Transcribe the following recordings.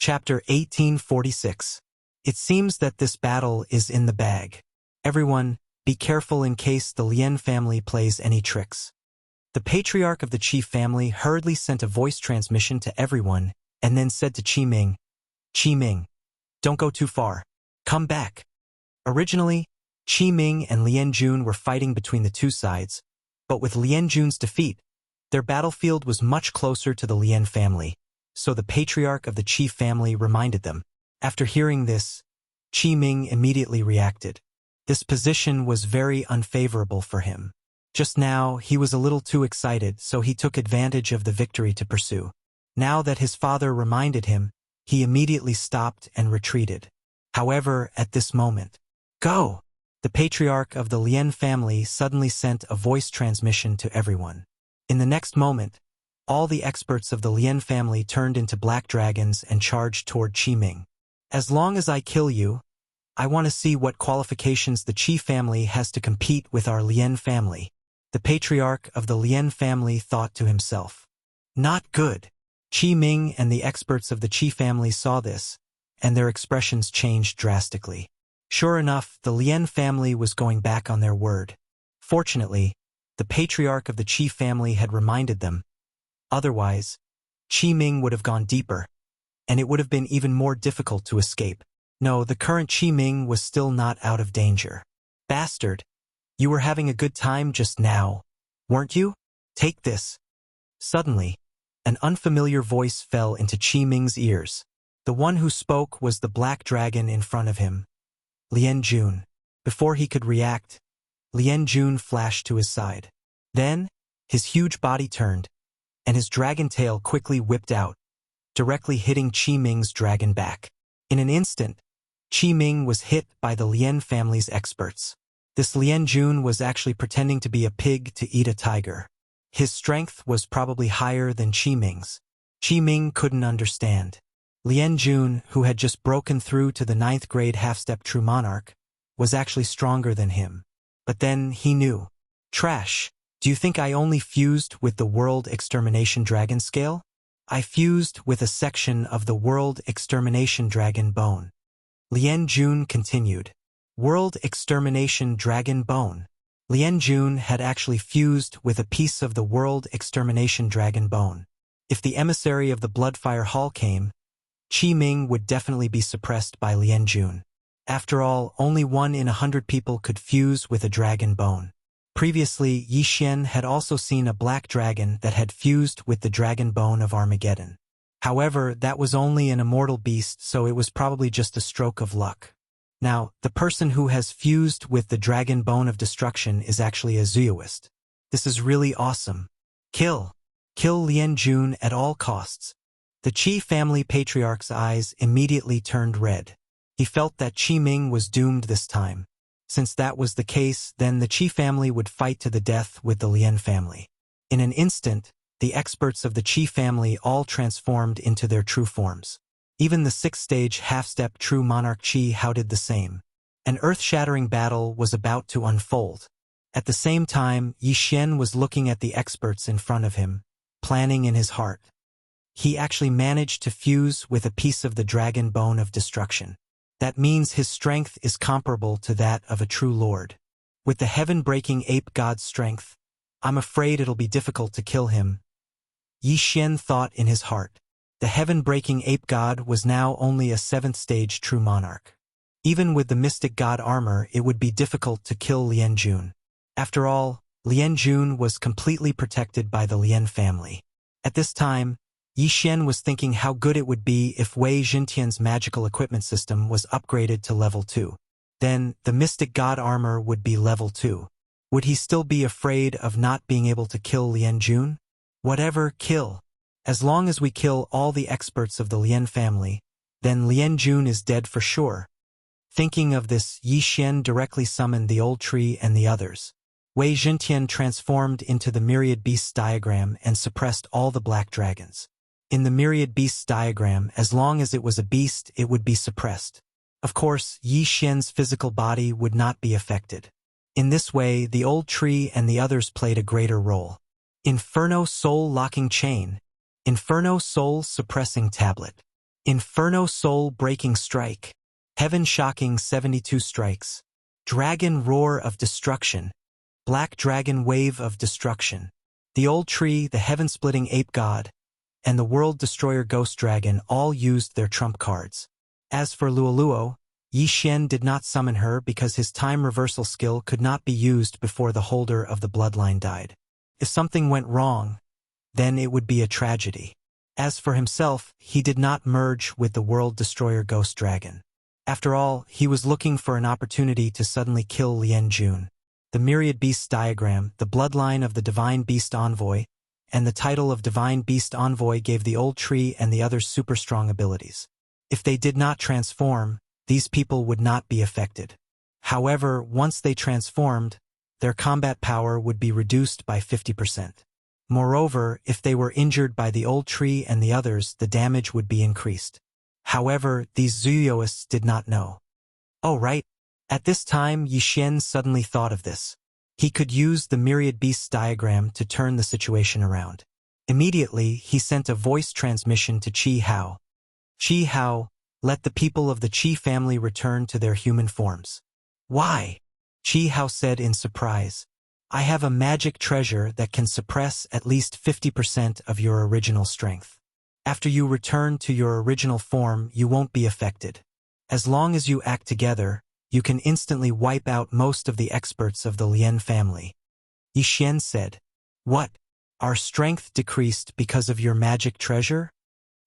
Chapter 1846. It seems that this battle is in the bag. Everyone, be careful in case the Lien family plays any tricks. The patriarch of the Qi family hurriedly sent a voice transmission to everyone and then said to Qi Ming, "Qi Ming, don't go too far. Come back." Originally, Qi Ming and Lien Jun were fighting between the two sides, but with Lien Jun's defeat, their battlefield was much closer to the Lien family, so the patriarch of the Qi family reminded them. After hearing this, Qi Ming immediately reacted. This position was very unfavorable for him. Just now, he was a little too excited, so he took advantage of the victory to pursue. Now that his father reminded him, he immediately stopped and retreated. However, at this moment, "Go!" The patriarch of the Lien family suddenly sent a voice transmission to everyone. In the next moment, all the experts of the Lien family turned into black dragons and charged toward Qi Ming. "As long as I kill you, I want to see what qualifications the Qi family has to compete with our Lien family." The patriarch of the Lien family thought to himself, "Not good." Qi Ming and the experts of the Qi family saw this, and their expressions changed drastically. Sure enough, the Lien family was going back on their word. Fortunately, the patriarch of the Qi family had reminded them. Otherwise, Qi Ming would have gone deeper, and it would have been even more difficult to escape. No, the current Qi Ming was still not out of danger. "Bastard, you were having a good time just now, weren't you? Take this." Suddenly, an unfamiliar voice fell into Qi Ming's ears. The one who spoke was the black dragon in front of him, Lien Jun. Before he could react, Lien Jun flashed to his side. Then, his huge body turned, and his dragon tail quickly whipped out, directly hitting Qi Ming's dragon back. In an instant, Qi Ming was hit by the Lien family's experts. This Lien Jun was actually pretending to be a pig to eat a tiger. His strength was probably higher than Qi Ming's. Qi Ming couldn't understand. Lien Jun, who had just broken through to the 9th grade half-step true monarch, was actually stronger than him. But then he knew. "Trash, do you think I only fused with the World Extermination Dragon scale? I fused with a section of the World Extermination Dragon bone." Lien Jun continued. World Extermination Dragon bone. Lien Jun had actually fused with a piece of the World Extermination Dragon bone. If the emissary of the Bloodfire Hall came, Qi Ming would definitely be suppressed by Lien Jun. After all, only 1 in 100 people could fuse with a dragon bone. Previously, Yi Xian had also seen a black dragon that had fused with the dragon bone of Armageddon. However, that was only an immortal beast, so it was probably just a stroke of luck. Now, the person who has fused with the dragon bone of destruction is actually a Zooist. This is really awesome. Kill Lien Jun at all costs. The Qi family patriarch's eyes immediately turned red. He felt that Qi Ming was doomed this time. Since that was the case, then the Qi family would fight to the death with the Lien family. In an instant, the experts of the Qi family all transformed into their true forms. Even the 6th-stage half-step true monarch Qi Hao did the same. An earth-shattering battle was about to unfold. At the same time, Yi Xian was looking at the experts in front of him, planning in his heart. He actually managed to fuse with a piece of the dragon bone of destruction. That means his strength is comparable to that of a true lord. With the heaven-breaking ape god's strength, I'm afraid it'll be difficult to kill him. Yi Xian thought in his heart. The heaven-breaking ape god was now only a 7th-stage true monarch. Even with the mystic god armor, it would be difficult to kill Lien Jun. After all, Lien Jun was completely protected by the Lien family. At this time, Yi Xian was thinking how good it would be if Wei Xintian's magical equipment system was upgraded to level 2. Then, the mystic god armor would be level 2. Would he still be afraid of not being able to kill Lien Jun? Whatever, kill. As long as we kill all the experts of the Lien family, then Lien Jun is dead for sure. Thinking of this, Yi Xian directly summoned the old tree and the others. Wei Xintian transformed into the Myriad Beasts diagram and suppressed all the black dragons. In the Myriad Beasts diagram, as long as it was a beast, it would be suppressed. Of course, Yi Xian's physical body would not be affected. In this way, the old tree and the others played a greater role. Inferno Soul Locking Chain. Inferno Soul Suppressing Tablet. Inferno soul-breaking strike. Heaven-shocking 72 strikes. Dragon roar of destruction. Black dragon wave of destruction. The old tree, the heaven-splitting ape god, and the world destroyer ghost dragon all used their trump cards. As for Luoluo, Yi Xian did not summon her because his time reversal skill could not be used before the holder of the bloodline died. If something went wrong, then it would be a tragedy. As for himself, he did not merge with the world destroyer ghost dragon. After all, he was looking for an opportunity to suddenly kill Lien Jun. The Myriad Beasts diagram, the bloodline of the Divine Beast Envoy, and the title of Divine Beast Envoy gave the old tree and the others super strong abilities. If they did not transform, these people would not be affected. However, once they transformed, their combat power would be reduced by 50%. Moreover, if they were injured by the old tree and the others, the damage would be increased. However, these Zuyoists did not know. Oh right. At this time, Yi Xian suddenly thought of this. He could use the Myriad Beasts diagram to turn the situation around. Immediately, he sent a voice transmission to Qi Hao. Qi Hao, let the people of the Qi family return to their human forms. Why? Qi Hao said in surprise. I have a magic treasure that can suppress at least 50% of your original strength. After you return to your original form, you won't be affected. As long as you act together, you can instantly wipe out most of the experts of the Lien family. Yi Xian said, What? Our strength decreased because of your magic treasure?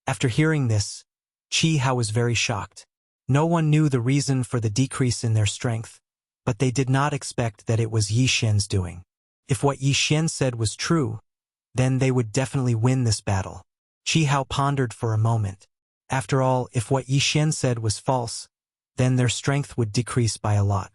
After hearing this, Qi Hao was very shocked. No one knew the reason for the decrease in their strength, but they did not expect that it was Yi Xian's doing. If what Yi Xian said was true, then they would definitely win this battle. Qi Hao pondered for a moment. After all, if what Yi Xian said was false, then their strength would decrease by a lot.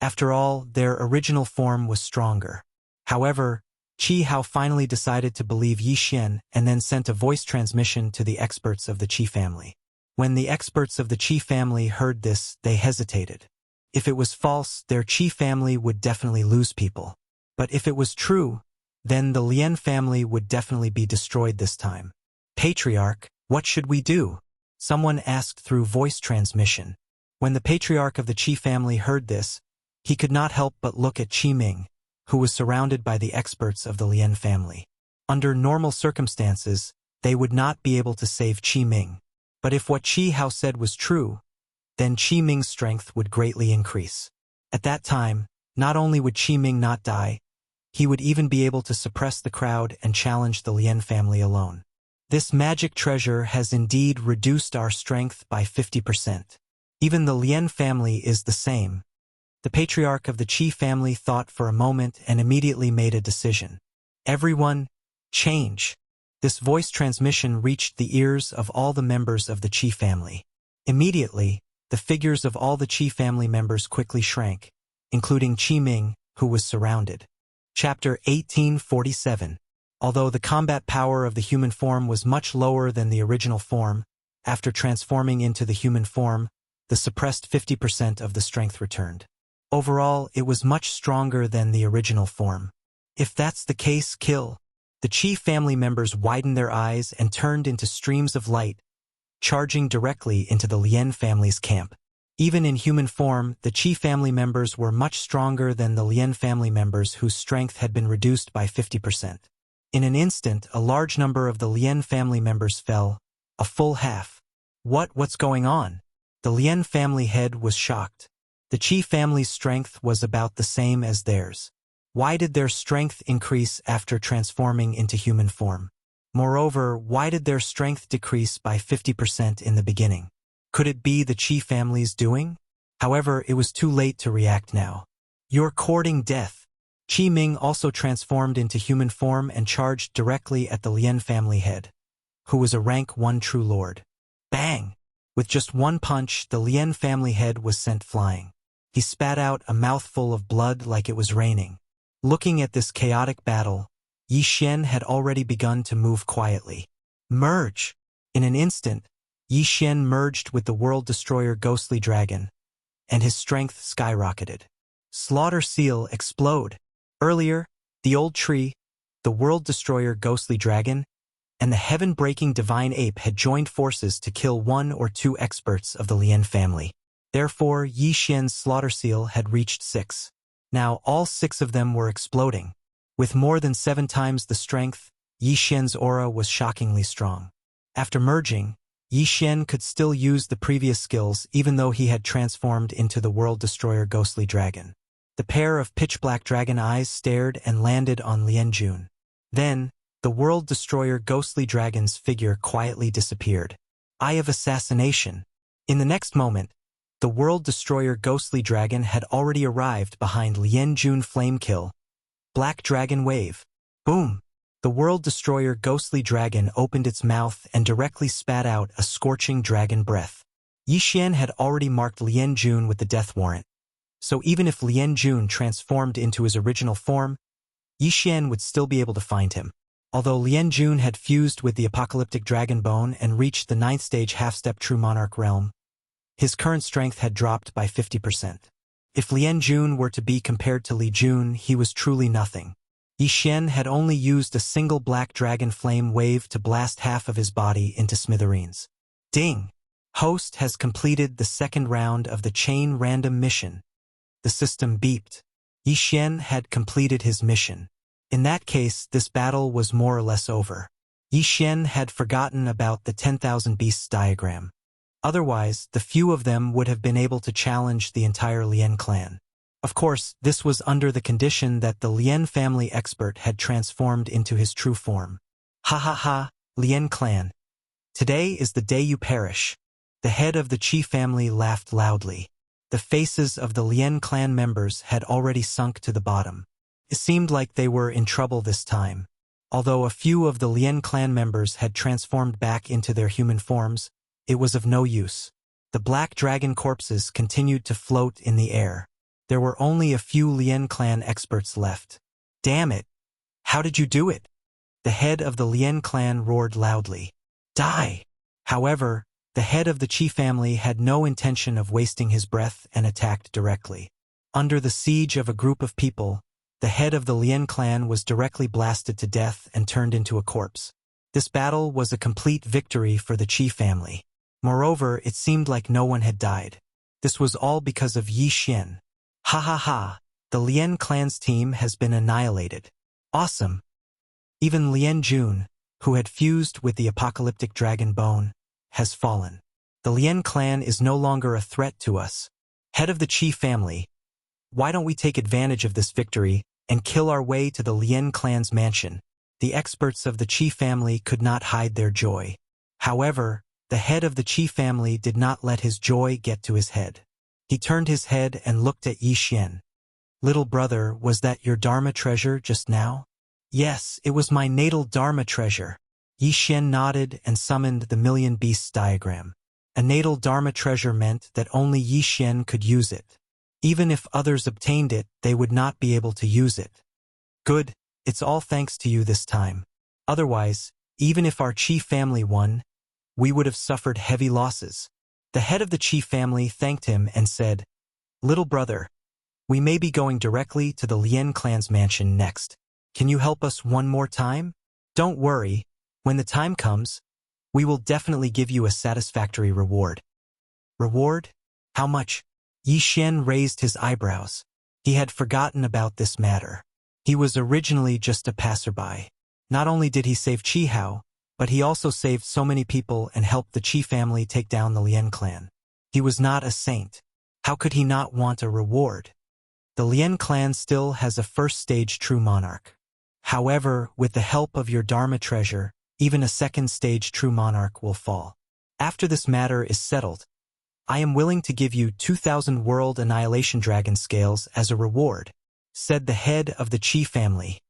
After all, their original form was stronger. However, Qi Hao finally decided to believe Yi Xian and then sent a voice transmission to the experts of the Qi family. When the experts of the Qi family heard this, they hesitated. If it was false, their Qi family would definitely lose people. But if it was true, then the Lien family would definitely be destroyed this time. Patriarch, what should we do? Someone asked through voice transmission. When the patriarch of the Qi family heard this, he could not help but look at Qi Ming, who was surrounded by the experts of the Lien family. Under normal circumstances, they would not be able to save Qi Ming. But if what Qi Hao said was true, then Qi Ming's strength would greatly increase. At that time, not only would Qi Ming not die, he would even be able to suppress the crowd and challenge the Lien family alone. This magic treasure has indeed reduced our strength by 50%. Even the Lien family is the same. The patriarch of the Qi family thought for a moment and immediately made a decision. Everyone, change. This voice transmission reached the ears of all the members of the Qi family. Immediately, the figures of all the Qi family members quickly shrank, including Qi Ming, who was surrounded. Chapter 1847. Although the combat power of the human form was much lower than the original form, after transforming into the human form, the suppressed 50% of the strength returned. Overall, it was much stronger than the original form. If that's the case, kill. The Qi family members widened their eyes and turned into streams of light, charging directly into the Lien family's camp. Even in human form, the Qi family members were much stronger than the Lien family members whose strength had been reduced by 50%. In an instant, a large number of the Lien family members fell, a full half. What's going on? The Lien family head was shocked. The Qi family's strength was about the same as theirs. Why did their strength increase after transforming into human form? Moreover, why did their strength decrease by 50% in the beginning? Could it be the Qi family's doing? However, it was too late to react now. You're courting death. Qi Ming also transformed into human form and charged directly at the Lien family head, who was a rank 1 true lord. Bang! With just one punch, the Lien family head was sent flying. He spat out a mouthful of blood like it was raining. Looking at this chaotic battle, Yi Xian had already begun to move quietly. Merge! In an instant, Yi Xian merged with the world destroyer ghostly dragon, and his strength skyrocketed. Slaughter seal explode! Earlier, the old tree, the world destroyer ghostly dragon, and the heaven-breaking divine ape had joined forces to kill 1 or 2 experts of the Lien family. Therefore, Yi Xian's slaughter seal had reached 6. Now all 6 of them were exploding. With more than 7 times the strength, Yi Xian's aura was shockingly strong. After merging, Yi Xian could still use the previous skills even though he had transformed into the World Destroyer Ghostly Dragon. The pair of pitch-black dragon eyes stared and landed on Lien Jun. Then, the World Destroyer Ghostly Dragon's figure quietly disappeared. Eye of Assassination. In the next moment, the World Destroyer Ghostly Dragon had already arrived behind Lien Jun. Flame Kill. Black Dragon Wave. Boom! The World Destroyer Ghostly Dragon opened its mouth and directly spat out a scorching dragon breath. Yi Xian had already marked Lien Jun with the death warrant. So even if Lien Jun transformed into his original form, Yi Xian would still be able to find him. Although Lien Jun had fused with the apocalyptic dragon bone and reached the 9th stage half-step true monarch realm, his current strength had dropped by 50%. If Lien Jun were to be compared to Li Jun, he was truly nothing. Yi Xian had only used a single black dragon flame wave to blast half of his body into smithereens. Ding! Host has completed the 2nd round of the chain random mission. The system beeped. Yi Xian had completed his mission. In that case, this battle was more or less over. Yi Xian had forgotten about the 10,000 beasts diagram. Otherwise, the few of them would have been able to challenge the entire Lien clan. Of course, this was under the condition that the Lien family expert had transformed into his true form. Ha ha ha, Lien clan. Today is the day you perish. The head of the Qi family laughed loudly. The faces of the Lien clan members had already sunk to the bottom. It seemed like they were in trouble this time. Although a few of the Lien clan members had transformed back into their human forms, it was of no use. The black dragon corpses continued to float in the air. There were only a few Lien clan experts left. Damn it! How did you do it? The head of the Lien clan roared loudly. Die! However, the head of the Qi family had no intention of wasting his breath and attacked directly. Under the siege of a group of people, the head of the Lien clan was directly blasted to death and turned into a corpse. This battle was a complete victory for the Qi family. Moreover, it seemed like no one had died. This was all because of Yi Xian. Ha ha ha, the Lien clan's team has been annihilated. Awesome. Even Lien Jun, who had fused with the apocalyptic dragon bone, has fallen. The Lien clan is no longer a threat to us. Head of the Qi family, why don't we take advantage of this victory and kill our way to the Lien clan's mansion? The experts of the Qi family could not hide their joy. However, the head of the Qi family did not let his joy get to his head. He turned his head and looked at Yi Xian. Little brother, was that your Dharma treasure just now? Yes, it was my natal Dharma treasure. Yi Xian nodded and summoned the Million Beasts diagram. A natal Dharma treasure meant that only Yi Xian could use it. Even if others obtained it, they would not be able to use it. Good, it's all thanks to you this time. Otherwise, even if our Qi family won, we would have suffered heavy losses. The head of the Qi family thanked him and said, Little brother, we may be going directly to the Lien clan's mansion next. Can you help us one more time? Don't worry, when the time comes, we will definitely give you a satisfactory reward. Reward? How much? Yi Xian raised his eyebrows. He had forgotten about this matter. He was originally just a passerby. Not only did he save Qi Hao, but he also saved so many people and helped the Qi family take down the Lien clan. He was not a saint. How could he not want a reward? The Lien clan still has a 1st stage true monarch. However, with the help of your Dharma treasure, even a 2nd stage true monarch will fall. After this matter is settled, I am willing to give you 2,000 World Annihilation Dragon Scales as a reward, said the head of the Qi family.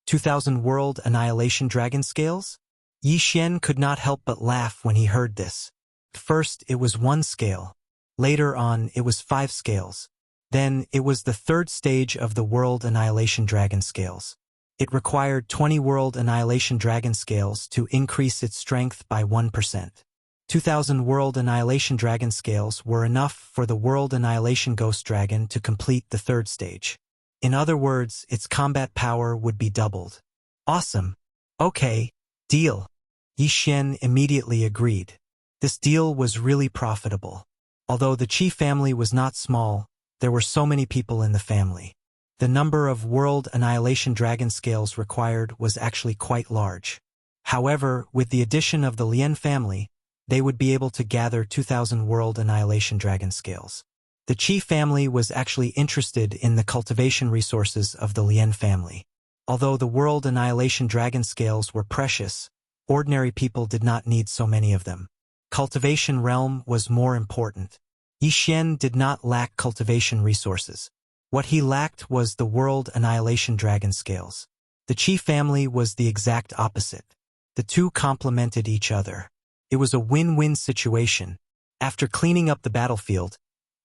2,000 World Annihilation Dragon Scales? Yi Xian could not help but laugh when he heard this. First, it was 1 scale. Later on, it was 5 scales. Then, it was the 3rd stage of the World Annihilation Dragon Scales. It required 20 World Annihilation Dragon Scales to increase its strength by 1%. 2,000 World Annihilation Dragon Scales were enough for the World Annihilation Ghost Dragon to complete the 3rd stage. In other words, its combat power would be doubled. Awesome. Okay, deal. Yi Xian immediately agreed. This deal was really profitable. Although the Qi family was not small, there were so many people in the family. The number of world annihilation dragon scales required was actually quite large. However, with the addition of the Lien family, they would be able to gather 2,000 world annihilation dragon scales. The Qi family was actually interested in the cultivation resources of the Lien family. Although the world annihilation dragon scales were precious, ordinary people did not need so many of them. Cultivation realm was more important. Yi Xian did not lack cultivation resources. What he lacked was the world annihilation dragon scales. The Qi family was the exact opposite. The two complemented each other. It was a win-win situation. After cleaning up the battlefield,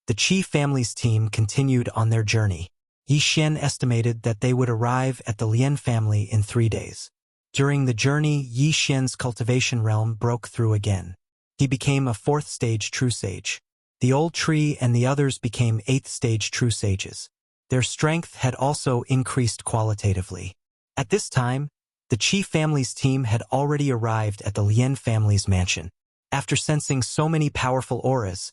the Qi family's team continued on their journey. Yi Xian estimated that they would arrive at the Lien family in 3 days. During the journey, Yi Xian's cultivation realm broke through again. He became a 4th stage true sage. The old tree and the others became 8th stage true sages. Their strength had also increased qualitatively. At this time, the Qi family's team had already arrived at the Lien family's mansion. After sensing so many powerful auras,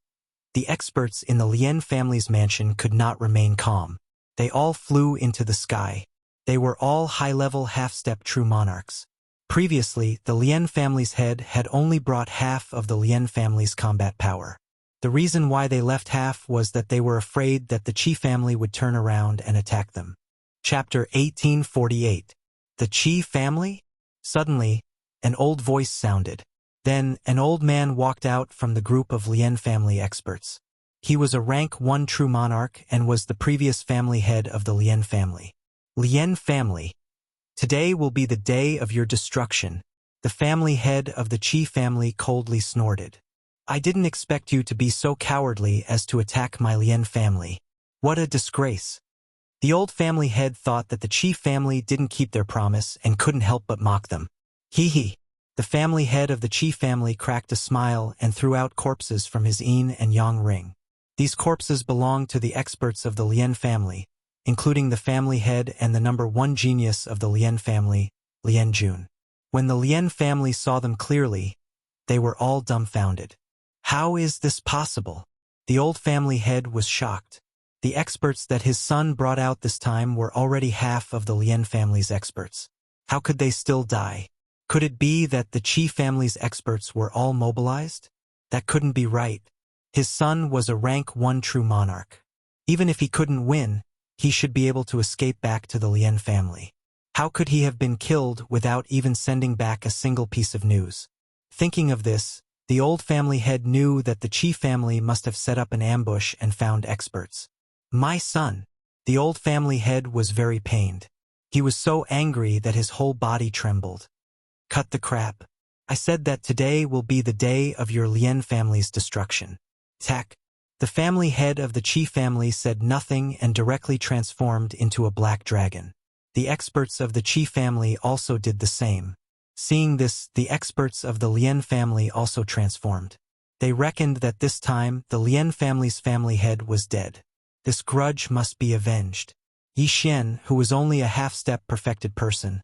the experts in the Lien family's mansion could not remain calm. They all flew into the sky. They were all high-level half-step true monarchs. Previously, the Lien family's head had only brought half of the Lien family's combat power. The reason why they left half was that they were afraid that the Qi family would turn around and attack them. Chapter 1848. The Qi family? Suddenly, an old voice sounded. Then, an old man walked out from the group of Lien family experts. He was a rank 1 true monarch and was the previous family head of the Lien family. Lien family. Today will be the day of your destruction. The family head of the Qi family coldly snorted. I didn't expect you to be so cowardly as to attack my Lien family. What a disgrace. The old family head thought that the Qi family didn't keep their promise and couldn't help but mock them. Hee hee. The family head of the Qi family cracked a smile and threw out corpses from his yin and yang ring. These corpses belonged to the experts of the Lien family, including the family head and the number 1 genius of the Lien family, Lien Jun. When the Lien family saw them clearly, they were all dumbfounded. How is this possible? The old family head was shocked. The experts that his son brought out this time were already half of the Lien family's experts. How could they still die? Could it be that the Qi family's experts were all mobilized? That couldn't be right. His son was a rank 1 true monarch. Even if he couldn't win, he should be able to escape back to the Lien family. How could he have been killed without even sending back a single piece of news? Thinking of this, the old family head knew that the Qi family must have set up an ambush and found experts. My son. The old family head was very pained. He was so angry that his whole body trembled. Cut the crap. I said that today will be the day of your Lien family's destruction. Tack. The family head of the Qi family said nothing and directly transformed into a black dragon. The experts of the Qi family also did the same. Seeing this, the experts of the Lien family also transformed. They reckoned that this time the Lien family's family head was dead. This grudge must be avenged. Yi Xian, who was only a half-step perfected person,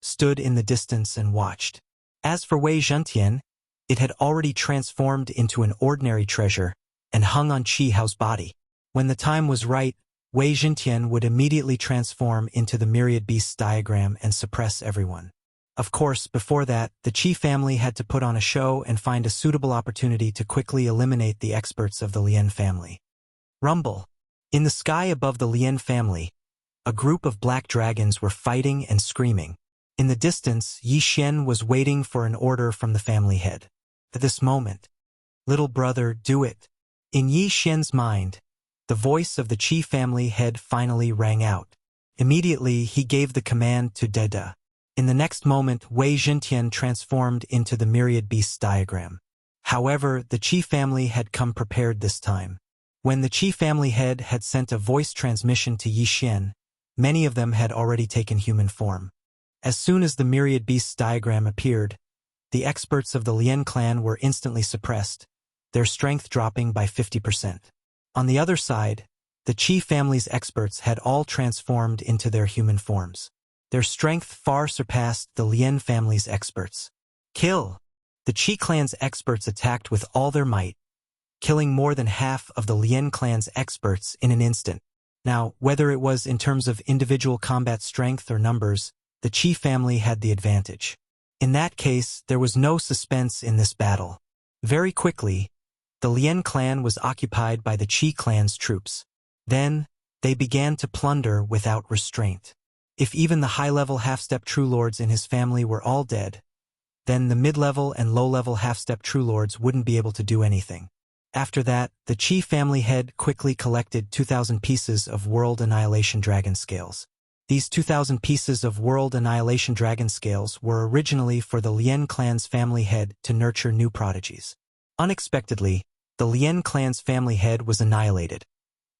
stood in the distance and watched. As for Wei Zhentian, it had already transformed into an ordinary treasure and hung on Qi Hao's body. When the time was right, Wei Zhentian would immediately transform into the myriad beasts diagram and suppress everyone. Of course, before that, the Qi family had to put on a show and find a suitable opportunity to quickly eliminate the experts of the Lien family. Rumble. In the sky above the Lien family, a group of black dragons were fighting and screaming. In the distance, Yi Xian was waiting for an order from the family head. At this moment, little brother, do it. In Yi Xian's mind, the voice of the Qi family head finally rang out. Immediately, he gave the command to Deda. In the next moment, Wei Zhentian transformed into the myriad beasts diagram. However, the Qi family had come prepared this time. When the Qi family head had sent a voice transmission to Yi Xian, many of them had already taken human form. As soon as the myriad beasts diagram appeared, the experts of the Lien clan were instantly suppressed, their strength dropping by 50%. On the other side, the Qi family's experts had all transformed into their human forms. Their strength far surpassed the Lien family's experts. Kill! The Qi clan's experts attacked with all their might, killing more than half of the Lien clan's experts in an instant. Now, whether it was in terms of individual combat strength or numbers, the Qi family had the advantage. In that case, there was no suspense in this battle. Very quickly, the Lien clan was occupied by the Qi clan's troops. Then, they began to plunder without restraint. If even the high-level half-step true lords in his family were all dead, then the mid-level and low-level half-step true lords wouldn't be able to do anything. After that, the Qi family head quickly collected 2,000 pieces of World Annihilation Dragon Scales. These 2,000 pieces of World Annihilation Dragon Scales were originally for the Lien clan's family head to nurture new prodigies. Unexpectedly, the Lien clan's family head was annihilated.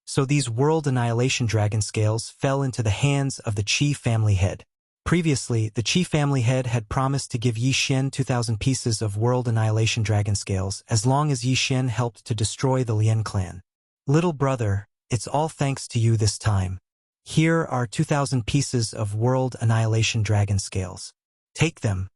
So these World Annihilation Dragon Scales fell into the hands of the Qi family head. Previously, the Qi family head had promised to give Yi Xian 2,000 pieces of World Annihilation Dragon Scales as long as Yi Xian helped to destroy the Lien clan. Little brother, it's all thanks to you this time. Here are 2,000 pieces of World Annihilation Dragon Scales. Take them.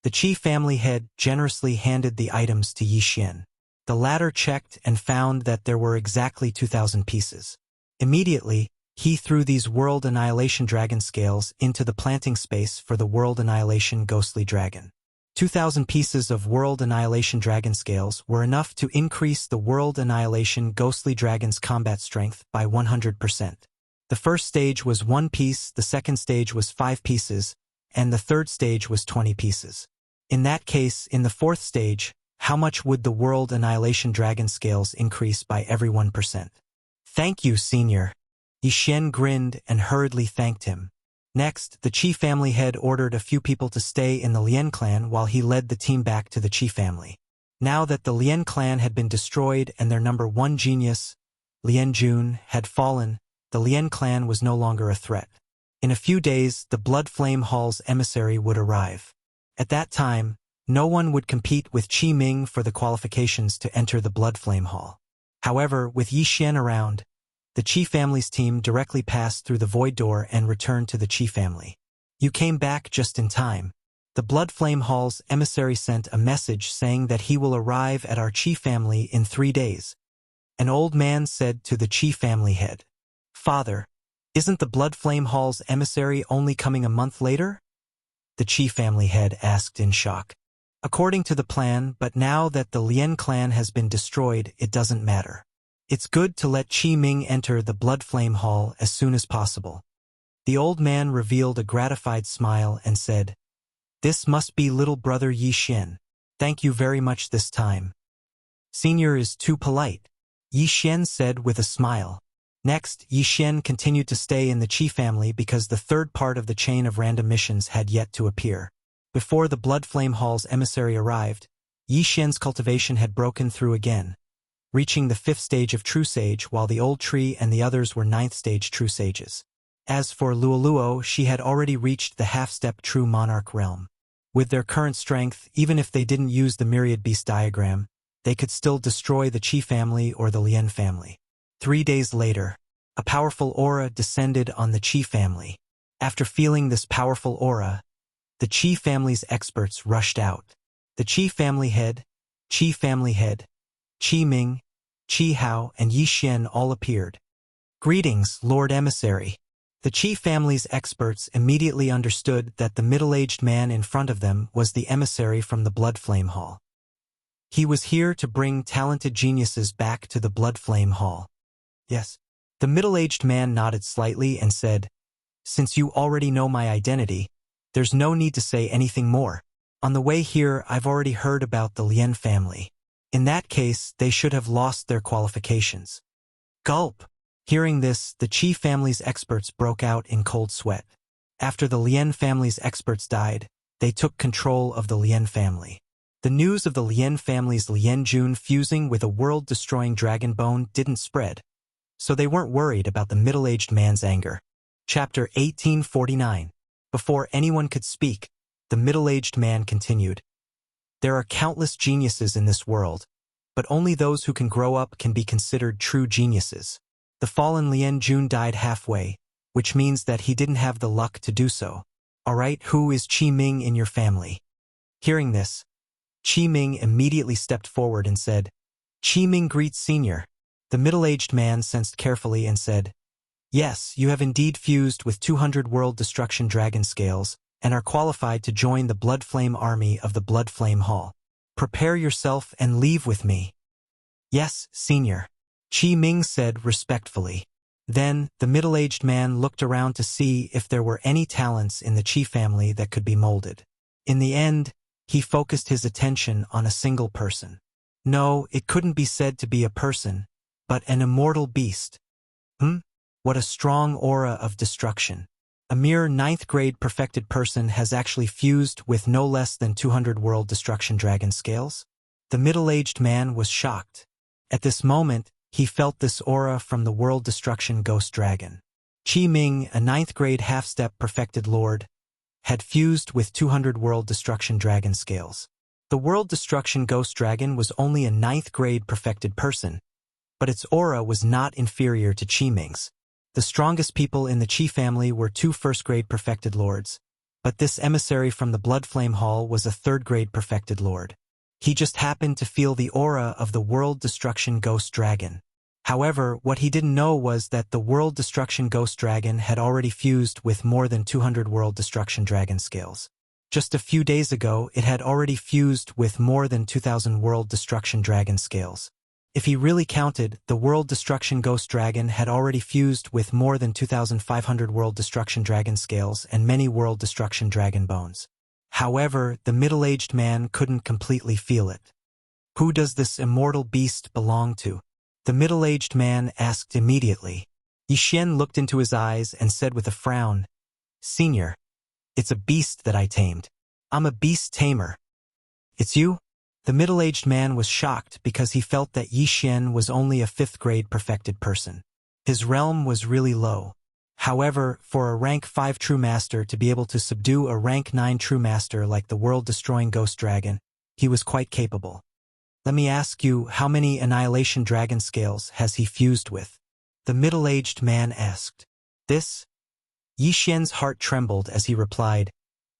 The Qi family head generously handed the items to Yi Xian. The latter checked and found that there were exactly 2,000 pieces. Immediately, he threw these World Annihilation Dragon Scales into the planting space for the World Annihilation Ghostly Dragon. 2,000 pieces of World Annihilation Dragon Scales were enough to increase the World Annihilation Ghostly Dragon's combat strength by 100%. The first stage was 1 piece, the second stage was 5 pieces, and the third stage was 20 pieces. In that case, in the fourth stage, how much would the World Annihilation Dragon Scales increase by every 1%? Thank you, Senior. Yi Xian grinned and hurriedly thanked him. Next, the Qi family head ordered a few people to stay in the Lien clan while he led the team back to the Qi family. Now that the Lien clan had been destroyed and their number 1 genius, Lien Jun, had fallen, the Lien clan was no longer a threat. In a few days, the Blood Flame Hall's emissary would arrive. At that time, no one would compete with Qi Ming for the qualifications to enter the Blood Flame Hall. However, with Yi Xian around, the Qi family's team directly passed through the Void Door and returned to the Qi family. You came back just in time. The Blood Flame Hall's emissary sent a message saying that he will arrive at our Qi family in 3 days. An old man said to the Qi family head, "Father, isn't the Blood Flame Hall's emissary only coming a month later?" The Qi family head asked in shock. According to the plan, but now that the Lien clan has been destroyed, it doesn't matter. It's good to let Qi Ming enter the Blood Flame Hall as soon as possible. The old man revealed a gratified smile and said, "This must be little brother Yi Xian. Thank you very much this time." "Senior is too polite," Yi Xian said with a smile. Next, Yi Xian continued to stay in the Qi family because the third part of the chain of random missions had yet to appear. Before the Blood Flame Hall's emissary arrived, Yi Xian's cultivation had broken through again, reaching the 5th stage of True Sage while the old tree and the others were 9th stage True Sages. As for Luoluo, she had already reached the half-step True Monarch realm. With their current strength, even if they didn't use the Myriad Beast diagram, they could still destroy the Qi family or the Lien family. 3 days later, a powerful aura descended on the Qi family. After feeling this powerful aura, the Qi family's experts rushed out. The Qi family head, Qi Ming, Qi Hao, and Yi Xian all appeared. "Greetings, Lord Emissary." The Qi family's experts immediately understood that the middle-aged man in front of them was the emissary from the Blood Flame Hall. He was here to bring talented geniuses back to the Blood Flame Hall. Yes. The middle-aged man nodded slightly and said, "Since you already know my identity, there's no need to say anything more. On the way here, I've already heard about the Lien family. In that case, they should have lost their qualifications." Gulp! Hearing this, the Qi family's experts broke out in cold sweat. After the Lien family's experts died, they took control of the Lien family. The news of the Lien family's Lien Jun fusing with a world-destroying dragon bone didn't spread, so they weren't worried about the middle-aged man's anger. Chapter 1849. Before anyone could speak, the middle-aged man continued. "There are countless geniuses in this world, but only those who can grow up can be considered true geniuses. The fallen Lien Jun died halfway, which means that he didn't have the luck to do so. Alright, who is Qi Ming in your family?" Hearing this, Qi Ming immediately stepped forward and said, "Qi Ming greets Senior." The middle-aged man sensed carefully and said, "Yes, you have indeed fused with 200 World Destruction Dragon Scales and are qualified to join the Blood Flame Army of the Blood Flame Hall. Prepare yourself and leave with me." "Yes, Senior," Qi Ming said respectfully. Then, the middle-aged man looked around to see if there were any talents in the Qi family that could be molded. In the end, he focused his attention on a single person. No, it couldn't be said to be a person, but an immortal beast. What a strong aura of destruction. A mere 9th grade perfected person has actually fused with no less than 200 World Destruction Dragon Scales? The middle-aged man was shocked. At this moment, he felt this aura from the World Destruction Ghost Dragon. Qi Ming, a 9th grade half-step perfected lord, had fused with 200 World Destruction Dragon Scales. The World Destruction Ghost Dragon was only a 9th grade perfected person, but its aura was not inferior to Qi Ming's. The strongest people in the Qi family were 2 first-grade perfected lords, but this emissary from the Blood Flame Hall was a 3rd-grade perfected lord. He just happened to feel the aura of the World Destruction Ghost Dragon. However, what he didn't know was that the World Destruction Ghost Dragon had already fused with more than 200 World Destruction Dragon Scales. Just a few days ago, it had already fused with more than 2,000 World Destruction Dragon Scales. If he really counted, the World Destruction Ghost Dragon had already fused with more than 2,500 World Destruction Dragon Scales and many World Destruction Dragon Bones. However, the middle-aged man couldn't completely feel it. Who does this immortal beast belong to? The middle-aged man asked immediately. Yixuan looked into his eyes and said with a frown, "Senior, it's a beast that I tamed. I'm a beast tamer." "It's you?" The middle-aged man was shocked because he felt that Yixuan was only a 5th-grade perfected person. His realm was really low. However, for a rank 5 true master to be able to subdue a rank 9 true master like the world-destroying Ghost Dragon, he was quite capable. "Let me ask you, how many Annihilation Dragon Scales has he fused with?" the middle-aged man asked. "This?" Yixuan's heart trembled as he replied,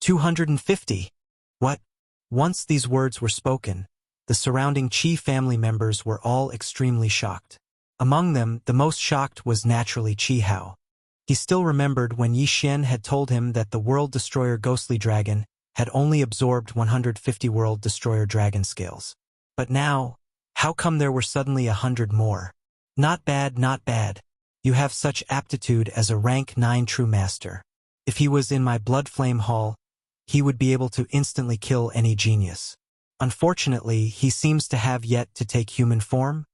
250. "What?" Once these words were spoken, the surrounding Qi family members were all extremely shocked. Among them, the most shocked was naturally Qi Hao. He still remembered when Yixuan had told him that the World Destroyer Ghostly Dragon had only absorbed 150 World Destroyer Dragon Scales. But now, how come there were suddenly 100 more? Not bad, not bad. You have such aptitude as a rank 9 true master. If he was in my Blood Flame Hall, he would be able to instantly kill any genius. Unfortunately, he seems to have yet to take human form.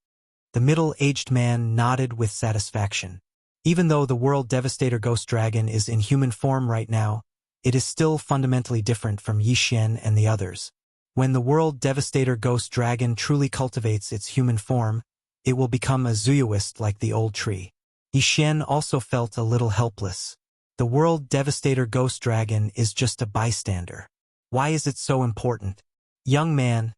The middle-aged man nodded with satisfaction. Even though the World Devastator Ghost Dragon is in human form right now, it is still fundamentally different from Yixuan and the others. When the World Devastator Ghost Dragon truly cultivates its human form, it will become a Zuyuist like the old tree. Yixuan also felt a little helpless. The World Devastator Ghost Dragon is just a bystander. Why is it so important? Young man,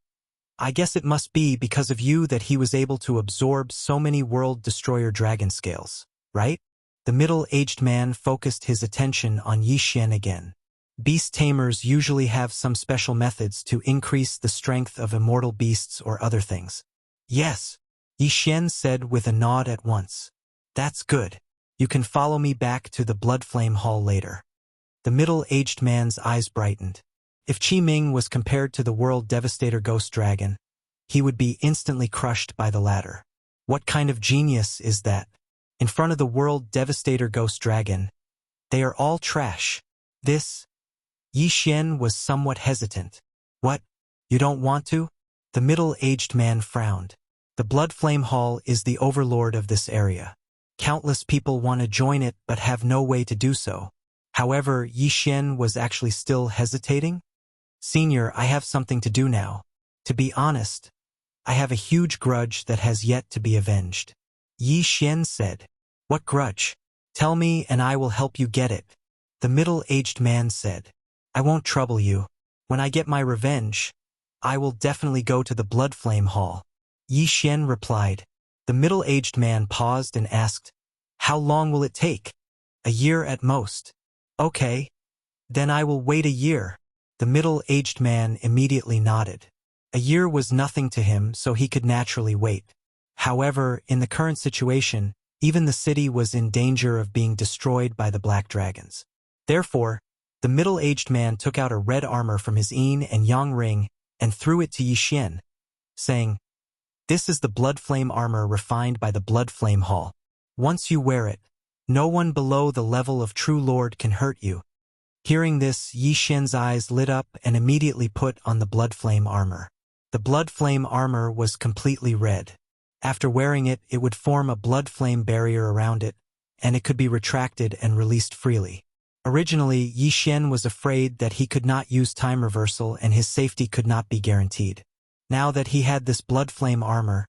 I guess it must be because of you that he was able to absorb so many World Destroyer Dragon Scales, right? The middle-aged man focused his attention on Yixuan again. Beast tamers usually have some special methods to increase the strength of immortal beasts or other things. Yes, Yixuan said with a nod at once. That's good. You can follow me back to the Blood Flame Hall later. The middle-aged man's eyes brightened. If Qi Ming was compared to the World Devastator Ghost Dragon, he would be instantly crushed by the latter. What kind of genius is that? In front of the World Devastator Ghost Dragon, they are all trash. This? Yixuan was somewhat hesitant. What? You don't want to? The middle-aged man frowned. The Blood Flame Hall is the overlord of this area. Countless people want to join it but have no way to do so. However, Yixuan was actually still hesitating. Senior, I have something to do now. To be honest, I have a huge grudge that has yet to be avenged. Yixuan said. What grudge? Tell me and I will help you get it. The middle-aged man said. I won't trouble you. When I get my revenge, I will definitely go to the Blood Flame Hall. Yixuan replied. The middle-aged man paused and asked, How long will it take? A year at most. Okay. Then I will wait a year. The middle-aged man immediately nodded. A year was nothing to him, so he could naturally wait. However, in the current situation, even the city was in danger of being destroyed by the black dragons. Therefore, the middle-aged man took out a red armor from his yin and yang ring and threw it to Yi Xian, saying, "This is the blood flame armor refined by the blood flame hall. Once you wear it, no one below the level of true lord can hurt you." Hearing this, Yi Xian's eyes lit up and immediately put on the blood flame armor. The blood flame armor was completely red. After wearing it, it would form a blood flame barrier around it, and it could be retracted and released freely. Originally, Yi Xian was afraid that he could not use time reversal and his safety could not be guaranteed. Now that he had this blood flame armor,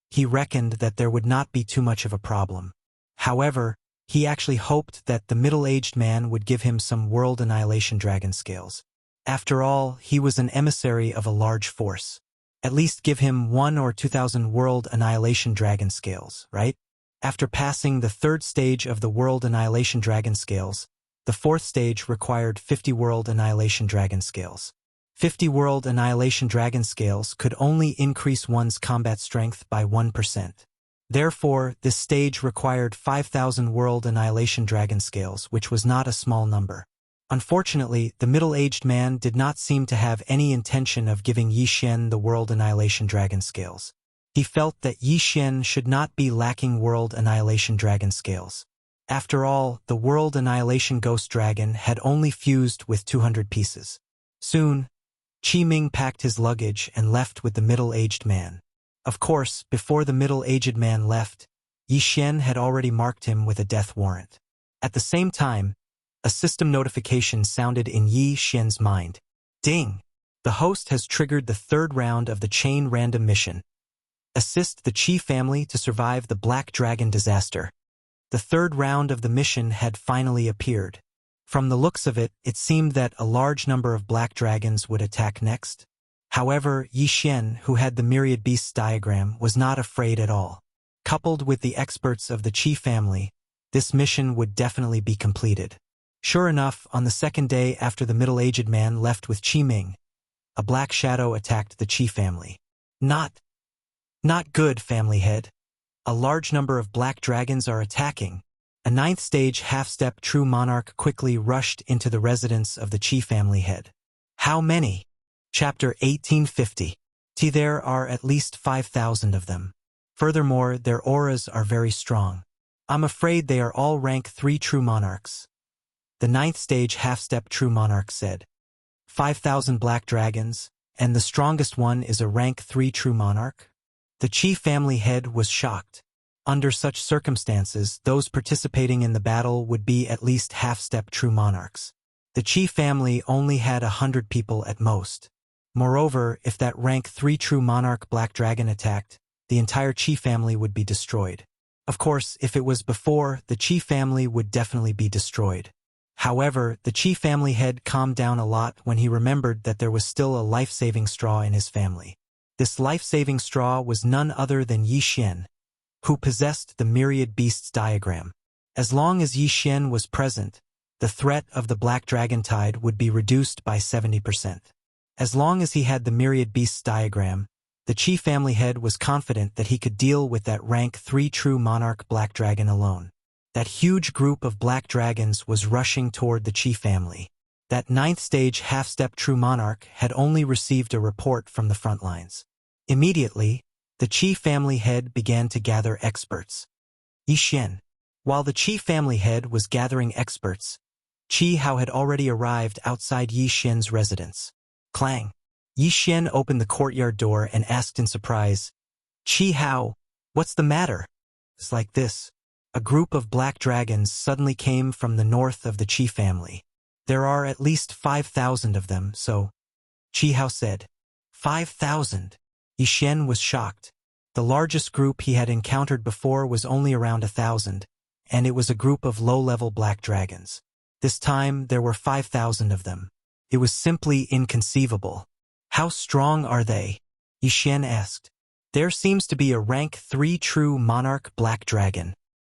he reckoned that there would not be too much of a problem. However, he actually hoped that the middle-aged man would give him some world annihilation dragon scales. After all, he was an emissary of a large force. At least give him 1 or 2,000 world annihilation dragon scales, right? After passing the 3rd stage of the world annihilation dragon scales, the 4th stage required 50 world annihilation dragon scales. 50 world annihilation dragon scales could only increase one's combat strength by 1%. Therefore, this stage required 5,000 world annihilation dragon scales, which was not a small number. Unfortunately, the middle-aged man did not seem to have any intention of giving Yi Xian the world annihilation dragon scales. He felt that Yi Xian should not be lacking world annihilation dragon scales. After all, the world annihilation ghost dragon had only fused with 200 pieces. Soon, Qi Ming packed his luggage and left with the middle-aged man. Of course, before the middle-aged man left, Yi Xian had already marked him with a death warrant. At the same time, a system notification sounded in Yi Xian's mind. Ding! The host has triggered the 3rd round of the chain random mission. Assist the Qi family to survive the Black Dragon disaster. The 3rd round of the mission had finally appeared. From the looks of it, it seemed that a large number of black dragons would attack next. However, Yi Xian, who had the myriad beasts diagram, was not afraid at all. Coupled with the experts of the Qi family, this mission would definitely be completed. Sure enough, on the 2nd day after the middle-aged man left with Qi Ming, a black shadow attacked the Qi family. Not good, family head. A large number of black dragons are attacking. A 9th stage half-step true monarch quickly rushed into the residence of the Qi family head. How many? Chapter 1850. There are at least 5,000 of them. Furthermore, their auras are very strong. I'm afraid they are all rank 3 true monarchs. The 9th stage half-step true monarch said. 5,000 black dragons, and the strongest one is a rank 3 true monarch? The Qi family head was shocked. Under such circumstances, those participating in the battle would be at least half-step true monarchs. The Qi family only had 100 people at most. Moreover, if that rank 3 true monarch black dragon attacked, the entire Qi family would be destroyed. Of course, if it was before, the Qi family would definitely be destroyed. However, the Qi family head calmed down a lot when he remembered that there was still a life-saving straw in his family. This life-saving straw was none other than Yi Xian, who possessed the myriad beasts diagram. As long as Yi Xian was present, the threat of the black dragon tide would be reduced by 70%. As long as he had the myriad beasts diagram, the Qi family head was confident that he could deal with that rank 3 true monarch black dragon alone. That huge group of black dragons was rushing toward the Qi family. That 9th stage half-step true monarch had only received a report from the front lines. Immediately, the Qi family head began to gather experts. Yi Xian. While the Qi family head was gathering experts, Qi Hao had already arrived outside Yi Xian's residence. Clang. Yi Xian opened the courtyard door and asked in surprise, "Qi Hao, what's the matter?" It's like this. A group of black dragons suddenly came from the north of the Qi family. There are at least 5,000 of them, so... Qi Hao said. 5,000? Yi Xian was shocked. The largest group he had encountered before was only around 1,000, and it was a group of low-level black dragons. This time, there were 5,000 of them. It was simply inconceivable. How strong are they? Yi Xian asked. There seems to be a rank 3 true monarch black dragon.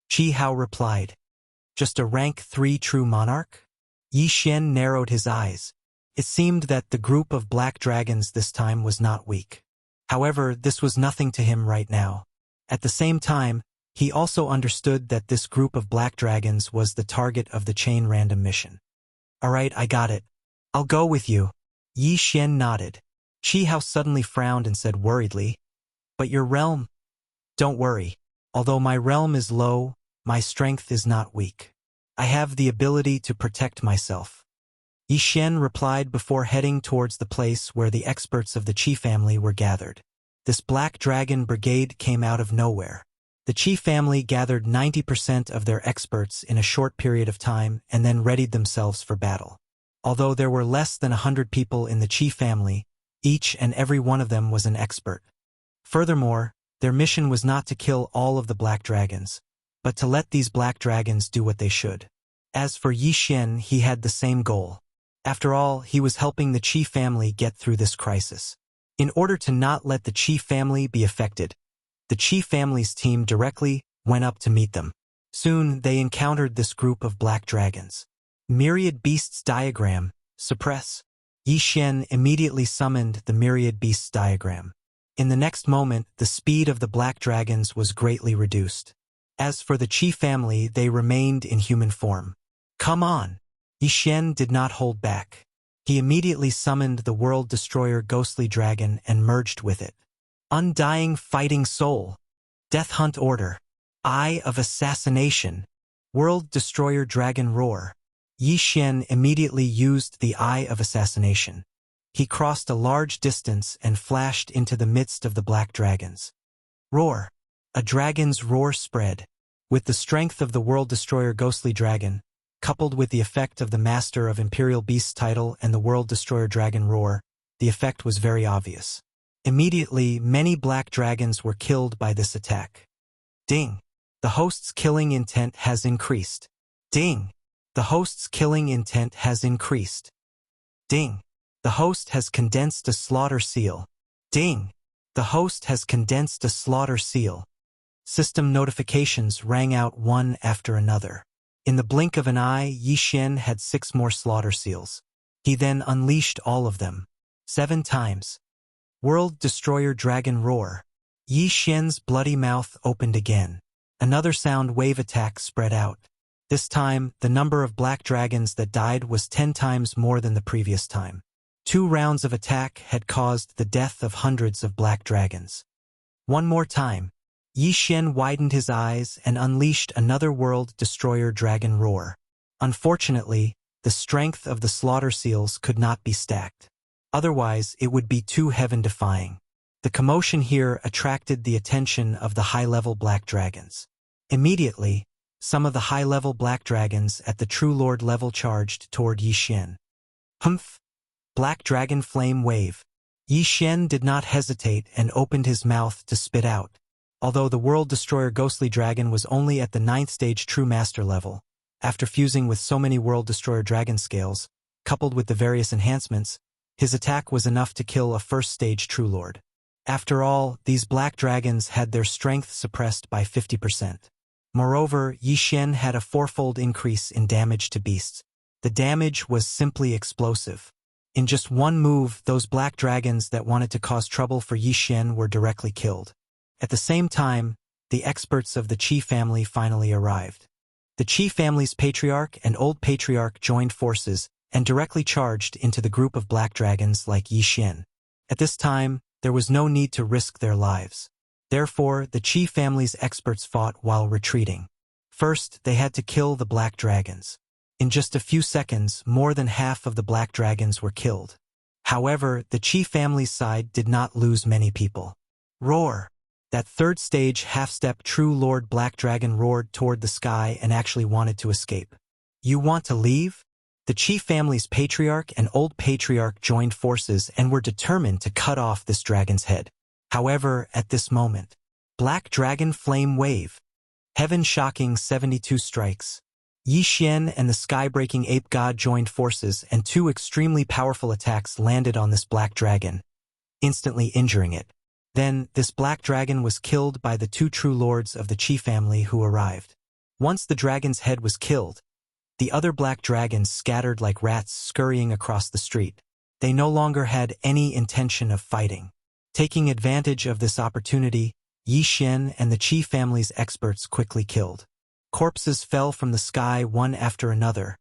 Qi Hao replied. Just a rank 3 true monarch? Yi Xian narrowed his eyes. It seemed that the group of black dragons this time was not weak. However, this was nothing to him right now. At the same time, he also understood that this group of black dragons was the target of the chain random mission. Alright, I got it. I'll go with you. Yi Xian nodded. Qi Hao suddenly frowned and said worriedly, "But your realm?" "Don't worry. Although my realm is low, my strength is not weak. I have the ability to protect myself." Yi Xian replied before heading towards the place where the experts of the Qi family were gathered. This Black Dragon Brigade came out of nowhere. The Qi family gathered 90% of their experts in a short period of time and then readied themselves for battle. Although there were less than 100 people in the Qi family, each and every one of them was an expert. Furthermore, their mission was not to kill all of the black dragons, but to let these black dragons do what they should. As for Yi Xian, he had the same goal. After all, he was helping the Qi family get through this crisis. In order to not let the Qi family be affected, the Qi family's team directly went up to meet them. Soon, they encountered this group of black dragons. Myriad Beasts Diagram, suppress. Yi Xian immediately summoned the Myriad Beasts Diagram. In the next moment, the speed of the black dragons was greatly reduced. As for the Qi family, they remained in human form. "Come on!" Yi Xian did not hold back. He immediately summoned the World Destroyer Ghostly Dragon and merged with it. Undying Fighting Soul. Death Hunt Order. Eye of Assassination. World Destroyer Dragon Roar. Yi Xian immediately used the Eye of Assassination. He crossed a large distance and flashed into the midst of the black dragons. Roar. A dragon's roar spread. With the strength of the World Destroyer Ghostly Dragon, coupled with the effect of the Master of Imperial Beasts title and the World Destroyer Dragon Roar, the effect was very obvious. Immediately, many black dragons were killed by this attack. Ding! The host's killing intent has increased. Ding! The host's killing intent has increased. Ding! The host has condensed a slaughter seal. Ding! The host has condensed a slaughter seal. System notifications rang out one after another. In the blink of an eye, Yi Xian had 6 more slaughter seals. He then unleashed all of them. 7 times. World Destroyer Dragon Roar. Yi Xian's bloody mouth opened again. Another sound wave attack spread out. This time, the number of black dragons that died was 10 times more than the previous time. 2 rounds of attack had caused the death of hundreds of black dragons. One more time. Yi Xian widened his eyes and unleashed another World Destroyer Dragon Roar. Unfortunately, the strength of the slaughter seals could not be stacked. Otherwise, it would be too heaven-defying. The commotion here attracted the attention of the high-level black dragons. Immediately, some of the high-level black dragons at the True Lord level charged toward Yi Xian. Humph! Black Dragon Flame Wave. Yi Xian did not hesitate and opened his mouth to spit out. Although the World Destroyer Ghostly Dragon was only at the 9th stage True Master level, after fusing with so many World Destroyer Dragon scales, coupled with the various enhancements, his attack was enough to kill a 1st stage True Lord. After all, these black dragons had their strength suppressed by 50%. Moreover, Yi Xian had a 4-fold increase in damage to beasts. The damage was simply explosive. In just one move, those black dragons that wanted to cause trouble for Yi Xian were directly killed. At the same time, the experts of the Qi family finally arrived. The Qi family's patriarch and old patriarch joined forces and directly charged into the group of black dragons like Yi Xian. At this time, there was no need to risk their lives. Therefore, the Qi family's experts fought while retreating. First, they had to kill the black dragons. In just a few seconds, more than half of the black dragons were killed. However, the Qi family's side did not lose many people. Roar! That 3rd stage half-step True Lord Black Dragon roared toward the sky and actually wanted to escape. You want to leave? The Qi family's patriarch and old patriarch joined forces and were determined to cut off this dragon's head. However, at this moment, Black Dragon Flame Wave. Heaven-shocking 72 strikes. Yi Xian and the sky-breaking ape god joined forces and 2 extremely powerful attacks landed on this black dragon, instantly injuring it. Then, this black dragon was killed by the 2 true lords of the Qi family who arrived. Once the dragon's head was killed, the other black dragons scattered like rats scurrying across the street. They no longer had any intention of fighting. Taking advantage of this opportunity, Yi Xian and the Qi family's experts quickly killed. Corpses fell from the sky one after another,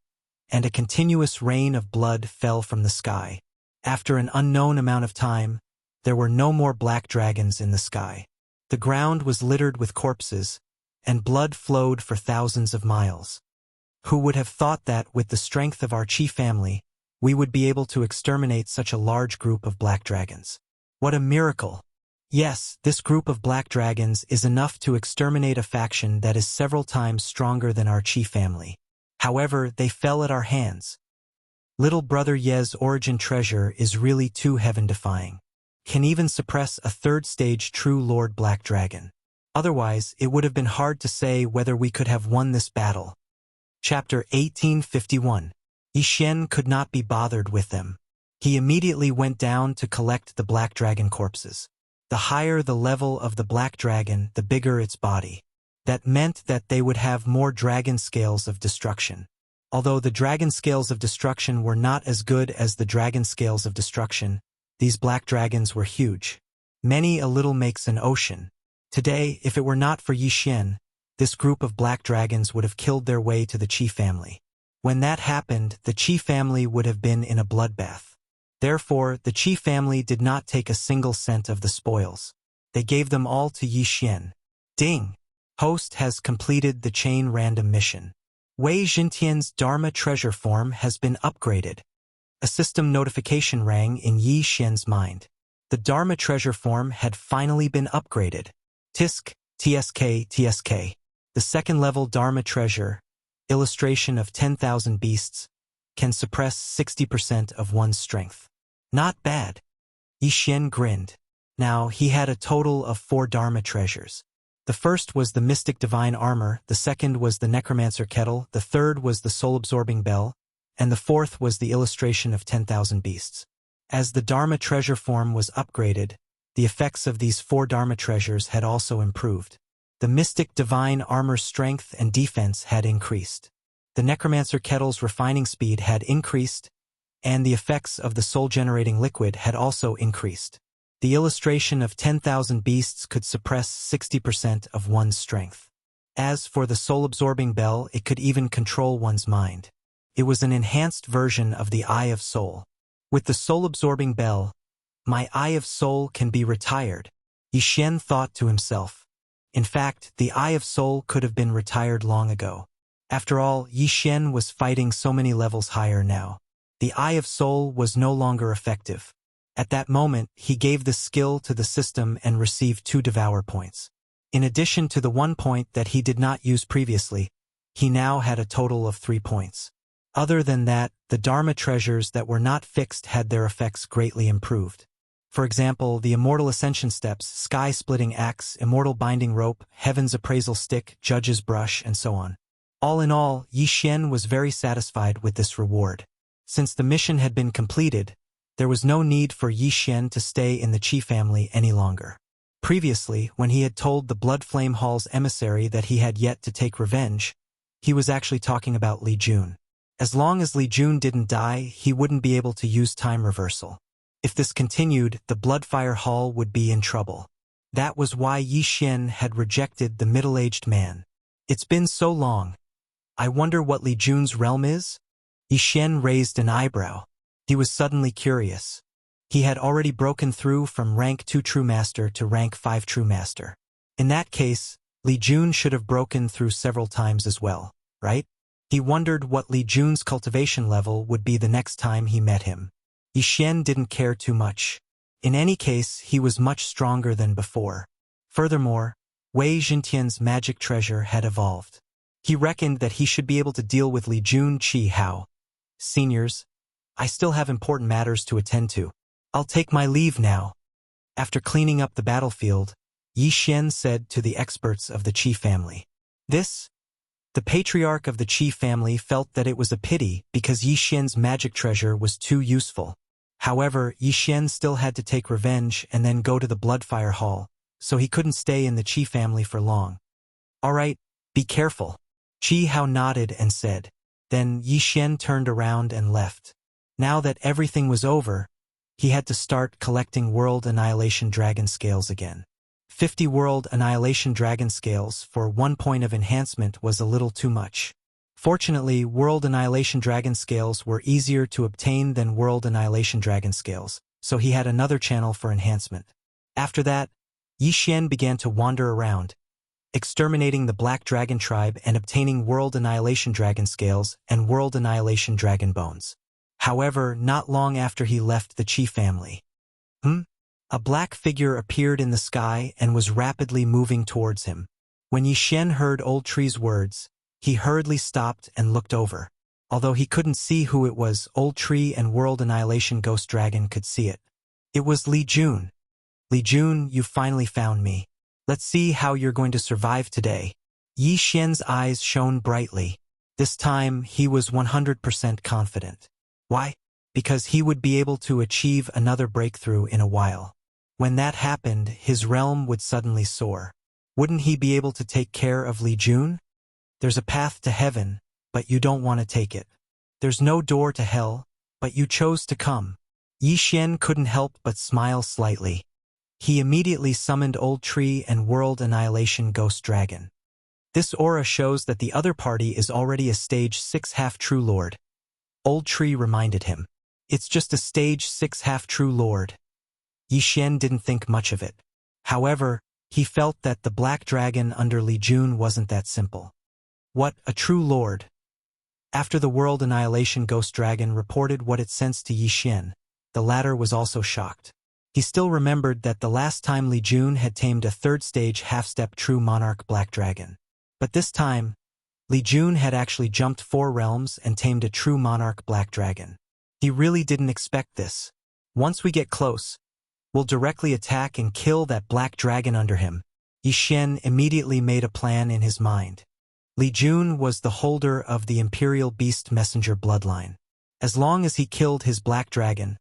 and a continuous rain of blood fell from the sky. After an unknown amount of time, there were no more black dragons in the sky. The ground was littered with corpses, and blood flowed for thousands of miles. Who would have thought that, with the strength of our Qi family, we would be able to exterminate such a large group of black dragons? What a miracle! Yes, this group of black dragons is enough to exterminate a faction that is several times stronger than our Qi family. However, they fell at our hands. Little brother Ye's origin treasure is really too heaven-defying. Can even suppress a third-stage true Lord Black Dragon. Otherwise, it would have been hard to say whether we could have won this battle. Chapter 1851. Yi Xian could not be bothered with them. He immediately went down to collect the black dragon corpses. The higher the level of the black dragon, the bigger its body. That meant that they would have more dragon scales of destruction. Although the dragon scales of destruction were not as good as the dragon scales of destruction, these black dragons were huge. Many a little makes an ocean. Today, if it were not for Yi Xian, this group of black dragons would have killed their way to the Qi family. When that happened, the Qi family would have been in a bloodbath. Therefore, the Qi family did not take a single cent of the spoils. They gave them all to Yi Xian. Ding! Host has completed the chain random mission. Wei Xintian's Dharma treasure form has been upgraded. A system notification rang in Yi Xian's mind. The Dharma treasure form had finally been upgraded. Tisk, TSK, TSK. The second-level Dharma treasure, illustration of 10,000 beasts, can suppress 60% of one's strength. Not bad. Yi Xian grinned. Now, he had a total of 4 Dharma treasures. The first was the Mystic Divine Armor, the second was the Necromancer Kettle, the third was the Soul-Absorbing Bell, and the fourth was the illustration of 10,000 beasts. As the Dharma treasure form was upgraded, the effects of these 4 Dharma treasures had also improved. The Mystic Divine Armor's strength and defense had increased. The Necromancer Kettle's refining speed had increased, and the effects of the soul-generating liquid had also increased. The illustration of 10,000 beasts could suppress 60% of one's strength. As for the soul-absorbing bell, it could even control one's mind. It was an enhanced version of the Eye of Soul. With the soul-absorbing bell, my Eye of Soul can be retired, Yi Xian thought to himself. In fact, the Eye of Soul could have been retired long ago. After all, Yi Xian was fighting so many levels higher now. The Eye of Soul was no longer effective. At that moment, he gave the skill to the system and received 2 Devour points. In addition to the 1 point that he did not use previously, he now had a total of 3 points. Other than that, the Dharma treasures that were not fixed had their effects greatly improved. For example, the Immortal Ascension Steps, Sky-Splitting Axe, Immortal Binding Rope, Heaven's Appraisal Stick, Judge's Brush, and so on. All in all, Yi Xian was very satisfied with this reward. Since the mission had been completed, there was no need for Yi Xian to stay in the Qi family any longer. Previously, when he had told the Blood Flame Hall's emissary that he had yet to take revenge, he was actually talking about Li Jun. As long as Li Jun didn't die, he wouldn't be able to use time reversal. If this continued, the Bloodfire Hall would be in trouble. That was why Yi Xian had rejected the middle-aged man. It's been so long. I wonder what Li Jun's realm is? Yi Xian raised an eyebrow. He was suddenly curious. He had already broken through from rank 2 True Master to rank 5 True Master. In that case, Li Jun should have broken through several times as well, right? He wondered what Li Jun's cultivation level would be the next time he met him. Yi Xian didn't care too much. In any case, he was much stronger than before. Furthermore, Wei Xintian's magic treasure had evolved. He reckoned that he should be able to deal with Li Jun Qi Hao. Seniors, I still have important matters to attend to. I'll take my leave now. After cleaning up the battlefield, Yi Xian said to the experts of the Qi family. The patriarch of the Qi family felt that it was a pity because Yi Xian's magic treasure was too useful. However, Yi Xian still had to take revenge and then go to the Bloodfire Hall, so he couldn't stay in the Qi family for long. All right, be careful. Qi Hao nodded and said. Then Yi Xian turned around and left. Now that everything was over, he had to start collecting World Annihilation Dragon Scales again. 50 World Annihilation Dragon Scales for 1 point of enhancement was a little too much. Fortunately, World Annihilation Dragon Scales were easier to obtain than World Annihilation Dragon Scales, so he had another channel for enhancement. After that, Yi Xian began to wander around, exterminating the Black Dragon tribe and obtaining World Annihilation Dragon Scales and World Annihilation Dragon Bones. However, not long after he left the Qi family, a black figure appeared in the sky and was rapidly moving towards him. When Yi Xian heard Old Tree's words, he hurriedly stopped and looked over. Although he couldn't see who it was, Old Tree and World Annihilation Ghost Dragon could see it. It was Li Jun. Li Jun, you finally found me. Let's see how you're going to survive today. Yi Xian's eyes shone brightly. This time, he was 100% confident. Why? Because he would be able to achieve another breakthrough in a while. When that happened, his realm would suddenly soar. Wouldn't he be able to take care of Li Jun? There's a path to heaven, but you don't want to take it. There's no door to hell, but you chose to come. Yi Xian couldn't help but smile slightly. He immediately summoned Old Tree and World Annihilation Ghost Dragon. This aura shows that the other party is already a stage 6 half-true lord. Old Tree reminded him. It's just a stage 6 half-true lord. Yi Xian didn't think much of it. However, he felt that the black dragon under Li Jun wasn't that simple. What, a true lord? After the World Annihilation Ghost Dragon reported what it sensed to Yi Xian, the latter was also shocked. He still remembered that the last time Li Jun had tamed a third-stage half-step true monarch black dragon. But this time, Li Jun had actually jumped 4 realms and tamed a true monarch black dragon. He really didn't expect this. Once we get close, we'll directly attack and kill that black dragon under him. Yi Xian immediately made a plan in his mind. Li Jun was the holder of the Imperial Beast Messenger bloodline. As long as he killed his black dragon,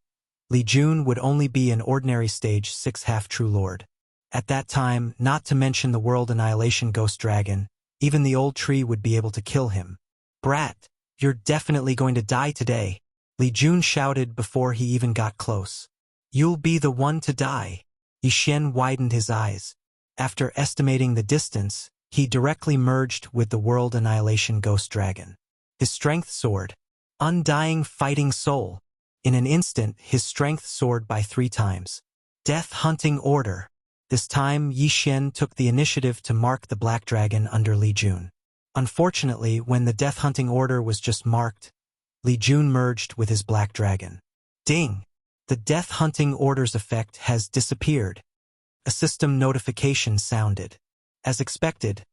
Li Jun would only be an ordinary stage 6 half-true lord. At that time, not to mention the World Annihilation Ghost Dragon, even the Old Tree would be able to kill him. Brat, you're definitely going to die today, Li Jun shouted before he even got close. You'll be the one to die. Yi Xian widened his eyes. After estimating the distance, he directly merged with the World Annihilation Ghost Dragon. His strength soared. Undying fighting soul. In an instant, his strength soared by 3 times. Death Hunting Order. This time, Yi Xian took the initiative to mark the black dragon under Li Jun. Unfortunately, when the Death Hunting Order was just marked, Li Jun merged with his black dragon. Ding! The Death Hunting Order's effect has disappeared. A system notification sounded. As expected,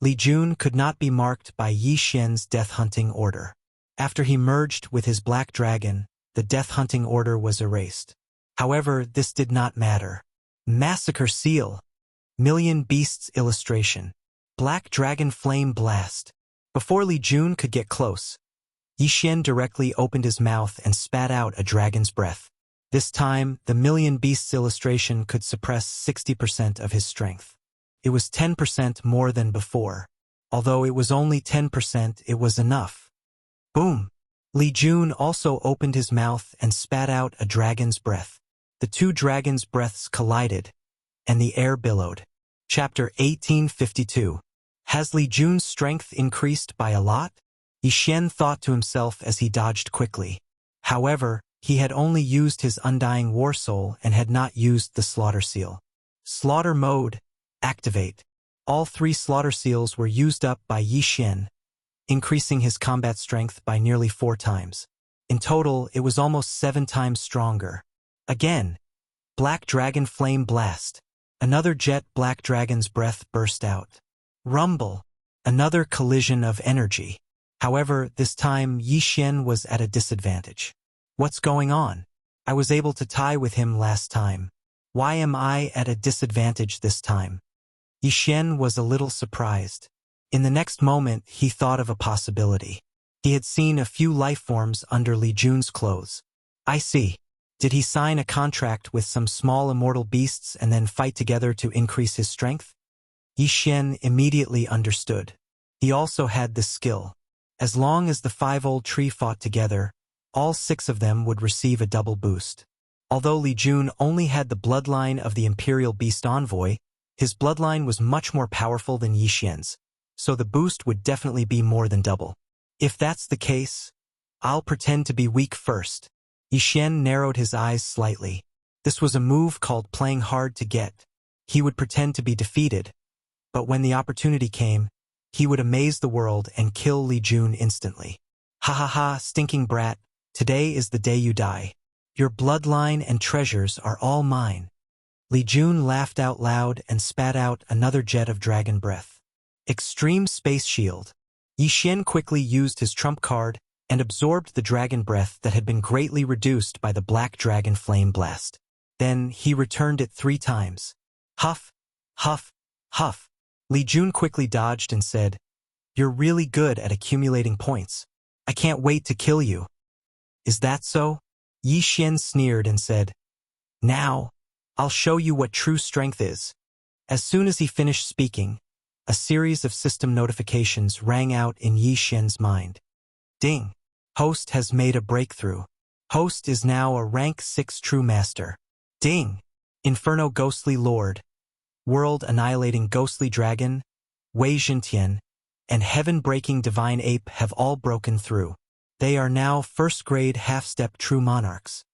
Li Jun could not be marked by Yi Xian's Death Hunting Order. After he merged with his black dragon, the Death Hunting Order was erased. However, this did not matter. Massacre Seal. Million Beasts Illustration. Black Dragon Flame Blast. Before Li Jun could get close, Yi Xian directly opened his mouth and spat out a dragon's breath. This time, the Million Beasts illustration could suppress 60% of his strength. It was 10% more than before. Although it was only 10%, it was enough. Boom! Li Jun also opened his mouth and spat out a dragon's breath. The 2 dragons' breaths collided, and the air billowed. Chapter 1852. Has Li Jun's strength increased by a lot? Yi Xian thought to himself as he dodged quickly. However, he had only used his Undying War Soul and had not used the Slaughter Seal. Slaughter Mode. Activate. All 3 Slaughter Seals were used up by Yi Xian, increasing his combat strength by nearly 4 times. In total, it was almost 7 times stronger. Again, Black Dragon Flame Blast. Another jet black dragon's breath burst out. Rumble. Another collision of energy. However, this time Yi Xian was at a disadvantage. What's going on? I was able to tie with him last time. Why am I at a disadvantage this time? Yi Xian was a little surprised. In the next moment, he thought of a possibility. He had seen a few life forms under Li Jun's clothes. I see. Did he sign a contract with some small immortal beasts and then fight together to increase his strength? Yi Xian immediately understood. He also had this skill. As long as the 5 Old Tree fought together, all 6 of them would receive a double boost. Although Li Jun only had the bloodline of the Imperial Beast Envoy, his bloodline was much more powerful than Yi Xian's, so the boost would definitely be more than double. If that's the case, I'll pretend to be weak first. Yi Xian narrowed his eyes slightly. This was a move called playing hard to get. He would pretend to be defeated, but when the opportunity came, he would amaze the world and kill Li Jun instantly. Ha ha ha, stinking brat, today is the day you die. Your bloodline and treasures are all mine. Li Jun laughed out loud and spat out another jet of dragon breath. Extreme Space Shield. Yi Xian quickly used his trump card and absorbed the dragon breath that had been greatly reduced by the black dragon flame blast. Then he returned it 3 times. Huff, huff, huff. Li Jun quickly dodged and said, "You're really good at accumulating points. I can't wait to kill you." "Is that so?" Yi Xian sneered and said, "Now, I'll show you what true strength is." As soon as he finished speaking, a series of system notifications rang out in Yi Xian's mind. Ding! Host has made a breakthrough. Host is now a rank 6 true master. Ding! Inferno Ghostly Lord, World Annihilating Ghostly Dragon, Wei Jintian, and Heaven-Breaking Divine Ape have all broken through. They are now first-grade half-step true monarchs.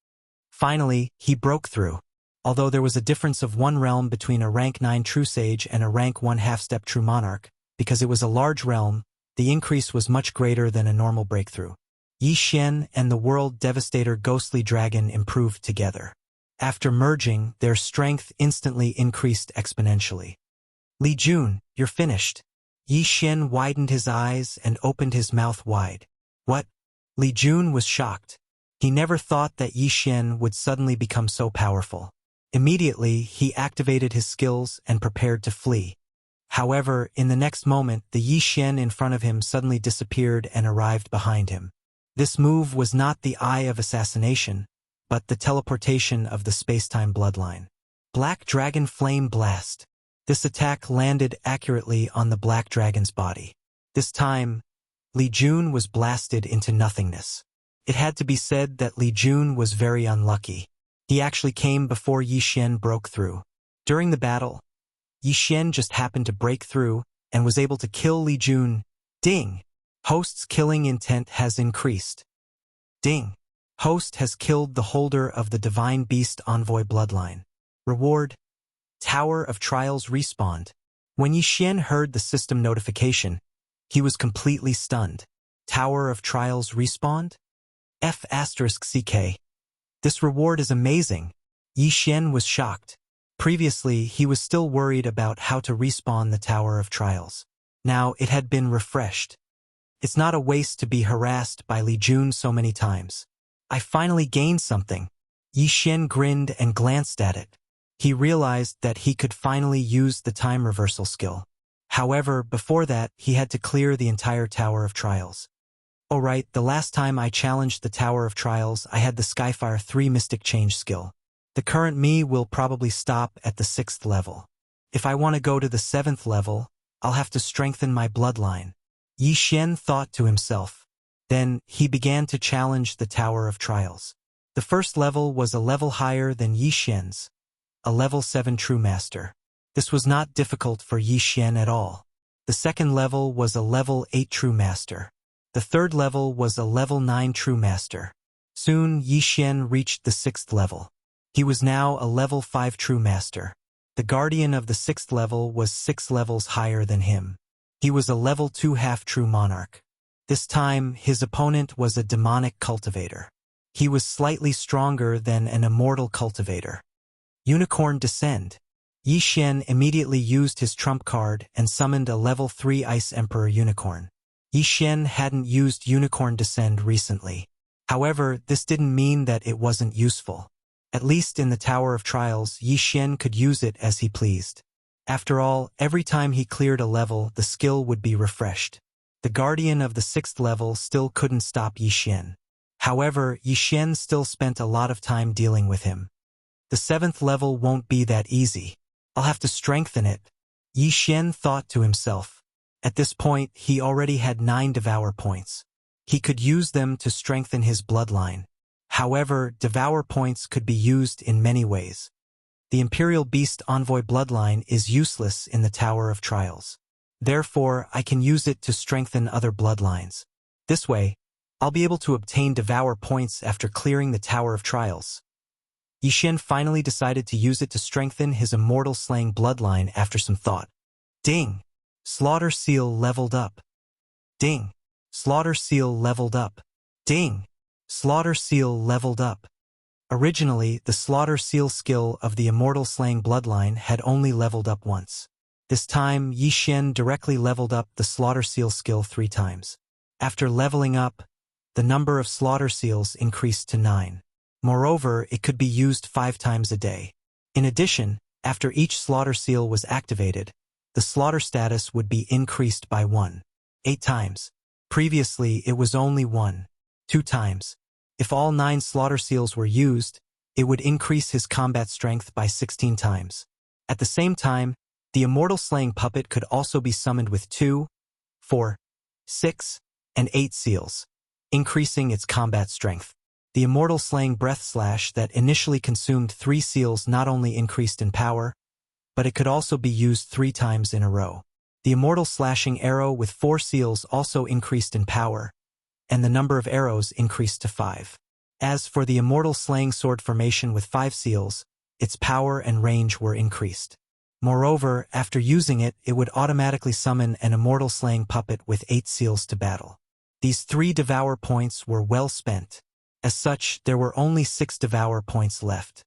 Finally, he broke through. Although there was a difference of 1 realm between a rank 9 true sage and a rank 1 half-step true monarch, because it was a large realm, the increase was much greater than a normal breakthrough. Yi Xian and the World Devastator Ghostly Dragon improved together. After merging, their strength instantly increased exponentially. Li Jun, you're finished. Yi Xian widened his eyes and opened his mouth wide. What? Li Jun was shocked. He never thought that Yi Xian would suddenly become so powerful. Immediately, he activated his skills and prepared to flee. However, in the next moment, the Yi Xian in front of him suddenly disappeared and arrived behind him. This move was not the Eye of Assassination, but the teleportation of the space-time bloodline. Black Dragon Flame Blast. This attack landed accurately on the Black Dragon's body. This time, Li Jun was blasted into nothingness. It had to be said that Li Jun was very unlucky. He actually came before Yi Xian broke through. During the battle, Yi Xian just happened to break through and was able to kill Li Jun. Ding! Host's killing intent has increased. Ding! Host has killed the holder of the Divine Beast Envoy bloodline. Reward: Tower of Trials respawned. When Yi Xian heard the system notification, he was completely stunned. Tower of Trials respawned? F***CK. This reward is amazing. Yi Xian was shocked. Previously, he was still worried about how to respawn the Tower of Trials. Now it had been refreshed. It's not a waste to be harassed by Li Jun so many times. I finally gained something. Yi Xian grinned and glanced at it. He realized that he could finally use the time reversal skill. However, before that, he had to clear the entire Tower of Trials. Alright, the last time I challenged the Tower of Trials, I had the Skyfire 3 Mystic Change skill. The current me will probably stop at the 6th level. If I want to go to the 7th level, I'll have to strengthen my bloodline. Yi Xian thought to himself. Then, he began to challenge the Tower of Trials. The first level was a level higher than Yi Xian's, a level 7 True Master. This was not difficult for Yi Xian at all. The second level was a level 8 True Master. The third level was a level 9 True Master. Soon, Yi Xian reached the 6th level. He was now a level 5 True Master. The guardian of the 6th level was 6 levels higher than him. He was a level 2 half-true monarch. This time, his opponent was a demonic cultivator. He was slightly stronger than an immortal cultivator. Unicorn Descend. Yi Xian immediately used his trump card and summoned a level 3 Ice Emperor Unicorn. Yi Xian hadn't used Unicorn Descend recently. However, this didn't mean that it wasn't useful. At least in the Tower of Trials, Yi Xian could use it as he pleased. After all, every time he cleared a level, the skill would be refreshed. The guardian of the 6th level still couldn't stop Yi Xian. However, Yi Xian still spent a lot of time dealing with him. The 7th level won't be that easy. I'll have to strengthen it. Yi Xian thought to himself. At this point, he already had 9 Devour points. He could use them to strengthen his bloodline. However, devour points could be used in many ways. The Imperial Beast Envoy bloodline is useless in the Tower of Trials. Therefore, I can use it to strengthen other bloodlines. This way, I'll be able to obtain devour points after clearing the Tower of Trials. Yi Xian finally decided to use it to strengthen his immortal slaying bloodline after some thought. Ding! Slaughter Seal leveled up. Ding! Slaughter Seal leveled up. Ding! Slaughter Seal leveled up. Originally, the Slaughter Seal skill of the immortal slaying bloodline had only leveled up once. This time, Yi Xian directly leveled up the Slaughter Seal skill 3 times. After leveling up, the number of Slaughter Seals increased to 9. Moreover, it could be used 5 times a day. In addition, after each Slaughter Seal was activated, the Slaughter status would be increased by 8 times. Previously, it was only 2 times. If all 9 Slaughter Seals were used, it would increase his combat strength by 16 times. At the same time, the Immortal Slaying Puppet could also be summoned with 2, 4, 6, and 8 seals, increasing its combat strength. The Immortal Slaying Breath Slash that initially consumed 3 seals not only increased in power, but it could also be used 3 times in a row. The Immortal Slashing Arrow with 4 seals also increased in power, and the number of arrows increased to 5. As for the Immortal Slaying Sword formation with 5 seals, its power and range were increased. Moreover, after using it, it would automatically summon an Immortal Slaying Puppet with 8 seals to battle. These 3 Devour points were well spent. As such, there were only 6 Devour points left.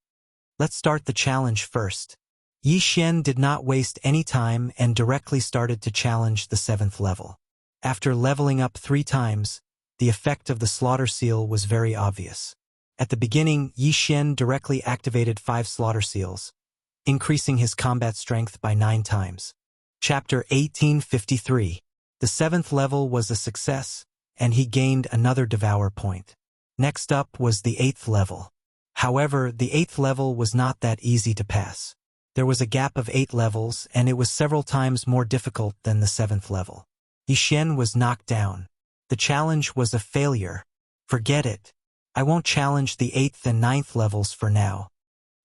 Let's start the challenge first. Yi Xian did not waste any time and directly started to challenge the 7th level. After leveling up 3 times, the effect of the Slaughter Seal was very obvious. At the beginning, Yi Xian directly activated 5 Slaughter Seals, increasing his combat strength by 9 times. Chapter 1853. The 7th level was a success, and he gained another Devour point. Next up was the 8th level. However, the 8th level was not that easy to pass. There was a gap of 8 levels, and it was several times more difficult than the 7th level. Yi Xian was knocked down. The challenge was a failure. Forget it. I won't challenge the 8th and 9th levels for now.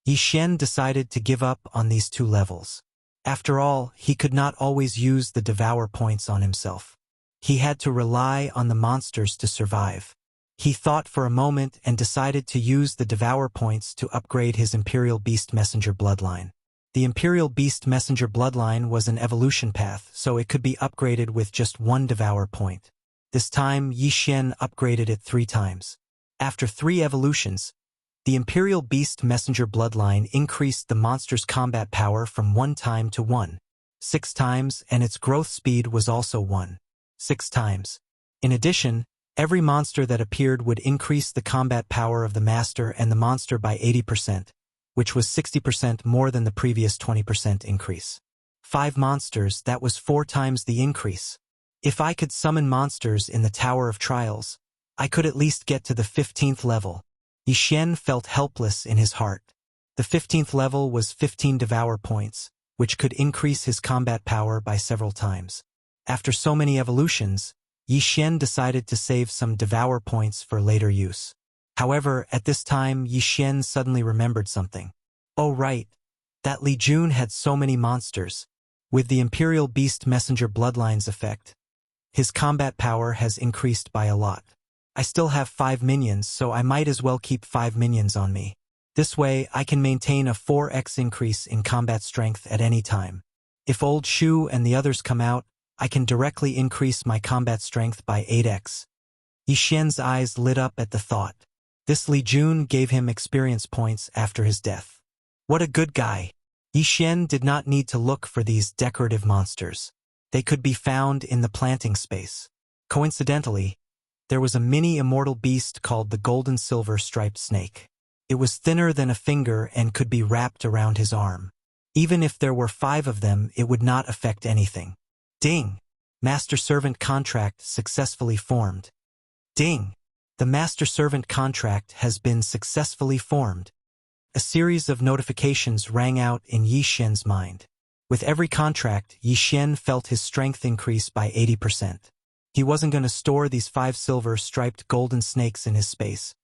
Yi Xian decided to give up on these 2 levels. After all, he could not always use the Devour points on himself. He had to rely on the monsters to survive. He thought for a moment and decided to use the Devour points to upgrade his Imperial Beast Messenger bloodline. The Imperial Beast Messenger bloodline was an evolution path, so it could be upgraded with just 1 Devour point. This time, Yi Xian upgraded it 3 times. After 3 evolutions, the Imperial Beast Messenger bloodline increased the monster's combat power from 1 time to 6 times, and its growth speed was also 6 times. In addition, every monster that appeared would increase the combat power of the master and the monster by 80%, which was 60% more than the previous 20% increase. 5 monsters, that was 4 times the increase. If I could summon monsters in the Tower of Trials, I could at least get to the 15th level. Yi Xian felt helpless in his heart. The 15th level was 15 Devour points, which could increase his combat power by several times. After so many evolutions, Yi Xian decided to save some Devour points for later use. However, at this time, Yi Xian suddenly remembered something. Oh right, that Li Jun had so many monsters. With the Imperial Beast Messenger bloodline's effect, his combat power has increased by a lot. I still have 5 minions, so I might as well keep 5 minions on me. This way, I can maintain a 4x increase in combat strength at any time. If Old Shu and the others come out, I can directly increase my combat strength by 8x. Yi Xian's eyes lit up at the thought. This Li Jun gave him experience points after his death. What a good guy. Yi Xian did not need to look for these decorative monsters. They could be found in the planting space. Coincidentally, there was a mini immortal beast called the Golden Silver Striped Snake. It was thinner than a finger and could be wrapped around his arm. Even if there were 5 of them, it would not affect anything. Ding! Master-Servant Contract successfully formed. Ding! The Master-Servant Contract has been successfully formed. A series of notifications rang out in Yi Xian's mind. With every contract, Yi Xian felt his strength increase by 80%. He wasn't going to store these 5 silver striped golden snakes in his space,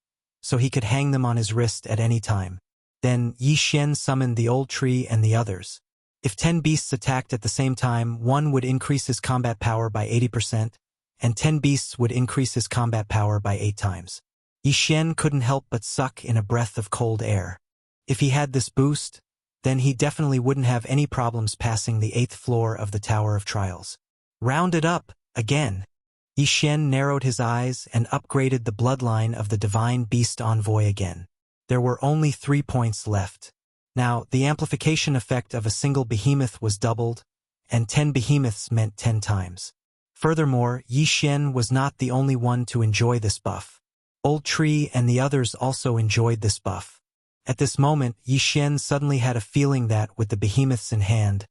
so he could hang them on his wrist at any time. Then Yi Xian summoned the old tree and the others. If 10 beasts attacked at the same time, one would increase his combat power by 80%, and 10 beasts would increase his combat power by 8 times. Yi Xian couldn't help but suck in a breath of cold air. If he had this boost, then he definitely wouldn't have any problems passing the 8th floor of the Tower of Trials. Round it up, again. Yi Xian narrowed his eyes and upgraded the bloodline of the Divine Beast Envoy again. There were only 3 points left. Now, the amplification effect of a single behemoth was doubled, and 10 behemoths meant 10 times. Furthermore, Yi Xian was not the only one to enjoy this buff. Old Tree and the others also enjoyed this buff. At this moment, Yi Xian suddenly had a feeling that, with the behemoths in hand,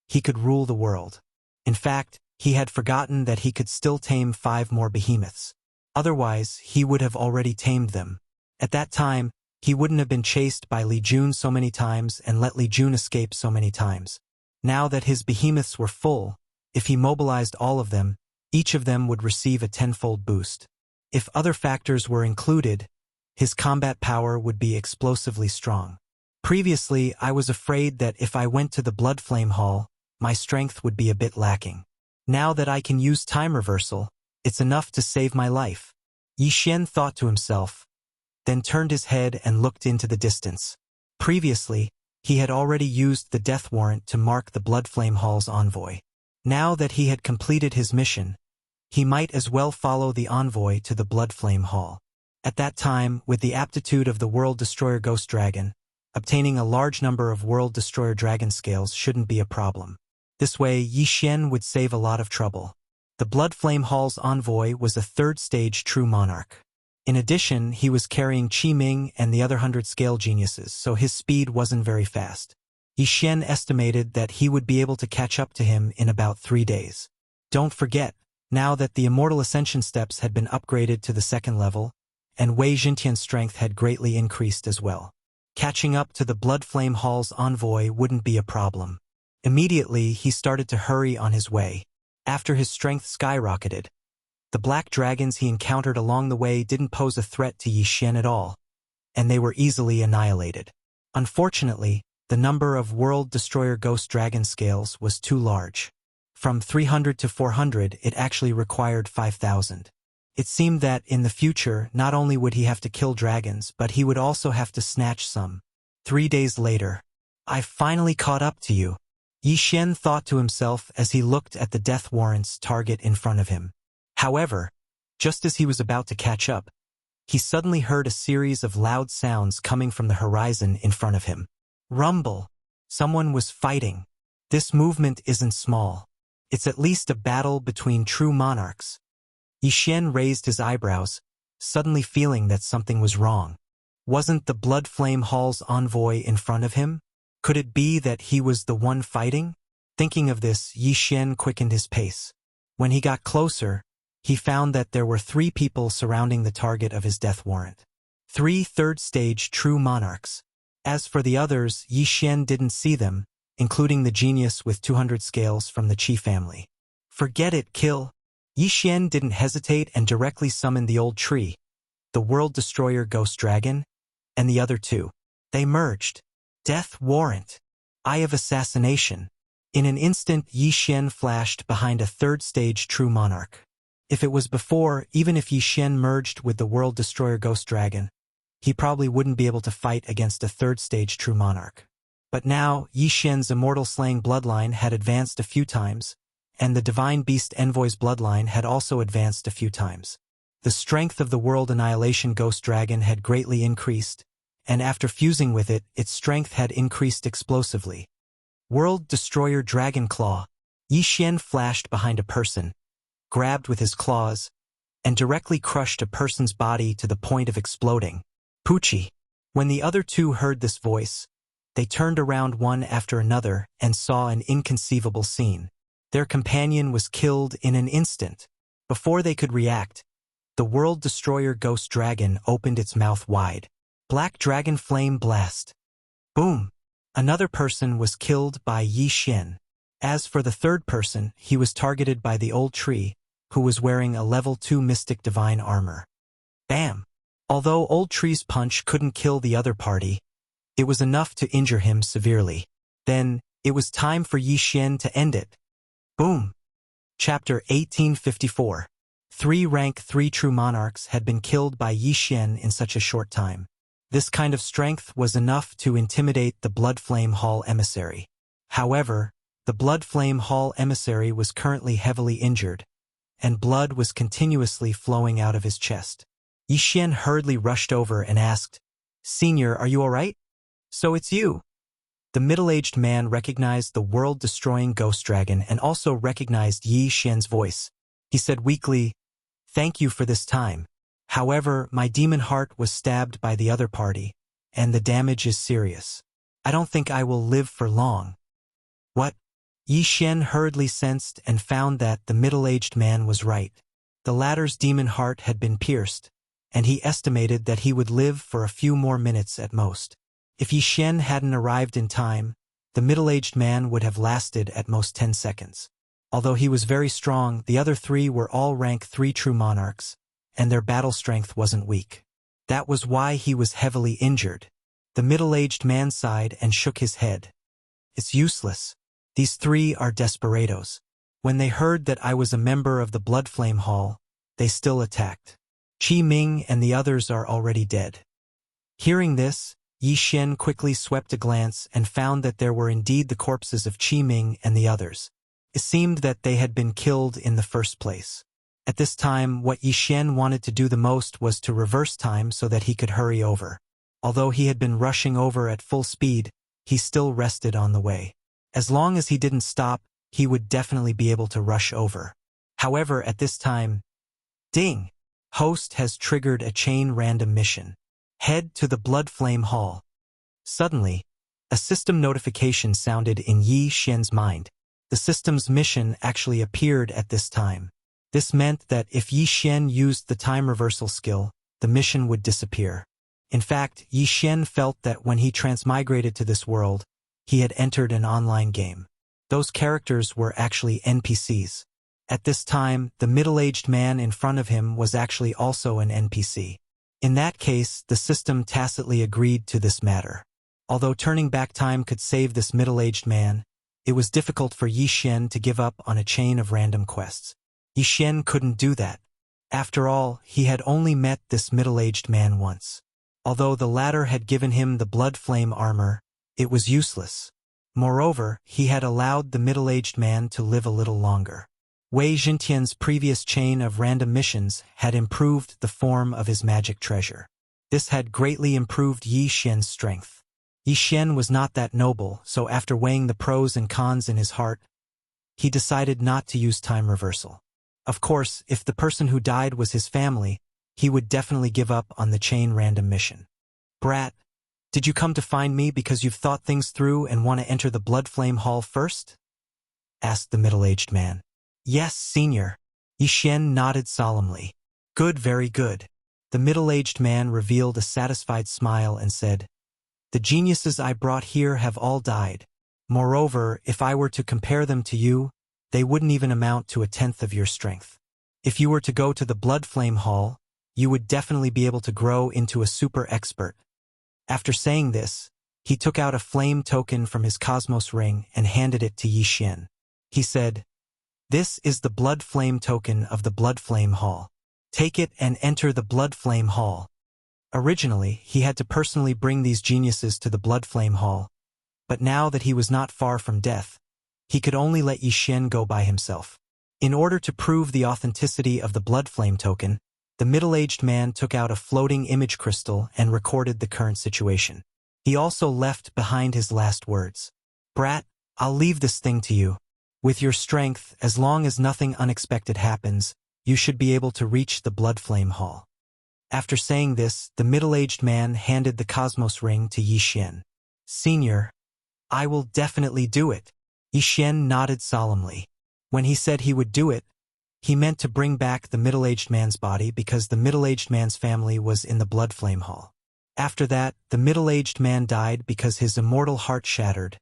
he could rule the world. In fact, he had forgotten that he could still tame 5 more behemoths. Otherwise, he would have already tamed them. At that time, he wouldn't have been chased by Li Jun so many times and let Li Jun escape so many times. Now that his behemoths were full, if he mobilized all of them, each of them would receive a 10-fold boost. If other factors were included, his combat power would be explosively strong. Previously, I was afraid that if I went to the Blood Flame Hall, my strength would be a bit lacking. Now that I can use time reversal, it's enough to save my life. Yi Xian thought to himself, then turned his head and looked into the distance. Previously, he had already used the death warrant to mark the Blood Flame Hall's envoy. Now that he had completed his mission, he might as well follow the envoy to the Blood Flame Hall. At that time, with the aptitude of the World Destroyer Ghost Dragon, obtaining a large number of World Destroyer Dragon Scales shouldn't be a problem. This way, Yi Xian would save a lot of trouble. The Blood Flame Hall's envoy was a 3rd-stage true monarch. In addition, he was carrying Qi Ming and the other 100 scale geniuses, so his speed wasn't very fast. Yi Xian estimated that he would be able to catch up to him in about 3 days. Don't forget, now that the Immortal Ascension steps had been upgraded to the 2nd level, and Wei Jintian's strength had greatly increased as well. Catching up to the Blood Flame Hall's envoy wouldn't be a problem. Immediately, he started to hurry on his way. After his strength skyrocketed, the black dragons he encountered along the way didn't pose a threat to Yi Xian at all, and they were easily annihilated. Unfortunately, the number of World Destroyer Ghost Dragon Scales was too large. From 300 to 400, it actually required 5,000. It seemed that, in the future, not only would he have to kill dragons, but he would also have to snatch some. 3 days later, "I've finally caught up to you," Yi Xian thought to himself as he looked at the death warrant's target in front of him. However, just as he was about to catch up, he suddenly heard a series of loud sounds coming from the horizon in front of him. Rumble! Someone was fighting. This movement isn't small. It's at least a battle between true monarchs. Yi Xian raised his eyebrows, suddenly feeling that something was wrong. Wasn't the Blood Flame Hall's envoy in front of him? Could it be that he was the one fighting? Thinking of this, Yi Xian quickened his pace. When he got closer, he found that there were 3 people surrounding the target of his death warrant. 3 third-stage true monarchs. As for the others, Yi Xian didn't see them, including the genius with 200 scales from the Qi family. Forget it, kill. Yi Xian didn't hesitate and directly summoned the old tree, the World Destroyer Ghost Dragon, and the other 2. They merged. Death warrant. Eye of assassination. In an instant, Yi Xian flashed behind a 3rd-stage true monarch. If it was before, even if Yi Xian merged with the World Destroyer Ghost Dragon, he probably wouldn't be able to fight against a 3rd-stage true monarch. But now, Yi Xian's immortal slaying bloodline had advanced a few times, and the Divine Beast Envoy's bloodline had also advanced a few times. The strength of the World Annihilation Ghost Dragon had greatly increased, and after fusing with it, its strength had increased explosively. World Destroyer Dragon Claw. Yi Xian flashed behind a person, grabbed with his claws, and directly crushed a person's body to the point of exploding. Poochie. When the other 2 heard this voice, they turned around one after another and saw an inconceivable scene. Their companion was killed in an instant. Before they could react, the World Destroyer Ghost Dragon opened its mouth wide. Black Dragon Flame Blast. Boom! Another person was killed by Yi Xian. As for the 3rd person, he was targeted by the old tree, who was wearing a level 2 mystic divine armor. Bam! Although Old Tree's punch couldn't kill the other party, it was enough to injure him severely. Then, it was time for Yi Xian to end it. Boom! Chapter 1854. 3 rank 3 true monarchs had been killed by Yi Xian in such a short time. This kind of strength was enough to intimidate the Bloodflame Hall emissary. However, the Bloodflame Hall emissary was currently heavily injured, and blood was continuously flowing out of his chest. Yi Xian hurriedly rushed over and asked, "Senior, are you all right?" "So it's you." The middle-aged man recognized the world-destroying ghost dragon and also recognized Yi Xian's voice. He said weakly, "Thank you for this time. However, my demon heart was stabbed by the other party, and the damage is serious. I don't think I will live for long." "What?" Yi Xian hurriedly sensed and found that the middle-aged man was right. The latter's demon heart had been pierced, and he estimated that he would live for a few more minutes at most. If Yi Xian hadn't arrived in time, the middle-aged man would have lasted at most 10 seconds. Although he was very strong, the other 3 were all rank 3 true monarchs, and their battle strength wasn't weak. That was why he was heavily injured. The middle-aged man sighed and shook his head. "It's useless. These 3 are desperados. When they heard that I was a member of the Bloodflame Hall, they still attacked. Qi Ming and the others are already dead." Hearing this, Yi Xian quickly swept a glance and found that there were indeed the corpses of Qi Ming and the others. It seemed that they had been killed in the first place. At this time, what Yi Xian wanted to do the most was to reverse time so that he could hurry over. Although he had been rushing over at full speed, he still rested on the way. As long as he didn't stop, he would definitely be able to rush over. However, at this time, ding! Host has triggered a chain random mission. Head to the Bloodflame Hall. Suddenly, a system notification sounded in Yi Xian's mind. The system's mission actually appeared at this time. This meant that if Yi Xian used the time reversal skill, the mission would disappear. In fact, Yi Xian felt that when he transmigrated to this world, he had entered an online game. Those characters were actually NPCs. At this time, the middle-aged man in front of him was actually also an NPC. In that case, the system tacitly agreed to this matter. Although turning back time could save this middle-aged man, it was difficult for Yi Xian to give up on a chain of random quests. Yi Xian couldn't do that. After all, he had only met this middle-aged man once. Although the latter had given him the blood flame armor, it was useless. Moreover, he had allowed the middle-aged man to live a little longer. Wei Jintian's previous chain of random missions had improved the form of his magic treasure. This had greatly improved Yi Xian's strength. Yi Xian was not that noble, so after weighing the pros and cons in his heart, he decided not to use time reversal. Of course, if the person who died was his family, he would definitely give up on the chain random mission. "Brat, did you come to find me because you've thought things through and want to enter the Bloodflame Hall first?" asked the middle-aged man. "Yes, senior." Yi Xian nodded solemnly. "Good, very good." The middle-aged man revealed a satisfied smile and said, "The geniuses I brought here have all died. Moreover, if I were to compare them to you, they wouldn't even amount to 1/10 of your strength. If you were to go to the Bloodflame Hall, you would definitely be able to grow into a super expert." After saying this, he took out a flame token from his Cosmos ring and handed it to Yi Xian. He said, "This is the Blood Flame token of the Bloodflame Hall. Take it and enter the Bloodflame Hall." Originally, he had to personally bring these geniuses to the Bloodflame Hall, but now that he was not far from death, he could only let Yi Xian go by himself. In order to prove the authenticity of the Bloodflame token, the middle-aged man took out a floating image crystal and recorded the current situation. He also left behind his last words. "Brat, I'll leave this thing to you. With your strength, as long as nothing unexpected happens, you should be able to reach the Bloodflame Hall." After saying this, the middle-aged man handed the Cosmos ring to Yi Xian. "Senior, I will definitely do it." Yi Xian nodded solemnly. When he said he would do it, he meant to bring back the middle-aged man's body because the middle-aged man's family was in the Bloodflame Hall. After that, the middle-aged man died because his immortal heart shattered,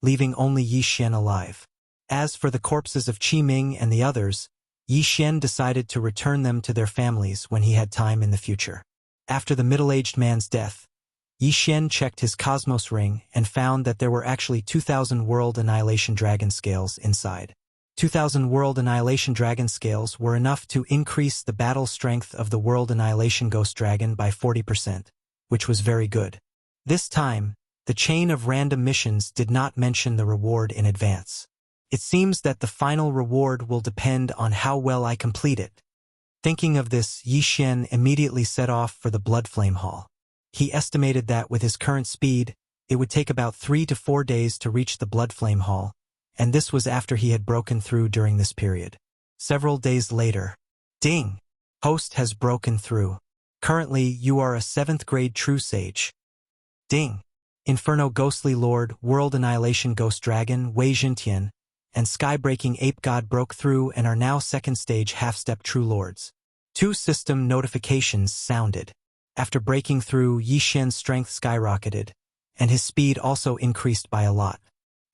leaving only Yi Xian alive. As for the corpses of Qi Ming and the others, Yi Xian decided to return them to their families when he had time in the future. After the middle-aged man's death, Yi Xian checked his cosmos ring and found that there were actually 2,000 World Annihilation Dragon Scales inside. 2,000 World Annihilation Dragon Scales were enough to increase the battle strength of the World Annihilation Ghost Dragon by 40%, which was very good. This time, the chain of random missions did not mention the reward in advance. It seems that the final reward will depend on how well I complete it. Thinking of this, Yi Xian immediately set off for the Blood Flame Hall. He estimated that with his current speed, it would take about 3 to 4 days to reach the Blood Flame Hall, and this was after he had broken through during this period. Several days later, ding! Host has broken through. Currently, you are a 7th grade true sage. Ding! Inferno Ghostly Lord, World Annihilation Ghost Dragon, Wei Jintian, and Sky-Breaking Ape God broke through and are now 2nd stage half-step true lords. 2 system notifications sounded. After breaking through, Yi Xian's strength skyrocketed, and his speed also increased by a lot.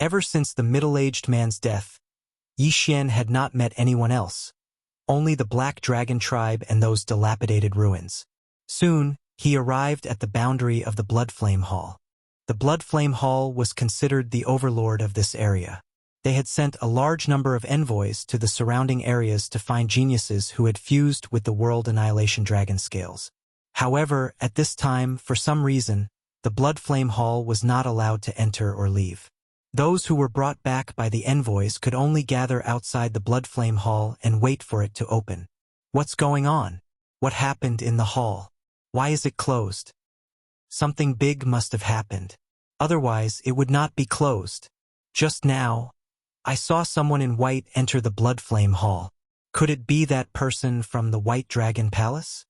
Ever since the middle-aged man's death, Yi Xian had not met anyone else, only the Black Dragon tribe and those dilapidated ruins. Soon, he arrived at the boundary of the Blood Flame Hall. The Blood Flame Hall was considered the overlord of this area. They had sent a large number of envoys to the surrounding areas to find geniuses who had fused with the World Annihilation Dragon Scales. However, at this time, for some reason, the Blood Flame Hall was not allowed to enter or leave. Those who were brought back by the envoys could only gather outside the Blood Flame Hall and wait for it to open. What's going on? What happened in the hall? Why is it closed? Something big must have happened. Otherwise, it would not be closed. Just now, I saw someone in white enter the Blood Flame Hall. Could it be that person from the White Dragon Palace?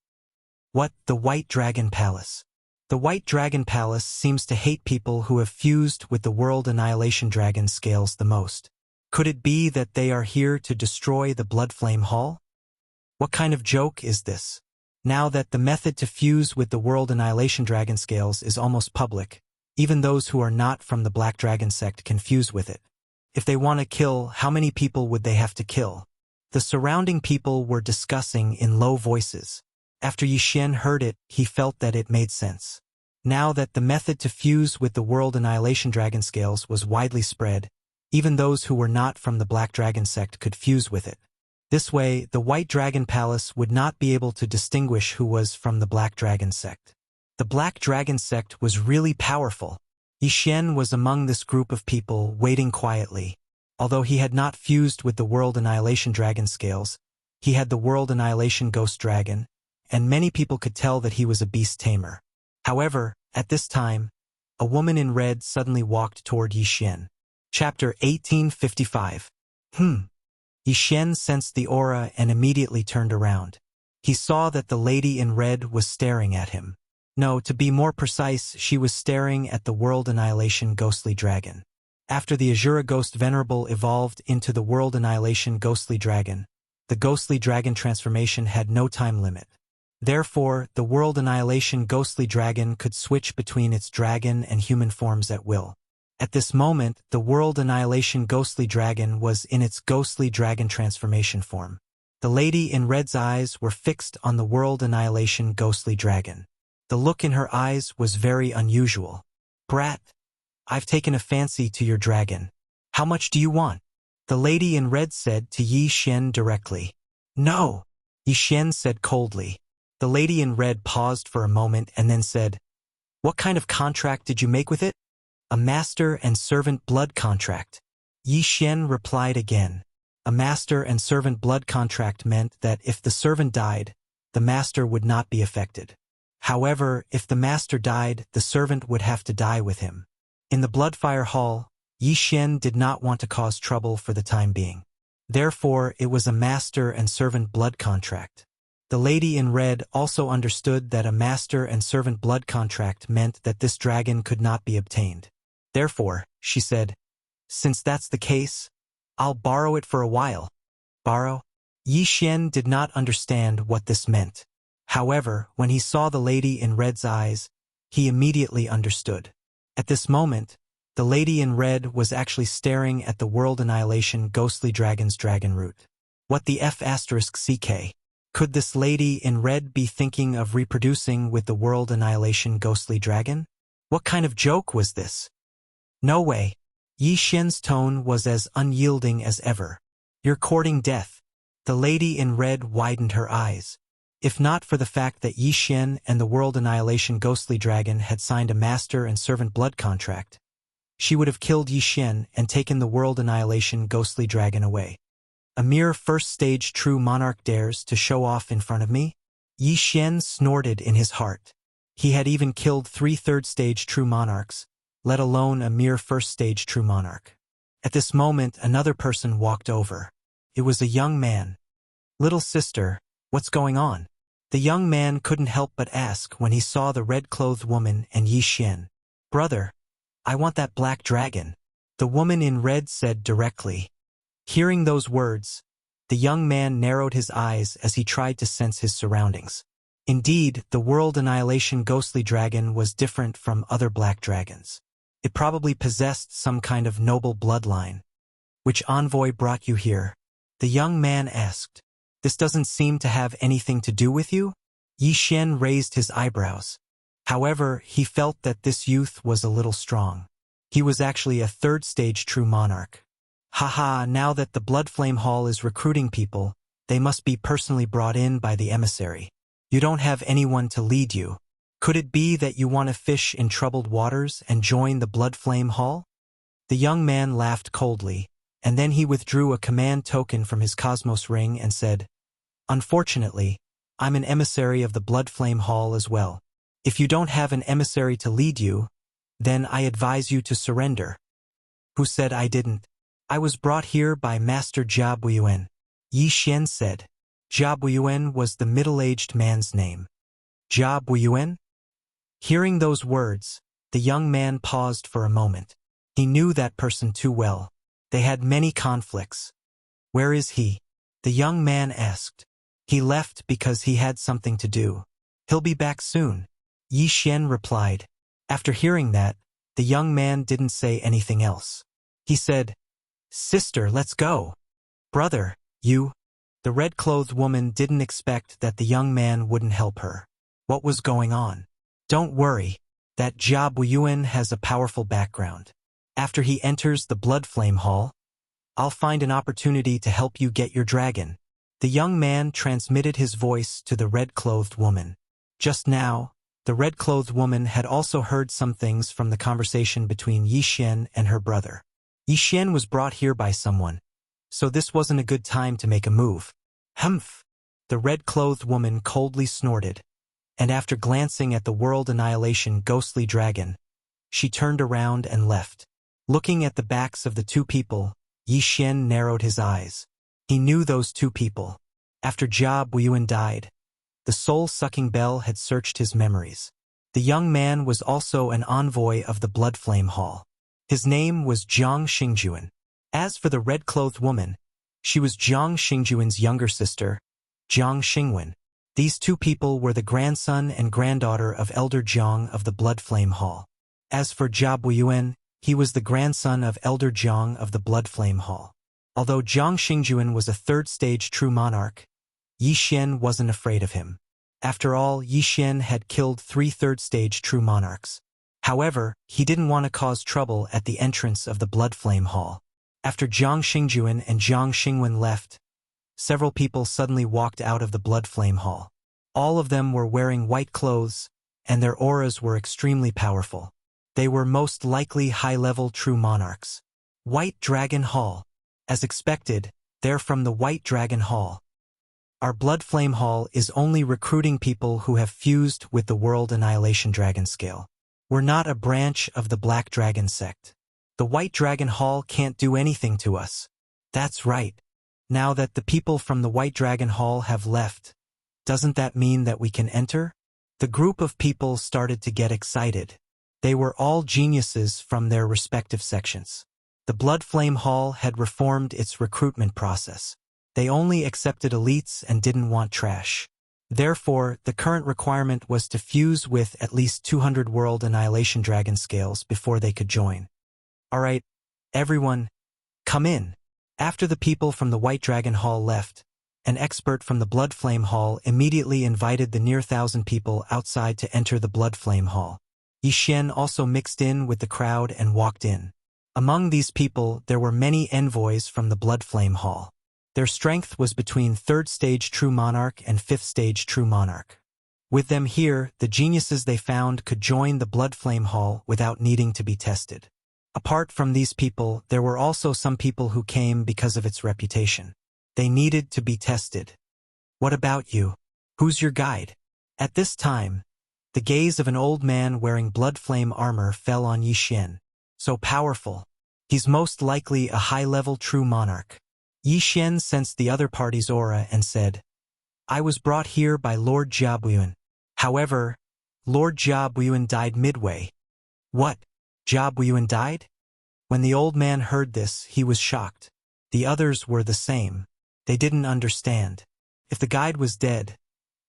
What, the White Dragon Palace? The White Dragon Palace seems to hate people who have fused with the World Annihilation Dragon Scales the most. Could it be that they are here to destroy the Blood Flame Hall? What kind of joke is this? Now that the method to fuse with the World Annihilation Dragon Scales is almost public, even those who are not from the Black Dragon sect can fuse with it. If they want to kill, how many people would they have to kill? The surrounding people were discussing in low voices. After Yi Xian heard it, he felt that it made sense. Now that the method to fuse with the World Annihilation Dragon Scales was widely spread, even those who were not from the Black Dragon sect could fuse with it. This way, the White Dragon Palace would not be able to distinguish who was from the Black Dragon sect. The Black Dragon sect was really powerful. Yi Xian was among this group of people waiting quietly. Although he had not fused with the World Annihilation Dragon Scales, he had the World Annihilation Ghost Dragon, and many people could tell that he was a beast tamer. However, at this time, a woman in red suddenly walked toward Yi Xian. Chapter 1855. Yi Xian sensed the aura and immediately turned around. He saw that the lady in red was staring at him. No, to be more precise, she was staring at the World Annihilation Ghostly Dragon. After the Azura Ghost Venerable evolved into the World Annihilation Ghostly Dragon, the Ghostly Dragon transformation had no time limit. Therefore, the World Annihilation Ghostly Dragon could switch between its dragon and human forms at will. At this moment, the World Annihilation Ghostly Dragon was in its Ghostly Dragon transformation form. The lady in red's eyes were fixed on the World Annihilation Ghostly Dragon. The look in her eyes was very unusual. Brat, I've taken a fancy to your dragon. How much do you want? The lady in red said to Yi Xian directly. No, Yi Xian said coldly. The lady in red paused for a moment and then said, What kind of contract did you make with it? A master and servant blood contract. Yi Xian replied again. A master and servant blood contract meant that if the servant died, the master would not be affected. However, if the master died, the servant would have to die with him. In the Bloodfire Hall, Yi Xian did not want to cause trouble for the time being. Therefore, it was a master and servant blood contract. The lady in red also understood that a master and servant blood contract meant that this dragon could not be obtained. Therefore, she said, Since that's the case, I'll borrow it for a while. Borrow? Yi Xian did not understand what this meant. However, when he saw the lady in red's eyes, he immediately understood. At this moment, the lady in red was actually staring at the World Annihilation Ghostly Dragon's dragon root. What the F***CK? Could this lady in red be thinking of reproducing with the world annihilation ghostly dragon? What kind of joke was this? No way. Yi Xian's tone was as unyielding as ever. You're courting death. The lady in red widened her eyes. If not for the fact that Yi Xian and the world annihilation ghostly dragon had signed a master and servant blood contract, she would have killed Yi Xian and taken the world annihilation ghostly dragon away. A mere first-stage true monarch dares to show off in front of me? Yi Xian snorted in his heart. He had even killed 3 third-stage true monarchs, let alone a mere first-stage true monarch. At this moment, another person walked over. It was a young man. Little sister, what's going on? The young man couldn't help but ask when he saw the red-clothed woman and Yi Xian. Brother, I want that black dragon, the woman in red said directly. Hearing those words, the young man narrowed his eyes as he tried to sense his surroundings. Indeed, the world annihilation ghostly dragon was different from other black dragons. It probably possessed some kind of noble bloodline. Which envoy brought you here? The young man asked. This doesn't seem to have anything to do with you? Yi Xian raised his eyebrows. However, he felt that this youth was a little strong. He was actually a third-stage true monarch. Haha, now that the Blood Flame Hall is recruiting people, they must be personally brought in by the emissary. You don't have anyone to lead you. Could it be that you want to fish in troubled waters and join the Blood Flame Hall? The young man laughed coldly, and then he withdrew a command token from his Cosmos ring and said, Unfortunately, I'm an emissary of the Blood Flame Hall as well. If you don't have an emissary to lead you, then I advise you to surrender. Who said I didn't? I was brought here by Master Jia Buiyuan. Yi Xian said. Jia Buiyuan was the middle-aged man's name. Jia Buiyuan? Hearing those words, the young man paused for a moment. He knew that person too well. They had many conflicts. Where is he? The young man asked. He left because he had something to do. He'll be back soon. Yi Xian replied. After hearing that, the young man didn't say anything else. He said, Sister, let's go. Brother, you. The red-clothed woman didn't expect that the young man wouldn't help her. What was going on? Don't worry, that Jia Buiyuan has a powerful background. After he enters the Blood Flame Hall, I'll find an opportunity to help you get your dragon. The young man transmitted his voice to the red-clothed woman. Just now, the red-clothed woman had also heard some things from the conversation between Yi Xian and her brother. Yi Xian was brought here by someone, so this wasn't a good time to make a move. Humph! The red-clothed woman coldly snorted, and after glancing at the world annihilation ghostly dragon, she turned around and left. Looking at the backs of the two people, Yi Xian narrowed his eyes. He knew those two people. After Jia Buiyuan died, the soul-sucking bell had searched his memories. The young man was also an envoy of the Blood Flame Hall. His name was Jiang Xingjuan. As for the red-clothed woman, she was Jiang Xingjuan's younger sister, Jiang Xingwen. These two people were the grandson and granddaughter of Elder Jiang of the Blood Flame Hall. As for Jia Buiyuan, he was the grandson of Elder Jiang of the Blood Flame Hall. Although Jiang Xingjuan was a third-stage true monarch, Yi Xian wasn't afraid of him. After all, Yi Xian had killed 3 third-stage true monarchs. However, he didn't want to cause trouble at the entrance of the Blood Flame Hall. After Jiang Xingjuan and Jiang Xingwen left, several people suddenly walked out of the Blood Flame Hall. All of them were wearing white clothes, and their auras were extremely powerful. They were most likely high-level true monarchs. White Dragon Hall. As expected, they're from the White Dragon Hall. Our Blood Flame Hall is only recruiting people who have fused with the World Annihilation Dragon Scale. We're not a branch of the Black Dragon sect. The White Dragon Hall can't do anything to us. That's right. Now that the people from the White Dragon Hall have left, doesn't that mean that we can enter? The group of people started to get excited. They were all geniuses from their respective sections. The Blood Flame Hall had reformed its recruitment process. They only accepted elites and didn't want trash. Therefore, the current requirement was to fuse with at least 200 World Annihilation Dragon Scales before they could join. Alright, everyone, come in. After the people from the White Dragon Hall left, an expert from the Blood Flame Hall immediately invited the near 1,000 people outside to enter the Blood Flame Hall. Yi Xian also mixed in with the crowd and walked in. Among these people there were many envoys from the Blood Flame Hall. Their strength was between 3rd stage True Monarch and 5th stage True Monarch. With them here, the geniuses they found could join the Blood Flame Hall without needing to be tested. Apart from these people, there were also some people who came because of its reputation. They needed to be tested. What about you? Who's your guide? At this time, the gaze of an old man wearing blood flame armor fell on Yi Xian. So powerful. He's most likely a high-level true monarch. Yi Xian sensed the other party's aura and said, I was brought here by Lord Jia Buyuan. However, Lord Jia Buyuan died midway. What? Jia Buyuan died? When the old man heard this, he was shocked. The others were the same. They didn't understand. If the guide was dead,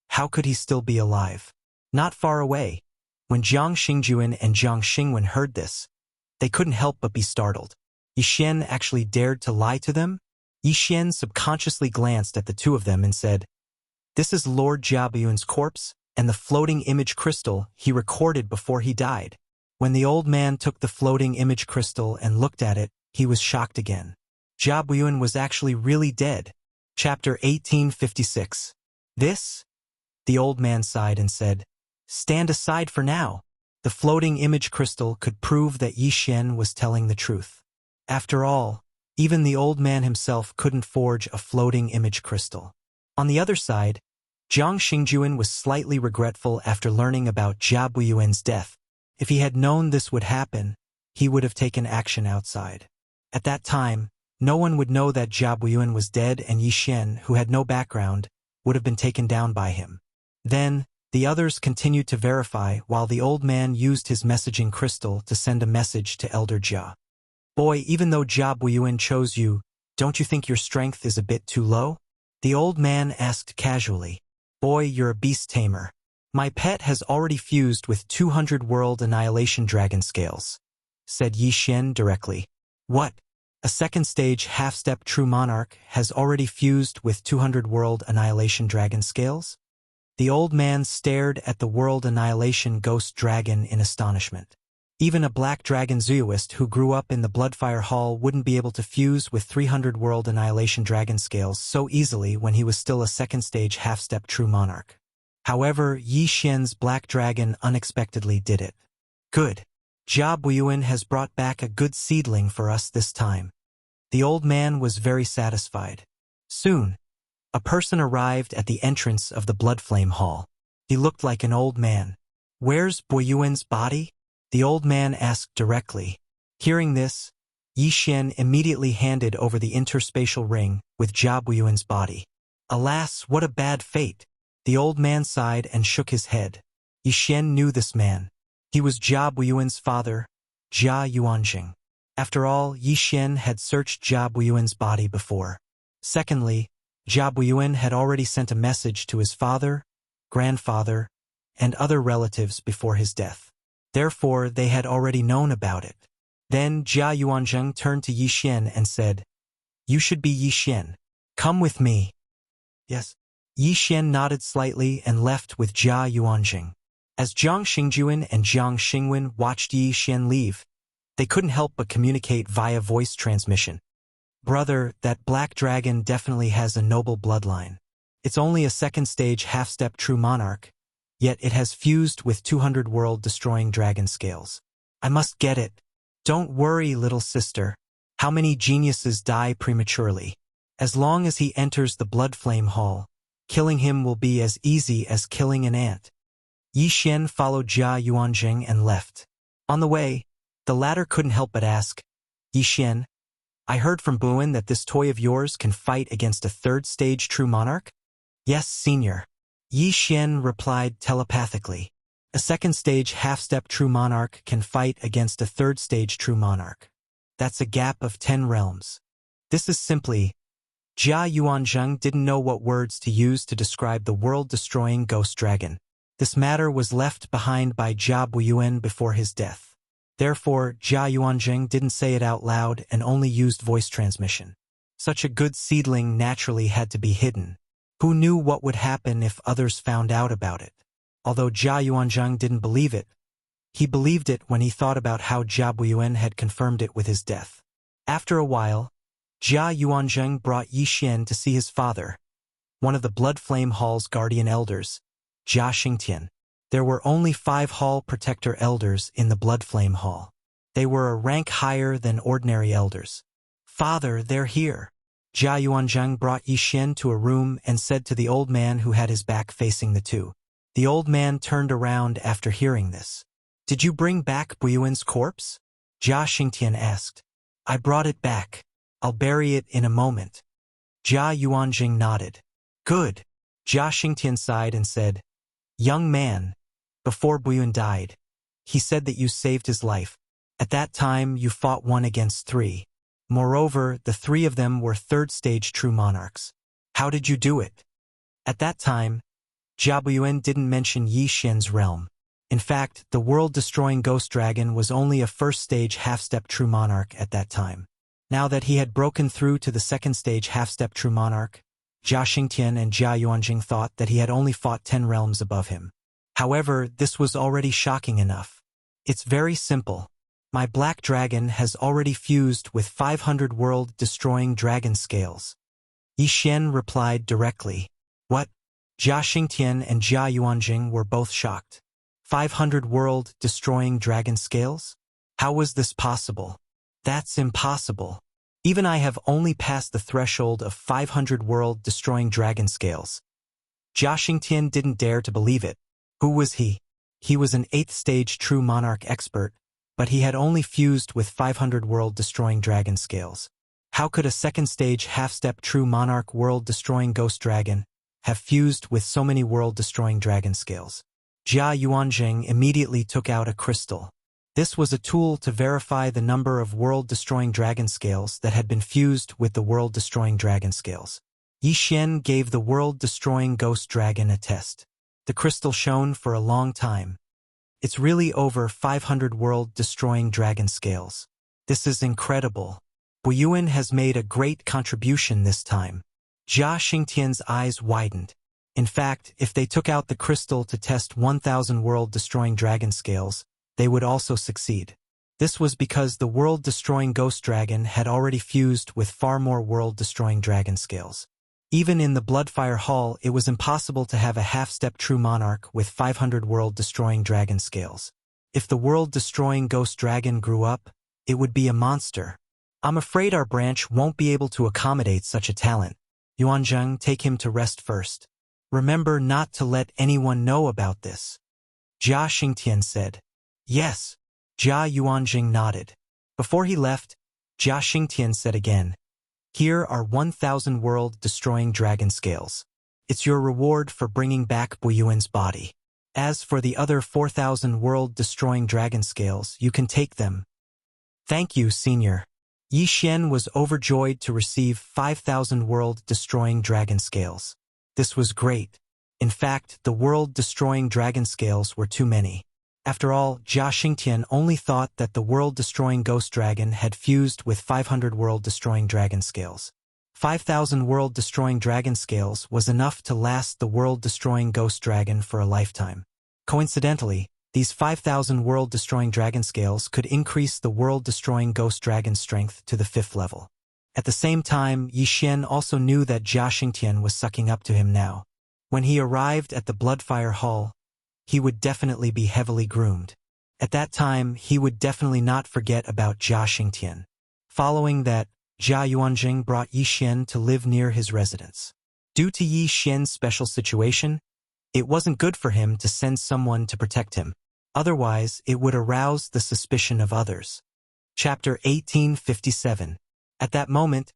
how could he still be alive? Not far away, when Jiang Xingjuan and Jiang Xingwen heard this, they couldn't help but be startled. Yi Xian actually dared to lie to them? Yi Xian subconsciously glanced at the two of them and said, This is Lord Jia Buyuan's corpse and the floating image crystal he recorded before he died. When the old man took the floating image crystal and looked at it, he was shocked again. Jia Buyuan was actually really dead. Chapter 1856. This? The old man sighed and said, Stand aside for now. The floating image crystal could prove that Yi Xian was telling the truth. After all, even the old man himself couldn't forge a floating image crystal. On the other side, Jiang Xingjuan was slightly regretful after learning about Jia Buyuan's death. If he had known this would happen, he would have taken action outside. At that time, no one would know that Jia Buyuan was dead and Yi Xian, who had no background, would have been taken down by him. Then, the others continued to verify while the old man used his messaging crystal to send a message to Elder Jia. Boy, even though Jia Buyuan chose you, don't you think your strength is a bit too low? The old man asked casually. Boy, you're a beast tamer. My pet has already fused with 200 World Annihilation Dragon Scales, said Yi Xian directly. What? A 2nd stage half-step True Monarch has already fused with 200 World Annihilation Dragon Scales? The old man stared at the World Annihilation Ghost Dragon in astonishment. Even a black dragon Zooist who grew up in the Bloodfire Hall wouldn't be able to fuse with 300 World Annihilation Dragon Scales so easily when he was still a 2nd stage half-step True Monarch. However, Yi Xian's black dragon unexpectedly did it. Good. Jia Buyuan has brought back a good seedling for us this time. The old man was very satisfied. Soon, a person arrived at the entrance of the Blood Flame Hall. He looked like an old man. Where's Buyuan's body? The old man asked directly. Hearing this, Yi Xian immediately handed over the interspatial ring with Jia Buyuan's body. Alas, what a bad fate! The old man sighed and shook his head. Yi Xian knew this man. He was Jia Buyuan's father, Jia Yuanjing. After all, Yi Xian had searched Jia Buyuan's body before. Secondly, Jia Buyuan had already sent a message to his father, grandfather, and other relatives before his death. Therefore, they had already known about it. Then Jia Yuanjing turned to Yi Xian and said, You should be Yi Xian. Come with me. Yes. Yi Xian nodded slightly and left with Jia Yuanjing. As Jiang Xingjuan and Jiang Xingwen watched Yi Xian leave, they couldn't help but communicate via voice transmission. Brother, that black dragon definitely has a noble bloodline. It's only a 2nd stage half-step True Monarch, yet it has fused with 200 world-destroying dragon scales. I must get it. Don't worry, little sister. How many geniuses die prematurely? As long as he enters the Blood Flame Hall, killing him will be as easy as killing an ant. Yi Xian followed Jia Yuanjing and left. On the way, the latter couldn't help but ask, Yi Xian, I heard from Buyuan that this toy of yours can fight against a 3rd stage True Monarch? Yes, senior. Yi Xian replied telepathically. A 2nd stage half-step True Monarch can fight against a 3rd stage True Monarch. That's a gap of 10 realms. This is simply... Jia Yuanzheng didn't know what words to use to describe the world-destroying ghost dragon. This matter was left behind by Jia Buyuan before his death. Therefore, Jia Yuanzheng didn't say it out loud and only used voice transmission. Such a good seedling naturally had to be hidden. Who knew what would happen if others found out about it? Although Jia Yuanzheng didn't believe it, he believed it when he thought about how Jia Buyuan had confirmed it with his death. After a while, Jia Yuanzheng brought Yi Xian to see his father, one of the Blood Flame Hall's guardian elders, Jia Xingtian. There were only 5 hall protector elders in the Blood Flame Hall. They were a rank higher than ordinary elders. "Father, they're here." Jia Yuanzheng brought Yi Xian to a room and said to the old man who had his back facing the two. The old man turned around after hearing this. "Did you bring back Buyuan's corpse?" Jia Xingtian asked. "I brought it back. I'll bury it in a moment." Jia Yuanzheng nodded. "Good." Jia Xingtian sighed and said, "Young man, before Buyuan died, he said that you saved his life. At that time you fought 1 against 3. Moreover, the 3 of them were 3rd-stage true monarchs. How did you do it?" At that time, Jia Buyuan didn't mention Yi Xian's realm. In fact, the world-destroying ghost dragon was only a 1st-stage half-step true monarch at that time. Now that he had broken through to the 2nd-stage half-step true monarch, Jia Xingtian and Jia Yuanjing thought that he had only fought 10 realms above him. However, this was already shocking enough. "It's very simple. My black dragon has already fused with 500 world-destroying dragon scales." Yi Xian replied directly. "What?" Jia Xingtian and Jia Yuanjing were both shocked. 500 world-destroying dragon scales? How was this possible? That's impossible. Even I have only passed the threshold of 500 world-destroying dragon scales. Jia Xingtian didn't dare to believe it. Who was he? He was an 8th-stage true monarch expert, but he had only fused with 500 world-destroying dragon scales. How could a 2nd-stage half-step true monarch world-destroying ghost dragon have fused with so many world-destroying dragon scales? Jia Yuanjing immediately took out a crystal. This was a tool to verify the number of world-destroying dragon scales that had been fused with the world-destroying dragon scales. Yi Xian gave the world-destroying ghost dragon a test. The crystal shone for a long time. "It's really over 500 world-destroying dragon scales. This is incredible. Buyuan has made a great contribution this time." Jia Xingtian's eyes widened. In fact, if they took out the crystal to test 1,000 world-destroying dragon scales, they would also succeed. This was because the world-destroying ghost dragon had already fused with far more world-destroying dragon scales. Even in the Bloodfire Hall, it was impossible to have a half-step true monarch with 500 world-destroying dragon scales. If the world-destroying ghost dragon grew up, it would be a monster. "I'm afraid our branch won't be able to accommodate such a talent. Yuanzheng, take him to rest first. Remember not to let anyone know about this." Jia Xingtian said. "Yes." Jia Yuanjing nodded. Before he left, Jia Xingtian said again, "Here are 1,000 world-destroying dragon scales. It's your reward for bringing back Buyuan's body. As for the other 4,000 world-destroying dragon scales, you can take them." "Thank you, Senior." Yi Xian was overjoyed to receive 5,000 world-destroying dragon scales. This was great. In fact, the world-destroying dragon scales were too many. After all, Jia Xingtian only thought that the world-destroying ghost dragon had fused with 500 world-destroying dragon scales. 5,000 world-destroying dragon scales was enough to last the world-destroying ghost dragon for a lifetime. Coincidentally, these 5,000 world-destroying dragon scales could increase the world-destroying ghost dragon's strength to the 5th level. At the same time, Yi Xian also knew that Jia Xingtian was sucking up to him now. When he arrived at the Bloodfire Hall, he would definitely be heavily groomed. At that time, he would definitely not forget about Jia Xingtian. Following that, Jia Yuanjing brought Yi Xian to live near his residence. Due to Yi Xian's special situation, it wasn't good for him to send someone to protect him. Otherwise, it would arouse the suspicion of others. Chapter 1857. At that moment,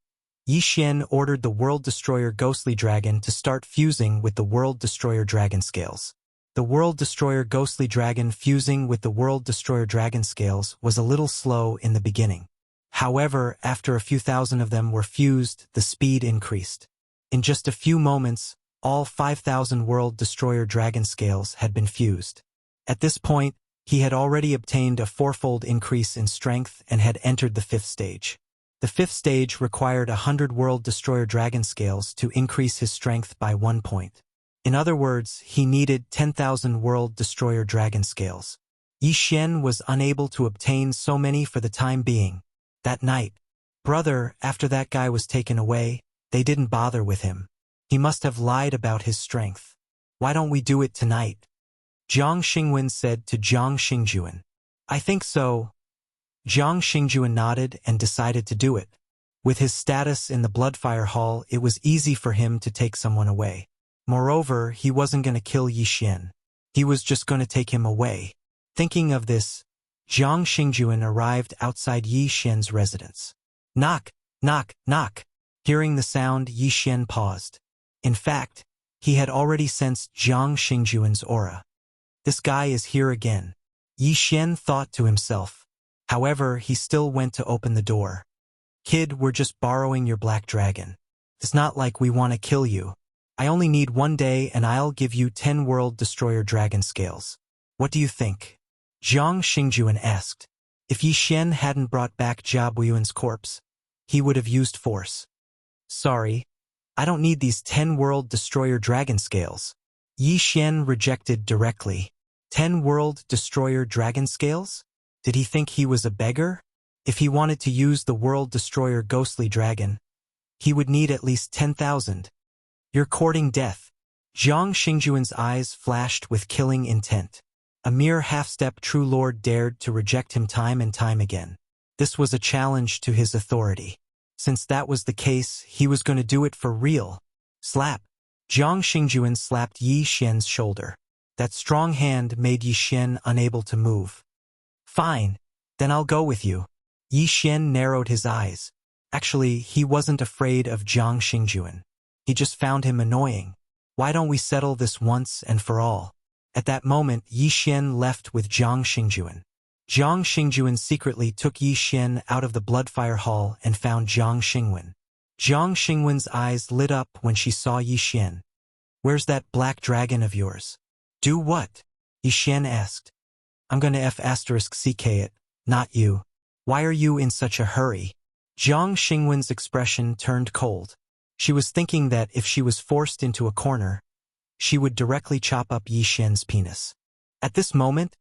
Yi Xian ordered the World Destroyer Ghostly Dragon to start fusing with the World Destroyer Dragon Scales. The World Destroyer Ghostly Dragon fusing with the World Destroyer Dragon Scales was a little slow in the beginning. However, after a few thousand of them were fused, the speed increased. In just a few moments, all 5,000 World Destroyer Dragon Scales had been fused. At this point, he had already obtained a 4-fold increase in strength and had entered the 5th stage. The fifth stage required 100 World Destroyer Dragon Scales to increase his strength by 1 point. In other words, he needed 10,000 World Destroyer Dragon Scales. Yi Xian was unable to obtain so many for the time being. That night, brother, after that guy was taken away, they didn't bother with him. He must have lied about his strength. Why don't we do it tonight? Jiang Xingwen said to Jiang Xingjuan. I think so. Jiang Xingjuan nodded and decided to do it. With his status in the Bloodfire Hall, it was easy for him to take someone away. Moreover, he wasn't going to kill Yi Xian. He was just going to take him away. Thinking of this, Jiang Xingjuan arrived outside Yi Xian's residence. Knock, knock, knock. Hearing the sound, Yi Xian paused. In fact, he had already sensed Jiang Xingjuan's aura. This guy is here again. Yi Xian thought to himself. However, he still went to open the door. Kid, we're just borrowing your black dragon. It's not like we want to kill you. I only need 1 day and I'll give you 10 World Destroyer Dragon Scales. What do you think? Jiang Xingjuan asked. If Yi Xian hadn't brought back Jia Buyuan's corpse, he would have used force. Sorry, I don't need these 10 World Destroyer Dragon Scales. Yi Xian rejected directly. 10 World Destroyer Dragon Scales? Did he think he was a beggar? If he wanted to use the World Destroyer Ghostly Dragon, he would need at least 10,000. You're courting death. Jiang Xingjuan's eyes flashed with killing intent. A mere half-step true lord dared to reject him time and time again. This was a challenge to his authority. Since that was the case, he was going to do it for real. Slap. Jiang Xingjuan slapped Yi Xian's shoulder. That strong hand made Yi Xian unable to move. Fine, then I'll go with you. Yi Xian narrowed his eyes. Actually, he wasn't afraid of Jiang Xingjuan. He just found him annoying. Why don't we settle this once and for all? At that moment, Yi Xian left with Jiang Xingjuan. Jiang Xingjuan secretly took Yi Xian out of the Bloodfire Hall and found Jiang Xingwen. Jiang Xingwen's eyes lit up when she saw Yi Xian. Where's that black dragon of yours? Do what? Yi Xian asked. I'm gonna F***ck it, not you. Why are you in such a hurry? Jiang Xingwen's expression turned cold. She was thinking that if she was forced into a corner, she would directly chop up Yi Xian's penis. At this moment,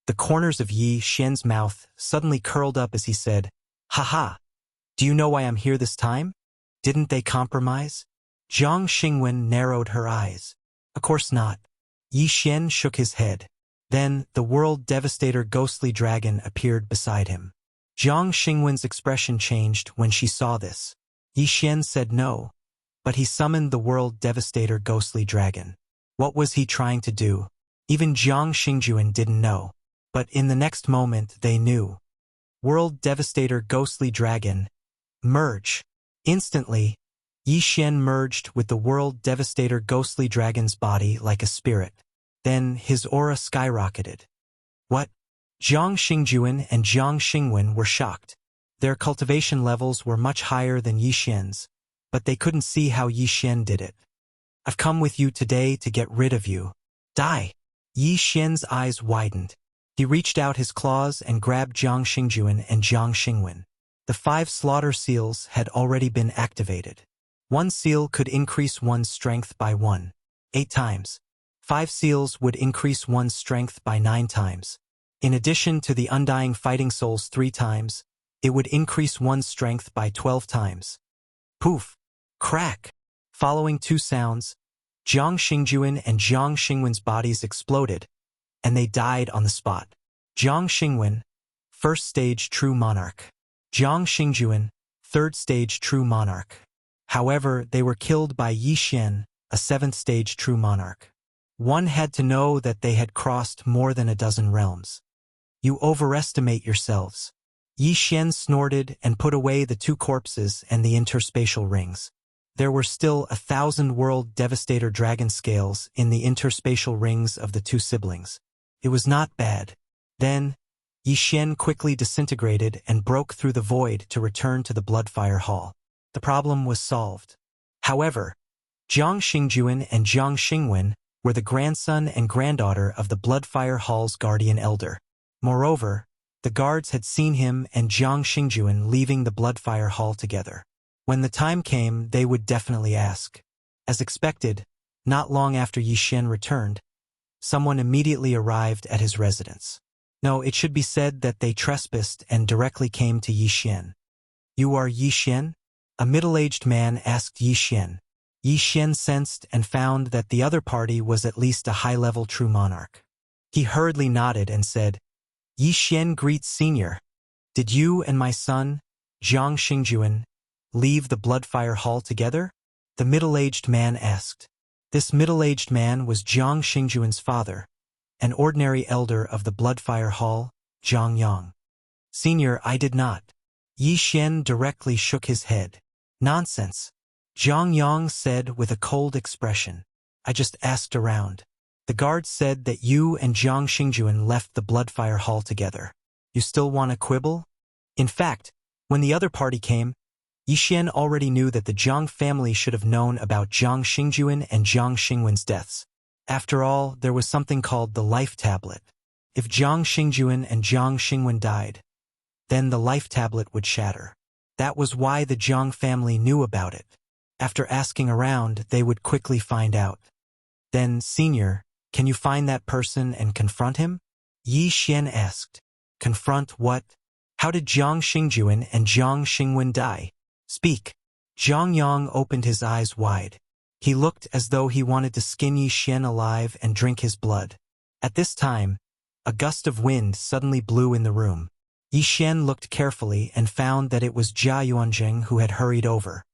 the corners of Yi Xian's mouth suddenly curled up as he said, "Ha-ha! Do you know why I'm here this time? Didn't they compromise?" Jiang Xingwen narrowed her eyes. Of course not. Yi Xian shook his head. Then, the World Devastator Ghostly Dragon appeared beside him. Jiang Xingwen's expression changed when she saw this. Yi Xian said no, but he summoned the World Devastator Ghostly Dragon. What was he trying to do? Even Jiang Xingjuan didn't know. But in the next moment, they knew. World Devastator Ghostly Dragon. Merge. Instantly, Yi Xian merged with the World Devastator Ghostly Dragon's body like a spirit. Then his aura skyrocketed. What? Jiang Xingjuan and Jiang Xingwen were shocked. Their cultivation levels were much higher than Yi Xian's, but they couldn't see how Yi Xian did it. I've come with you today to get rid of you. Die! Yi Xian's eyes widened. He reached out his claws and grabbed Jiang Xingjuan and Jiang Xingwen. The 5 slaughter seals had already been activated. 1 seal could increase one's strength by 8 times. 5 seals would increase one's strength by 9 times. In addition to the Undying Fighting Souls 3 times, it would increase one's strength by 12 times. Poof! Crack! Following 2 sounds, Jiang Xingjuan and Jiang Xingwen's bodies exploded, and they died on the spot. Jiang Xingwen, 1st stage True Monarch. Jiang Xingjuan, 3rd stage True Monarch. However, they were killed by Yi Xian, a 7th stage True Monarch. One had to know that they had crossed more than a dozen realms. You overestimate yourselves. Yi Xian snorted and put away the 2 corpses and the interspatial rings. There were still 1,000 World Devastator Dragon Scales in the interspatial rings of the 2 siblings. It was not bad. Then, Yi Xian quickly disintegrated and broke through the void to return to the Bloodfire Hall. The problem was solved. However, Jiang Xingjuan and Jiang Xingwen were the grandson and granddaughter of the Bloodfire Hall's guardian elder. Moreover, The guards had seen him and Jiang Xingjuan leaving the Bloodfire Hall together. When the time came, they would definitely ask. As expected, not long after Yi Xian returned, someone immediately arrived at his residence. No, it should be said that they trespassed and directly came to Yi Xian. "You are Yi Xian?" A middle-aged man asked Yi Xian. Yi Xian sensed and found that the other party was at least a high-level true monarch. He hurriedly nodded and said, "Yi Xian greets Senior. Did you and my son, Jiang Xingjuan, leave the Bloodfire Hall together?" The middle-aged man asked. This middle-aged man was Jiang Xingjuan's father, an ordinary elder of the Bloodfire Hall, Zhang Yang. "Senior, I did not." Yi Xian directly shook his head. "Nonsense," Zhang Yang said with a cold expression. "I just asked around. The guards said that you and Jiang Xingjuan left the Bloodfire Hall together. You still want to quibble?" In fact, when the other party came, Yi Xian already knew that the Jiang family should have known about Jiang Xingjuan and Jiang Xingwen's deaths. After all, there was something called the Life Tablet. If Jiang Xingjuan and Jiang Xingwen died, then the Life Tablet would shatter. That was why the Jiang family knew about it. After asking around, they would quickly find out. "Then, Senior, can you find that person and confront him?" Yi Xian asked. "Confront what? How did Jiang Xingjuan and Jiang Xingwen die? Speak." Zhang Yang opened his eyes wide. He looked as though he wanted to skin Yi Xian alive and drink his blood. At this time, a gust of wind suddenly blew in the room. Yi Xian looked carefully and found that it was Jia Yuanjing who had hurried over.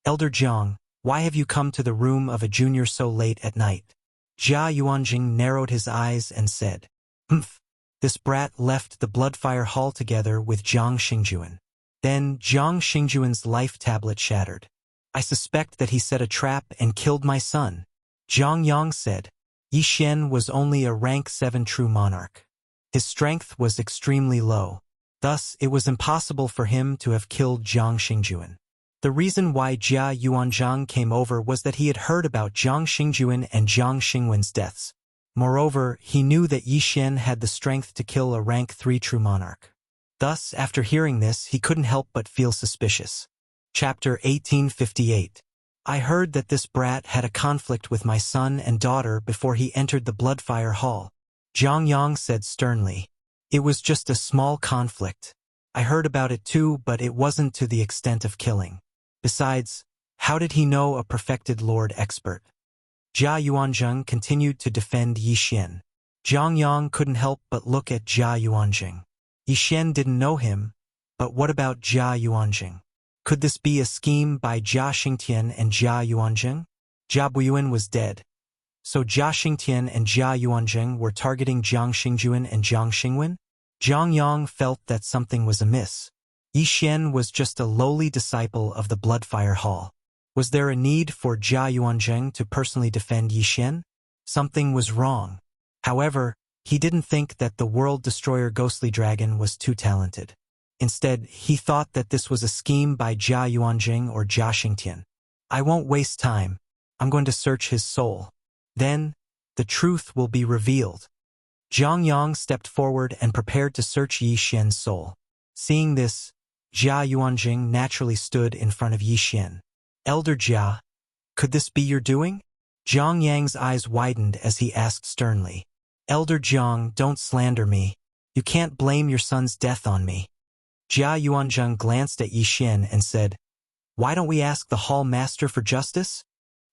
"Elder Jiang, why have you come to the room of a junior so late at night?" Jia Yuanjing narrowed his eyes and said, "Humph, this brat left the Bloodfire Hall together with Jiang Xingjuan. Then Jiang Xingjuan's life tablet shattered. I suspect that he set a trap and killed my son." Zhang Yang said. Yi Xian was only a rank 7 true monarch. His strength was extremely low. Thus, it was impossible for him to have killed Jiang Xingjuan. The reason why Jia Yuanzhang came over was that he had heard about Jiang Xingjuan and Jiang Xingwen's deaths. Moreover, he knew that Yi Xian had the strength to kill a rank 3 true monarch. Thus, after hearing this, he couldn't help but feel suspicious. Chapter 1858. I heard that this brat had a conflict with my son and daughter before he entered the Bloodfire Hall. Zhang Yang said sternly. It was just a small conflict. I heard about it too, but it wasn't to the extent of killing. Besides, how did he know a perfected lord expert? Jia Yuanzheng continued to defend Yi Xian. Zhang Yang couldn't help but look at Jia Yuanjing. Yi Xian didn't know him, but what about Jia Yuanjing? Could this be a scheme by Jia Xingtian and Jia Yuanjing? Jia Buyuan was dead, so Jia Xingtian and Jia Yuanjing were targeting Jiang Xingjuan and Jiang Xingwen? Zhang Yang felt that something was amiss. Yi Xian was just a lowly disciple of the Bloodfire Hall. Was there a need for Jia Yuanjing to personally defend Yi Xian? Something was wrong. However, he didn't think that the World Destroyer Ghostly Dragon was too talented. Instead, he thought that this was a scheme by Jia Yuanjing or Jia Xingtian. I won't waste time. I'm going to search his soul. Then, the truth will be revealed. Zhang Yang stepped forward and prepared to search Yi Xian's soul. Seeing this, Jia Yuanjing naturally stood in front of Yi Xian. Elder Jia, could this be your doing? Zhang Yang's eyes widened as he asked sternly. Elder Jiang, don't slander me. You can't blame your son's death on me. Jia Yuanzheng glanced at Yi Xian and said, Why don't we ask the Hall Master for justice?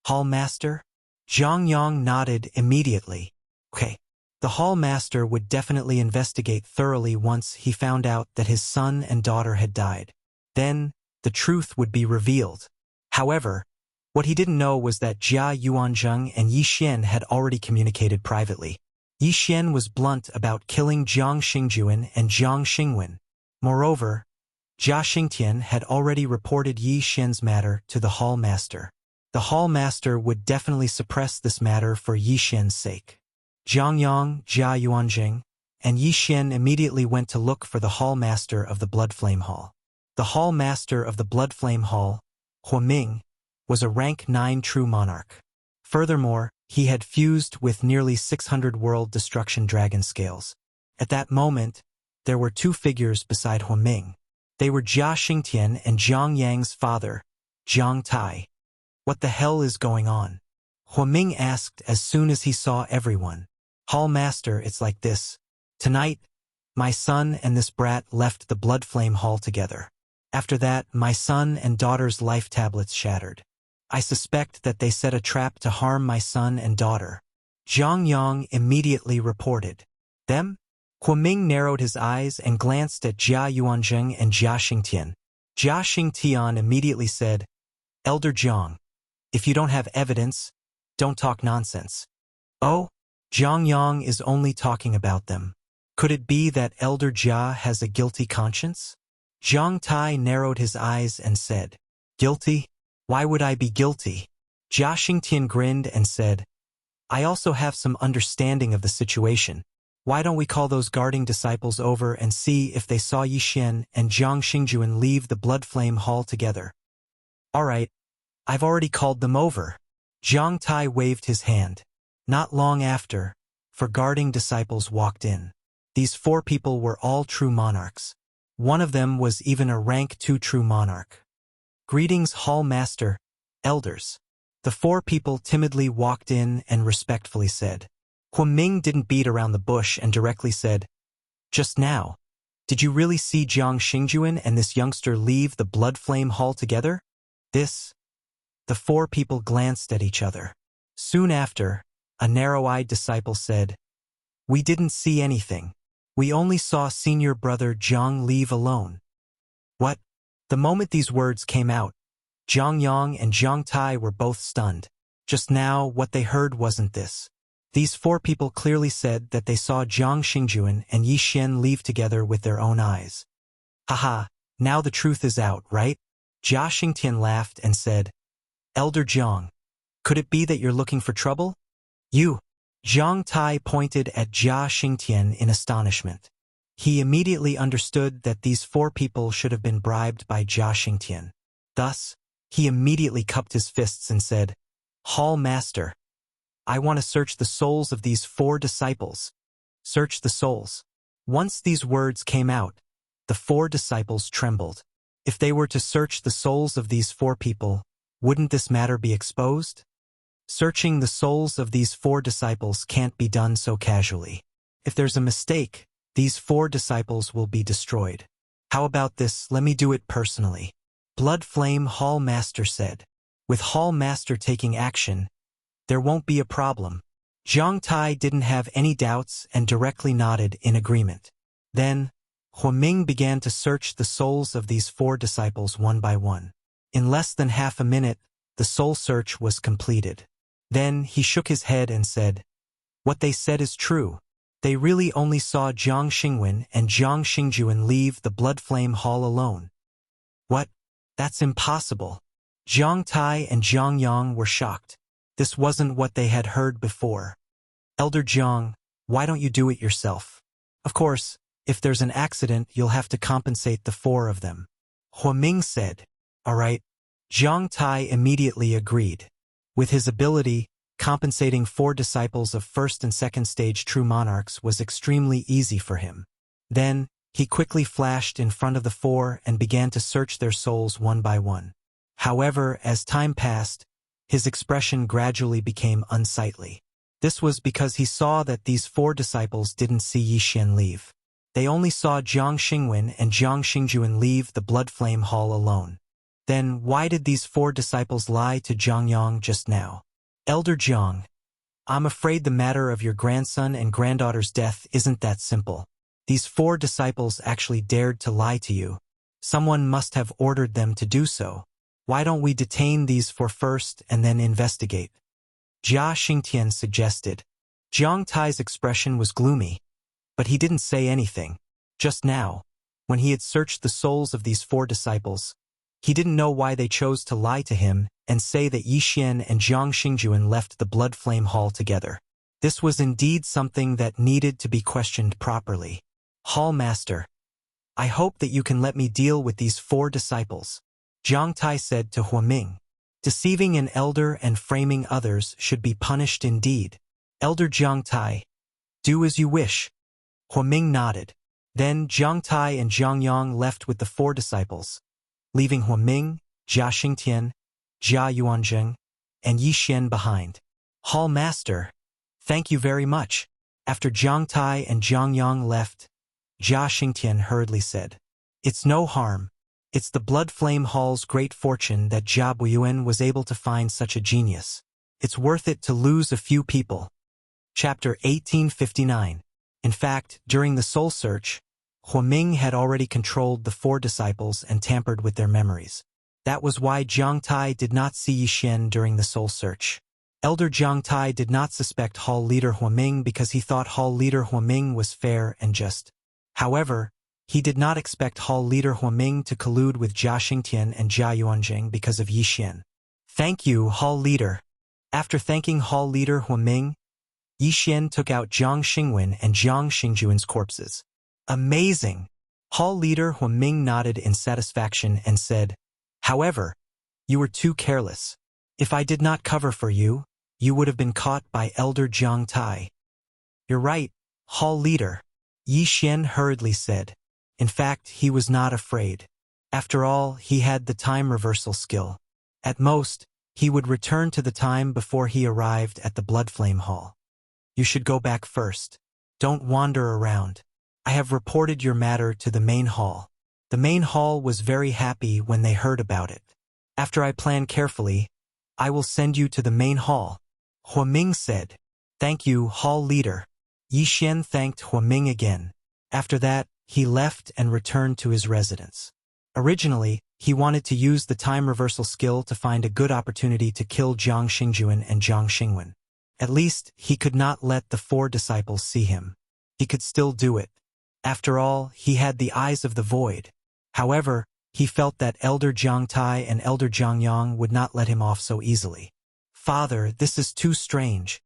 Hall Master? Zhang Yang nodded immediately. Okay. The Hall Master would definitely investigate thoroughly once he found out that his son and daughter had died. Then, the truth would be revealed. However, what he didn't know was that Jia Yuanzheng and Yi Xian had already communicated privately. Yi Xian was blunt about killing Jiang Xingjuan and Jiang Xingwen. Moreover, Jia Xingtian had already reported Yi Xian's matter to the Hall Master. The Hall Master would definitely suppress this matter for Yi Xian's sake. Zhang Yang, Jia Yuanjing, and Yi Xian immediately went to look for the Hall Master of the Blood Flame Hall. The Hall Master of the Blood Flame Hall, Hua Ming, was a rank 9 true monarch. Furthermore, he had fused with nearly 600 world destruction dragon scales. At that moment, there were two figures beside Huaming. They were Jia Xingtian and Zhang Yang's father, Zhang Tai. What the hell is going on? Huaming asked as soon as he saw everyone. Hall Master, it's like this. Tonight, my son and this brat left the Blood Flame Hall together. After that, my son and daughter's life tablets shattered. I suspect that they set a trap to harm my son and daughter. Zhang Yang immediately reported. Them? Huaming narrowed his eyes and glanced at Jia Yuanzheng and Jia Xingtian. Jia Xingtian immediately said, Elder Zhang, if you don't have evidence, don't talk nonsense. Oh? Zhang Yang is only talking about them. Could it be that Elder Jia has a guilty conscience? Zhang Tai narrowed his eyes and said, Guilty? Why would I be guilty? Jia Xingtian grinned and said, I also have some understanding of the situation. Why don't we call those guarding disciples over and see if they saw Yixian and Zhang Xingjuan leave the Blood Flame Hall together? All right, I've already called them over. Zhang Tai waved his hand. Not long after, 4 guarding disciples walked in. These 4 people were all true monarchs. One of them was even a rank 2 true monarch. Greetings, Hall Master, elders. The 4 people timidly walked in and respectfully said. Huaming didn't beat around the bush and directly said, Just now, did you really see Zhang Xingjuan and this youngster leave the Blood Flame Hall together? This? The 4 people glanced at each other. Soon after, a narrow-eyed disciple said, We didn't see anything. We only saw senior brother Zhang leave alone. What? The moment these words came out, Zhang Yang and Zhang Tai were both stunned. Just now, what they heard wasn't this. These 4 people clearly said that they saw Zhang Xingjuan and Yixian leave together with their own eyes. Haha, now the truth is out, right? Jia Xingtian laughed and said, Elder Zhang, could it be that you're looking for trouble? You. Zhang Tai pointed at Jia Xingtian in astonishment. He immediately understood that these 4 people should have been bribed by Jia Xingtian. Thus, he immediately cupped his fists and said, Hall Master, I want to search the souls of these 4 disciples. Search the souls. Once these words came out, the 4 disciples trembled. If they were to search the souls of these 4 people, wouldn't this matter be exposed? Searching the souls of these 4 disciples can't be done so casually. If there's a mistake, these 4 disciples will be destroyed. How about this? Let me do it personally. Blood Flame Hall Master said. With Hall Master taking action, there won't be a problem. Zhang Tai didn't have any doubts and directly nodded in agreement. Then, Huaming began to search the souls of these 4 disciples one by one. In less than half a minute, the soul search was completed. Then he shook his head and said, What they said is true. They really only saw Zhang Xingwen and Zhang Xingjuan leave the Blood Flame Hall alone. What? That's impossible. Zhang Tai and Zhang Yang were shocked. This wasn't what they had heard before. Elder Zhang, why don't you do it yourself? Of course, if there's an accident, you'll have to compensate the 4 of them. Huaming said. All right. Zhang Tai immediately agreed. With his ability, compensating 4 disciples of first and second stage true monarchs was extremely easy for him. Then, he quickly flashed in front of the 4 and began to search their souls one by one. However, as time passed, his expression gradually became unsightly. This was because he saw that these 4 disciples didn't see Yixian leave. They only saw Zhang Xingwen and Zhang Xingjuan leave the Blood Flame Hall alone. Then why did these 4 disciples lie to Zhang Yang just now? Elder Zhang, I'm afraid the matter of your grandson and granddaughter's death isn't that simple. These 4 disciples actually dared to lie to you. Someone must have ordered them to do so. Why don't we detain these 4 first and then investigate? Jia Xingtian suggested. Zhang Tai's expression was gloomy, but he didn't say anything. Just now, when he had searched the souls of these 4 disciples, he didn't know why they chose to lie to him and say that Yixian and Zhang Xingjuan left the Blood Flame Hall together. This was indeed something that needed to be questioned properly. Hall Master, I hope that you can let me deal with these 4 disciples. Zhang Tai said to Huaming. Deceiving an elder and framing others should be punished indeed. Elder Zhang Tai, do as you wish. Huaming nodded. Then Jiang Tai and Jiang Yang left with the 4 disciples, leaving Huaming, Jia Xingtian, Jia Yuanzheng, and Yi Xian behind. Hall Master, thank you very much. After Jiang Tai and Jiang Yang left, Jia Xingtian hurriedly said, It's no harm. It's the Blood Flame Hall's great fortune that Jia Buiyuan was able to find such a genius. It's worth it to lose a few people. Chapter 1859. In fact, during the soul search, Huaming had already controlled the 4 disciples and tampered with their memories. That was why Jiang Tai did not see Yi Xian during the soul search. Elder Jiang Tai did not suspect Hall leader Huaming because he thought Hall leader Huaming was fair and just. However, he did not expect Hall leader Huaming to collude with Jia Xingtian and Jia Yuanzheng because of Yi Xian. Thank you, Hall leader. After thanking Hall leader Huaming, Yi Xian took out Jiang Xingwen and Jiang Xingjuan's corpses. Amazing! Hall leader Huaming nodded in satisfaction and said, However, you were too careless. If I did not cover for you, you would have been caught by Elder Jiang Tai. You're right, Hall leader, Yi Xian hurriedly said. In fact, he was not afraid. After all, he had the time reversal skill. At most, he would return to the time before he arrived at the Blood Flame Hall. You should go back first. Don't wander around. I have reported your matter to the main hall. The main hall was very happy when they heard about it. After I plan carefully, I will send you to the main hall. Huaming said, Thank you, hall leader. Yi Xian thanked Huaming again. After that, he left and returned to his residence. Originally, he wanted to use the time reversal skill to find a good opportunity to kill Jiang Xingjuan and Jiang Xingwen. At least, he could not let the 4 disciples see him. He could still do it. After all, he had the eyes of the void. However, he felt that Elder Jiang Tai and Elder Jiang Yang would not let him off so easily. Father, this is too strange.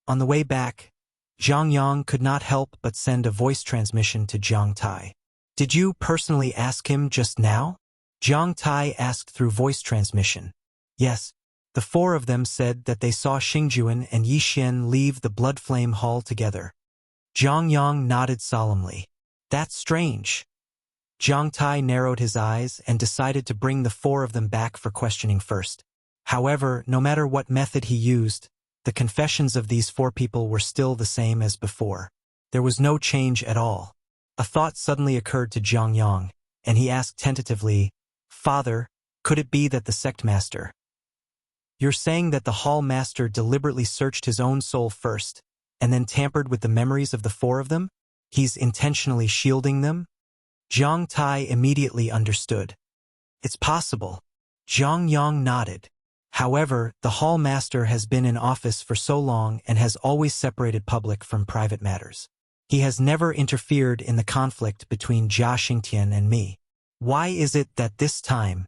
On the way back, Jiang Yang could not help but send a voice transmission to Jiang Tai. Did you personally ask him just now? Jiang Tai asked through voice transmission. Yes. The 4 of them said that they saw Xingjuan and Yi Xian leave the Blood Flame Hall together. Jiang Yang nodded solemnly. That's strange. Jiang Tai narrowed his eyes and decided to bring the 4 of them back for questioning first. However, no matter what method he used, the confessions of these 4 people were still the same as before. There was no change at all. A thought suddenly occurred to Jiang Yang, and he asked tentatively, Father, could it be that the sect master? You're saying that the hall master deliberately searched his own soul first, and then tampered with the memories of the 4 of them? He's intentionally shielding them? Jiang Tai immediately understood. It's possible. Jiang Yang nodded. However, the hall master has been in office for so long and has always separated public from private matters. He has never interfered in the conflict between Jia Xingtian and me. Why is it that this time?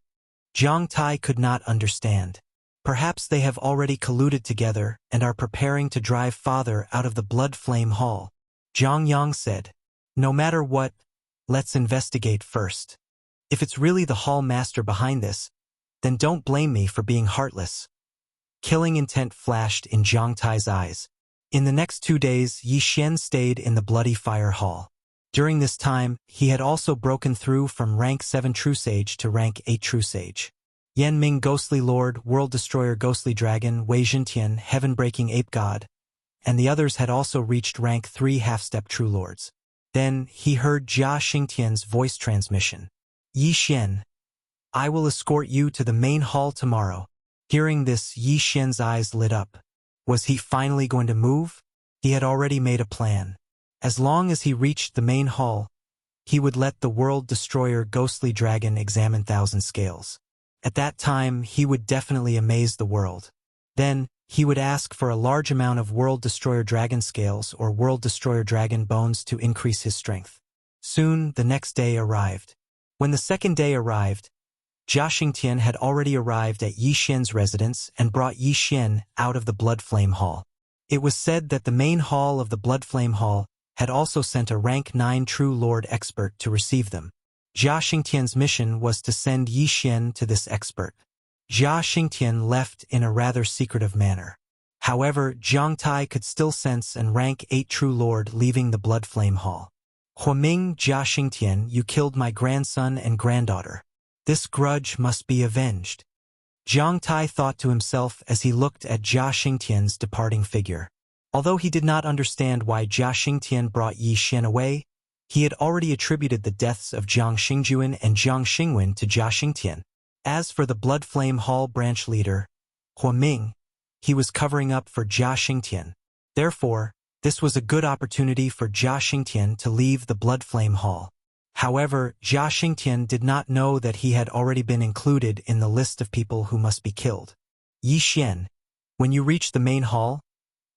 Jiang Tai could not understand. Perhaps they have already colluded together and are preparing to drive Father out of the Blood Flame Hall. Jiang Yang said, No matter what, let's investigate first. If it's really the hall master behind this, then don't blame me for being heartless. Killing intent flashed in Jiang Tai's eyes. In the next 2 days, Yi Xian stayed in the Bloody Fire Hall. During this time, he had also broken through from rank 7 True Sage to rank 8 True Sage. Yan Ming Ghostly Lord, World Destroyer Ghostly Dragon, Wei Zhentian, Heaven-Breaking Ape God, and the others had also reached rank 3 Half-Step True Lords. Then, he heard Jia Xingtian's voice transmission. Yi Xian, I will escort you to the main hall tomorrow. Hearing this, Yi Xian's eyes lit up. Was he finally going to move? He had already made a plan. As long as he reached the main hall, he would let the World Destroyer Ghostly Dragon examine 1,000 scales. At that time, he would definitely amaze the world. Then, he would ask for a large amount of World Destroyer Dragon scales or World Destroyer Dragon bones to increase his strength. Soon, the next day arrived. When the second day arrived, Jia Xingtian had already arrived at Yi Xian's residence and brought Yi Xian out of the Blood Flame Hall. It was said that the main hall of the Blood Flame Hall had also sent a rank 9 True Lord expert to receive them. Jia Xingtian's mission was to send Yi Xian to this expert. Jia Xingtian left in a rather secretive manner. However, Jiang Tai could still sense and rank 8 True Lord leaving the Blood Flame Hall. Huaming Jia Xingtian, you killed my grandson and granddaughter. This grudge must be avenged. Jiang Tai thought to himself as he looked at Jia Xingtian's departing figure. Although he did not understand why Jia Xingtian brought Yi Xian away, he had already attributed the deaths of Jiang Xingjuan and Jiang Xingwen to Jia Xingtian. As for the Blood Flame Hall branch leader, Huaming, he was covering up for Jia Xingtian. Therefore, this was a good opportunity for Jia Xingtian to leave the Blood Flame Hall. However, Jia Xingtian did not know that he had already been included in the list of people who must be killed. Yi Xian, when you reach the main hall,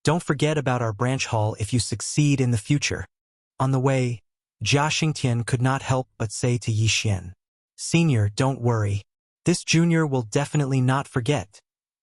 don't forget about our branch hall if you succeed in the future. On the way, Jia Xingtian could not help but say to Yi Xian, Senior, don't worry. This junior will definitely not forget,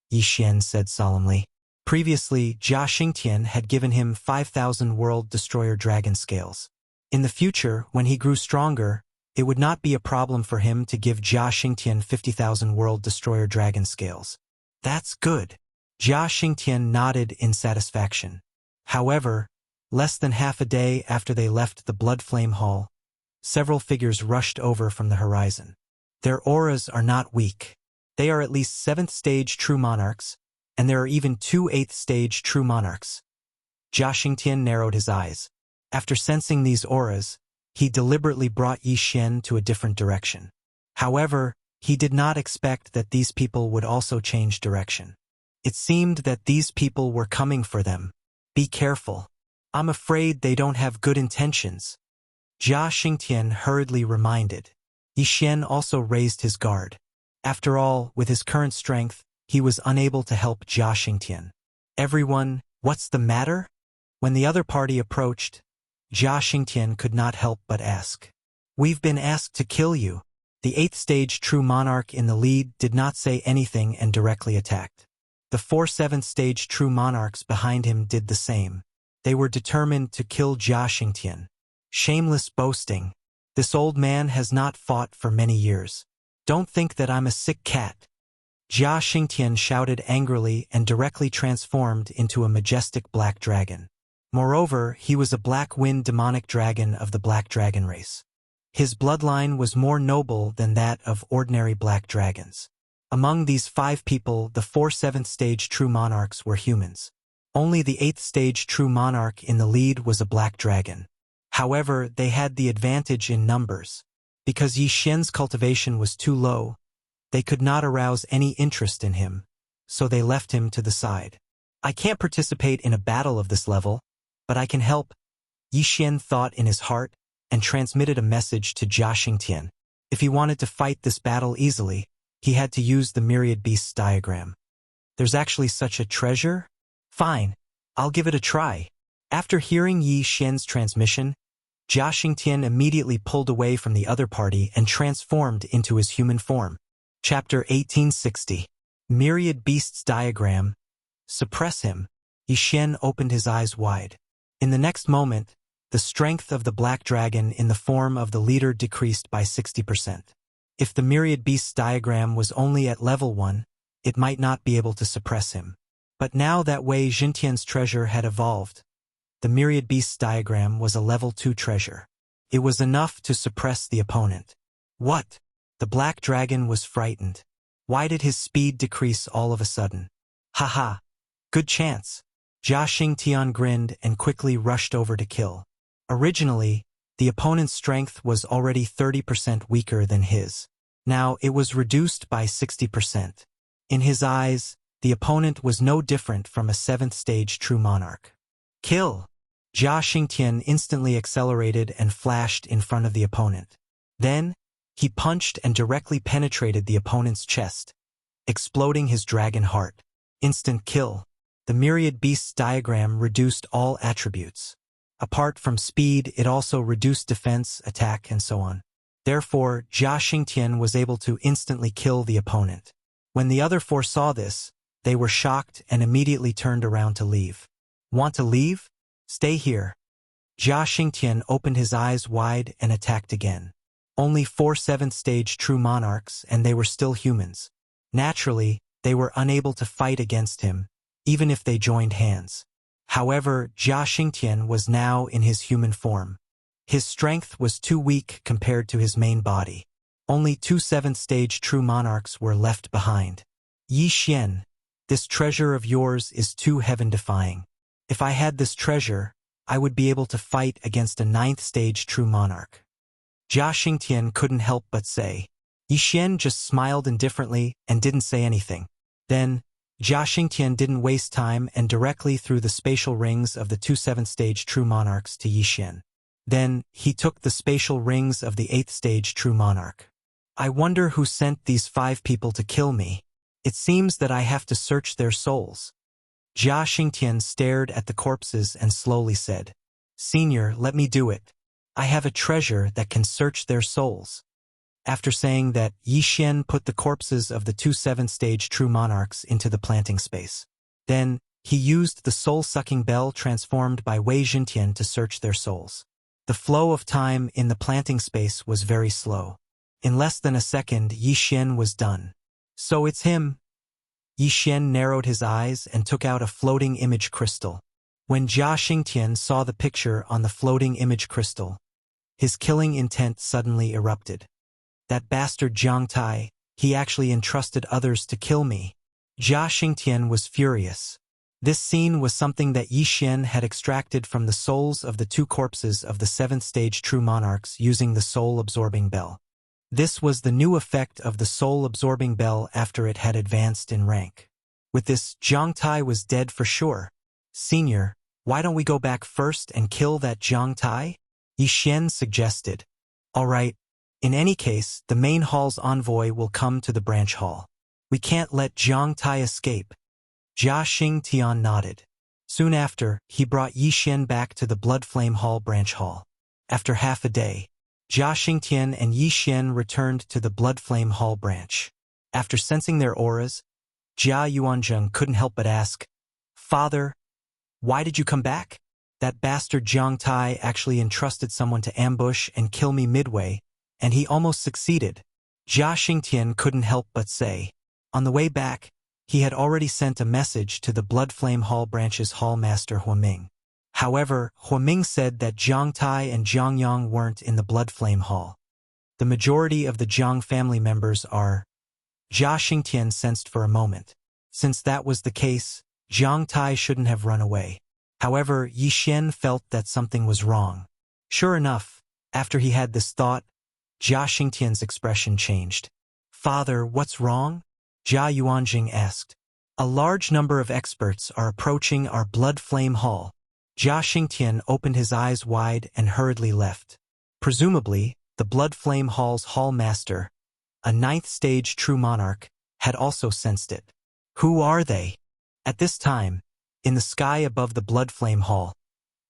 Yi Xian said solemnly. Previously, Jia Xingtian had given him 5,000 World Destroyer Dragon Scales. In the future, when he grew stronger, it would not be a problem for him to give Jia Xingtian 50,000 World Destroyer Dragon Scales. That's good. Jia Xingtian nodded in satisfaction. However, less than half a day after they left the Blood Flame Hall, several figures rushed over from the horizon. Their auras are not weak. They are at least 7th stage true monarchs, and there are even 2 8th stage true monarchs. Jia Xingtian narrowed his eyes. After sensing these auras, he deliberately brought Yi Xian to a different direction. However, he did not expect that these people would also change direction. It seemed that these people were coming for them. Be careful. I'm afraid they don't have good intentions. Jia Xingtian hurriedly reminded. Yi Xian also raised his guard. After all, with his current strength, he was unable to help Jia Xingtian. Everyone, what's the matter? When the other party approached, Jia Xingtian could not help but ask. We've been asked to kill you. The 8th stage true monarch in the lead did not say anything and directly attacked. The 4 7th stage true monarchs behind him did the same. They were determined to kill Jia Xingtian. Shameless boasting. This old man has not fought for many years. Don't think that I'm a sick cat. Jia Xingtian shouted angrily and directly transformed into a majestic black dragon. Moreover, he was a black-wind demonic dragon of the black dragon race. His bloodline was more noble than that of ordinary black dragons. Among these 5 people, the 4 7th stage true monarchs were humans. Only the 8th stage true monarch in the lead was a black dragon. However, they had the advantage in numbers. Because Yi Xian's cultivation was too low, they could not arouse any interest in him, so they left him to the side. I can't participate in a battle of this level, but I can help, Yi Xian thought in his heart and transmitted a message to Jia Xingtian. If he wanted to fight this battle easily, he had to use the Myriad Beasts diagram. There's actually such a treasure? Fine, I'll give it a try. After hearing Yi Xian's transmission, Jia Xingtian immediately pulled away from the other party and transformed into his human form. Chapter 1860. Myriad Beasts Diagram. Suppress him. Yi Xian opened his eyes wide. In the next moment, the strength of the black dragon in the form of the leader decreased by 60%. If the Myriad Beasts diagram was only at level 1, it might not be able to suppress him. But now that Wei Xintian's treasure had evolved, the Myriad Beasts diagram was a level 2 treasure. It was enough to suppress the opponent. What? The black dragon was frightened. Why did his speed decrease all of a sudden? Haha. Good chance. Jia Xingtian grinned and quickly rushed over to kill. Originally, the opponent's strength was already 30% weaker than his. Now it was reduced by 60%. In his eyes, the opponent was no different from a 7th stage true monarch. Kill! Jia Xingtian instantly accelerated and flashed in front of the opponent. Then, he punched and directly penetrated the opponent's chest, exploding his dragon heart. Instant kill. The Myriad Beasts diagram reduced all attributes. Apart from speed, it also reduced defense, attack, and so on. Therefore, Jia Xingtian was able to instantly kill the opponent. When the other 4 saw this, they were shocked and immediately turned around to leave. Want to leave? Stay here. Jia Xingtian opened his eyes wide and attacked again. Only 4 7th stage true monarchs, and they were still humans. Naturally, they were unable to fight against him, even if they joined hands. However, Jia Xingtian was now in his human form. His strength was too weak compared to his main body. Only 2 7th-stage true monarchs were left behind. Yi Xian, this treasure of yours is too heaven-defying. If I had this treasure, I would be able to fight against a 9th-stage true monarch. Jia Xingtian couldn't help but say. Yi Xian just smiled indifferently and didn't say anything. Then, Jia Xingtian didn't waste time and directly threw the spatial rings of the 2 7th-stage true monarchs to Yi Xian. Then, he took the spatial rings of the 8th-stage true monarch. I wonder who sent these 5 people to kill me. It seems that I have to search their souls. Jia Xingtian stared at the corpses and slowly said, Senior, let me do it. I have a treasure that can search their souls. After saying that, Yi Xian put the corpses of the 2 7th-stage true monarchs into the planting space. Then, he used the soul-sucking bell transformed by Wei Xintian to search their souls. The flow of time in the planting space was very slow. In less than a second, Yi Xian was done. So it's him. Yi Xian narrowed his eyes and took out a floating image crystal. When Jia Xingtian saw the picture on the floating image crystal, his killing intent suddenly erupted. That bastard Jiang Tai, he actually entrusted others to kill me. Jia Xingtian was furious. This scene was something that Yi Xian had extracted from the souls of the 2 corpses of the 7th-stage true monarchs using the soul-absorbing bell. This was the new effect of the soul-absorbing bell after it had advanced in rank. With this, Jiang Tai was dead for sure. Senior, why don't we go back first and kill that Jiang Tai? Yi Xian suggested. All right. In any case, the main hall's envoy will come to the branch hall. We can't let Jiang Tai escape. Jia Xingtian nodded. Soon after, he brought Yi Xian back to the Blood Flame Hall branch hall. After half a day, Jia Xingtian and Yi Xian returned to the Blood Flame Hall branch. After sensing their auras, Jia Yuanzheng couldn't help but ask, Father, why did you come back? That bastard Jiang Tai actually entrusted someone to ambush and kill me midway, and he almost succeeded. Jia Xingtian couldn't help but say. On the way back, he had already sent a message to the Blood Flame Hall branch's hallmaster Huaming. However, Huaming said that Jiang Tai and Jiang Yang weren't in the Blood Flame Hall. The majority of the Jiang family members are. Jia Xingtian sensed for a moment. Since that was the case, Jiang Tai shouldn't have run away. However, Yi Xian felt that something was wrong. Sure enough, after he had this thought, Jia Xingtian's expression changed. Father, what's wrong? Jia Yuanjing asked. A large number of experts are approaching our Blood Flame Hall. Jia Xingtian opened his eyes wide and hurriedly left. Presumably, the Blood Flame Hall's hall master, a 9th-stage true monarch, had also sensed it. Who are they? At this time, in the sky above the Blood Flame Hall,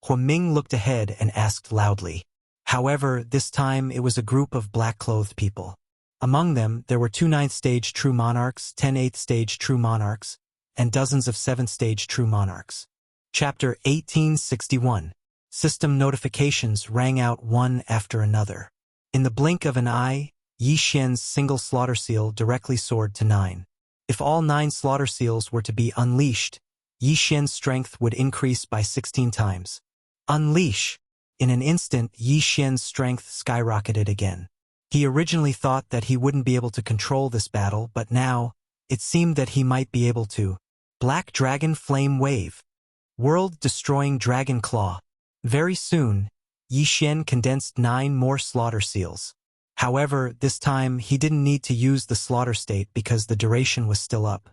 Huaming looked ahead and asked loudly. However, this time it was a group of black-clothed people. Among them, there were 2 9th-stage true monarchs, 10 8th-stage true monarchs, and dozens of 7th-stage true monarchs. Chapter 1861. System notifications rang out one after another. In the blink of an eye, Yi Xian's single slaughter seal directly soared to 9. If all 9 slaughter seals were to be unleashed, Yi Xian's strength would increase by 16 times. Unleash! In an instant, Yi Xian's strength skyrocketed again. He originally thought that he wouldn't be able to control this battle, but now, it seemed that he might be able to. Black Dragon Flame Wave. World-destroying Dragon Claw. Very soon, Yi Xian condensed 9 more slaughter seals. However, this time he didn't need to use the slaughter state because the duration was still up.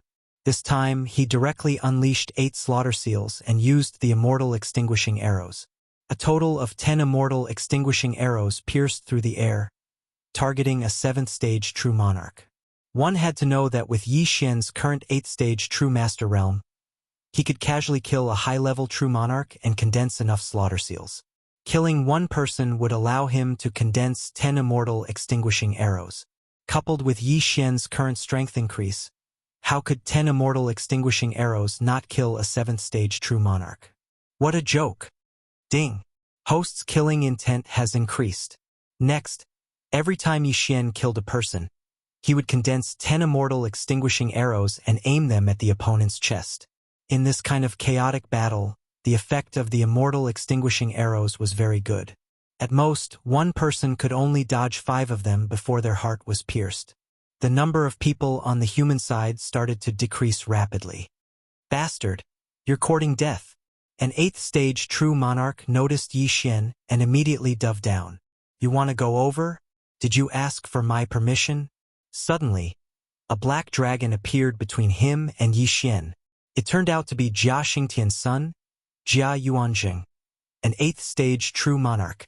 This time, he directly unleashed 8 slaughter seals and used the immortal extinguishing arrows. A total of 10 immortal extinguishing arrows pierced through the air, targeting a 7th-stage true monarch. One had to know that with Yi Xian's current 8th-stage true master realm, he could casually kill a high-level true monarch and condense enough slaughter seals. Killing one person would allow him to condense 10 immortal extinguishing arrows. Coupled with Yi Xian's current strength increase, how could 10 immortal extinguishing arrows not kill a 7th-stage true monarch? What a joke! Ding! Host's killing intent has increased. Next, every time Yi Xian killed a person, he would condense 10 immortal extinguishing arrows and aim them at the opponent's chest. In this kind of chaotic battle, the effect of the immortal extinguishing arrows was very good. At most, one person could only dodge 5 of them before their heart was pierced. The number of people on the human side started to decrease rapidly. Bastard, you're courting death. An 8th stage true monarch noticed Yi Xian and immediately dove down. You want to go over? Did you ask for my permission? Suddenly, a black dragon appeared between him and Yi Xian. It turned out to be Jia Xingtian's son, Jia Yuanjing, an 8th stage true monarch.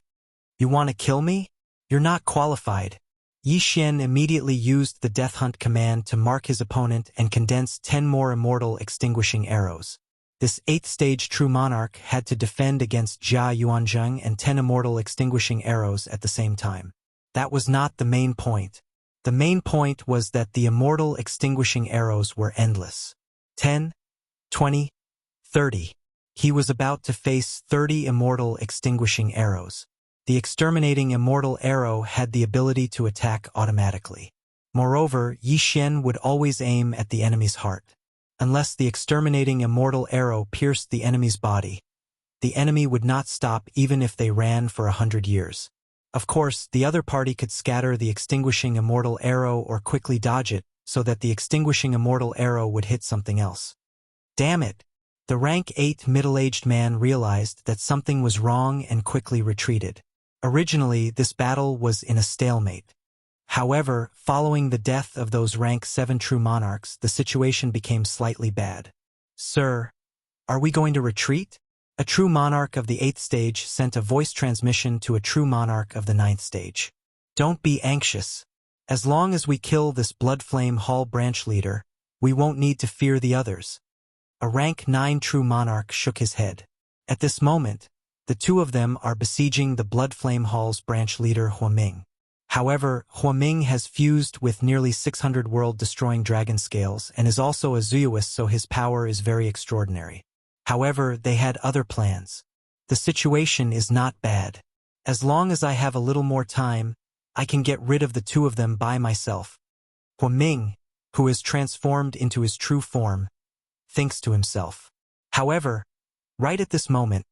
You want to kill me? You're not qualified. Yi Xian immediately used the Death Hunt command to mark his opponent and condense 10 more immortal extinguishing arrows. This 8th stage true monarch had to defend against Jia Yuanzheng and 10 immortal extinguishing arrows at the same time. That was not the main point. The main point was that the immortal extinguishing arrows were endless. 10, 20, 30. He was about to face 30 immortal extinguishing arrows. The exterminating immortal arrow had the ability to attack automatically. Moreover, Yi Xian would always aim at the enemy's heart. Unless the exterminating immortal arrow pierced the enemy's body, the enemy would not stop even if they ran for 100 years. Of course, the other party could scatter the extinguishing immortal arrow or quickly dodge it, so that the extinguishing immortal arrow would hit something else. Damn it! The rank 8 middle-aged man realized that something was wrong and quickly retreated. Originally, this battle was in a stalemate. However, following the death of those rank 7 true monarchs, the situation became slightly bad. Sir, are we going to retreat? A true monarch of the 8th stage sent a voice transmission to a true monarch of the 9th stage. Don't be anxious. As long as we kill this Bloodflame Hall branch leader, we won't need to fear the others. A rank 9 true monarch shook his head. At this moment, the 2 of them are besieging the Bloodflame Hall's branch leader Huaming. However, Huaming has fused with nearly 600 world-destroying dragon scales and is also a Zuyuist, so his power is very extraordinary. However, they had other plans. The situation is not bad. As long as I have a little more time, I can get rid of the 2 of them by myself. Huaming, who is transformed into his true form, thinks to himself. However, right at this moment,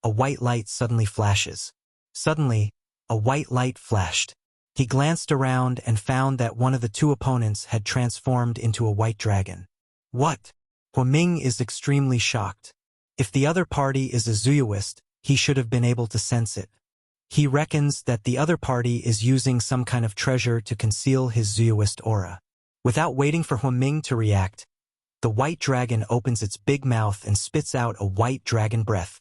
a white light suddenly flashes. Suddenly, a white light flashed. He glanced around and found that one of the 2 opponents had transformed into a white dragon. What? Huaming is extremely shocked. If the other party is a Zuyuist, he should have been able to sense it. He reckons that the other party is using some kind of treasure to conceal his Zuyuist aura. Without waiting for Huaming to react, the white dragon opens its big mouth and spits out a white dragon breath,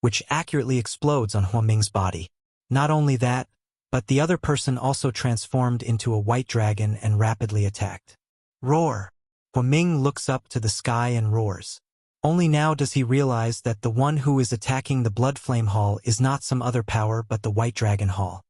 which accurately explodes on Huaming's body. Not only that, but the other person also transformed into a white dragon and rapidly attacked. Roar! Huaming looks up to the sky and roars. Only now does he realize that the one who is attacking the Bloodflame Hall is not some other power but the White Dragon Hall.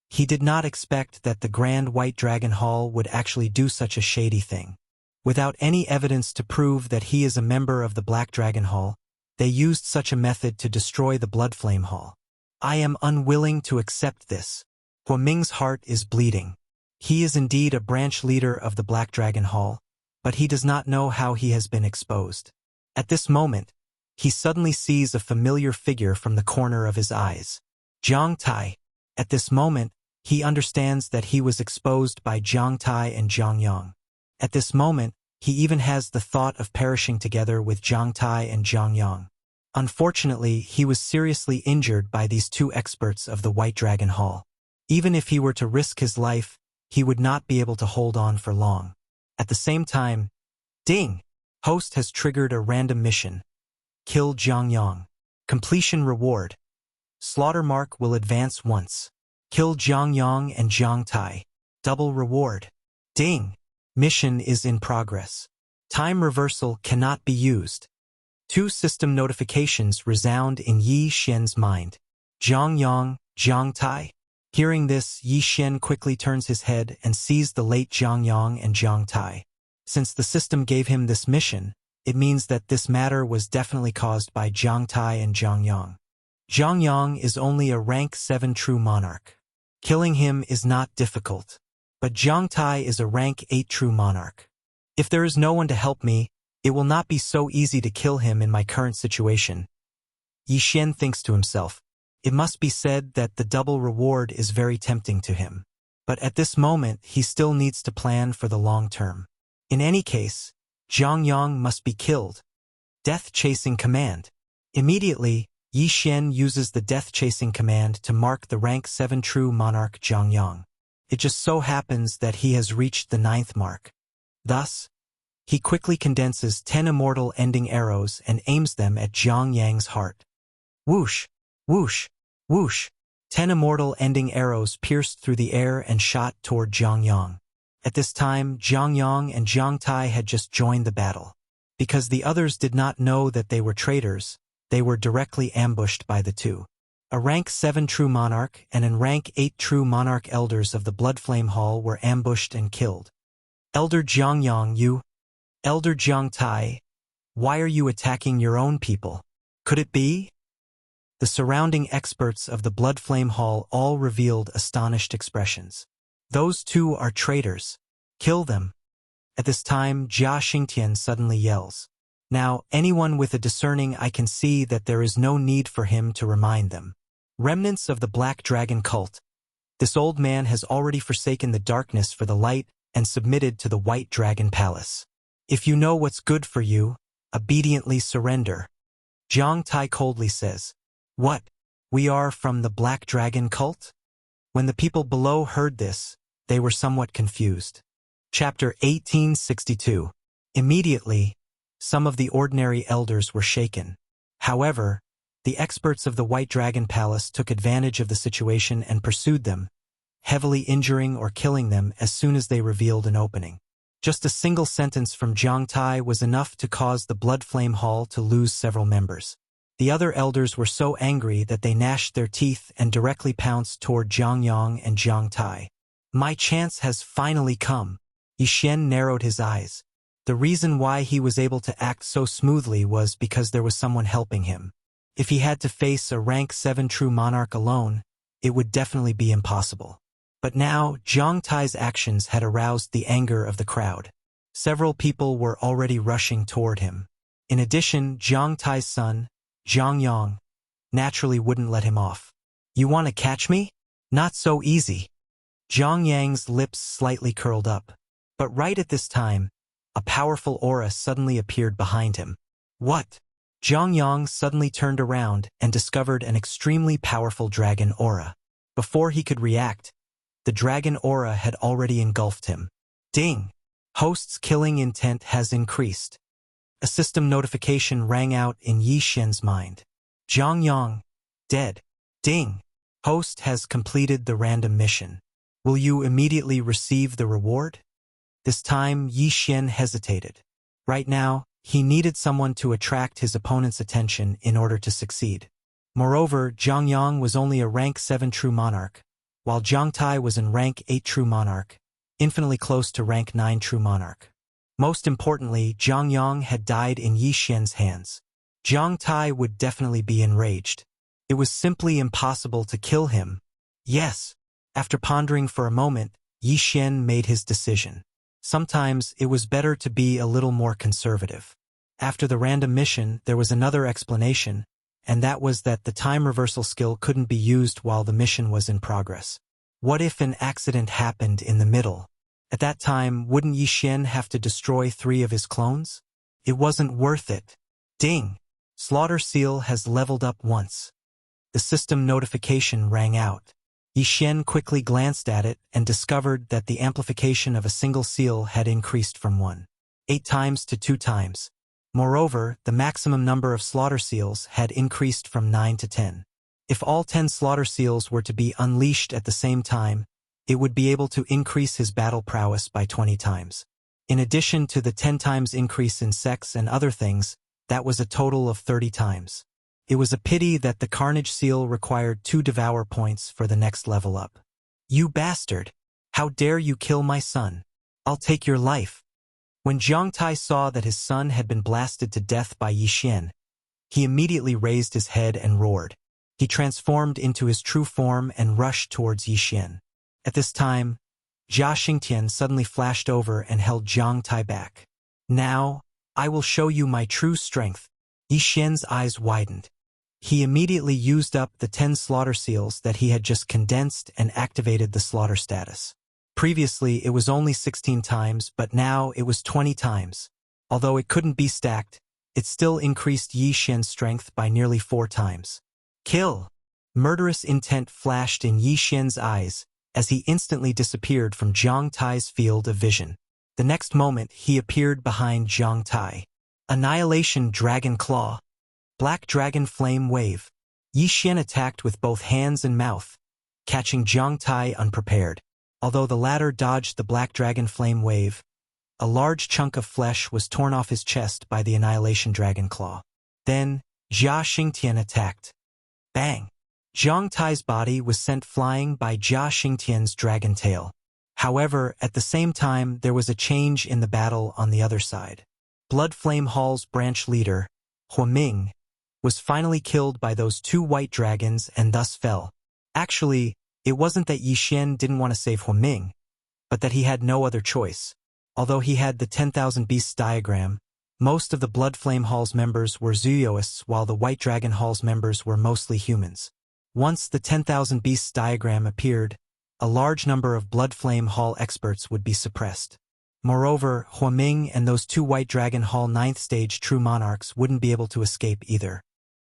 He did not expect that the Grand White Dragon Hall would actually do such a shady thing. Without any evidence to prove that he is a member of the Black Dragon Hall, they used such a method to destroy the Bloodflame Hall. I am unwilling to accept this. Huaming's heart is bleeding. He is indeed a branch leader of the Black Dragon Hall, but he does not know how he has been exposed. At this moment, he suddenly sees a familiar figure from the corner of his eyes. Jiang Tai. At this moment, he understands that he was exposed by Jiang Tai and Jiang Yang. At this moment, he even has the thought of perishing together with Jiang Tai and Jiang Yang. Unfortunately, he was seriously injured by these 2 experts of the White Dragon Hall. Even if he were to risk his life, he would not be able to hold on for long. At the same time, ding! Host has triggered a random mission. Kill Jiang Yang. Completion reward. Slaughter mark will advance once. Kill Jiang Yang and Jiang Tai. Double reward. Ding! Mission is in progress. Time reversal cannot be used. 2 system notifications resound in Yi Xian's mind. Jiang Yang, Jiang Tai. Hearing this, Yi Xian quickly turns his head and sees the late Jiang Yang and Jiang Tai. Since the system gave him this mission, it means that this matter was definitely caused by Jiang Tai and Jiang Yang. Jiang Yang is only a rank 7 true monarch. Killing him is not difficult. But Jiang Tai is a rank 8 true monarch. If there is no one to help me, it will not be so easy to kill him in my current situation. Yi Xian thinks to himself. It must be said that the double reward is very tempting to him. But at this moment, he still needs to plan for the long term. In any case, Zhang Yang must be killed. Death-chasing command. Immediately, Yi Xian uses the death-chasing command to mark the rank 7 true monarch Zhang Yang. It just so happens that he has reached the 9th mark. Thus, he quickly condenses 10 immortal ending arrows and aims them at Zhang Yang's heart. Whoosh, whoosh, whoosh. 10 immortal ending arrows pierced through the air and shot toward Zhang Yang. At this time, Zhang Yang and Zhang Tai had just joined the battle. Because the others did not know that they were traitors, they were directly ambushed by the two. A rank 7 true monarch and a rank 8 true monarch elders of the Bloodflame Hall were ambushed and killed. Elder Zhang Yang, you? Elder Zhang Tai, why are you attacking your own people? Could it be? The surrounding experts of the Bloodflame Hall all revealed astonished expressions. Those two are traitors. Kill them. At this time, Jia Xingtian suddenly yells. Now, anyone with a discerning eye can see that there is no need for him to remind them. Remnants of the Black Dragon cult. This old man has already forsaken the darkness for the light and submitted to the White Dragon Palace. If you know what's good for you, obediently surrender. Zhang Tai coldly says. What? We are from the Black Dragon cult? When the people below heard this, they were somewhat confused. Chapter 1862. Immediately, some of the ordinary elders were shaken. However, the experts of the White Dragon Palace took advantage of the situation and pursued them, heavily injuring or killing them as soon as they revealed an opening. Just a single sentence from Zhang Tai was enough to cause the Bloodflame Hall to lose several members. The other elders were so angry that they gnashed their teeth and directly pounced toward Zhang Yang and Zhang Tai. My chance has finally come. Yi Xian narrowed his eyes. The reason why he was able to act so smoothly was because there was someone helping him. If he had to face a rank 7 true monarch alone, it would definitely be impossible. But now, Zhang Tai's actions had aroused the anger of the crowd. Several people were already rushing toward him. In addition, Zhang Tai's son, Zhang Yang, naturally wouldn't let him off. You want to catch me? Not so easy. Zhang Yang's lips slightly curled up. But right at this time, a powerful aura suddenly appeared behind him. What? Zhang Yang suddenly turned around and discovered an extremely powerful dragon aura. Before he could react, the dragon aura had already engulfed him. Ding! Host's killing intent has increased. A system notification rang out in Yi Xian's mind. Zhang Yang, dead. Ding! Host has completed the random mission. Will you immediately receive the reward? This time, Yi Xian hesitated. Right now, he needed someone to attract his opponent's attention in order to succeed. Moreover, Zhang Yang was only a rank 7 true monarch, while Zhang Tai was in rank 8 true monarch, infinitely close to rank 9 true monarch. Most importantly, Zhang Yang had died in Yi Xian's hands. Zhang Tai would definitely be enraged. It was simply impossible to kill him. Yes. After pondering for a moment, Yi Xian made his decision. Sometimes it was better to be a little more conservative. After the random mission, there was another explanation, and that was that the time reversal skill couldn't be used while the mission was in progress. What if an accident happened in the middle? At that time, wouldn't Yi Xian have to destroy 3 of his clones? It wasn't worth it. Ding! Slaughter seal has leveled up once. The system notification rang out. Yi Xian quickly glanced at it and discovered that the amplification of a single seal had increased from 1.8 times to 2 times. Moreover, the maximum number of slaughter seals had increased from 9 to 10. If all 10 slaughter seals were to be unleashed at the same time, it would be able to increase his battle prowess by 20 times. In addition to the 10 times increase in sex and other things, that was a total of 30 times. It was a pity that the Carnage Seal required 2 Devour points for the next level up. You bastard! How dare you kill my son? I'll take your life. When Zhang Tai saw that his son had been blasted to death by Yi Xian, he immediately raised his head and roared. He transformed into his true form and rushed towards Yi Xian. At this time, Jia Xingtian suddenly flashed over and held Zhang Tai back. Now, I will show you my true strength. Yi Xian's eyes widened. He immediately used up the 10 slaughter seals that he had just condensed and activated the slaughter status. Previously, it was only 16 times, but now it was 20 times. Although it couldn't be stacked, it still increased Yi Xian's strength by nearly 4 times. Kill! Murderous intent flashed in Yi Xian's eyes as he instantly disappeared from Zhang Tai's field of vision. The next moment, he appeared behind Zhang Tai. Annihilation Dragon Claw. Black Dragon Flame Wave. Yi Xian attacked with both hands and mouth, catching Zhang Tai unprepared. Although the latter dodged the Black Dragon Flame Wave, a large chunk of flesh was torn off his chest by the Annihilation Dragon Claw. Then, Jia Xingtian attacked. Bang! Zhang Tai's body was sent flying by Jia Xingtian's dragon tail. However, at the same time, there was a change in the battle on the other side. Blood Flame Hall's branch leader, Huaming, was finally killed by those 2 white dragons and thus fell. Actually, it wasn't that Yi Xian didn't want to save Huaming, but that he had no other choice. Although he had the 10,000 Beasts diagram, most of the Blood Flame Hall's members were Zuyoists while the White Dragon Hall's members were mostly humans. Once the 10,000 Beasts diagram appeared, a large number of Blood Flame Hall experts would be suppressed. Moreover, Huaming and those 2 White Dragon Hall 9th stage true monarchs wouldn't be able to escape either.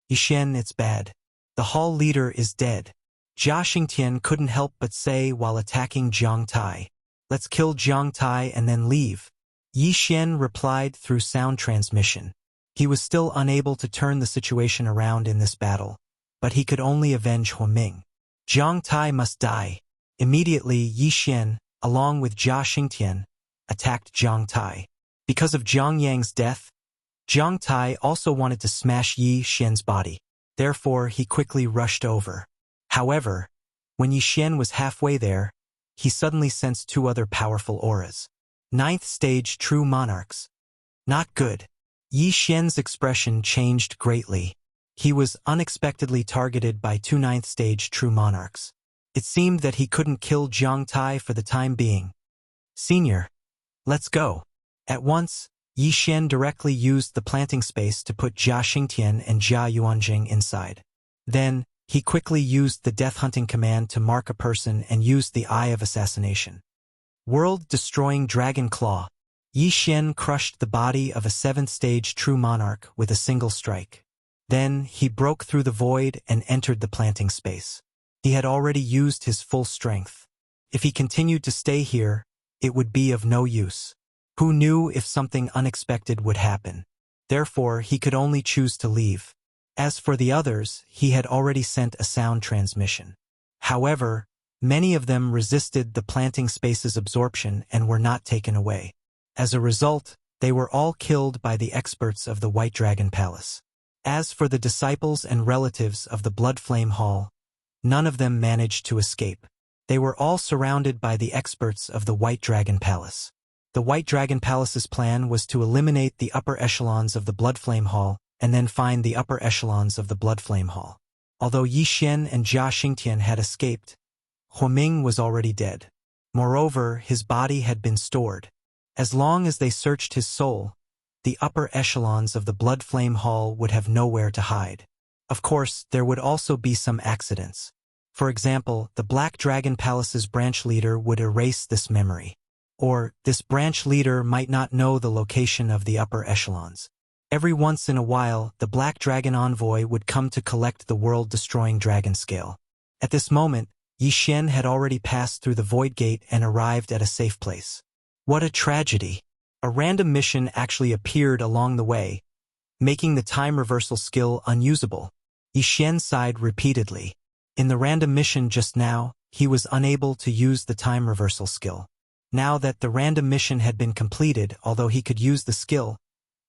Yi Xian, it's bad. The hall leader is dead. Jia Xingtian couldn't help but say while attacking Zhang Tai. Let's kill Zhang Tai and then leave. Yi Xian replied through sound transmission. He was still unable to turn the situation around in this battle, but he could only avenge Huaming. Zhang Tai must die. Immediately, Yi Xian, along with Jia Xingtian, attacked Zhang Tai. Because of Zhang Yang's death, Zhang Tai also wanted to smash Yi Xian's body. Therefore, he quickly rushed over. However, when Yi Xian was halfway there, he suddenly sensed 2 other powerful auras. 9th stage true monarchs. Not good. Yi Xian's expression changed greatly. He was unexpectedly targeted by 2 9th stage true monarchs. It seemed that he couldn't kill Zhang Tai for the time being. Senior, let's go. At once, Yi Xian directly used the planting space to put Jia Xingtian and Jia Yuanjing inside. Then, he quickly used the death hunting command to mark a person and used the Eye of Assassination. World-destroying Dragon Claw. Yi Xian crushed the body of a 7th stage true monarch with a single strike. Then, he broke through the void and entered the planting space. He had already used his full strength. If he continued to stay here, it would be of no use. Who knew if something unexpected would happen? Therefore, he could only choose to leave. As for the others, he had already sent a sound transmission. However, many of them resisted the planting space's absorption and were not taken away. As a result, they were all killed by the experts of the White Dragon Palace. As for the disciples and relatives of the Blood Flame Hall, none of them managed to escape. They were all surrounded by the experts of the White Dragon Palace. The White Dragon Palace's plan was to eliminate the upper echelons of the Blood Flame Hall and then find the upper echelons of the Blood Flame Hall. Although Yi Xian and Jia Xingtian had escaped, Huaming was already dead. Moreover, his body had been stored. As long as they searched his soul, the upper echelons of the Blood Flame Hall would have nowhere to hide. Of course, there would also be some accidents. For example, the Black Dragon Palace's branch leader would erase this memory. Or, this branch leader might not know the location of the upper echelons. Every once in a while, the Black Dragon Envoy would come to collect the world-destroying dragon scale. At this moment, Yi Xian had already passed through the Void Gate and arrived at a safe place. What a tragedy! A random mission actually appeared along the way, making the time reversal skill unusable. Yi Xian sighed repeatedly. In the random mission just now, he was unable to use the time reversal skill. Now that the random mission had been completed, although he could use the skill,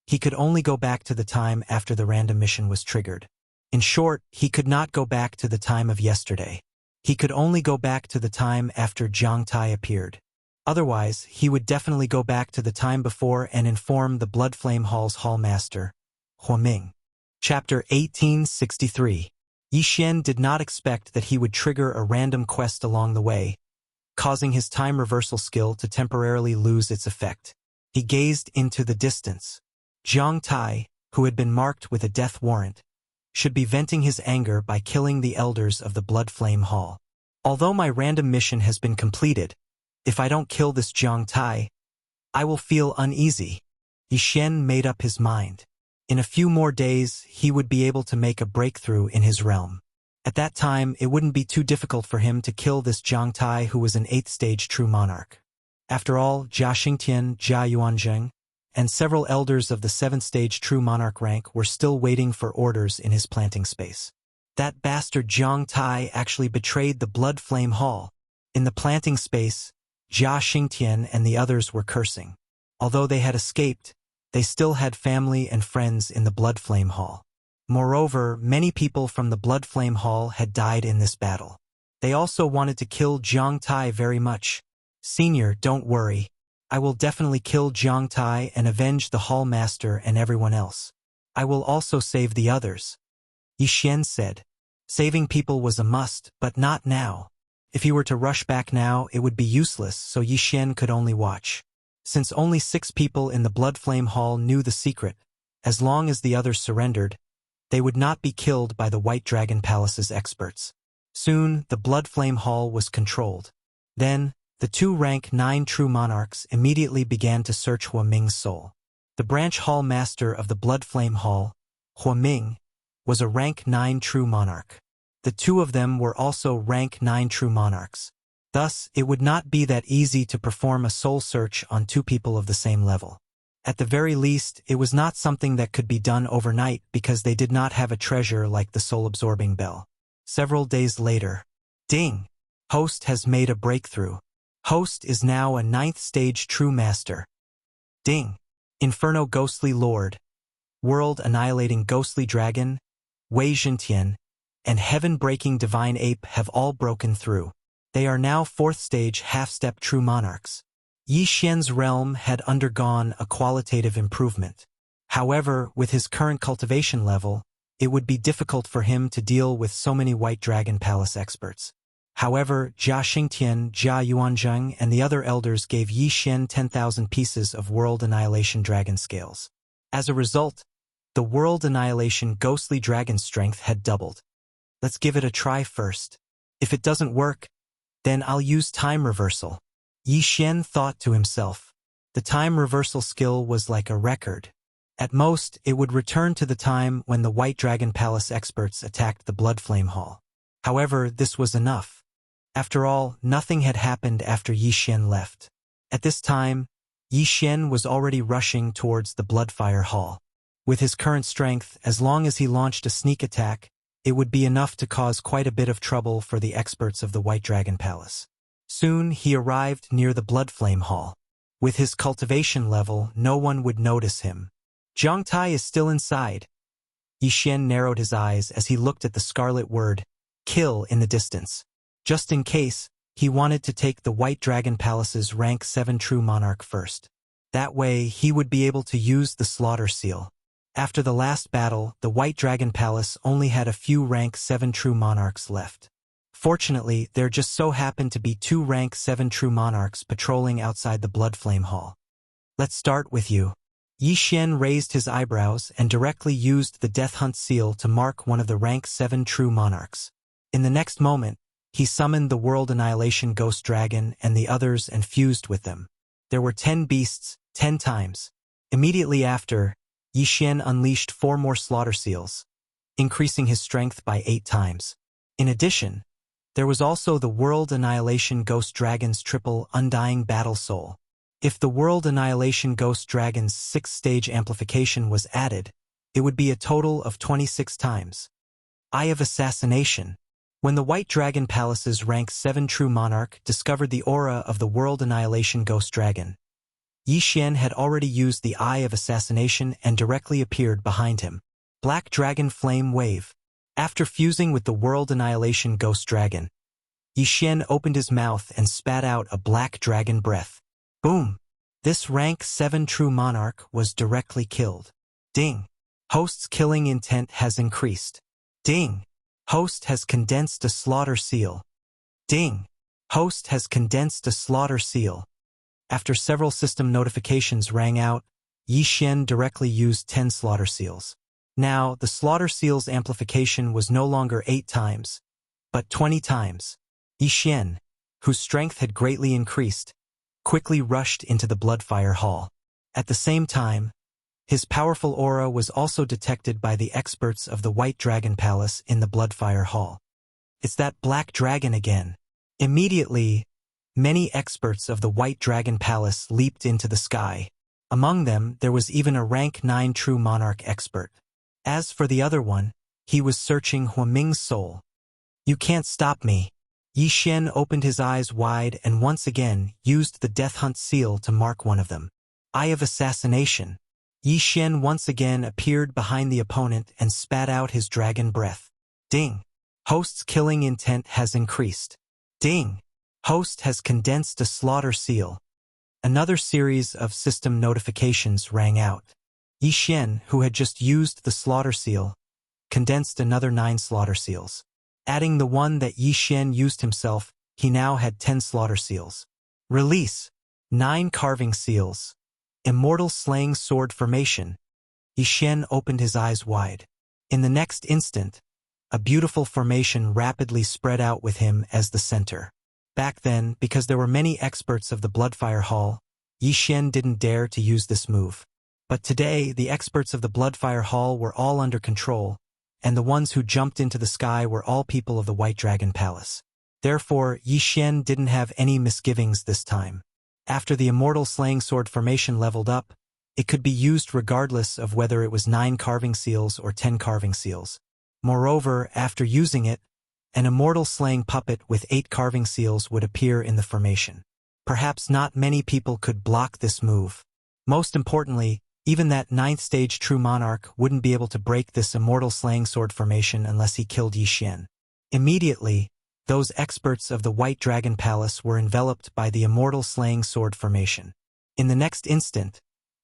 he could only go back to the time after the random mission was triggered. In short, he could not go back to the time of yesterday. He could only go back to the time after Zhang Tai appeared. Otherwise, he would definitely go back to the time before and inform the Blood Flame Hall's Hallmaster, Huaming. Chapter 1863. Yi Xian did not expect that he would trigger a random quest along the way, causing his time reversal skill to temporarily lose its effect. He gazed into the distance. Zhang Tai, who had been marked with a death warrant, should be venting his anger by killing the elders of the Blood Flame Hall. Although my random mission has been completed, if I don't kill this Jiang Tai, I will feel uneasy. Yi Xian made up his mind. In a few more days, he would be able to make a breakthrough in his realm. At that time, it wouldn't be too difficult for him to kill this Jiang Tai who was an 8th stage true monarch. After all, Jia Xingtian, Jia Yuanzheng, and several elders of the 7th stage true monarch rank were still waiting for orders in his planting space. That bastard Jiang Tai actually betrayed the Blood Flame Hall. In the planting space, Jia Xingtian and the others were cursing. Although they had escaped, they still had family and friends in the Blood Flame Hall. Moreover, many people from the Blood Flame Hall had died in this battle. They also wanted to kill Jiang Tai very much. Senior, don't worry. I will definitely kill Jiang Tai and avenge the Hall Master and everyone else. I will also save the others. Yi Xian said. Saving people was a must, but not now. If he were to rush back now, it would be useless, so Yi Xian could only watch. Since only 6 people in the Blood Flame Hall knew the secret, as long as the others surrendered, they would not be killed by the White Dragon Palace's experts. Soon, the Blood Flame Hall was controlled. Then, the 2 rank 9 true monarchs immediately began to search Hua Ming's soul. The branch hall master of the Blood Flame Hall, Hua Ming, was a rank 9 true monarch. The 2 of them were also rank 9 true monarchs. Thus, it would not be that easy to perform a soul search on 2 people of the same level. At the very least, it was not something that could be done overnight because they did not have a treasure like the soul-absorbing bell. Several days later, ding! Host has made a breakthrough. Host is now a 9th stage true master. Ding! Inferno Ghostly Lord, World Annihilating Ghostly Dragon, Wei Zhentian, and Heaven-Breaking Divine Ape have all broken through. They are now 4th stage half-step true monarchs. Yi Xian's realm had undergone a qualitative improvement. However, with his current cultivation level, it would be difficult for him to deal with so many White Dragon Palace experts. However, Jia Xingtian, Jia Yuanzheng, and the other elders gave Yi Xian 10,000 pieces of World Annihilation Dragon Scales. As a result, the World Annihilation Ghostly Dragon strength had doubled. Let's give it a try first. If it doesn't work, then I'll use time reversal. Yi Xian thought to himself. The time reversal skill was like a record. At most, it would return to the time when the White Dragon Palace experts attacked the Blood Flame Hall. However, this was enough. After all, nothing had happened after Yi Xian left. At this time, Yi Xian was already rushing towards the Bloodfire Hall. With his current strength, as long as he launched a sneak attack, it would be enough to cause quite a bit of trouble for the experts of the White Dragon Palace. Soon, he arrived near the Blood Flame Hall. With his cultivation level, no one would notice him. Jiang Tai is still inside. Yi Xian narrowed his eyes as he looked at the scarlet word, kill, in the distance. Just in case, he wanted to take the White Dragon Palace's rank 7 true monarch first. That way, he would be able to use the slaughter seal. After the last battle, the White Dragon Palace only had a few rank 7 true monarchs left. Fortunately, there just so happened to be 2 rank 7 true monarchs patrolling outside the Blood Flame Hall. Let's start with you. Yi Xian raised his eyebrows and directly used the Death Hunt seal to mark one of the rank 7 true monarchs. In the next moment, he summoned the World Annihilation Ghost Dragon and the others and fused with them. There were 10 beasts, 10 times. Immediately after, Yi Xian unleashed 4 more slaughter seals, increasing his strength by 8 times. In addition, there was also the World Annihilation Ghost Dragon's triple Undying Battle Soul. If the World Annihilation Ghost Dragon's 6th stage amplification was added, it would be a total of 26 times. Eye of Assassination. When the White Dragon Palace's rank 7 true monarch discovered the aura of the World Annihilation Ghost Dragon, Yi Xian had already used the Eye of Assassination and directly appeared behind him. Black Dragon Flame Wave. After fusing with the World Annihilation Ghost Dragon, Yi Xian opened his mouth and spat out a black dragon breath. Boom! This rank 7 true monarch was directly killed. Ding! Host's killing intent has increased. Ding! Host has condensed a slaughter seal. Ding! Host has condensed a slaughter seal. After several system notifications rang out, Yi Xian directly used 10 slaughter seals. Now, the slaughter seal's amplification was no longer 8 times, but 20 times. Yi Xian, whose strength had greatly increased, quickly rushed into the Bloodfire Hall. At the same time, his powerful aura was also detected by the experts of the White Dragon Palace in the Bloodfire Hall. It's that black dragon again. Immediately, many experts of the White Dragon Palace leaped into the sky. Among them, there was even a rank 9 true monarch expert. As for the other one, he was searching Huaming's soul. You can't stop me. Yi Xian opened his eyes wide and once again used the Death Hunt seal to mark one of them. Eye of Assassination. Yi Xian once again appeared behind the opponent and spat out his dragon breath. Ding. Host's killing intent has increased. Ding. Host has condensed a slaughter seal. Another series of system notifications rang out. Yi Xian, who had just used the slaughter seal, condensed another 9 slaughter seals. Adding the one that Yi Xian used himself, he now had 10 slaughter seals. Release. 9 carving seals. Immortal Slaying Sword Formation. Yi Xian opened his eyes wide. In the next instant, a beautiful formation rapidly spread out with him as the center. Back then, because there were many experts of the Bloodfire Hall, Yi Xian didn't dare to use this move. But today, the experts of the Bloodfire Hall were all under control, and the ones who jumped into the sky were all people of the White Dragon Palace. Therefore, Yi Xian didn't have any misgivings this time. After the Immortal Slaying Sword formation leveled up, it could be used regardless of whether it was 9 carving seals or 10 carving seals. Moreover, after using it, an Immortal Slaying Puppet with 8 carving seals would appear in the formation. Perhaps not many people could block this move. Most importantly, even that 9th stage True Monarch wouldn't be able to break this Immortal Slaying Sword formation unless he killed Yi Xian. Immediately, those experts of the White Dragon Palace were enveloped by the Immortal Slaying Sword formation. In the next instant,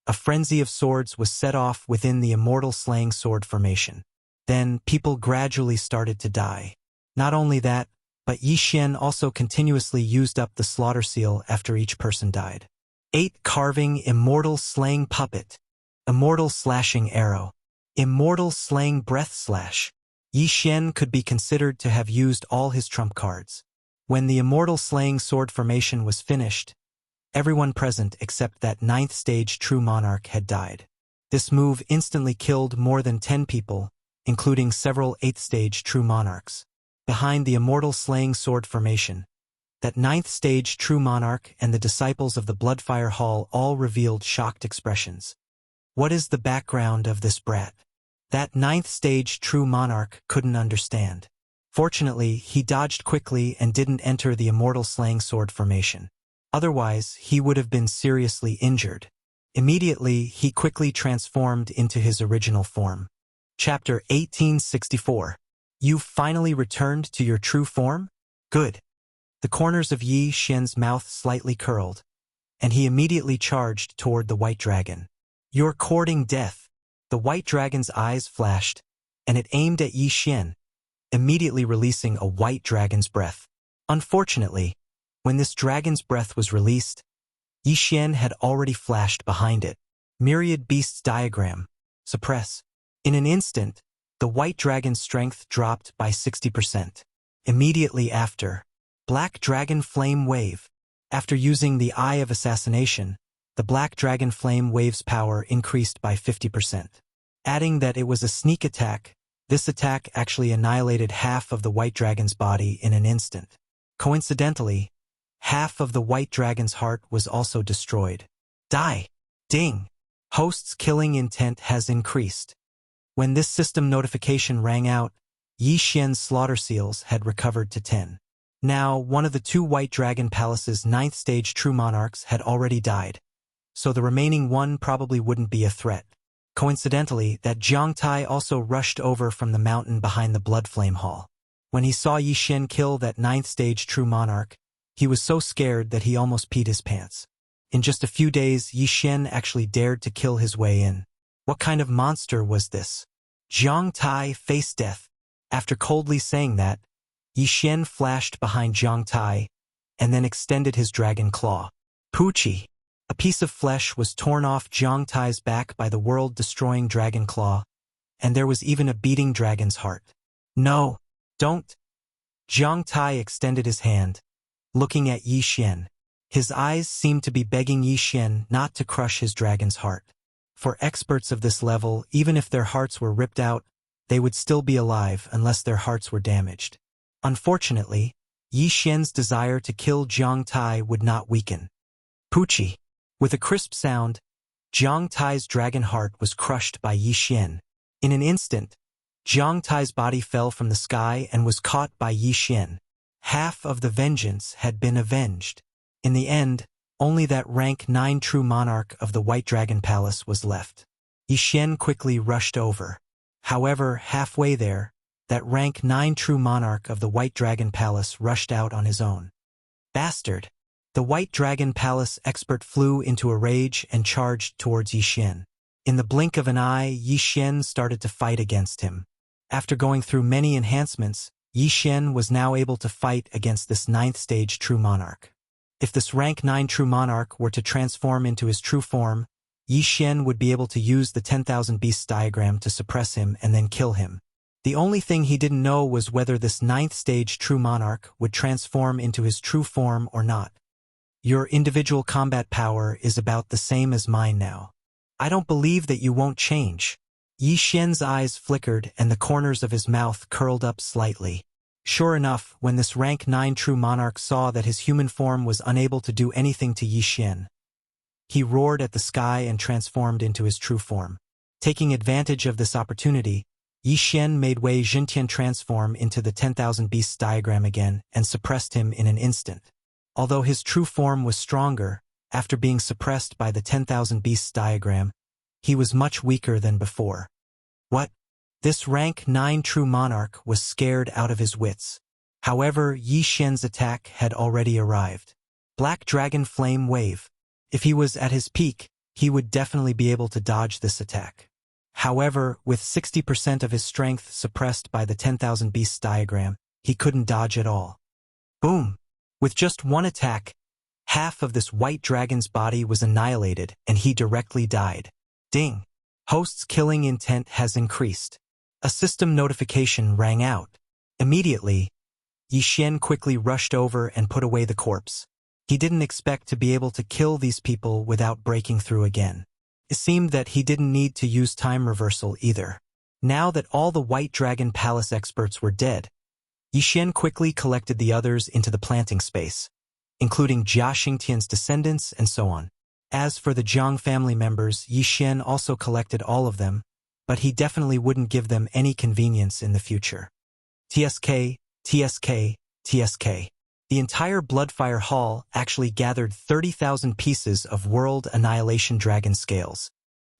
a frenzy of swords was set off within the Immortal Slaying Sword formation. Then, people gradually started to die. Not only that, but Yi Xian also continuously used up the slaughter seal after each person died. 8 Carving Immortal Slaying Puppet. Immortal Slashing Arrow. Immortal Slaying Breath Slash. Yi Xian could be considered to have used all his trump cards. When the Immortal Slaying Sword formation was finished, everyone present except that 9th stage True Monarch had died. This move instantly killed more than 10 people, including several 8th stage True Monarchs. Behind the Immortal Slaying Sword formation, that 9th stage True Monarch and the disciples of the Bloodfire Hall all revealed shocked expressions. What is the background of this brat? That 9th stage True Monarch couldn't understand. Fortunately, he dodged quickly and didn't enter the Immortal Slaying Sword formation. Otherwise, he would have been seriously injured. Immediately, he quickly transformed into his original form. Chapter 1864. You've finally returned to your true form? Good. The corners of Yi Xian's mouth slightly curled, and he immediately charged toward the White Dragon. You're courting death. The White Dragon's eyes flashed, and it aimed at Yi Xian, immediately releasing a White Dragon's breath. Unfortunately, when this dragon's breath was released, Yi Xian had already flashed behind it. Myriad Beasts Diagram. Suppress. In an instant, the White Dragon's strength dropped by 60%. Immediately after, Black Dragon Flame Wave. After using the Eye of Assassination, the Black Dragon Flame Wave's power increased by 50%. Adding that it was a sneak attack, this attack actually annihilated half of the White Dragon's body in an instant. Coincidentally, half of the White Dragon's heart was also destroyed. Die! Ding! Host's killing intent has increased. When this system notification rang out, Yi Xian's slaughter seals had recovered to 10. Now, one of the 2 White Dragon Palace's 9th stage True Monarchs had already died, so the remaining one probably wouldn't be a threat. Coincidentally, that Jiang Tai also rushed over from the mountain behind the Blood Flame Hall. When he saw Yi Xian kill that 9th stage True Monarch, he was so scared that he almost peed his pants. In just a few days, Yi Xian actually dared to kill his way in. What kind of monster was this? Jiang Tai faced death. After coldly saying that, Yi Xian flashed behind Jiang Tai and then extended his dragon claw. Poochie! A piece of flesh was torn off Jiang Tai's back by the world-destroying dragon claw, and there was even a beating dragon's heart. No, don't. Jiang Tai extended his hand, looking at Yi Xian. His eyes seemed to be begging Yi Xian not to crush his dragon's heart. For experts of this level, even if their hearts were ripped out, they would still be alive unless their hearts were damaged. Unfortunately, Yi Xian's desire to kill Jiang Tai would not weaken. Poochie. With a crisp sound, Jiang Tai's dragon heart was crushed by Yi Xian. In an instant, Jiang Tai's body fell from the sky and was caught by Yi Xian. Half of the vengeance had been avenged. In the end, only that rank 9 true monarch of the White Dragon Palace was left. Yi Xian quickly rushed over. However, halfway there, that rank 9 true monarch of the White Dragon Palace rushed out on his own. Bastard! The White Dragon Palace expert flew into a rage and charged towards Yi Xian. In the blink of an eye, Yi Xian started to fight against him. After going through many enhancements, Yi Xian was now able to fight against this 9th stage true monarch. If this rank 9 true monarch were to transform into his true form, Yi Xian would be able to use the 10,000 beasts diagram to suppress him and then kill him. The only thing he didn't know was whether this 9th stage true monarch would transform into his true form or not. Your individual combat power is about the same as mine now. I don't believe that you won't change. Yi Xian's eyes flickered and the corners of his mouth curled up slightly. Sure enough, when this rank 9 true monarch saw that his human form was unable to do anything to Yi Xian, he roared at the sky and transformed into his true form. Taking advantage of this opportunity, Yi Xian made Wei Zhentian transform into the 10,000 beasts diagram again and suppressed him in an instant. Although his true form was stronger, after being suppressed by the 10,000 beasts diagram, he was much weaker than before. What? This rank 9 true monarch was scared out of his wits. However, Yi Xian's attack had already arrived. Black Dragon Flame Wave. If he was at his peak, he would definitely be able to dodge this attack. However, with 60% of his strength suppressed by the 10,000 beasts diagram, he couldn't dodge at all. Boom! With just one attack, half of this white dragon's body was annihilated and he directly died. Ding! Host's killing intent has increased. A system notification rang out. Immediately, Yi Xian quickly rushed over and put away the corpse. He didn't expect to be able to kill these people without breaking through again. It seemed that he didn't need to use time reversal either. Now that all the White Dragon Palace experts were dead, Yi Xian quickly collected the others into the planting space, including Jia Xingtian's descendants and so on. As for the Jiang family members, Yi Xian also collected all of them, but he definitely wouldn't give them any convenience in the future. TSK, TSK, TSK. The entire Bloodfire Hall actually gathered 30,000 pieces of World Annihilation Dragon scales.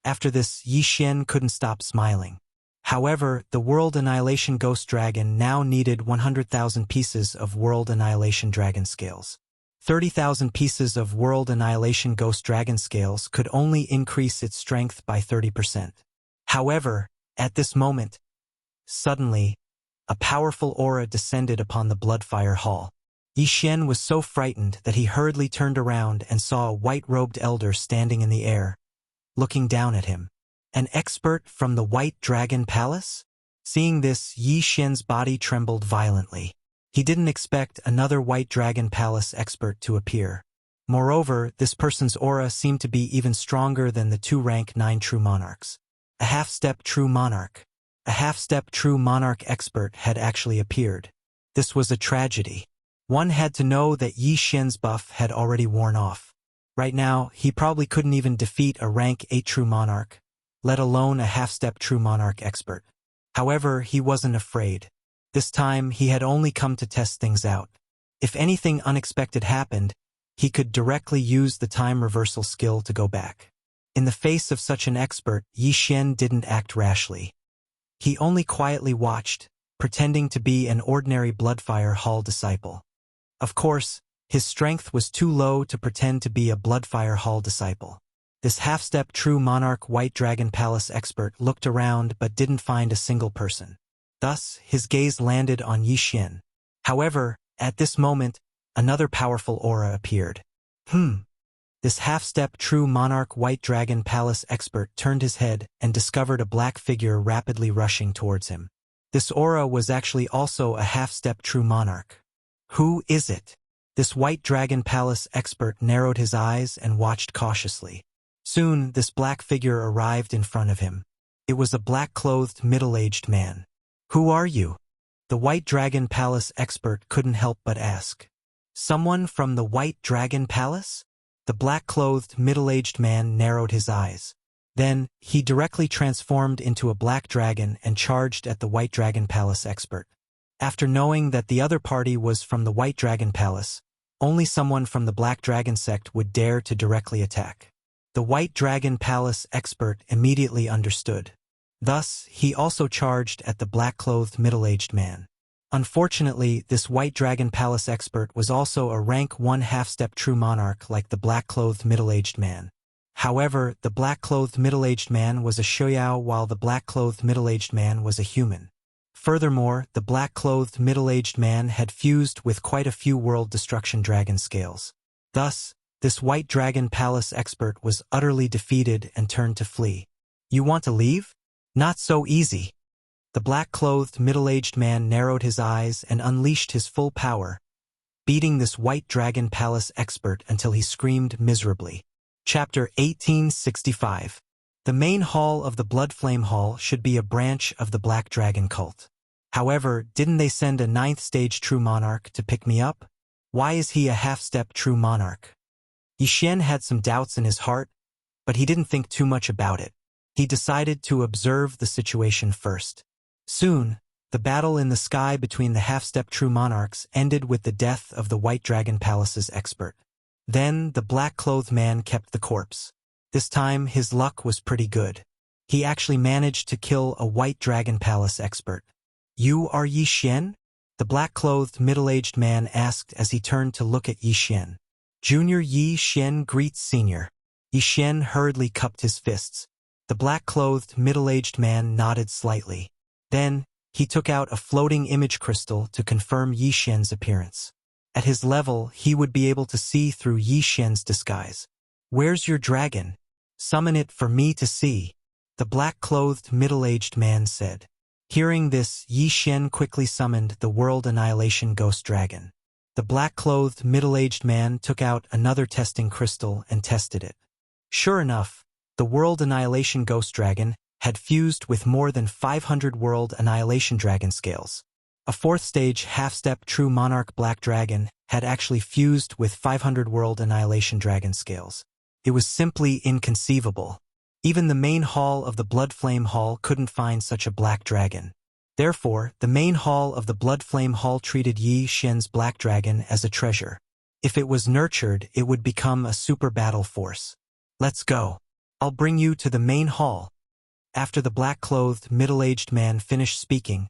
After this, Yi Xian couldn't stop smiling. However, the World Annihilation Ghost Dragon now needed 100,000 pieces of World Annihilation Dragon scales. 30,000 pieces of World Annihilation Ghost Dragon scales could only increase its strength by 30%. However, at this moment, suddenly, a powerful aura descended upon the Bloodfire Hall. Yi Xian was so frightened that he hurriedly turned around and saw a white-robed elder standing in the air, looking down at him. An expert from the White Dragon Palace? Seeing this, Yi Xian's body trembled violently. He didn't expect another White Dragon Palace expert to appear. Moreover, this person's aura seemed to be even stronger than the 2 rank 9 true monarchs. A half-step true monarch. A half-step true monarch expert had actually appeared. This was a tragedy. One had to know that Yi Xian's buff had already worn off. Right now, he probably couldn't even defeat a rank 8 true monarch, let alone a half-step true monarch expert. However, he wasn't afraid. This time, he had only come to test things out. If anything unexpected happened, he could directly use the time reversal skill to go back. In the face of such an expert, Yi Xian didn't act rashly. He only quietly watched, pretending to be an ordinary Bloodfire Hall disciple. Of course, his strength was too low to pretend to be a Bloodfire Hall disciple. This half-step true monarch White Dragon Palace expert looked around but didn't find a single person. Thus, his gaze landed on Yi Xian. However, at this moment, another powerful aura appeared. This half-step true monarch White Dragon Palace expert turned his head and discovered a black figure rapidly rushing towards him. This aura was actually also a half-step true monarch. Who is it? This White Dragon Palace expert narrowed his eyes and watched cautiously. Soon, this black figure arrived in front of him. It was a black-clothed, middle-aged man. Who are you? The White Dragon Palace expert couldn't help but ask. Someone from the White Dragon Palace? The black-clothed, middle-aged man narrowed his eyes. Then, he directly transformed into a black dragon and charged at the White Dragon Palace expert. After knowing that the other party was from the White Dragon Palace, only someone from the Black Dragon sect would dare to directly attack. The White Dragon Palace expert immediately understood. Thus, he also charged at the black-clothed middle-aged man. Unfortunately, this White Dragon Palace expert was also a rank 1 half-step true monarch like the black-clothed middle-aged man. However, the black-clothed middle-aged man was a Shoyao while the black-clothed middle-aged man was a human. Furthermore, the black-clothed middle-aged man had fused with quite a few world destruction dragon scales. Thus, this White Dragon Palace expert was utterly defeated and turned to flee. You want to leave? Not so easy. The black-clothed middle-aged man narrowed his eyes and unleashed his full power, beating this White Dragon Palace expert until he screamed miserably. Chapter 1865. The main hall of the Blood Flame Hall should be a branch of the Black Dragon cult. However, didn't they send a 9th stage true monarch to pick me up? Why is he a half-step true monarch? Yixin had some doubts in his heart, but he didn't think too much about it. He decided to observe the situation first. Soon, the battle in the sky between the half-step true monarchs ended with the death of the White Dragon Palace's expert. Then, the black-clothed man kept the corpse. This time, his luck was pretty good. He actually managed to kill a White Dragon Palace expert. You are Yixin? The black-clothed middle-aged man asked as he turned to look at Yixin. Junior Yixin greets Senior. Yixin hurriedly cupped his fists. The black-clothed middle-aged man nodded slightly. Then, he took out a floating image crystal to confirm Yixin's appearance. At his level, he would be able to see through Yixin's disguise. Where's your dragon? Summon it for me to see, the black-clothed middle-aged man said. Hearing this, Yixin quickly summoned the World Annihilation Ghost Dragon. The black-clothed middle-aged man took out another testing crystal and tested it. Sure enough, the World Annihilation Ghost Dragon had fused with more than 500 World Annihilation Dragon scales. A 4th stage half-step true monarch black dragon had actually fused with 500 World Annihilation Dragon scales. It was simply inconceivable. Even the main hall of the Blood Flame Hall couldn't find such a black dragon. Therefore, the main hall of the Blood Flame Hall treated Yixin's black dragon as a treasure. If it was nurtured, it would become a super battle force. Let's go. I'll bring you to the main hall. After the black-clothed, middle-aged man finished speaking,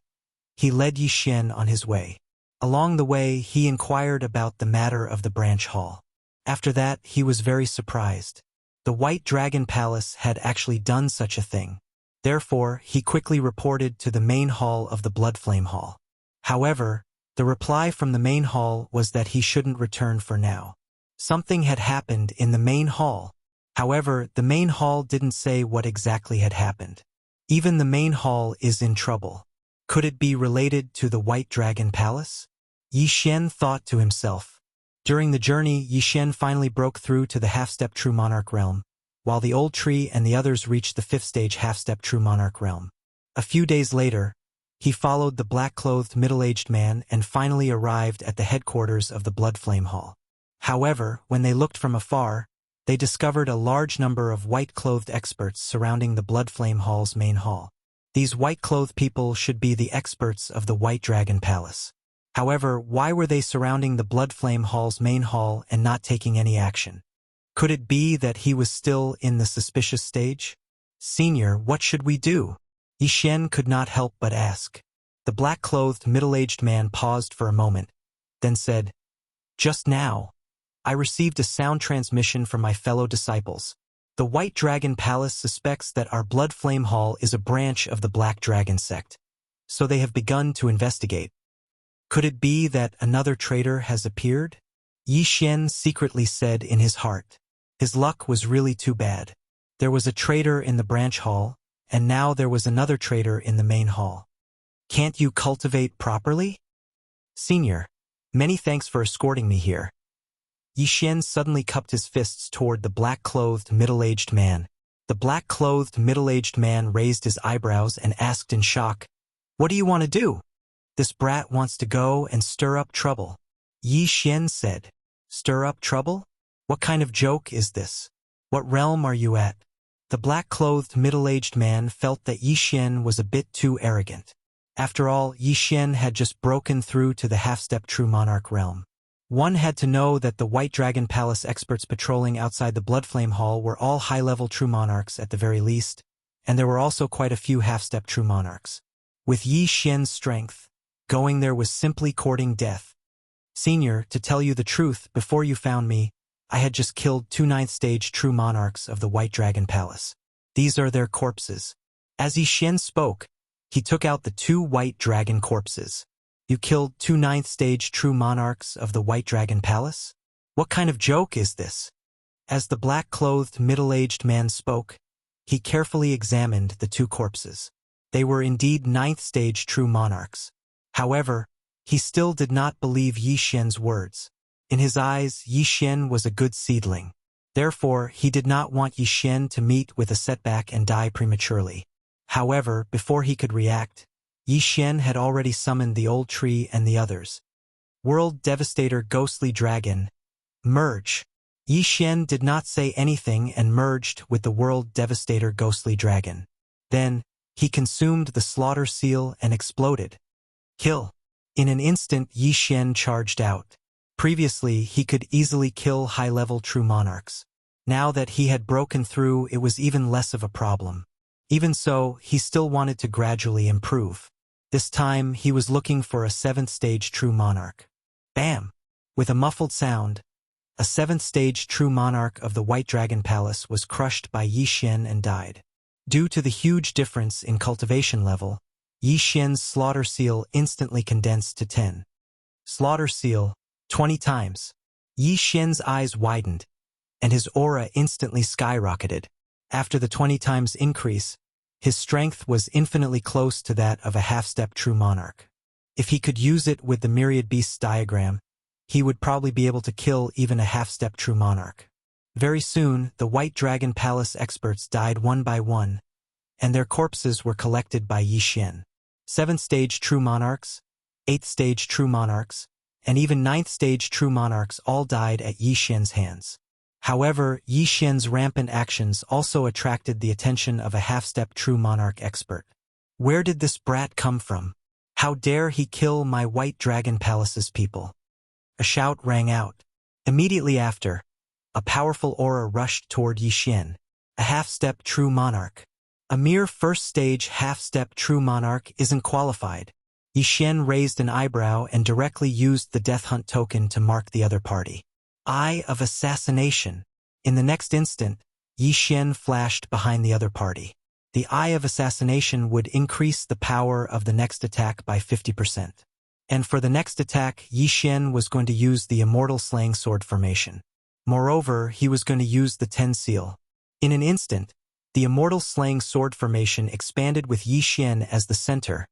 he led Yixin on his way. Along the way, he inquired about the matter of the branch hall. After that, he was very surprised. The White Dragon Palace had actually done such a thing. Therefore, he quickly reported to the main hall of the Blood Flame Hall. However, the reply from the main hall was that he shouldn't return for now. Something had happened in the main hall. However, the main hall didn't say what exactly had happened. Even the main hall is in trouble. Could it be related to the White Dragon Palace? Yixin thought to himself. During the journey, Yixin finally broke through to the half-step true monarch realm, while the old tree and the others reached the 5th stage half-step true monarch realm. A few days later, he followed the black-clothed middle-aged man and finally arrived at the headquarters of the Blood Flame Hall. However, when they looked from afar, they discovered a large number of white-clothed experts surrounding the Blood Flame Hall's main hall. These white-clothed people should be the experts of the White Dragon Palace. However, why were they surrounding the Blood Flame Hall's main hall and not taking any action? Could it be that he was still in the suspicious stage? Senior, what should we do? Yixin could not help but ask. The black-clothed middle-aged man paused for a moment, then said, Just now, I received a sound transmission from my fellow disciples. The White Dragon Palace suspects that our Blood Flame Hall is a branch of the Black Dragon sect, so they have begun to investigate. Could it be that another traitor has appeared? Yixin secretly said in his heart. His luck was really too bad. There was a traitor in the branch hall, and now there was another traitor in the main hall. Can't you cultivate properly? Senior, many thanks for escorting me here. Yi Xian suddenly cupped his fists toward the black-clothed middle-aged man. The black-clothed middle-aged man raised his eyebrows and asked in shock, "What do you want to do?" "This brat wants to go and stir up trouble," Yi Xian said. "Stir up trouble? What kind of joke is this? What realm are you at?" The black-clothed middle-aged man felt that Yi Xian was a bit too arrogant. After all, Yi Xian had just broken through to the half-step true monarch realm. One had to know that the White Dragon Palace experts patrolling outside the Bloodflame Hall were all high-level true monarchs at the very least, and there were also quite a few half-step true monarchs. With Yi Xian's strength, going there was simply courting death. "Senior, to tell you the truth, before you found me, I had just killed 2 ninth-stage true monarchs of the White Dragon Palace. These are their corpses." As Yi Xian spoke, he took out the 2 white dragon corpses. "You killed 2 ninth-stage true monarchs of the White Dragon Palace? What kind of joke is this?" As the black-clothed middle-aged man spoke, he carefully examined the 2 corpses. They were indeed ninth-stage true monarchs. However, he still did not believe Yi Xian's words. In his eyes, Yi Xian was a good seedling. Therefore, he did not want Yi Xian to meet with a setback and die prematurely. However, before he could react, Yi Xian had already summoned the old tree and the others. World Devastator Ghostly Dragon. Merge. Yi Xian did not say anything and merged with the World Devastator Ghostly Dragon. Then, he consumed the slaughter seal and exploded. Kill. In an instant, Yi Xian charged out. Previously, he could easily kill high-level true monarchs. Now that he had broken through, it was even less of a problem. Even so, he still wanted to gradually improve. This time, he was looking for a 7th-stage true monarch. Bam! With a muffled sound, a 7th-stage true monarch of the White Dragon Palace was crushed by Yi Xian and died. Due to the huge difference in cultivation level, Yi Xian's slaughter seal instantly condensed to 10. Slaughter seal, 20 times. Yi Xian's eyes widened, and his aura instantly skyrocketed. After the 20 times increase, his strength was infinitely close to that of a half-step true monarch. If he could use it with the Myriad Beasts diagram, he would probably be able to kill even a half-step true monarch. Very soon, the White Dragon Palace experts died one by one, and their corpses were collected by Yi Xian. 7th-stage true monarchs, 8th-stage true monarchs, and even 9th-stage true monarchs all died at Yi Xian's hands. However, Yi Xian's rampant actions also attracted the attention of a half-step true monarch expert. Where did this brat come from? How dare he kill my White Dragon Palace's people? A shout rang out. Immediately after, a powerful aura rushed toward Yi Xian, a half-step true monarch. A mere first-stage half-step true monarch isn't qualified. Yi Xian raised an eyebrow and directly used the Death Hunt token to mark the other party. Eye of Assassination. In the next instant, Yi Xian flashed behind the other party. The Eye of Assassination would increase the power of the next attack by 50%. And for the next attack, Yi Xian was going to use the Immortal Slaying Sword formation. Moreover, he was going to use the 10 seal. In an instant, the Immortal Slaying Sword formation expanded with Yi Xian as the center,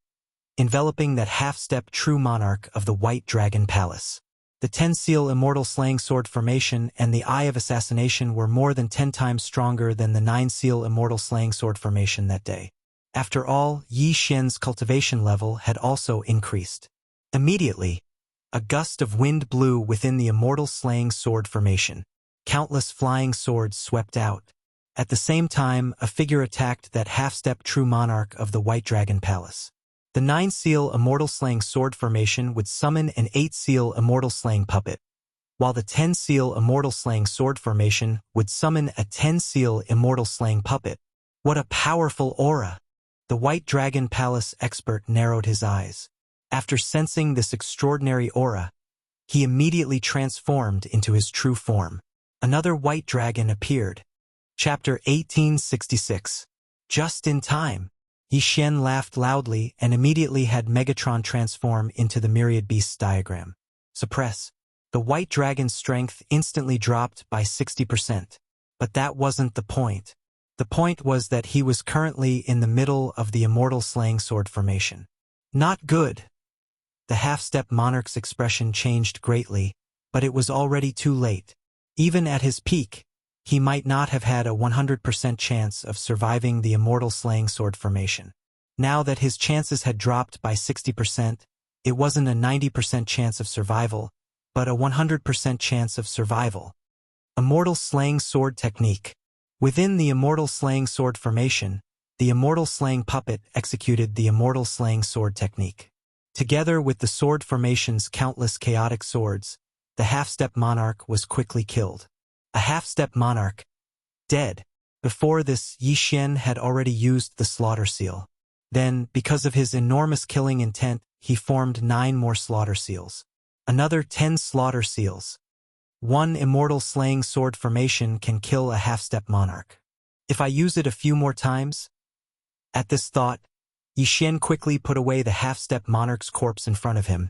enveloping that half-step true monarch of the White Dragon Palace. The 10-seal Immortal Slaying Sword formation and the Eye of Assassination were more than 10 times stronger than the 9-seal Immortal Slaying Sword formation that day. After all, Yi Xian's cultivation level had also increased. Immediately, a gust of wind blew within the Immortal Slaying Sword formation. Countless flying swords swept out. At the same time, a figure attacked that half-step true monarch of the White Dragon Palace. The 9-seal Immortal Slaying Sword formation would summon an 8-seal Immortal Slaying Puppet, while the 10-seal Immortal Slaying Sword formation would summon a 10-seal Immortal Slaying Puppet. What a powerful aura! The White Dragon Palace expert narrowed his eyes. After sensing this extraordinary aura, he immediately transformed into his true form. Another white dragon appeared. Chapter 1866. Just in time. Yi Xian laughed loudly and immediately had Megatron transform into the Myriad Beasts diagram. Suppress. The white dragon's strength instantly dropped by 60%. But that wasn't the point. The point was that he was currently in the middle of the immortal slaying sword formation. Not good. The half-step monarch's expression changed greatly, but it was already too late. Even at his peak, he might not have had a 100% chance of surviving the immortal slaying sword formation. Now that his chances had dropped by 60%, it wasn't a 90% chance of survival, but a 100% chance of survival. Immortal slaying sword technique. Within the immortal slaying sword formation, the immortal slaying puppet executed the immortal slaying sword technique. Together with the sword formation's countless chaotic swords, the half-step monarch was quickly killed. A half-step monarch. Dead. Before this, Yi Xian had already used the slaughter seal. Then, because of his enormous killing intent, he formed 9 more slaughter seals. Another 10 slaughter seals. One immortal slaying sword formation can kill a half-step monarch. If I use it a few more times? At this thought, Yi Xian quickly put away the half-step monarch's corpse in front of him,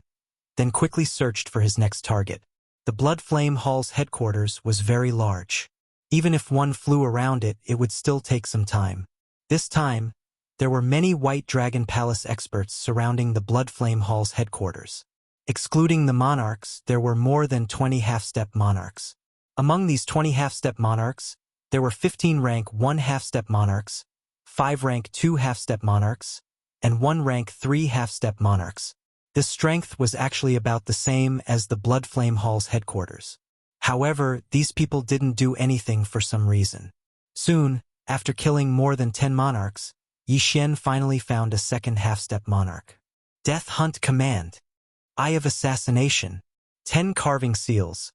then quickly searched for his next target. The Blood Flame Hall's headquarters was very large. Even if one flew around it, it would still take some time. This time, there were many White Dragon Palace experts surrounding the Blood Flame Hall's headquarters. Excluding the monarchs, there were more than 20 half-step monarchs. Among these 20 half-step monarchs, there were 15 rank 1 half-step monarchs, 5 rank 2 half-step monarchs, and 1 rank 3 half-step monarchs. This strength was actually about the same as the Blood Flame Hall's headquarters. However, these people didn't do anything for some reason. Soon, after killing more than 10 monarchs, Yi Xian finally found a second half-step monarch. Death Hunt Command. Eye of Assassination. 10 carving seals.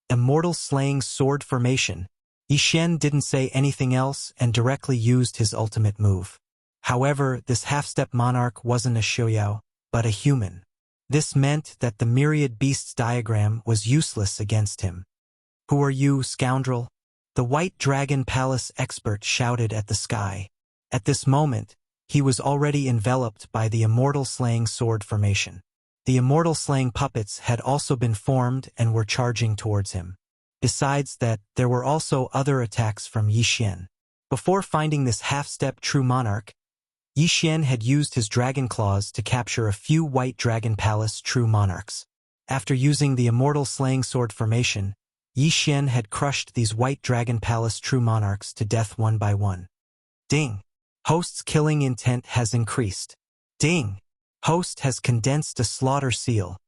Immortal slaying sword formation. Yi Xian didn't say anything else and directly used his ultimate move. However, this half-step monarch wasn't a Xiuyao, but a human. This meant that the myriad beasts diagram was useless against him. Who are you, scoundrel? The White Dragon Palace expert shouted at the sky. At this moment, he was already enveloped by the immortal slaying sword formation. The immortal slaying puppets had also been formed and were charging towards him. Besides that, there were also other attacks from Yi Xian. Before finding this half-step true monarch, Yi Xian had used his dragon claws to capture a few White Dragon Palace true monarchs. After using the immortal slaying sword formation, Yi Xian had crushed these White Dragon Palace true monarchs to death one by one. Ding! Host's killing intent has increased. Ding! Host has condensed a slaughter seal.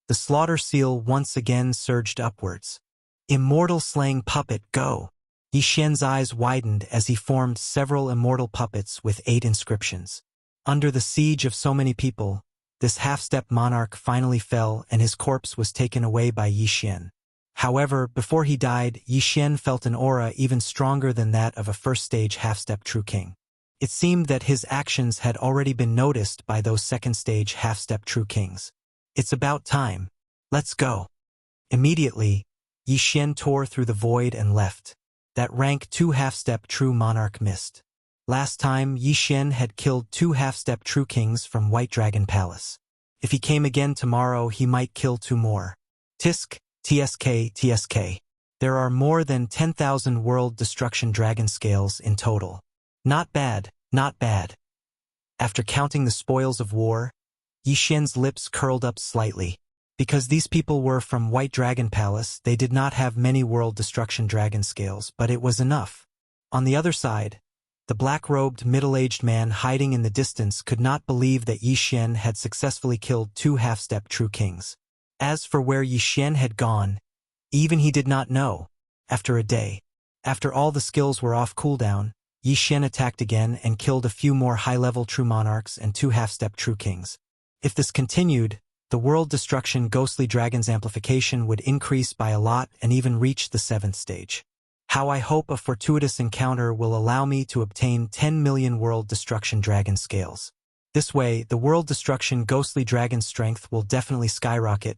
The slaughter seal once again surged upwards. Immortal slaying puppet, go! Yi Xian's eyes widened as he formed several immortal puppets with 8 inscriptions. Under the siege of so many people, this half-step monarch finally fell and his corpse was taken away by Yi Xian. However, before he died, Yi Xian felt an aura even stronger than that of a first-stage half-step true king. It seemed that his actions had already been noticed by those second-stage half-step true kings. It's about time. Let's go. Immediately, Yi Xian tore through the void and left. That rank 2 half-step true monarch missed. Last time, Yi Xian had killed 2 half-step true kings from White Dragon Palace. If he came again tomorrow, he might kill 2 more. Tisk, TSK. There are more than 10,000 world destruction dragon scales in total. Not bad, not bad. After counting the spoils of war, Yi Xian's lips curled up slightly. Because these people were from White Dragon Palace, they did not have many world destruction dragon scales, but it was enough. On the other side, the black-robed middle-aged man hiding in the distance could not believe that Yi Xian had successfully killed 2 half-step true kings. As for where Yi Xian had gone, even he did not know. After a day, after all the skills were off cooldown, Yi Xian attacked again and killed a few more high-level true monarchs and 2 half-step true kings. If this continued, the world destruction ghostly dragon's amplification would increase by a lot and even reach the 7th stage. How I hope a fortuitous encounter will allow me to obtain 10 million world destruction dragon scales. This way, the world destruction ghostly dragon's strength will definitely skyrocket,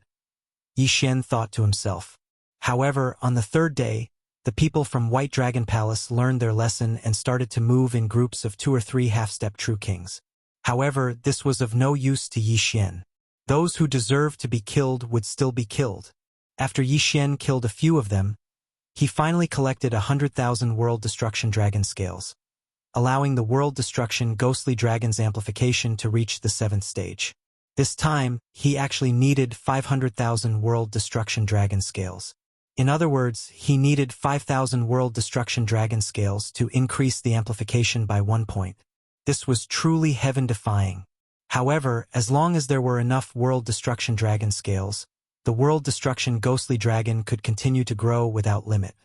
Yi Xian thought to himself. However, on the 3rd day, the people from White Dragon Palace learned their lesson and started to move in groups of 2 or 3 half-step true kings. However, this was of no use to Yi Xian. Those who deserved to be killed would still be killed. After Yi Xian killed a few of them, He finally collected 100,000 World Destruction Dragon Scales, allowing the World Destruction Ghostly Dragon's amplification to reach the 7th stage. This time, he actually needed 500,000 World Destruction Dragon Scales. In other words, he needed 5,000 World Destruction Dragon Scales to increase the amplification by 1 point. This was truly heaven-defying. However, as long as there were enough World Destruction Dragon Scales, the World Destruction Ghostly Dragon could continue to grow without limit.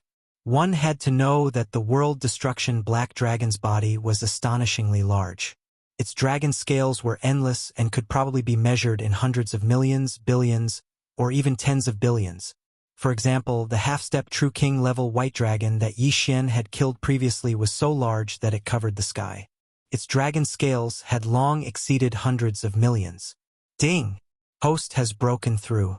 One had to know that the World Destruction Black Dragon's body was astonishingly large. Its dragon scales were endless and could probably be measured in hundreds of millions, billions, or even tens of billions. For example, the half-step True King level white dragon that Yi Xian had killed previously was so large that it covered the sky. Its dragon scales had long exceeded hundreds of millions. Ding! Host has broken through.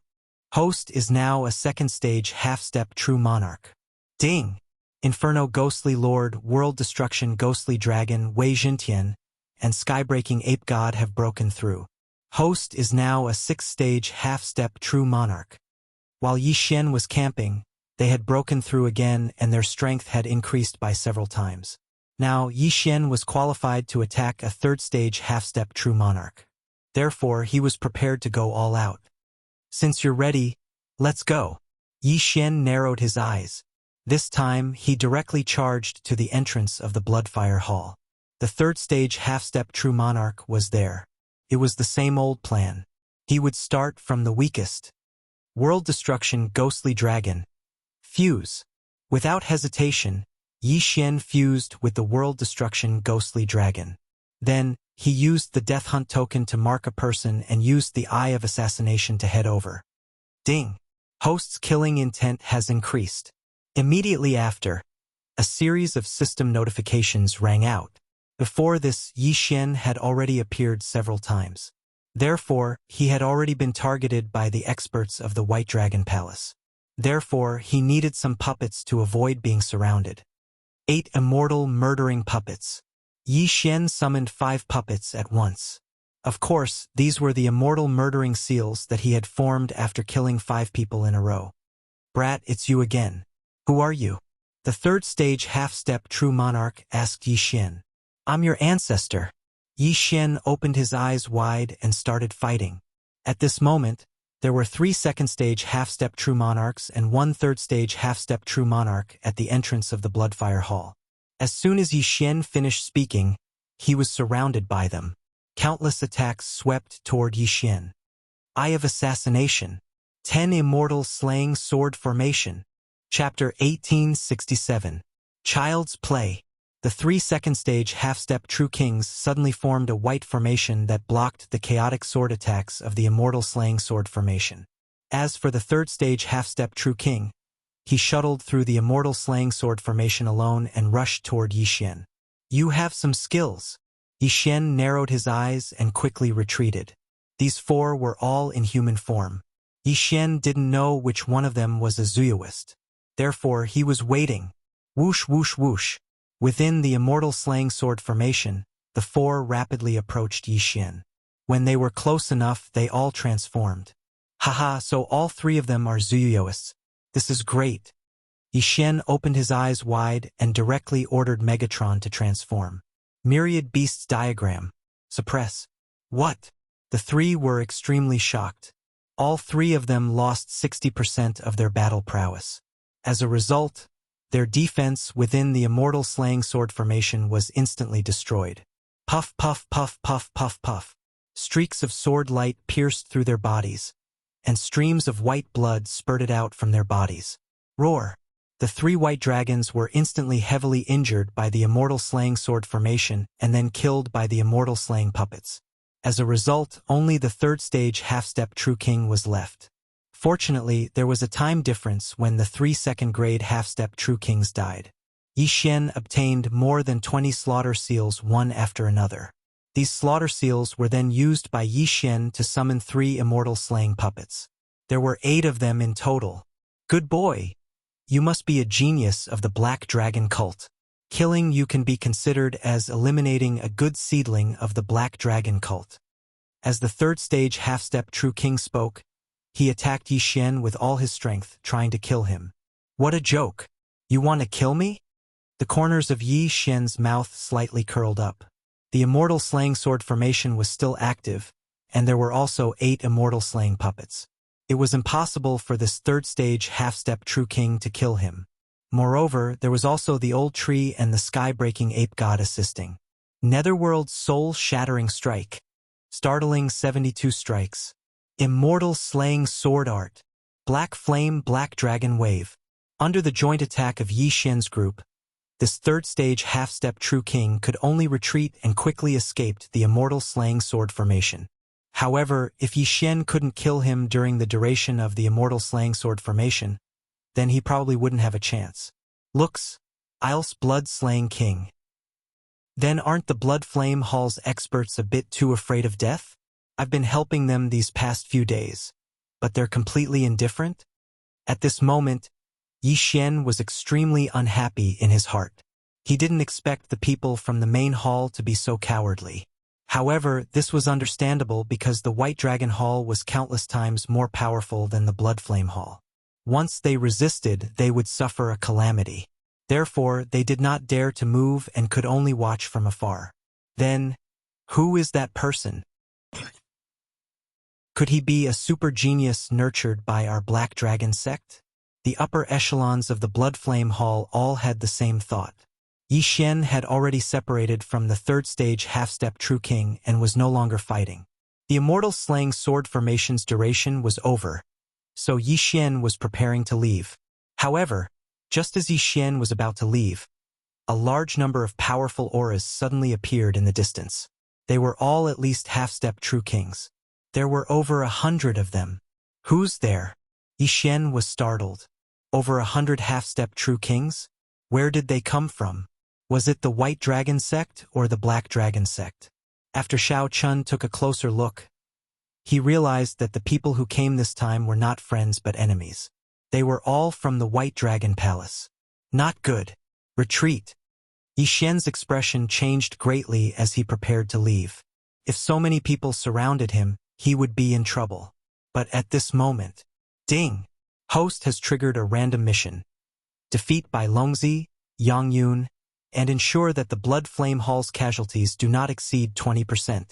Host is now a 2nd stage half-step True Monarch. Ding! Inferno Ghostly Lord, World Destruction Ghostly Dragon, Wei Jintian, and Skybreaking Ape God have broken through. Host is now a 6th stage half-step True Monarch. While Yi Xian was camping, they had broken through again and their strength had increased by several times. Now, Yi Xian was qualified to attack a 3rd stage half-step True Monarch. Therefore, he was prepared to go all out. Since you're ready, let's go. Yi Xian narrowed his eyes. This time, he directly charged to the entrance of the Bloodfire Hall. The 3rd stage half-step True Monarch was there. It was the same old plan. He would start from the weakest. World Destruction Ghostly Dragon. Fuse. Without hesitation, Yi Xian fused with the World Destruction Ghostly Dragon. Then, he used the Death Hunt token to mark a person and used the Eye of Assassination to head over. Ding! Host's killing intent has increased. Immediately after, a series of system notifications rang out. Before this, Yi Xian had already appeared several times. Therefore, he had already been targeted by the experts of the White Dragon Palace. Therefore, he needed some puppets to avoid being surrounded. 8 immortal murdering puppets. Yi Xian summoned 5 puppets at once. Of course, these were the immortal murdering seals that he had formed after killing 5 people in a row. Brat, it's you again. Who are you? The 3rd stage half-step True Monarch asked Yi Xian. I'm your ancestor. Yi Xian opened his eyes wide and started fighting. At this moment, there were 3 2nd stage half-step True Monarchs and 1 3rd stage half-step True Monarch at the entrance of the Bloodfire Hall. As soon as Yi Xian finished speaking, he was surrounded by them. Countless attacks swept toward Yi Xian. Eye of Assassination. 10 Immortal Slaying Sword Formation. Chapter 1867. Child's Play. The 3 2nd stage half-step True Kings suddenly formed a white formation that blocked the chaotic sword attacks of the Immortal Slaying Sword Formation. As for the 3rd stage half-step True King, he shuttled through the Immortal Slaying Sword Formation alone and rushed toward Yi Xian. You have some skills. Yi Xian narrowed his eyes and quickly retreated. These 4 were all in human form. Yi Xian didn't know which one of them was a Zuyuist. Therefore, he was waiting. Whoosh, whoosh, whoosh. Within the Immortal Slaying Sword Formation, the 4 rapidly approached Yi Xian. When they were close enough, they all transformed. Haha, so all 3 of them are Zuyuists. This is great. Yi Xian opened his eyes wide and directly ordered Megatron to transform. Myriad Beasts Diagram. Suppress. What? The 3 were extremely shocked. All 3 of them lost 60% of their battle prowess. As a result, their defense within the Immortal Slaying Sword Formation was instantly destroyed. Puff, puff, puff, puff, puff, puff. Streaks of sword light pierced through their bodies, and streams of white blood spurted out from their bodies. Roar! The 3 white dragons were instantly heavily injured by the Immortal Slaying Sword Formation and then killed by the Immortal Slaying Puppets. As a result, only the 3rd stage half-step True King was left. Fortunately, there was a time difference when the 3 2nd-grade half-step True Kings died. Yi Xian obtained more than 20 slaughter seals one after another. These slaughter seals were then used by Yi Xian to summon 3 immortal slaying puppets. There were 8 of them in total. Good boy! You must be a genius of the Black Dragon cult. Killing you can be considered as eliminating a good seedling of the Black Dragon cult. As the 3rd stage half-step True King spoke, he attacked Yi Xian with all his strength, trying to kill him. What a joke! You want to kill me? The corners of Yi Xian's mouth slightly curled up. The immortal slaying sword formation was still active, and there were also 8 immortal slaying puppets. It was impossible for this third-stage half-step true king to kill him. Moreover, there was also the old tree and the sky-breaking ape god assisting. Netherworld's soul-shattering strike. Startling 72 strikes. Immortal slaying sword art. Black flame, black dragon wave. Under the joint attack of Yi Xian's group, this third-stage half-step true king could only retreat and quickly escaped the immortal slaying sword formation. However, if Yi Xian couldn't kill him during the duration of the immortal slaying sword formation, then he probably wouldn't have a chance. Looks, I'l's blood-slaying king. Then aren't the Blood Flame Hall's experts a bit too afraid of death? I've been helping them these past few days, but they're completely indifferent? At this moment, Yi Xian was extremely unhappy in his heart. He didn't expect the people from the main hall to be so cowardly. However, this was understandable because the White Dragon Hall was countless times more powerful than the Blood Flame Hall. Once they resisted, they would suffer a calamity. Therefore, they did not dare to move and could only watch from afar. Then, who is that person? Could he be a super genius nurtured by our Black Dragon sect? The upper echelons of the Blood Flame Hall all had the same thought. Yi Xian had already separated from the third-stage half-step true king and was no longer fighting. The immortal slaying sword formation's duration was over, so Yi Xian was preparing to leave. However, just as Yi Xian was about to leave, a large number of powerful auras suddenly appeared in the distance. They were all at least half-step true kings. There were over 100 of them. Who's there? Yi Xian was startled. Over 100 half-step true kings? Where did they come from? Was it the White Dragon sect or the Black Dragon sect? After Shao Chun took a closer look, he realized that the people who came this time were not friends but enemies. They were all from the White Dragon Palace. Not good. Retreat. Yi Xian's expression changed greatly as he prepared to leave. If so many people surrounded him, he would be in trouble. But at this moment, ding! Host has triggered a random mission. Defeat Bai Longzi, Yang Yun, and ensure that the Blood Flame Hall's casualties do not exceed 20%.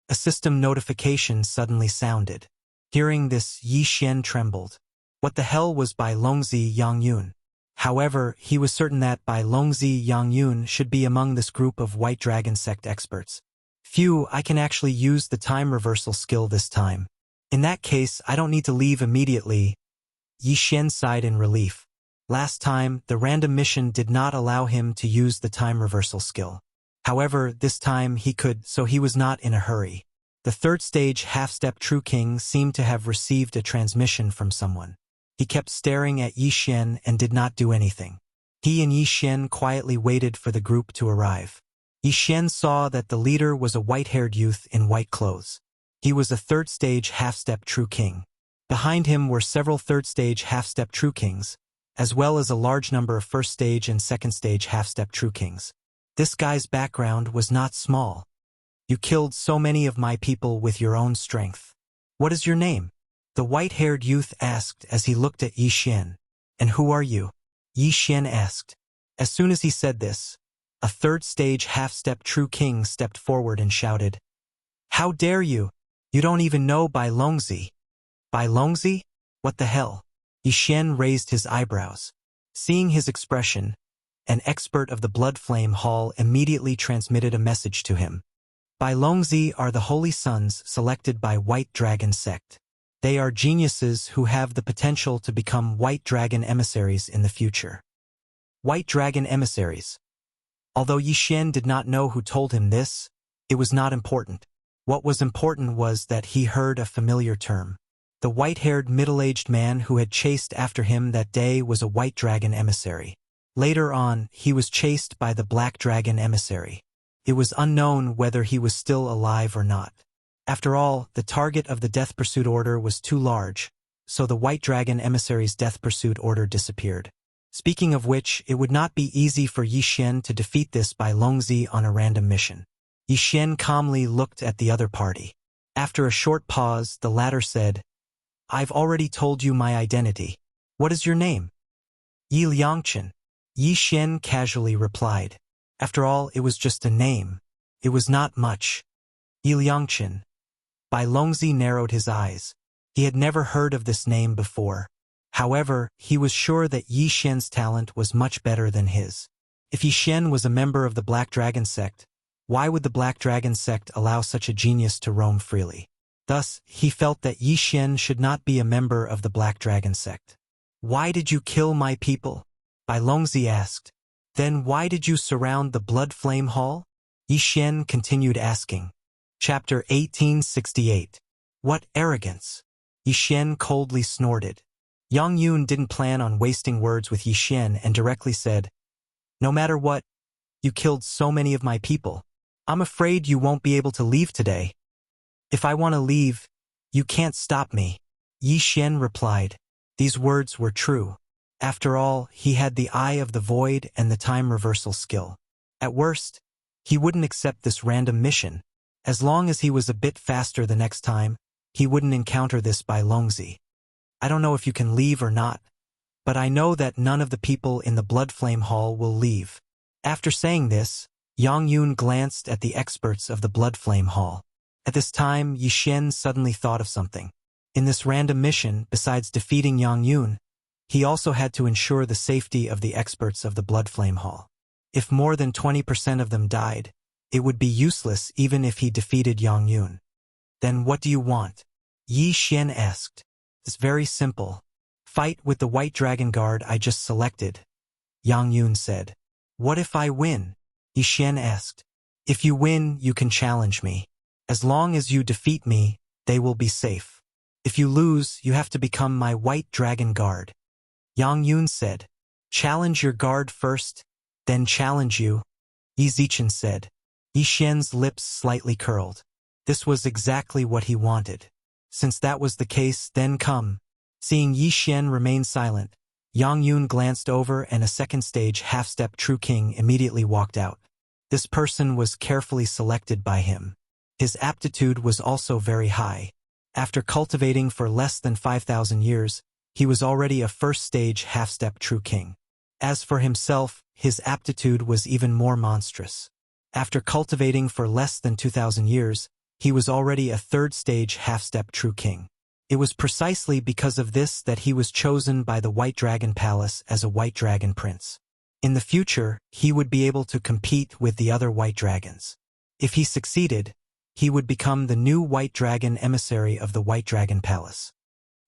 A system notification suddenly sounded. Hearing this, Yi Xian trembled. What the hell was Bai Longzi Yang Yun? However, he was certain that Bai Longzi Yang Yun should be among this group of White Dragon sect experts. Phew, I can actually use the time reversal skill this time. In that case, I don't need to leave immediately. Yi Xian sighed in relief. Last time, the random mission did not allow him to use the time reversal skill. However, this time he could, so he was not in a hurry. The third-stage half-step true king seemed to have received a transmission from someone. He kept staring at Yi Xian and did not do anything. He and Yi Xian quietly waited for the group to arrive. Yi Xian saw that the leader was a white-haired youth in white clothes. He was a third-stage half-step true king. Behind him were several third-stage half-step true kings, as well as a large number of first-stage and second-stage half-step true kings. This guy's background was not small. You killed so many of my people with your own strength. What is your name? The white-haired youth asked as he looked at Yi Xian. And who are you? Yi Xian asked. As soon as he said this, a third-stage half-step true king stepped forward and shouted, "How dare you? You don't even know Bai Longzi." Bai Longzi? What the hell? Yi Xian raised his eyebrows. Seeing his expression, an expert of the Blood Flame Hall immediately transmitted a message to him. Bai Longzi are the holy sons selected by White Dragon sect. They are geniuses who have the potential to become White Dragon emissaries in the future. White Dragon emissaries. Although Yi Xian did not know who told him this, it was not important. What was important was that he heard a familiar term. The white-haired middle-aged man who had chased after him that day was a White Dragon emissary. Later on, he was chased by the Black Dragon emissary. It was unknown whether he was still alive or not. After all, the target of the Death Pursuit Order was too large, so the White Dragon emissary's Death Pursuit Order disappeared. Speaking of which, it would not be easy for Yi Xian to defeat this Bai Longzi on a random mission. Yi Xian calmly looked at the other party. After a short pause, the latter said, "I've already told you my identity. What is your name?" "Yi Liangchen." Yi Xian casually replied. After all, it was just a name. It was not much. Yi Liangqin. Bai Longzi narrowed his eyes. He had never heard of this name before. However, he was sure that Yi Xian's talent was much better than his. If Yi Xian was a member of the Black Dragon sect, why would the Black Dragon sect allow such a genius to roam freely? Thus, he felt that Yi Xian should not be a member of the Black Dragon sect. Why did you kill my people? Bai Longzi asked. Then why did you surround the Blood Flame Hall? Yi Xian continued asking. Chapter 1868. What arrogance! Yi Xian coldly snorted. Yang Yun didn't plan on wasting words with Yi Xian and directly said, No matter what, you killed so many of my people. I'm afraid you won't be able to leave today. If I want to leave, you can't stop me. Yi Xian replied. These words were true. After all, he had the Eye of the Void and the time reversal skill. At worst, he wouldn't accept this random mission. As long as he was a bit faster the next time, he wouldn't encounter this Bai Longzi. I don't know if you can leave or not, but I know that none of the people in the Blood Flame Hall will leave. After saying this, Yang Yun glanced at the experts of the Blood Flame Hall. At this time, Yi Xian suddenly thought of something. In this random mission, besides defeating Yang Yun, he also had to ensure the safety of the experts of the Blood Flame Hall. If more than 20% of them died, it would be useless even if he defeated Yang Yun. Then what do you want? Yi Xian asked. It's very simple. Fight with the White Dragon Guard I just selected. Yang Yun said. What if I win? Yi Xian asked. If you win, you can challenge me. As long as you defeat me, they will be safe. If you lose, you have to become my White Dragon Guard. Yang Yun said. Challenge your guard first, then challenge you. Yi Zichen said. Yi Xian's lips slightly curled. This was exactly what he wanted. Since that was the case, then come. Seeing Yi Xian remain silent, Yang Yun glanced over and a second stage half-step True King immediately walked out. This person was carefully selected by him. His aptitude was also very high. After cultivating for less than 5,000 years, he was already a first-stage half-step True King. As for himself, his aptitude was even more monstrous. After cultivating for less than 2,000 years, he was already a third-stage half-step True King. It was precisely because of this that he was chosen by the White Dragon Palace as a White Dragon Prince. In the future, he would be able to compete with the other White Dragons. If he succeeded, he would become the new White Dragon emissary of the White Dragon Palace.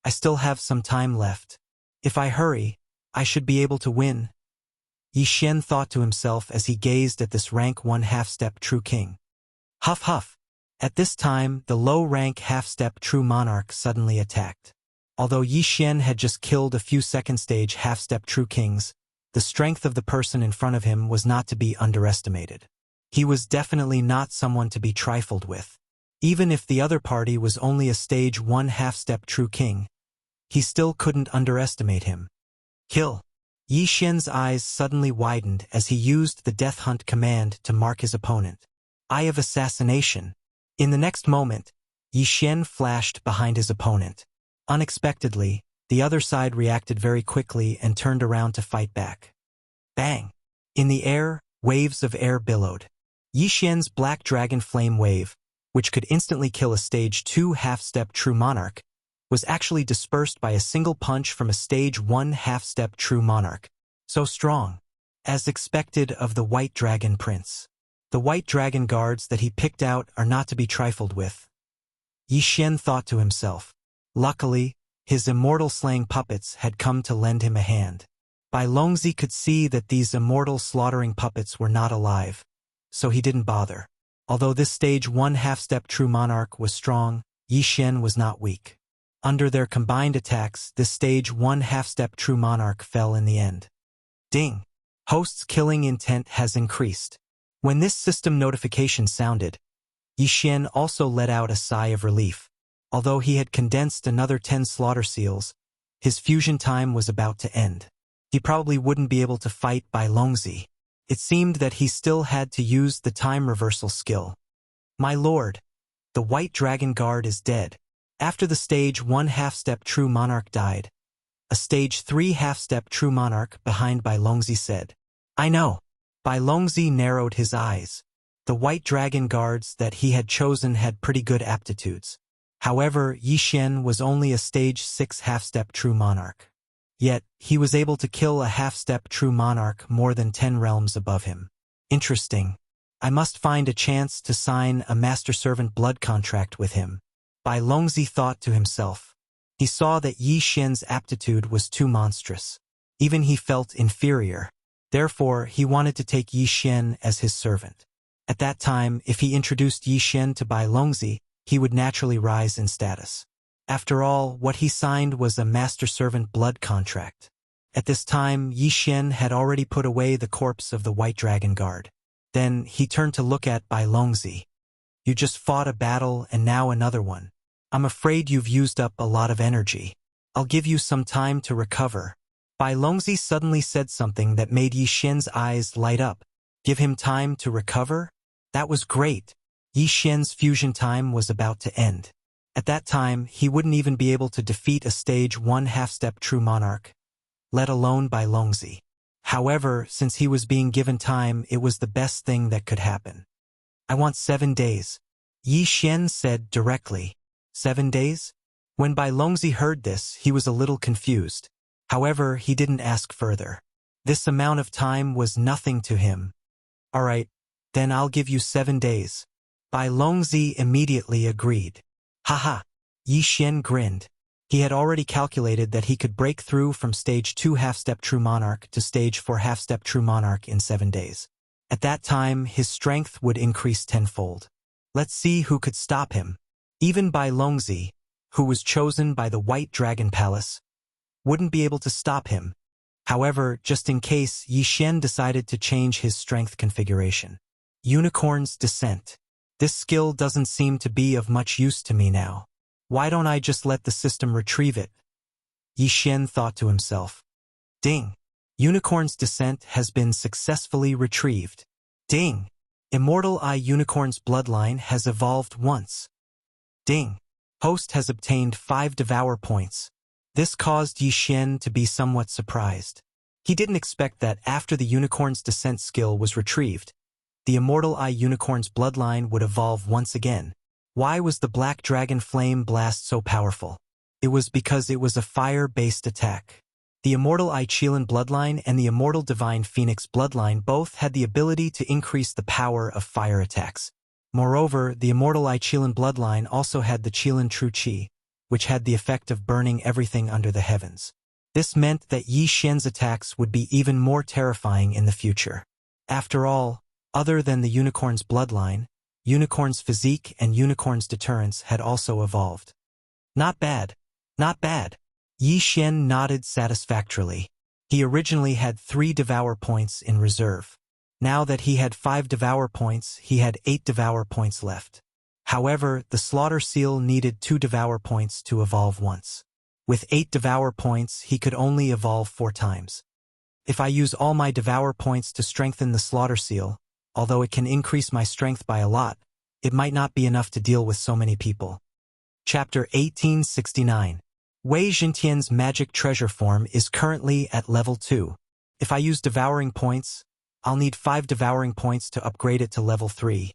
I still have some time left. If I hurry, I should be able to win. Yi Xian thought to himself as he gazed at this rank 1 half-step True King. Huff huff. At this time, the low-rank half-step True Monarch suddenly attacked. Although Yi Xian had just killed a few second-stage half-step True Kings, the strength of the person in front of him was not to be underestimated. He was definitely not someone to be trifled with. Even if the other party was only a stage 1 half-step True King, he still couldn't underestimate him. Kill! Yi Xian's eyes suddenly widened as he used the Death Hunt command to mark his opponent. Eye of Assassination. In the next moment, Yi Xian flashed behind his opponent. Unexpectedly, the other side reacted very quickly and turned around to fight back. Bang! In the air, waves of air billowed. Yi Xian's Black Dragon Flame Wave, which could instantly kill a stage 2 half-step True Monarch, was actually dispersed by a single punch from a stage 1 half-step True Monarch. So strong. As expected of the White Dragon Prince. The White Dragon Guards that he picked out are not to be trifled with. Yi Xian thought to himself. Luckily, his immortal slaying puppets had come to lend him a hand. Bai Longzi could see that these immortal slaughtering puppets were not alive, so he didn't bother. Although this stage 1 half-step True Monarch was strong, Yi Xian was not weak. Under their combined attacks, this stage 1 half-step True Monarch fell in the end. Ding! Host's killing intent has increased. When this system notification sounded, Yi Xian also let out a sigh of relief. Although he had condensed another 10 slaughter seals, his fusion time was about to end. He probably wouldn't be able to fight Bai Longzi. It seemed that he still had to use the time reversal skill. My lord, the White Dragon Guard is dead. After the stage 1 half-step True Monarch died, a stage 3 half-step True Monarch behind Bai Longzi said. I know. Bai Longzi narrowed his eyes. The white dragon guards that he had chosen had pretty good aptitudes. However, Yi Xian was only a stage 6 half-step true monarch. Yet, he was able to kill a half-step true monarch more than 10 realms above him. Interesting. I must find a chance to sign a master-servant blood contract with him. Bai Longzi thought to himself. He saw that Yi Xian's aptitude was too monstrous. Even he felt inferior. Therefore, he wanted to take Yi Xian as his servant. At that time, if he introduced Yi Xian to Bai Longzi, he would naturally rise in status. After all, what he signed was a master-servant blood contract. At this time, Yi Xian had already put away the corpse of the White Dragon Guard. Then, he turned to look at Bai Longzi. You just fought a battle and now another one. I'm afraid you've used up a lot of energy. I'll give you some time to recover. Bai Longzi suddenly said something that made Yi Xian's eyes light up. Give him time to recover? That was great. Yi Xian's fusion time was about to end. At that time, he wouldn't even be able to defeat a stage 1 half-step true monarch, let alone Bai Longzi. However, since he was being given time, it was the best thing that could happen. I want 7 days. Yi Xian said directly. 7 days? When Bai Longzi heard this, he was a little confused. However, he didn't ask further. This amount of time was nothing to him. All right, then I'll give you 7 days. Bai Longzi immediately agreed. Haha. Yi Xian grinned. He had already calculated that he could break through from stage 2 half-step true monarch to stage 4 half-step true monarch in 7 days. At that time, his strength would increase tenfold. Let's see who could stop him. Even Bai Longzi, who was chosen by the White Dragon Palace, wouldn't be able to stop him. However, just in case, Yi Xian decided to change his strength configuration. Unicorn's Descent. This skill doesn't seem to be of much use to me now. Why don't I just let the system retrieve it? Yi Xian thought to himself. Ding! Unicorn's Descent has been successfully retrieved. Ding! Immortal Eye Unicorn's bloodline has evolved once. Ding! Host has obtained 5 Devour points. This caused Yi Xian to be somewhat surprised. He didn't expect that after the Unicorn's Descent skill was retrieved, the Immortal Eye Unicorn's bloodline would evolve once again. Why was the Black Dragon Flame Blast so powerful? It was because it was a fire-based attack. The Immortal Eye Qilin bloodline and the Immortal Divine Phoenix bloodline both had the ability to increase the power of fire attacks. Moreover, the Immortal Eye Qilin bloodline also had the Qilin True Qi, which had the effect of burning everything under the heavens. This meant that Yi Xian's attacks would be even more terrifying in the future. After all, other than the Unicorn's bloodline, Unicorn's physique and Unicorn's deterrence had also evolved. Not bad. Not bad. Yi Xian nodded satisfactorily. He originally had 3 Devour points in reserve. Now that he had 5 Devour points, he had 8 Devour points left. However, the Slaughter Seal needed 2 Devour points to evolve once. With 8 Devour points, he could only evolve 4 times. If I use all my Devour points to strengthen the Slaughter Seal, although it can increase my strength by a lot, it might not be enough to deal with so many people. Chapter 1869. Wei Xintian's magic treasure form is currently at level 2. If I use devouring points, I'll need 5 devouring points to upgrade it to level 3.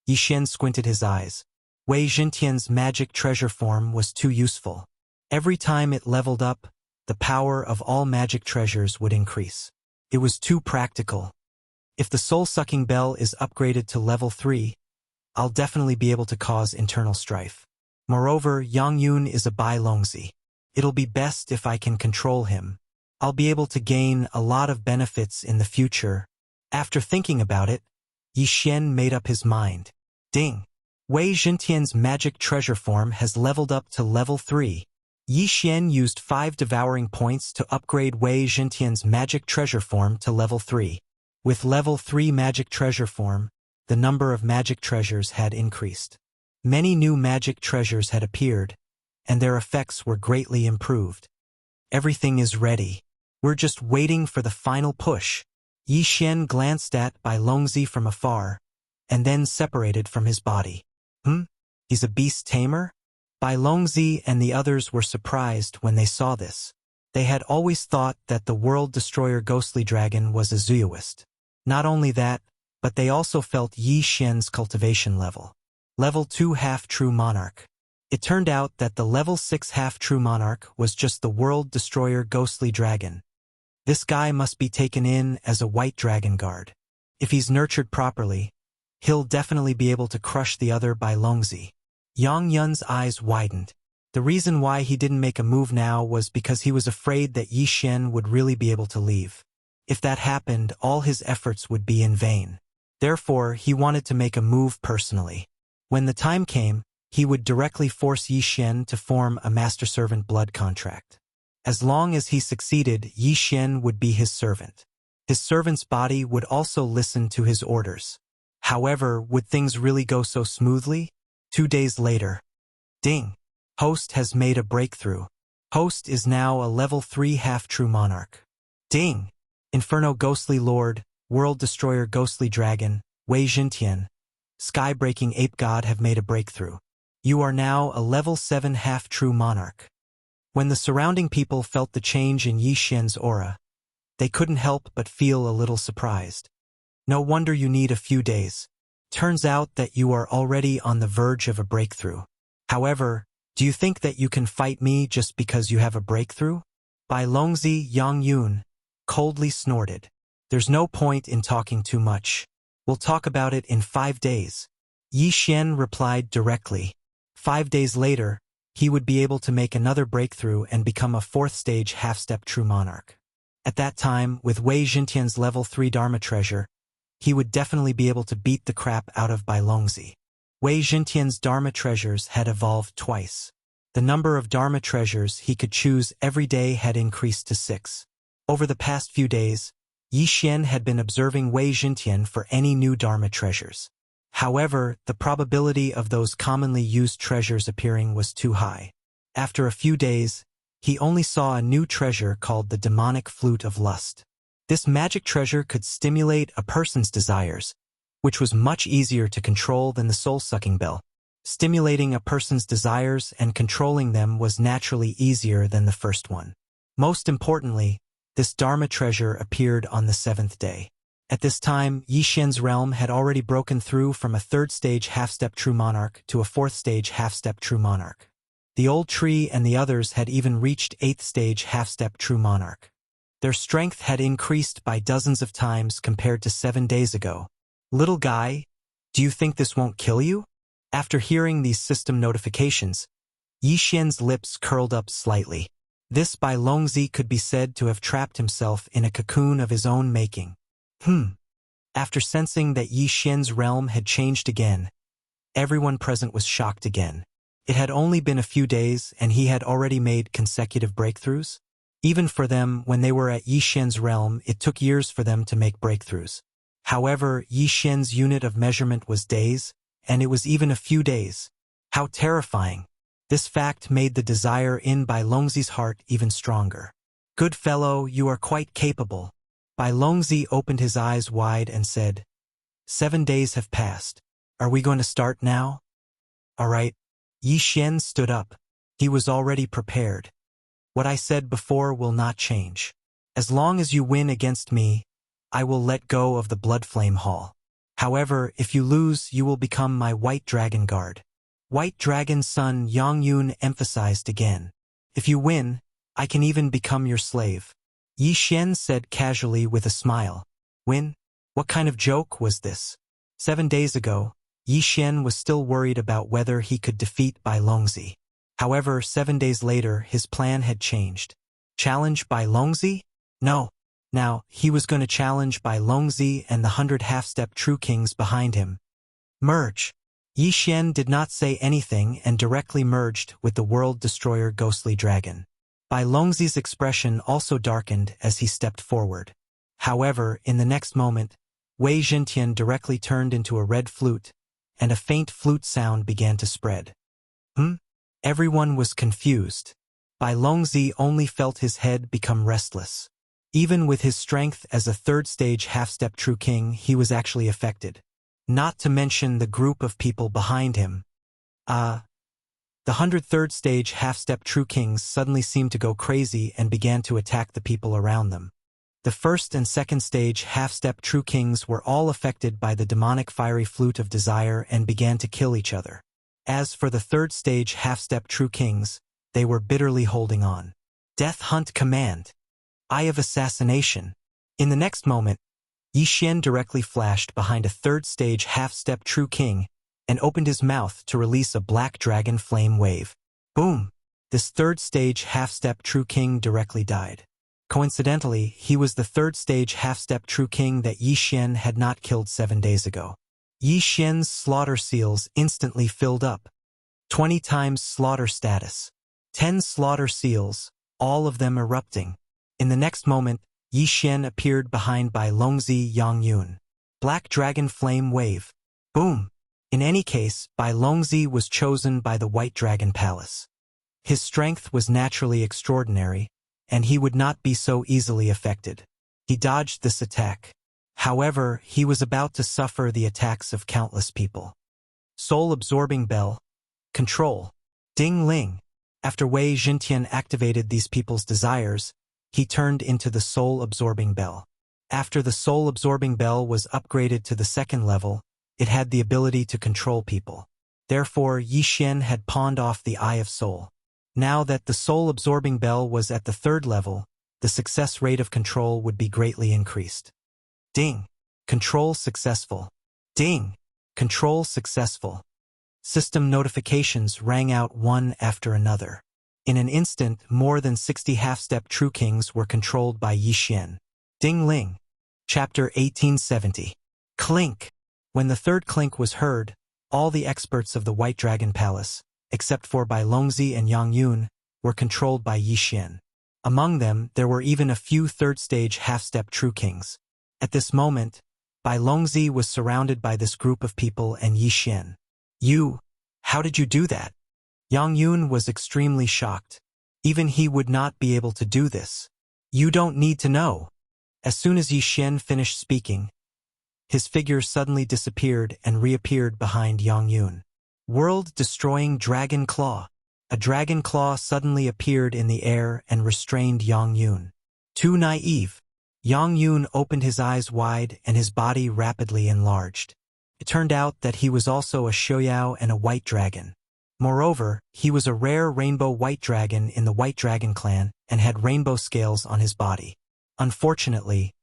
Yi Xian squinted his eyes. Wei Xintian's magic treasure form was too useful. Every time it leveled up, the power of all magic treasures would increase. It was too practical. If the soul-sucking bell is upgraded to level 3, I'll definitely be able to cause internal strife. Moreover, Yang Yun is a Bai Longzi. It'll be best if I can control him. I'll be able to gain a lot of benefits in the future. After thinking about it, Yi Xian made up his mind. Ding! Wei Xintian's magic treasure form has leveled up to level 3. Yi Xian used 5 devouring points to upgrade Wei Xintian's magic treasure form to level 3. With level 3 magic treasure form, the number of magic treasures had increased. Many new magic treasures had appeared, and their effects were greatly improved. Everything is ready. We're just waiting for the final push. Yi Xian glanced at Bai Longzi from afar, and then separated from his body. He's a beast tamer? Bai Longzi and the others were surprised when they saw this. They had always thought that the world destroyer ghostly dragon was a Zuoist. Not only that, but they also felt Yi Xian's cultivation level. Level 2 half-true monarch. It turned out that the level 6 half-true monarch was just the world destroyer ghostly dragon. This guy must be taken in as a white dragon guard. If he's nurtured properly, he'll definitely be able to crush the other Bai Longzi. Yang Yun's eyes widened. The reason why he didn't make a move now was because he was afraid that Yi Xian would really be able to leave. If that happened, all his efforts would be in vain. Therefore, he wanted to make a move personally. When the time came, he would directly force Yi Xian to form a master-servant blood contract. As long as he succeeded, Yi Xian would be his servant. His servant's body would also listen to his orders. However, would things really go so smoothly? 2 days later. Ding! Host has made a breakthrough. Host is now a level 3 half-true monarch. Ding! Inferno Ghostly Lord, World Destroyer Ghostly Dragon, Wei Jintian, Sky-Breaking Ape God have made a breakthrough. You are now a level 7 half-true monarch. When the surrounding people felt the change in Yi Xian's aura, they couldn't help but feel a little surprised. No wonder you need a few days. Turns out that you are already on the verge of a breakthrough. However, do you think that you can fight me just because you have a breakthrough? Bai Longzi Yang Yun coldly snorted. There's no point in talking too much. We'll talk about it in 5 days. Yi Xian replied directly. 5 days later, he would be able to make another breakthrough and become a 4th stage half-step true monarch. At that time, with Wei Jintian's level 3 Dharma treasure, he would definitely be able to beat the crap out of Bai Longzi. Wei Jintian's Dharma treasures had evolved twice. The number of Dharma treasures he could choose every day had increased to 6. Over the past few days, Yi Xian had been observing Wei Jintian for any new Dharma treasures. However, the probability of those commonly used treasures appearing was too high. After a few days, he only saw a new treasure called the Demonic Flute of Lust. This magic treasure could stimulate a person's desires, which was much easier to control than the soul-sucking bell. Stimulating a person's desires and controlling them was naturally easier than the first one. Most importantly, this Dharma treasure appeared on the 7th day. At this time, Yi Xian's realm had already broken through from a 3rd stage half-step true monarch to a 4th stage half-step true monarch. The old tree and the others had even reached 8th stage half-step true monarch. Their strength had increased by dozens of times compared to 7 days ago. Little guy, do you think this won't kill you? After hearing these system notifications, Yi Xian's lips curled up slightly. This Bai Longzi could be said to have trapped himself in a cocoon of his own making. After sensing that Yi Xian's realm had changed again, everyone present was shocked again. It had only been a few days and he had already made consecutive breakthroughs. Even for them, when they were at Yi Xian's realm, it took years for them to make breakthroughs. However, Yi Xian's unit of measurement was days, and it was even a few days. How terrifying! This fact made the desire in Bai Longzi's heart even stronger. Good fellow, you are quite capable. Bai Longzi opened his eyes wide and said, 7 days have passed. Are we going to start now? All right. Yi Xian stood up. He was already prepared. What I said before will not change. As long as you win against me, I will let go of the Blood Flame Hall. However, if you lose, you will become my White Dragon Guard. White Dragon's son Yang Yun emphasized again. If you win, I can even become your slave. Yi Xian said casually with a smile. Win? What kind of joke was this? 7 days ago, Yi Xian was still worried about whether he could defeat Bai Longzi. However, 7 days later, his plan had changed. Challenge Bai Longzi? No. Now, he was going to challenge Bai Longzi and the 100 half-step true kings behind him. Merge. Yi Xian did not say anything and directly merged with the world destroyer ghostly dragon. Bai Longzi's expression also darkened as he stepped forward. However, in the next moment, Wei Jintian directly turned into a red flute, and a faint flute sound began to spread. Everyone was confused. Bai Longzi only felt his head become restless. Even with his strength as a 3rd stage half-step true king, he was actually affected. Not to mention the group of people behind him. The The 103rd stage half-step true kings suddenly seemed to go crazy and began to attack the people around them. The first and second stage half-step true kings were all affected by the demonic fiery flute of desire and began to kill each other. As for the third stage half-step true kings, they were bitterly holding on. Death Hunt Command. Eye of Assassination. In the next moment, Yi Xian directly flashed behind a third stage half-step true king and opened his mouth to release a black dragon flame wave. Boom! This third stage half-step true king directly died. Coincidentally, he was the third stage half-step true king that Yi Xian had not killed 7 days ago. Yi Xian's slaughter seals instantly filled up. 20 times slaughter status. 10 slaughter seals, all of them erupting. In the next moment, Yi Xian appeared behind Bai Longzi Yangyun. Black dragon flame wave. Boom! In any case, Bai Longzi was chosen by the White Dragon Palace. His strength was naturally extraordinary, and he would not be so easily affected. He dodged this attack. However, he was about to suffer the attacks of countless people. Soul-absorbing bell. Control. Ding Ling. After Wei Jintian activated these people's desires, he turned into the soul-absorbing bell. After the soul-absorbing bell was upgraded to the second level, it had the ability to control people. Therefore, Yi Xian had pawned off the Eye of Soul. Now that the soul-absorbing bell was at the third level, the success rate of control would be greatly increased. Ding! Control successful. Ding! Control successful. System notifications rang out one after another. In an instant, more than 60 half-step true kings were controlled by Yi Xian. Ding Ling. Chapter 1870. Clink. When the third clink was heard, all the experts of the White Dragon Palace, except for Bai Longzi and Yang Yun, were controlled by Yi Xian. Among them, there were even a few third-stage half-step true kings. At this moment, Bai Longzi was surrounded by this group of people and Yi Xian. You, how did you do that? Yang Yun was extremely shocked. Even he would not be able to do this. You don't need to know. As soon as Yi Xian finished speaking, his figure suddenly disappeared and reappeared behind Yang Yun. World-destroying dragon claw. A dragon claw suddenly appeared in the air and restrained Yang Yun. Too naive. Yang Yun opened his eyes wide and his body rapidly enlarged. It turned out that he was also a Shouyao and a white dragon. Moreover, he was a rare rainbow white dragon in the White Dragon clan and had rainbow scales on his body. Unfortunately,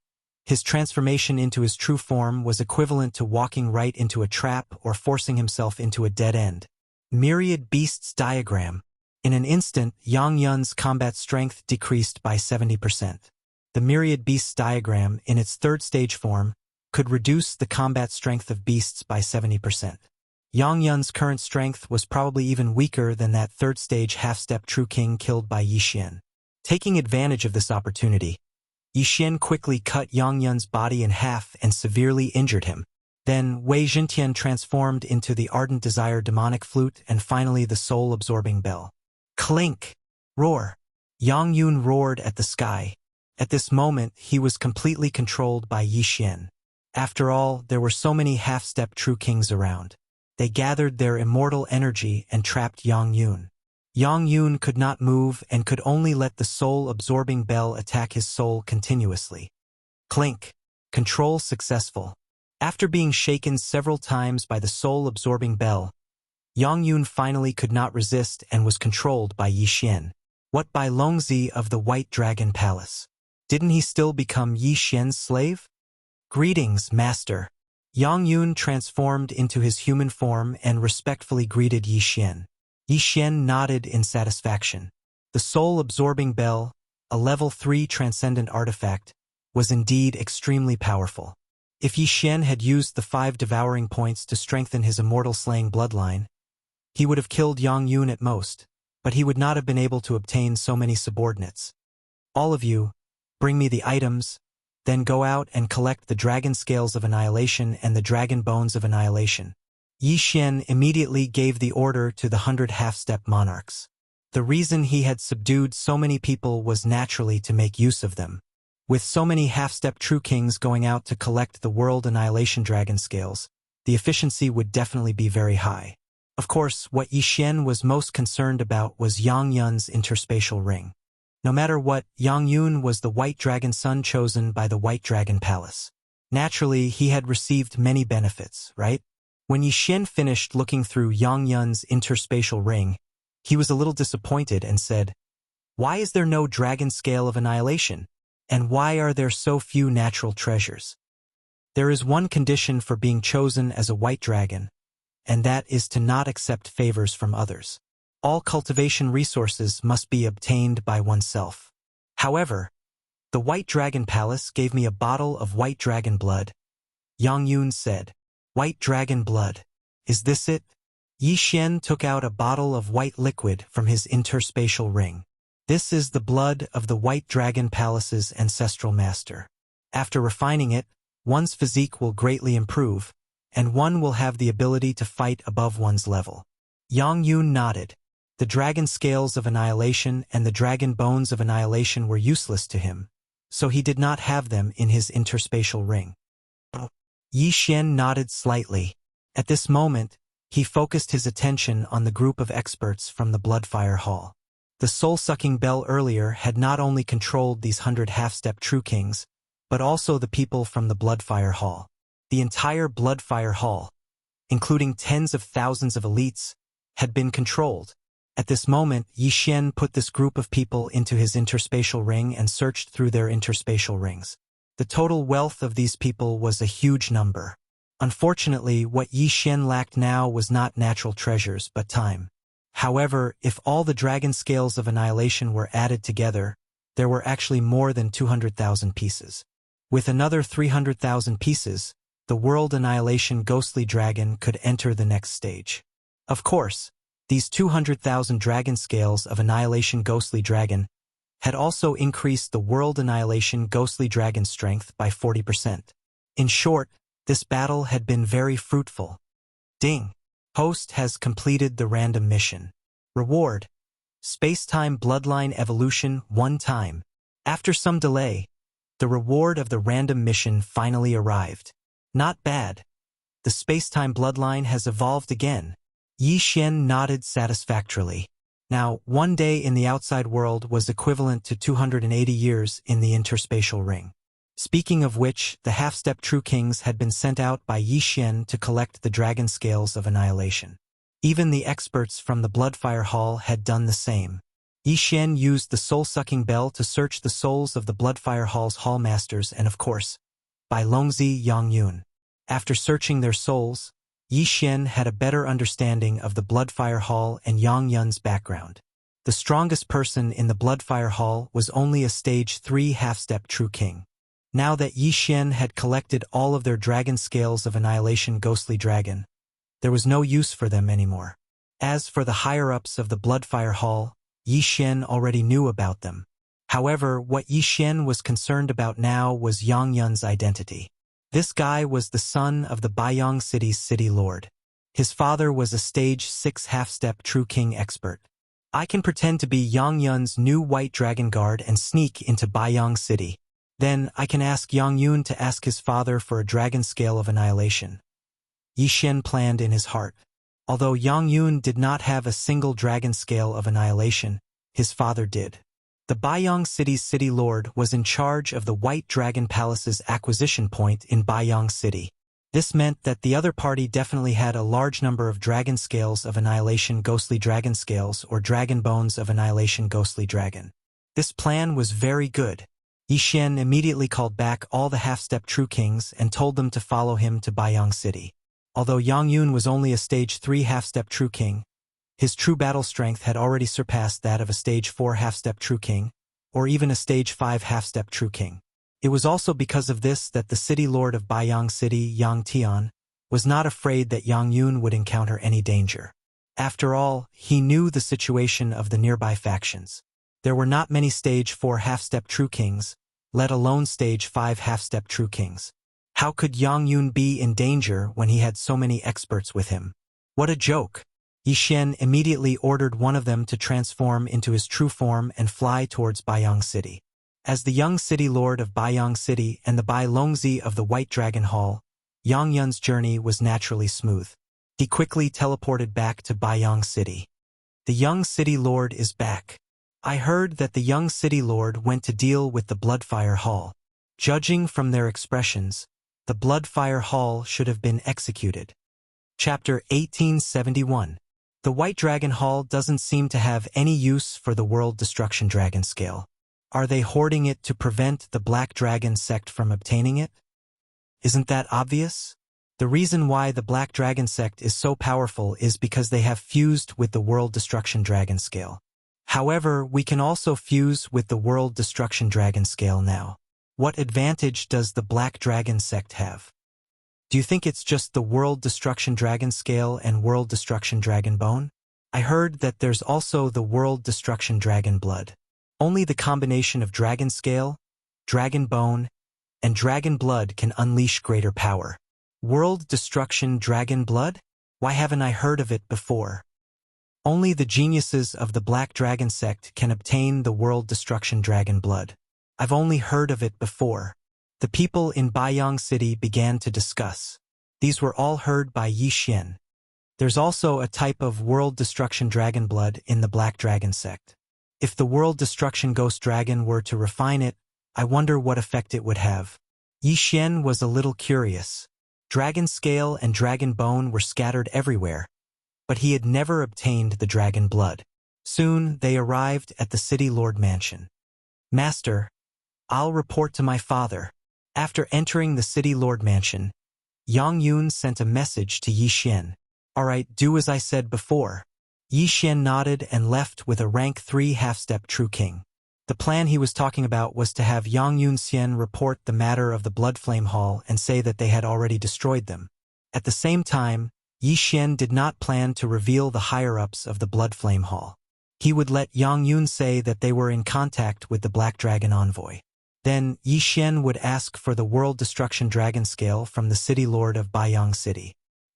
his transformation into his true form was equivalent to walking right into a trap or forcing himself into a dead end. Myriad Beasts Diagram. In an instant, Yang Yun's combat strength decreased by 70%. The Myriad Beasts Diagram, in its third stage form, could reduce the combat strength of beasts by 70%. Yang Yun's current strength was probably even weaker than that third stage half-step true king killed by Yi Xian. Taking advantage of this opportunity, Yi Xian quickly cut Yang Yun's body in half and severely injured him. Then Wei Jintian transformed into the Ardent Desire demonic flute and finally the soul-absorbing bell. Clink! Roar! Yang Yun roared at the sky. At this moment, he was completely controlled by Yi Xian. After all, there were so many half-step true kings around. They gathered their immortal energy and trapped Yang Yun. Yang Yun could not move and could only let the soul-absorbing bell attack his soul continuously. Clink. Control successful. After being shaken several times by the soul-absorbing bell, Yang Yun finally could not resist and was controlled by Yi Xian. What Bai Longzi of the White Dragon Palace? Didn't he still become Yi Xian's slave? Greetings, Master. Yang Yun transformed into his human form and respectfully greeted Yi Xian. Yi Xian nodded in satisfaction. The soul-absorbing bell, a level 3 transcendent artifact, was indeed extremely powerful. If Yi Xian had used the 5 devouring points to strengthen his immortal slaying bloodline, he would have killed Yang Yun at most, but he would not have been able to obtain so many subordinates. All of you, bring me the items, then go out and collect the dragon scales of annihilation and the dragon bones of annihilation. Yi Xian immediately gave the order to the 100 half-step monarchs. The reason he had subdued so many people was naturally to make use of them. With so many half-step true kings going out to collect the world annihilation dragon scales, the efficiency would definitely be very high. Of course, what Yi Xian was most concerned about was Yang Yun's interspatial ring. No matter what, Yang Yun was the White Dragon son chosen by the White Dragon Palace. Naturally, he had received many benefits, right? When Yi Xian finished looking through Yang Yun's interspatial ring, he was a little disappointed and said, "Why is there no dragon scale of annihilation? And why are there so few natural treasures? There is one condition for being chosen as a white dragon, and that is to not accept favors from others. All cultivation resources must be obtained by oneself. However, the White Dragon Palace gave me a bottle of white dragon blood." Yang Yun said, "White dragon blood. Is this it?" Yi Xian took out a bottle of white liquid from his interspatial ring. "This is the blood of the White Dragon Palace's ancestral master. After refining it, one's physique will greatly improve, and one will have the ability to fight above one's level." Yang Yun nodded. The dragon scales of annihilation and the dragon bones of annihilation were useless to him, so he did not have them in his interspatial ring. Yi Xian nodded slightly. At this moment, he focused his attention on the group of experts from the Bloodfire Hall. The soul-sucking bell earlier had not only controlled these 100 half-step true kings, but also the people from the Bloodfire Hall. The entire Bloodfire Hall, including tens of thousands of elites, had been controlled. At this moment, Yi Xian put this group of people into his interspatial ring and searched through their interspatial rings. The total wealth of these people was a huge number. Unfortunately, what Yi Xian lacked now was not natural treasures but time. However, if all the dragon scales of annihilation were added together, there were actually more than 200,000 pieces. With another 300,000 pieces, the World Annihilation Ghostly Dragon could enter the next stage. Of course, these 200,000 dragon scales of Annihilation Ghostly Dragon had also increased the World Annihilation Ghostly Dragon strength by 40%. In short, this battle had been very fruitful. Ding! Host has completed the random mission. Reward: Space-Time Bloodline Evolution 1 time. After some delay, the reward of the random mission finally arrived. Not bad. The space-time bloodline has evolved again. Yi Xian nodded satisfactorily. Now, 1 day in the outside world was equivalent to 280 years in the interspatial ring. Speaking of which, the half-step true kings had been sent out by Yi Xian to collect the dragon scales of annihilation. Even the experts from the Bloodfire Hall had done the same. Yi Xian used the soul-sucking bell to search the souls of the Bloodfire Hall's hall masters and, of course, by Longzi Yang Yun. After searching their souls, Yi Xian had a better understanding of the Bloodfire Hall and Yang Yun's background. The strongest person in the Bloodfire Hall was only a stage 3 half-step true king. Now that Yi Xian had collected all of their dragon scales of annihilation ghostly dragon, there was no use for them anymore. As for the higher-ups of the Bloodfire Hall, Yi Xian already knew about them. However, what Yi Xian was concerned about now was Yang Yun's identity. This guy was the son of the Baiyang City's city lord. His father was a stage 6 half-step true king expert. I can pretend to be Yang Yun's new white dragon guard and sneak into Baiyang City. Then I can ask Yang Yun to ask his father for a dragon scale of annihilation. Yi Xian planned in his heart. Although Yang Yun did not have a single dragon scale of annihilation, his father did. The Baiyang City's city lord was in charge of the White Dragon Palace's acquisition point in Baiyang City. This meant that the other party definitely had a large number of dragon scales of annihilation ghostly dragon scales or dragon bones of annihilation ghostly dragon. This plan was very good. Yi Xian immediately called back all the half-step true kings and told them to follow him to Baiyang City. Although Yang Yun was only a stage 3 half-step true king, his true battle strength had already surpassed that of a stage 4 half-step true king, or even a stage 5 half-step true king. It was also because of this that the city lord of Baiyang City, Yang Tian, was not afraid that Yang Yun would encounter any danger. After all, he knew the situation of the nearby factions. There were not many stage 4 half-step true kings, let alone stage 5 half-step true kings. How could Yang Yun be in danger when he had so many experts with him? What a joke! Yi Xian immediately ordered one of them to transform into his true form and fly towards Baiyang City. As the young city lord of Baiyang City and the Bai Longzi of the White Dragon Hall, Yang Yun's journey was naturally smooth. He quickly teleported back to Baiyang City. The young city lord is back. I heard that the young city lord went to deal with the Bloodfire Hall. Judging from their expressions, the Bloodfire Hall should have been executed. Chapter 1871. The White Dragon Hall doesn't seem to have any use for the World Destruction Dragon Scale. Are they hoarding it to prevent the Black Dragon sect from obtaining it? Isn't that obvious? The reason why the Black Dragon sect is so powerful is because they have fused with the World Destruction Dragon Scale. However, we can also fuse with the World Destruction Dragon Scale now. What advantage does the Black Dragon sect have? Do you think it's just the World Destruction Dragon Scale and World Destruction Dragon Bone? I heard that there's also the World Destruction Dragon Blood. Only the combination of Dragon Scale, Dragon Bone, and Dragon Blood can unleash greater power. World Destruction Dragon Blood? Why haven't I heard of it before? Only the geniuses of the Black Dragon sect can obtain the World Destruction Dragon Blood. I've only heard of it before. The people in Baiyang City began to discuss. These were all heard by Yi Xian. There's also a type of World Destruction Dragon Blood in the Black Dragon sect. If the World Destruction Ghost Dragon were to refine it, I wonder what effect it would have. Yi Xian was a little curious. Dragon Scale and Dragon Bone were scattered everywhere, but he had never obtained the Dragon Blood. Soon they arrived at the City Lord Mansion. Master, I'll report to my father. After entering the City Lord Mansion, Yang Yun sent a message to Yi Xian. Alright, do as I said before. Yi Xian nodded and left with a rank 3 half-step True King. The plan he was talking about was to have Yang Yun Xian report the matter of the Blood Flame Hall and say that they had already destroyed them. At the same time, Yi Xian did not plan to reveal the higher-ups of the Blood Flame Hall. He would let Yang Yun say that they were in contact with the Black Dragon Envoy. Then, Yi Xian would ask for the World Destruction Dragon Scale from the City Lord of Baiyang City.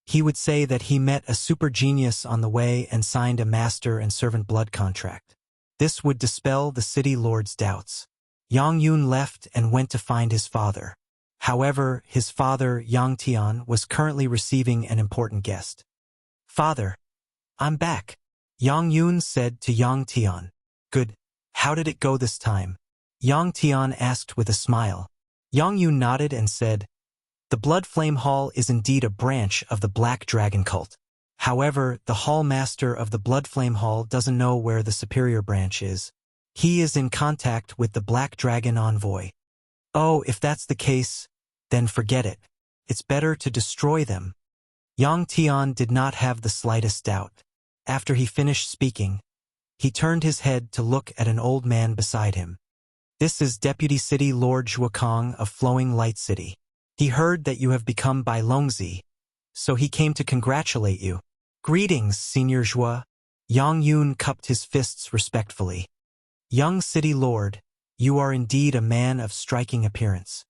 He would say that he met a super genius on the way and signed a master and servant blood contract. This would dispel the City Lord's doubts. Yang Yun left and went to find his father. However, his father, Yang Tian, was currently receiving an important guest. Father, I'm back, Yang Yun said to Yang Tian. Good. How did it go this time? Yang Tian asked with a smile. Yang Yun nodded and said, the Blood Flame Hall is indeed a branch of the Black Dragon cult. However, the Hall Master of the Blood Flame Hall doesn't know where the superior branch is. He is in contact with the Black Dragon Envoy. Oh, if that's the case, then forget it. It's better to destroy them. Yang Tian did not have the slightest doubt. After he finished speaking, he turned his head to look at an old man beside him. This is Deputy City Lord Zhuokang of Flowing Light City. He heard that you have become Bai Longzi, so he came to congratulate you. Greetings, Senior Zhua. Yang Yun cupped his fists respectfully. Young City Lord, you are indeed a man of striking appearance.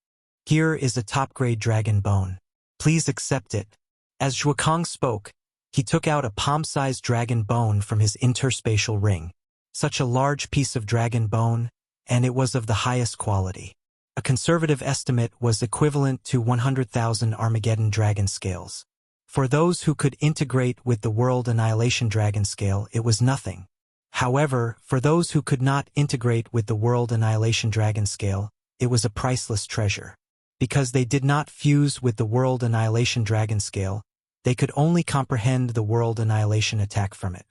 Here is a top-grade dragon bone. Please accept it. As Zhuokang spoke, he took out a palm-sized dragon bone from his interspatial ring. Such a large piece of dragon bone, and it was of the highest quality. A conservative estimate was equivalent to 100,000 Armageddon dragon scales. For those who could integrate with the World Annihilation Dragon Scale, it was nothing. However, for those who could not integrate with the World Annihilation Dragon Scale, it was a priceless treasure. Because they did not fuse with the World Annihilation Dragon Scale, they could only comprehend the World Annihilation attack from it.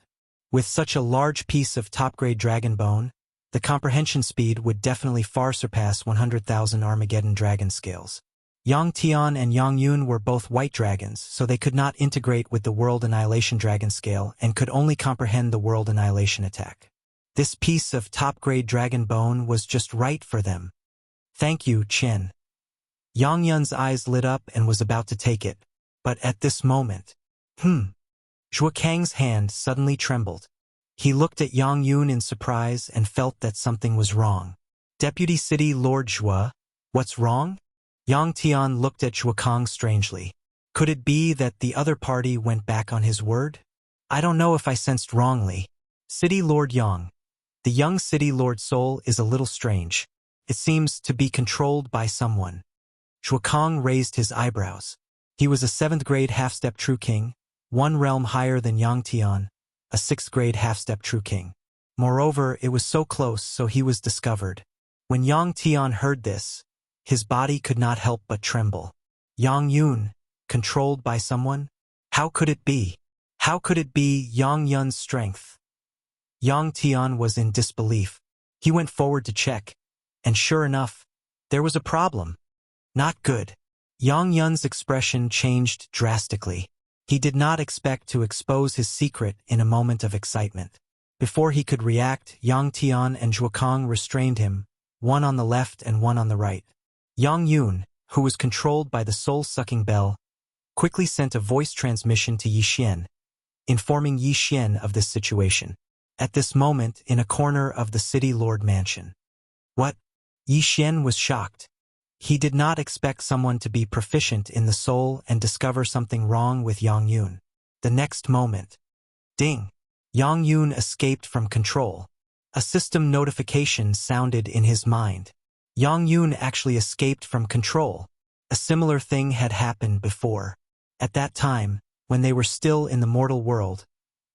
With such a large piece of top-grade dragon bone, the comprehension speed would definitely far surpass 100,000 Armageddon dragon scales. Yang Tian and Yang Yun were both white dragons, so they could not integrate with the World Annihilation Dragon Scale and could only comprehend the World Annihilation attack. This piece of top-grade dragon bone was just right for them. Thank you, Chen. Yang Yun's eyes lit up and was about to take it, but at this moment, Zhuokang's hand suddenly trembled. He looked at Yang Yun in surprise and felt that something was wrong. Deputy City Lord Zhua, what's wrong? Yang Tian looked at Zhuokang strangely. Could it be that the other party went back on his word? I don't know if I sensed wrongly. City Lord Yang. The young City Lord soul is a little strange. It seems to be controlled by someone. Zhuokang raised his eyebrows. He was a 7th grade half-step True King, one realm higher than Yang Tian, a 6th grade half-step true king. Moreover, it was so close, so he was discovered. When Yang Tian heard this, his body could not help but tremble. Yang Yun, controlled by someone? How could it be? How could it be Yang Yun's strength? Yang Tian was in disbelief. He went forward to check, and sure enough, there was a problem. Not good. Yang Yun's expression changed drastically. He did not expect to expose his secret in a moment of excitement. Before he could react, Yang Tian and Zhuokang restrained him, one on the left and one on the right. Yang Yun, who was controlled by the soul-sucking bell, quickly sent a voice transmission to Yi Xian, informing Yi Xian of this situation. At this moment, in a corner of the city lord mansion. What? Yi Xian was shocked. He did not expect someone to be proficient in the soul and discover something wrong with Yang Yun. The next moment. Ding! Yang Yun escaped from control. A system notification sounded in his mind. Yang Yun actually escaped from control. A similar thing had happened before. At that time, when they were still in the mortal world,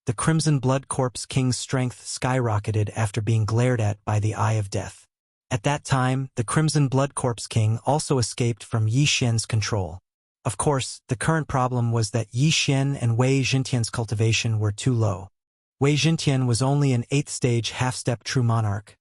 the Crimson Blood Corpse King's strength skyrocketed after being glared at by the Eye of Death. At that time, the Crimson Blood Corpse King also escaped from Yi Xian's control. Of course, the current problem was that Yi Xian and Wei Xintian's cultivation were too low. Wei Xintian was only an 8th stage half-step true monarch,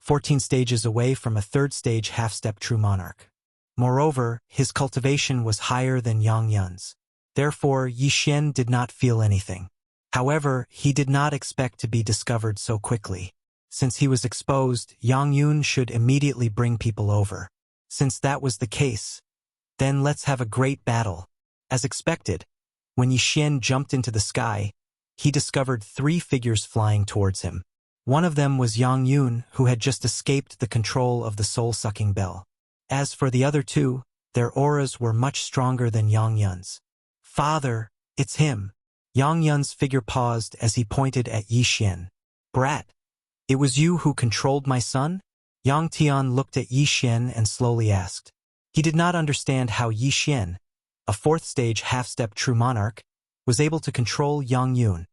14 stages away from a 3rd stage half-step true monarch. Moreover, his cultivation was higher than Yang Yun's. Therefore, Yi Xian did not feel anything. However, he did not expect to be discovered so quickly. Since he was exposed, Yang Yun should immediately bring people over. Since that was the case, then let's have a great battle. As expected, when Yi Xian jumped into the sky, he discovered 3 figures flying towards him. One of them was Yang Yun, who had just escaped the control of the soul-sucking bell. As for the other 2, their auras were much stronger than Yang Yun's. Father, it's him. Yang Yun's figure paused as he pointed at Yi Xian. Brat, it was you who controlled my son? Yang Tian looked at Yi Xian and slowly asked. He did not understand how Yi Xian, a 4th stage half-step true monarch, was able to control Yang Yun,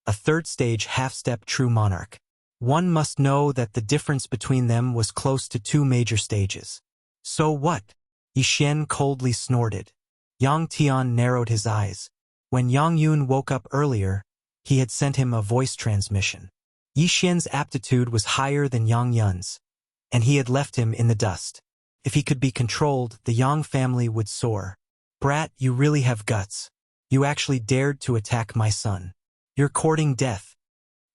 a 3rd stage half-step true monarch. One must know that the difference between them was close to 2 major stages. So what? Yi Xian coldly snorted. Yang Tian narrowed his eyes. When Yang Yun woke up earlier, he had sent him a voice transmission. Yi Xian's aptitude was higher than Yang Yun's, and he had left him in the dust. If he could be controlled, the Yang family would soar. Brat, you really have guts. You actually dared to attack my son. You're courting death.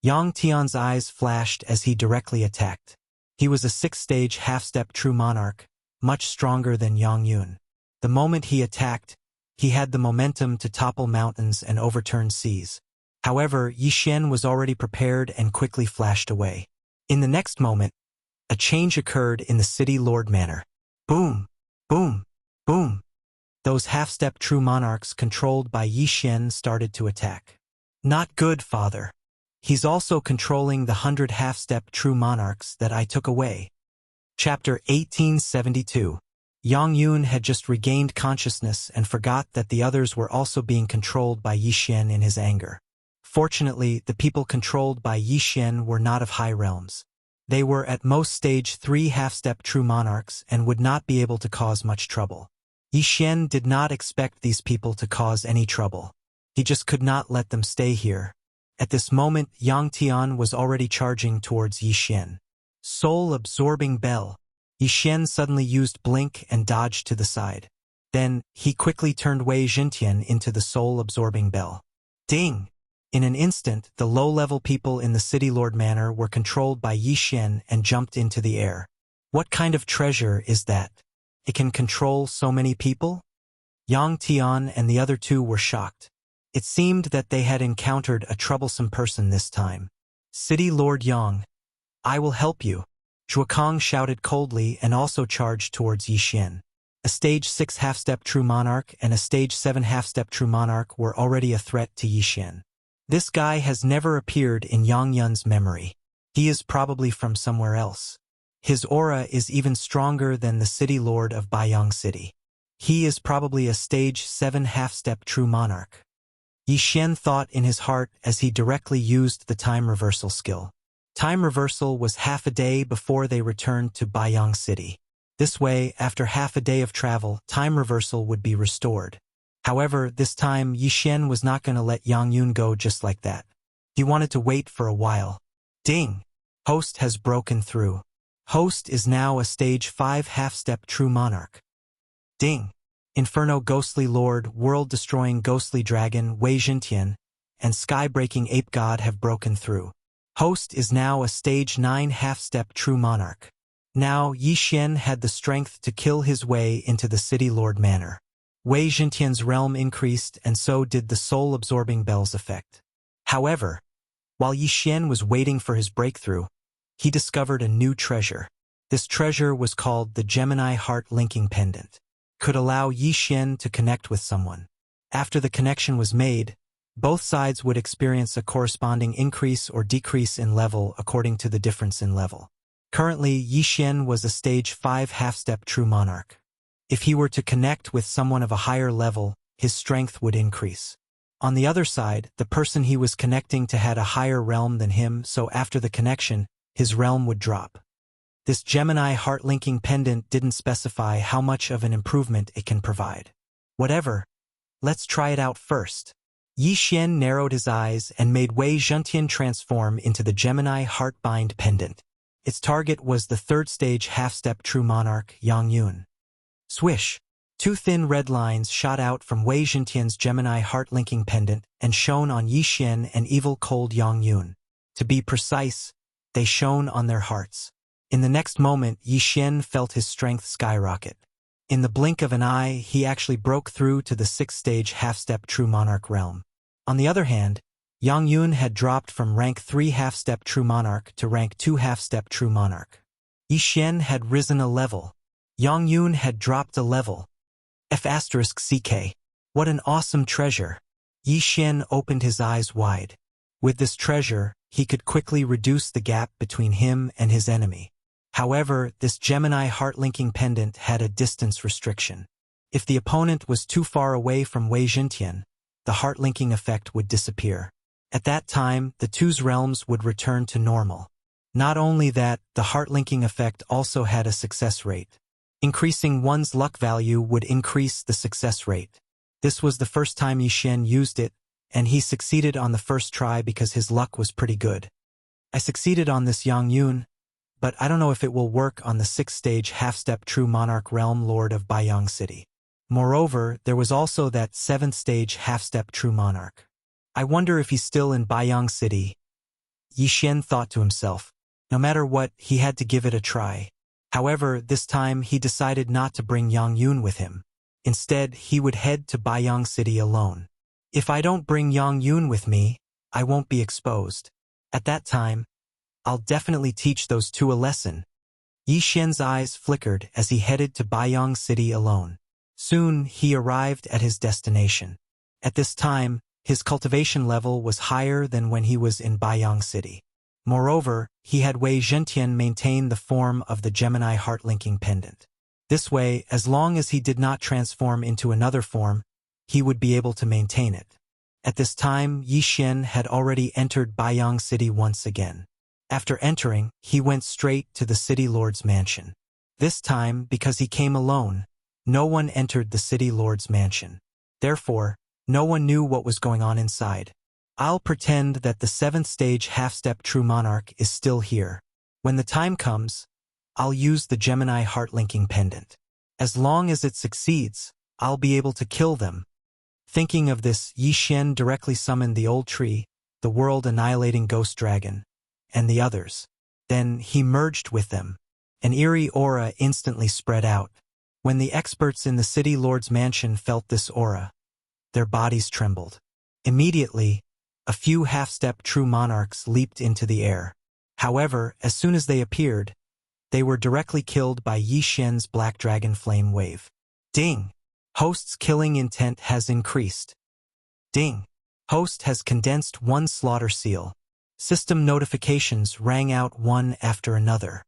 Yang Tian's eyes flashed as he directly attacked. He was a 6th stage half-step true monarch, much stronger than Yang Yun. The moment he attacked, he had the momentum to topple mountains and overturn seas. However, Yi Xian was already prepared and quickly flashed away. In the next moment, a change occurred in the city lord manor. Boom! Boom! Boom! Those half-step true monarchs controlled by Yi Xian started to attack. Not good, father. He's also controlling the 100 half-step true monarchs that I took away. Chapter 1872. Yang Yun had just regained consciousness and forgot that the others were also being controlled by Yi Xian in his anger. Fortunately, the people controlled by Yi Xian were not of high realms. They were at most stage 3 half-step true monarchs and would not be able to cause much trouble. Yi Xian did not expect these people to cause any trouble. He just could not let them stay here. At this moment, Yang Tian was already charging towards Yi Xian. Soul-absorbing bell. Yi Xian suddenly used blink and dodged to the side. Then, he quickly turned Wei Xintian into the soul-absorbing bell. Ding! In an instant, the low-level people in the city lord manor were controlled by Yi Xian and jumped into the air. What kind of treasure is that? It can control so many people? Yang Tian and the other 2 were shocked. It seemed that they had encountered a troublesome person this time. City Lord Yang, I will help you. Zhuokang shouted coldly and also charged towards Yi Xian. A stage 6 half-step true monarch and a stage 7 half-step true monarch were already a threat to Yi Xian. This guy has never appeared in Yang Yun's memory. He is probably from somewhere else. His aura is even stronger than the city lord of Baiyang City. He is probably a stage 7 half-step true monarch. Yi Xian thought in his heart as he directly used the time reversal skill. Time reversal was half a day before they returned to Baiyang City. This way, after half a day of travel, time reversal would be restored. However, this time Yi Xian was not going to let Yang Yun go just like that. He wanted to wait for a while. Ding! Host has broken through. Host is now a stage 5 half-step true monarch. Ding! Inferno Ghostly Lord, World-Destroying Ghostly Dragon, Wei Jintian, and Sky-Breaking Ape God have broken through. Host is now a stage 9 half-step true monarch. Now Yi Xian had the strength to kill his way into the City Lord Manor. Wei Jintian's realm increased, and so did the soul-absorbing bells effect. However, while Yi Xian was waiting for his breakthrough, he discovered a new treasure. This treasure was called the Gemini Heart Linking Pendant. Could allow Yi Xian to connect with someone. After the connection was made, both sides would experience a corresponding increase or decrease in level according to the difference in level. Currently, Yi Xian was a stage 5 half-step true monarch. If he were to connect with someone of a higher level, his strength would increase. On the other side, the person he was connecting to had a higher realm than him, so after the connection, his realm would drop. This Gemini heart-linking pendant didn't specify how much of an improvement it can provide. Whatever, let's try it out first. Yi Xian narrowed his eyes and made Wei Jintian transform into the Gemini heart-bind pendant. Its target was the 3rd stage half-step true monarch, Yang Yun. Swish! 2 thin red lines shot out from Wei Jintian's Gemini heart-linking pendant and shone on Yi Xian and evil cold Yang Yun. To be precise, they shone on their hearts. In the next moment, Yi Xian felt his strength skyrocket. In the blink of an eye, he actually broke through to the 6th stage half-step true monarch realm. On the other hand, Yang Yun had dropped from rank 3 half-step true monarch to rank 2 half-step true monarch. Yi Xian had risen a level. Yang Yun had dropped a level. F***CK. What an awesome treasure. Yi Xian opened his eyes wide. With this treasure, he could quickly reduce the gap between him and his enemy. However, this Gemini heart-linking pendant had a distance restriction. If the opponent was too far away from Wei Jintian, the heart-linking effect would disappear. At that time, the two's realms would return to normal. Not only that, the heart-linking effect also had a success rate. Increasing one's luck value would increase the success rate. This was the first time Yi Xian used it, and he succeeded on the first try because his luck was pretty good. I succeeded on this Yang Yun, but I don't know if it will work on the 6th stage half-step true monarch realm lord of Baiyang City. Moreover, there was also that 7th stage half-step true monarch. I wonder if he's still in Baiyang City. Yi Xian thought to himself. No matter what, he had to give it a try. However, this time he decided not to bring Yang Yun with him. Instead, he would head to Baiyang City alone. If I don't bring Yang Yun with me, I won't be exposed. At that time, I'll definitely teach those two a lesson. Yi Xian's eyes flickered as he headed to Baiyang City alone. Soon, he arrived at his destination. At this time, his cultivation level was higher than when he was in Baiyang City. Moreover, he had Wei Jintian maintain the form of the Gemini heart-linking pendant. This way, as long as he did not transform into another form, he would be able to maintain it. At this time, Yi Xian had already entered Baiyang City once again. After entering, he went straight to the City Lord's mansion. This time, because he came alone, no one entered the City Lord's mansion. Therefore, no one knew what was going on inside. I'll pretend that the 7th stage half-step true monarch is still here. When the time comes, I'll use the Gemini heart-linking pendant. As long as it succeeds, I'll be able to kill them. Thinking of this, Yi Xian directly summoned the old tree, the world-annihilating ghost dragon, and the others. Then he merged with them. An eerie aura instantly spread out. When the experts in the City Lord's mansion felt this aura, their bodies trembled. Immediately, a few half-step true monarchs leaped into the air. However, as soon as they appeared, they were directly killed by Yi Xian's black dragon flame wave. Ding! Host's killing intent has increased. Ding! Host has condensed 1 slaughter seal. System notifications rang out one after another.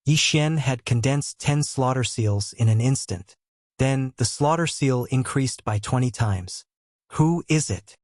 Yi Xian had condensed 10 slaughter seals in an instant. Then, the slaughter seal increased by 20 times. Who is it?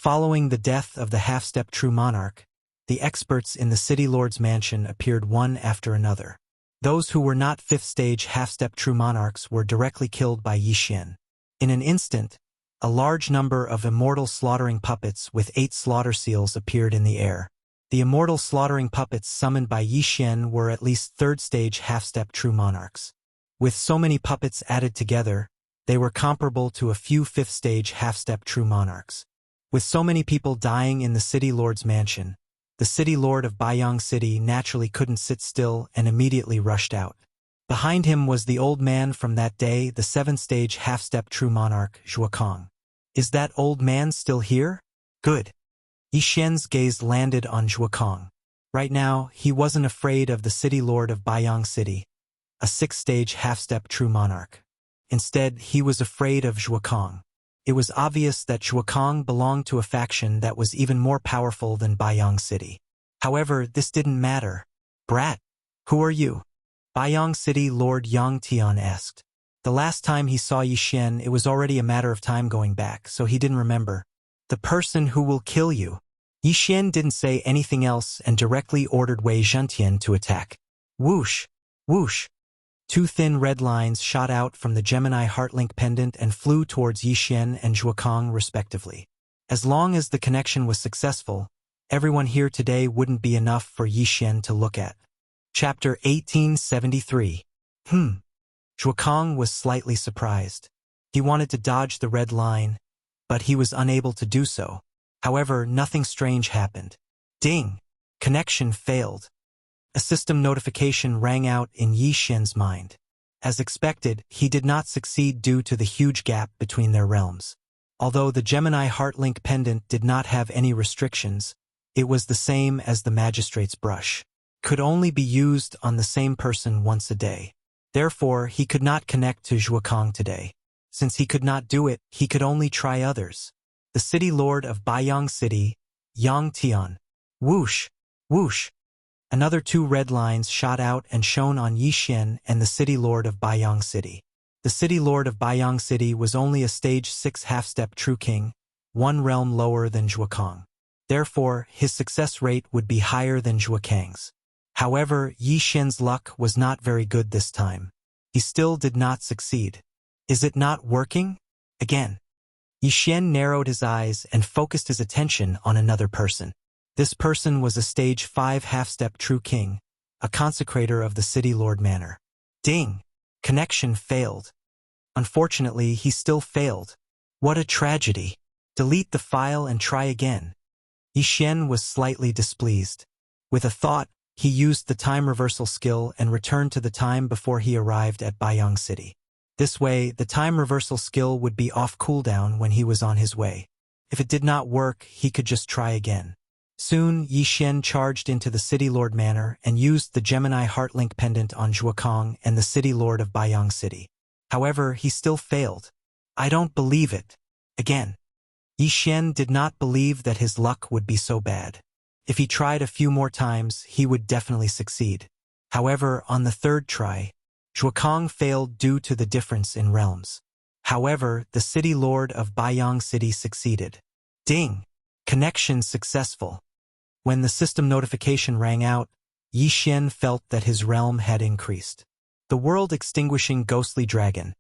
Following the death of the half-step true monarch, the experts in the city lord's mansion appeared one after another. Those who were not fifth-stage half-step true monarchs were directly killed by Yi Xian. In an instant, a large number of immortal slaughtering puppets with 8 slaughter seals appeared in the air. The immortal slaughtering puppets summoned by Yi Xian were at least third-stage half-step true monarchs. With so many puppets added together, they were comparable to a few fifth-stage half-step true monarchs. With so many people dying in the city lord's mansion, the city lord of Baiyang City naturally couldn't sit still and immediately rushed out. Behind him was the old man from that day, the 7th-stage half-step true monarch, Zhuokang. Is that old man still here? Good. Yi Xian's gaze landed on Zhuokang. Right now, he wasn't afraid of the city lord of Baiyang City, a 6th-stage half-step true monarch. Instead, he was afraid of Zhuokang. It was obvious that Zhuokang belonged to a faction that was even more powerful than Baiyang City. However, this didn't matter. Brat, who are you? Baiyang City Lord Yang Tian asked. The last time he saw Yi Xian, it was already a matter of time going back, so he didn't remember. The person who will kill you. Yi Xian didn't say anything else and directly ordered Wei Zhentian to attack. Whoosh! Whoosh! 2 thin red lines shot out from the Gemini Heartlink pendant and flew towards Yi Xian and Zhuokang respectively. As long as the connection was successful, everyone here today wouldn't be enough for Yi Xian to look at. Chapter 1873. Zhuokang was slightly surprised. He wanted to dodge the red line, but he was unable to do so. However, nothing strange happened. Ding! Connection failed. A system notification rang out in Yi Xian's mind. As expected, he did not succeed due to the huge gap between their realms. Although the Gemini Heartlink pendant did not have any restrictions, it was the same as the magistrate's brush. Could only be used on the same person once a day. Therefore, he could not connect to Zhuokang today. Since he could not do it, he could only try others. The city lord of Baiyang City, Yang Tian. Whoosh! Whoosh! Another 2 red lines shot out and shone on Yi Xian and the city lord of Baiyang City. The city lord of Baiyang City was only a stage 6 half-step true king, 1 realm lower than Zhuokang. Therefore, his success rate would be higher than Zhuokang's. However, Yi Xian's luck was not very good this time. He still did not succeed. Is it not working? Again. Yi Xian narrowed his eyes and focused his attention on another person. This person was a stage 5 half-step true king, a consecrator of the city lord manor. Ding! Connection failed. Unfortunately, he still failed. What a tragedy. Delete the file and try again. Yi Xian was slightly displeased. With a thought, he used the time reversal skill and returned to the time before he arrived at Baiyang City. This way, the time reversal skill would be off cooldown when he was on his way. If it did not work, he could just try again. Soon, Yi Xian charged into the City Lord Manor and used the Gemini Heartlink pendant on Zhuokang and the City Lord of Baiyang City. However, he still failed. I don't believe it. Again. Yi Xian did not believe that his luck would be so bad. If he tried a few more times, he would definitely succeed. However, on the 3rd try, Zhuokang failed due to the difference in realms. However, the City Lord of Baiyang City succeeded. Ding! Connection successful. When the system notification rang out, Yi Xian felt that his realm had increased. The world-extinguishing ghostly dragon,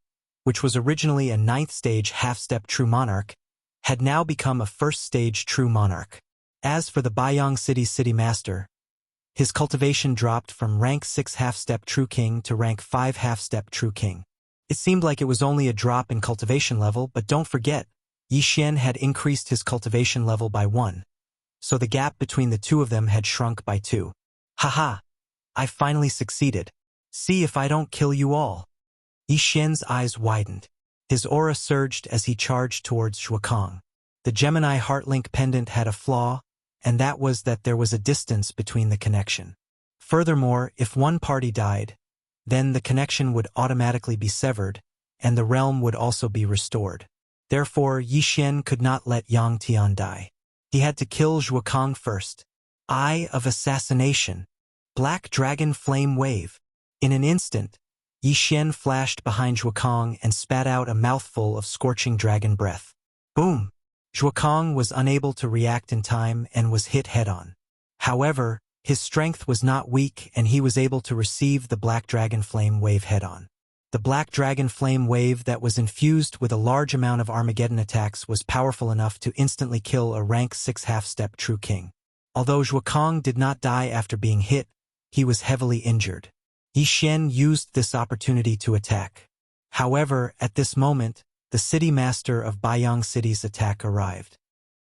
which was originally a 9th stage half-step true monarch, had now become a 1st stage true monarch. As for the Baiyang City City Master, his cultivation dropped from rank 6 half-step true king to rank 5 half-step true king. It seemed like it was only a drop in cultivation level, but don't forget, Yi Xian had increased his cultivation level by 1, so the gap between the two of them had shrunk by 2. Haha! I finally succeeded. See if I don't kill you all. Yi Xian's eyes widened. His aura surged as he charged towards Zhuokang. The Gemini Heartlink pendant had a flaw, and that was that there was a distance between the connection. Furthermore, if one party died, then the connection would automatically be severed, and the realm would also be restored. Therefore, Yi Xian could not let Yang Tian die. He had to kill Zhuokang first. Eye of Assassination. Black Dragon Flame Wave. In an instant, Yi Xian flashed behind Zhuokang and spat out a mouthful of scorching dragon breath. Boom! Zhuokang was unable to react in time and was hit head-on. However, his strength was not weak and he was able to receive the Black Dragon Flame Wave head-on. The Black Dragon Flame Wave that was infused with a large amount of Armageddon attacks was powerful enough to instantly kill a rank 6 half-step True King. Although Zhuokang did not die after being hit, he was heavily injured. Yi Xian used this opportunity to attack. However, at this moment, the city master of Baiyang City's attack arrived.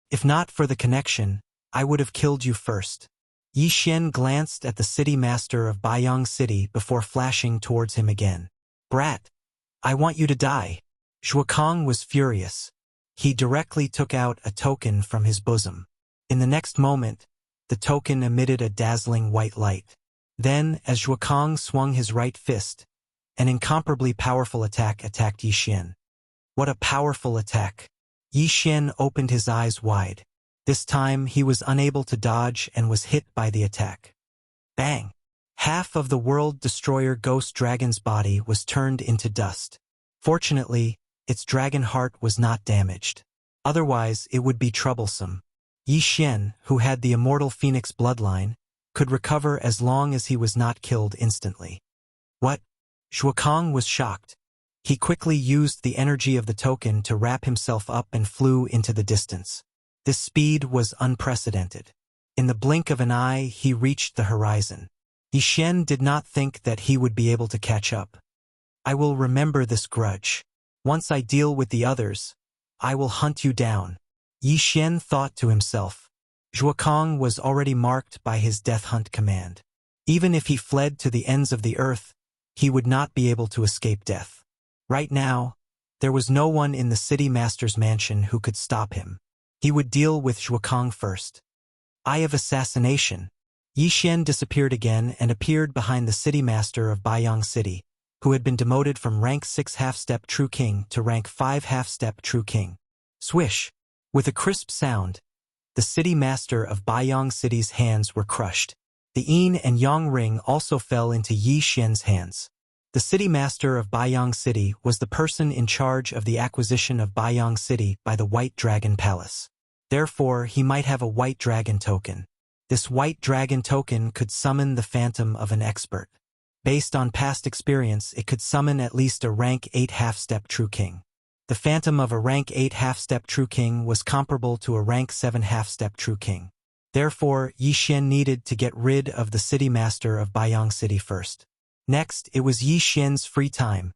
If not for the connection, I would have killed you first. Yi Xian glanced at the city master of Baiyang City before flashing towards him again. Brat, I want you to die. Zhuokang was furious. He directly took out a token from his bosom. In the next moment, the token emitted a dazzling white light. Then, as Zhuokang swung his right fist, an incomparably powerful attack attacked Yi Xian. What a powerful attack! Yi Xian opened his eyes wide. This time, he was unable to dodge and was hit by the attack. Bang! Half of the World Destroyer Ghost Dragon's body was turned into dust. Fortunately, its dragon heart was not damaged. Otherwise, it would be troublesome. Yi Xian, who had the immortal Phoenix bloodline, could recover as long as he was not killed instantly. What? Zhuokang was shocked. He quickly used the energy of the token to wrap himself up and flew into the distance. This speed was unprecedented. In the blink of an eye, he reached the horizon. Yi Xian did not think that he would be able to catch up. I will remember this grudge. Once I deal with the others, I will hunt you down. Yi Xian thought to himself. Zhuokang was already marked by his death hunt command. Even if he fled to the ends of the earth, he would not be able to escape death. Right now, there was no one in the city master's mansion who could stop him. He would deal with Zhuokang first. Eye of Assassination. Yi Xian disappeared again and appeared behind the city master of Baiyang City, who had been demoted from rank 6 half-step True King to rank 5 half-step True King. Swish! With a crisp sound, the city master of Baiyang City's hands were crushed. The yin and yang ring also fell into Yi Xian's hands. The city master of Baiyang City was the person in charge of the acquisition of Baiyang City by the White Dragon Palace. Therefore, he might have a White Dragon token. This White Dragon token could summon the phantom of an expert. Based on past experience, it could summon at least a rank 8 half-step True King. The phantom of a rank 8 half-step True King was comparable to a rank 7 half-step True King. Therefore, Yi Xian needed to get rid of the city master of Baiyang City first. Next, it was Yi Xian's free time.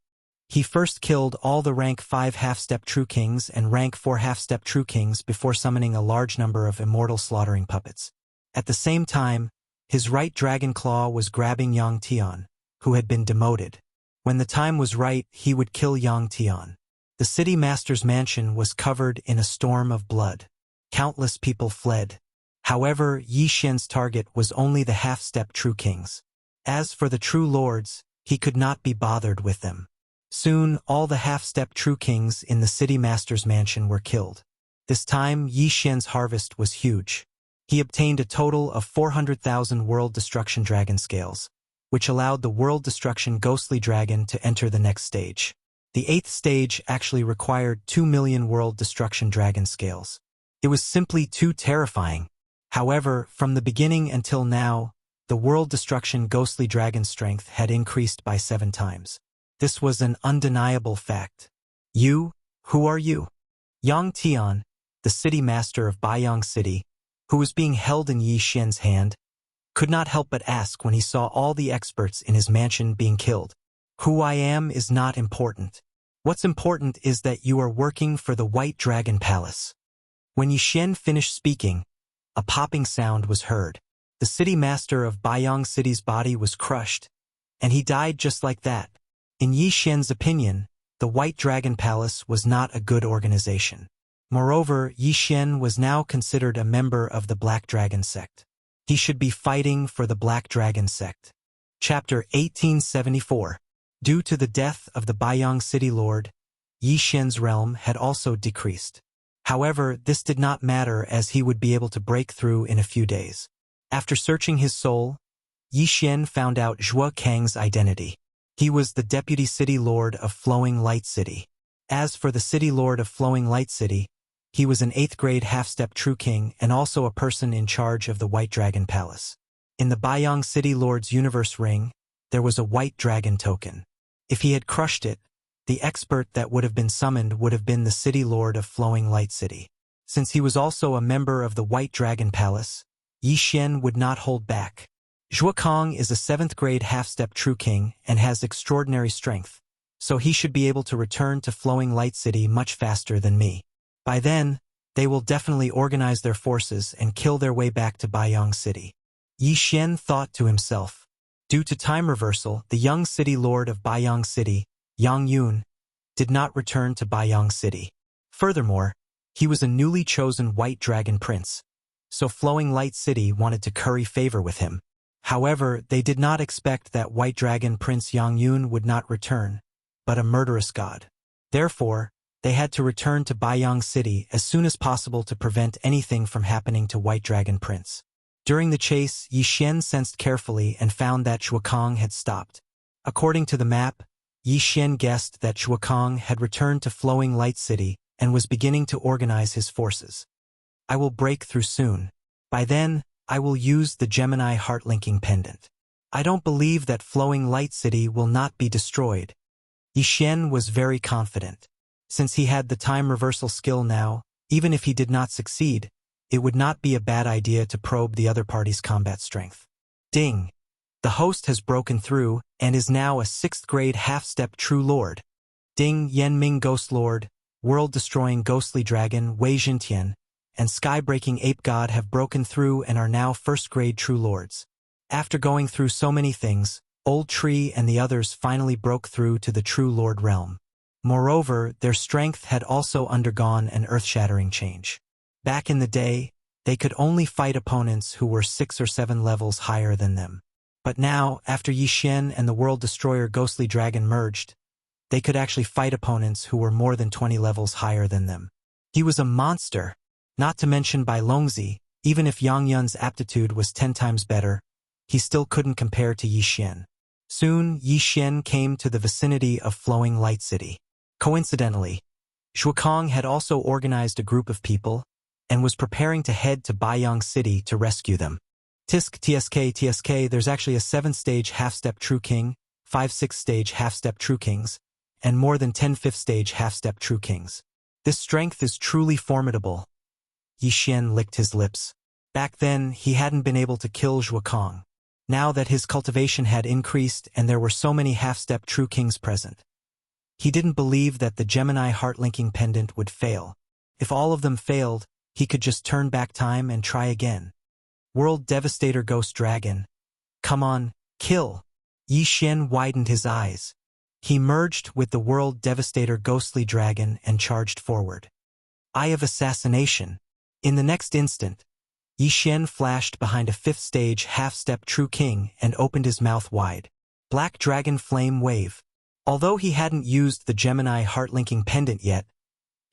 He first killed all the rank 5 half-step True Kings and rank 4 half-step True Kings before summoning a large number of immortal slaughtering puppets. At the same time, his right dragon claw was grabbing Yang Tian, who had been demoted. When the time was right, he would kill Yang Tian. The city master's mansion was covered in a storm of blood. Countless people fled. However, Yi Xian's target was only the half-step True Kings. As for the True Lords, he could not be bothered with them. Soon, all the half-step True Kings in the city master's mansion were killed. This time, Yi Xian's harvest was huge. He obtained a total of 400,000 World Destruction Dragon Scales, which allowed the World Destruction Ghostly Dragon to enter the next stage. The 8th stage actually required 2 million World Destruction Dragon Scales. It was simply too terrifying. However, from the beginning until now, the World Destruction Ghostly Dragon strength had increased by 7 times. This was an undeniable fact. You? Who are you? Yang Tian, the city master of Baiyang City, who was being held in Yi Xian's hand, could not help but ask when he saw all the experts in his mansion being killed. Who I am is not important. What's important is that you are working for the White Dragon Palace. When Yi Xian finished speaking, a popping sound was heard. The city master of Baiyang City's body was crushed, and he died just like that. In Yi Xian's opinion, the White Dragon Palace was not a good organization. Moreover, Yi Xian was now considered a member of the Black Dragon sect. He should be fighting for the Black Dragon sect. Chapter 1874. Due to the death of the Baiyang City Lord, Yi Xian's realm had also decreased. However, this did not matter as he would be able to break through in a few days. After searching his soul, Yi Xian found out Zhuokang's identity. He was the deputy city lord of Flowing Light City. As for the city lord of Flowing Light City, He was an 8th grade half-step true king and also a person in charge of the White Dragon Palace. In the Baiyang City Lord's Universe Ring, there was a white dragon token. If he had crushed it, the expert that would have been summoned would have been the City Lord of Flowing Light City. Since he was also a member of the White Dragon Palace, Yi Xian would not hold back. Zhuo Kong is a 7th grade half-step true king and has extraordinary strength, so he should be able to return to Flowing Light City much faster than me. By then, they will definitely organize their forces and kill their way back to Baiyang City. Yi Xian thought to himself. Due to time reversal, the young city lord of Baiyang City, Yang Yun, did not return to Baiyang City. Furthermore, he was a newly chosen White Dragon Prince, so Flowing Light City wanted to curry favor with him. However, they did not expect that White Dragon Prince Yang Yun would not return, but a murderous god. Therefore, they had to return to Baiyang City as soon as possible to prevent anything from happening to White Dragon Prince. During the chase, Yi Xian sensed carefully and found that Zhuo Kong had stopped. According to the map, Yi Xian guessed that Zhuo Kong had returned to Flowing Light City and was beginning to organize his forces. I will break through soon. By then, I will use the Gemini heart-linking pendant. I don't believe that Flowing Light City will not be destroyed. Yi Xian was very confident. Since he had the time reversal skill now, even if he did not succeed, it would not be a bad idea to probe the other party's combat strength. Ding! The host has broken through and is now a 6th grade half-step true lord. Ding Yanming Ghost Lord, world-destroying ghostly dragon Wei Jintian, and sky-breaking ape god have broken through and are now 1st grade true lords. After going through so many things, Old Tree and the others finally broke through to the true lord realm. Moreover, their strength had also undergone an earth-shattering change. Back in the day, they could only fight opponents who were 6 or 7 levels higher than them. But now, after Yi Xian and the World Destroyer Ghostly Dragon merged, they could actually fight opponents who were more than 20 levels higher than them. He was a monster, not to mention by Longzi, even if Yang Yun's aptitude was 10 times better, he still couldn't compare to Yi Xian. Soon, Yi Xian came to the vicinity of Flowing Light City. Coincidentally, Zhuo Kong had also organized a group of people and was preparing to head to Baiyang City to rescue them. TSK, there's actually a 7th-stage half-step true king, 5 6th-stage half-step true kings, and more than 10 5th-stage half-step true kings. This strength is truly formidable. Yi Xian licked his lips. Back then, he hadn't been able to kill Zhuo Kong. Now that his cultivation had increased and there were so many half-step true kings present, he didn't believe that the Gemini heart-linking pendant would fail. If all of them failed, he could just turn back time and try again. World Devastator Ghost Dragon. Come on, kill! Yi Xian widened his eyes. He merged with the World Devastator Ghostly Dragon and charged forward. Eye of Assassination. In the next instant, Yi Xian flashed behind a 5th-stage half-step true king and opened his mouth wide. Black Dragon Flame Wave. Although he hadn't used the Gemini heart-linking pendant yet,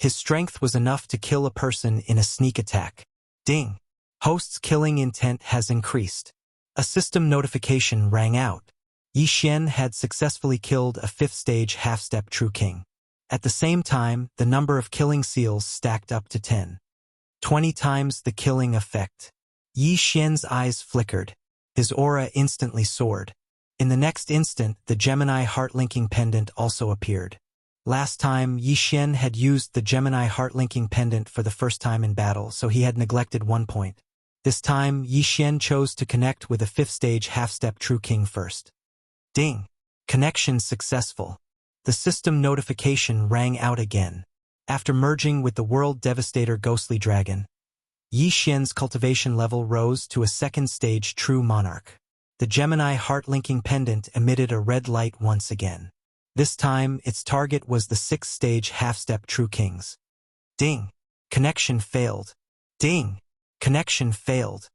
his strength was enough to kill a person in a sneak attack. Ding! Host's killing intent has increased. A system notification rang out. Yi Xian had successfully killed a 5th-stage half-step true king. At the same time, the number of killing seals stacked up to 10. 20 times the killing effect. Yi Xian's eyes flickered. His aura instantly soared. In the next instant, the Gemini heart-linking pendant also appeared. Last time, Yi Xian had used the Gemini heart-linking pendant for the first time in battle, so he had neglected 1 point. This time, Yi Xian chose to connect with a 5th-stage half-step true king first. Ding! Connection successful. The system notification rang out again. After merging with the World Devastator Ghostly Dragon, Yi Xian's cultivation level rose to a 2nd-stage true monarch. The Gemini heart-linking pendant emitted a red light once again. This time, its target was the 6th-stage half-step true kings. Ding! Connection failed. Ding! Connection failed.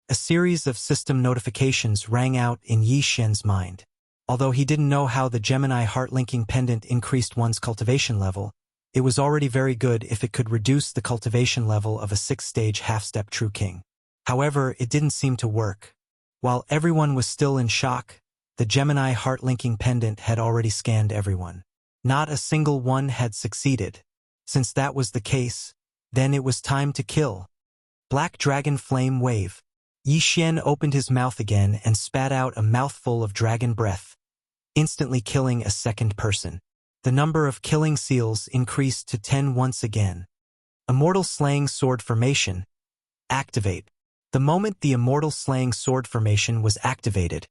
A series of system notifications rang out in Yi Xian's mind. Although he didn't know how the Gemini heart-linking pendant increased one's cultivation level, it was already very good if it could reduce the cultivation level of a 6th-stage half-step true king. However, it didn't seem to work. While everyone was still in shock, the Gemini heart-linking pendant had already scanned everyone. Not a single one had succeeded. Since that was the case, Then it was time to kill. Black Dragon Flame Wave. Yi Xian opened his mouth again and spat out a mouthful of dragon breath, instantly killing a second person. The number of killing seals increased to 10 once again. Immortal Slaying Sword Formation. Activate. The moment the Immortal Slaying Sword Formation was activated,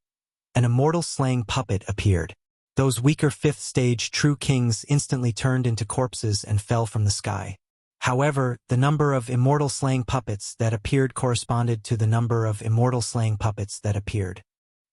an Immortal Slaying Puppet appeared. Those weaker 5th stage True Kings instantly turned into corpses and fell from the sky. However, the number of Immortal Slaying Puppets that appeared corresponded to the number of Immortal Slaying Puppets that appeared.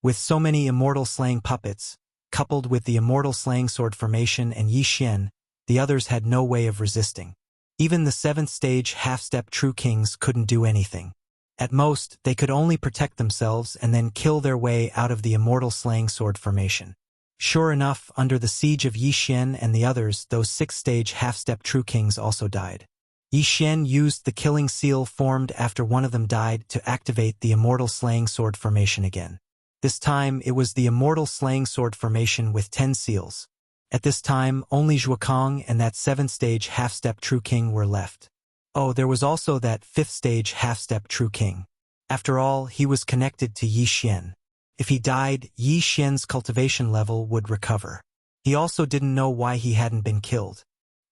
With so many Immortal Slaying Puppets, coupled with the Immortal Slaying Sword Formation and Yi Xian, the others had no way of resisting. Even the 7th stage half-step True Kings couldn't do anything. At most, they could only protect themselves and then kill their way out of the Immortal Slaying Sword Formation. Sure enough, under the siege of Yi Xian and the others, those 6th stage half-step True Kings also died. Yi Xian used the killing seal formed after one of them died to activate the Immortal Slaying Sword Formation again. This time, it was the Immortal Slaying Sword Formation with 10 seals. At this time, only Zhuokang and that 7th stage half-step True King were left. Oh, there was also that 5th stage half-step True King. After all, he was connected to Yi Xian. If he died, Yi Xian's cultivation level would recover. He also didn't know why he hadn't been killed.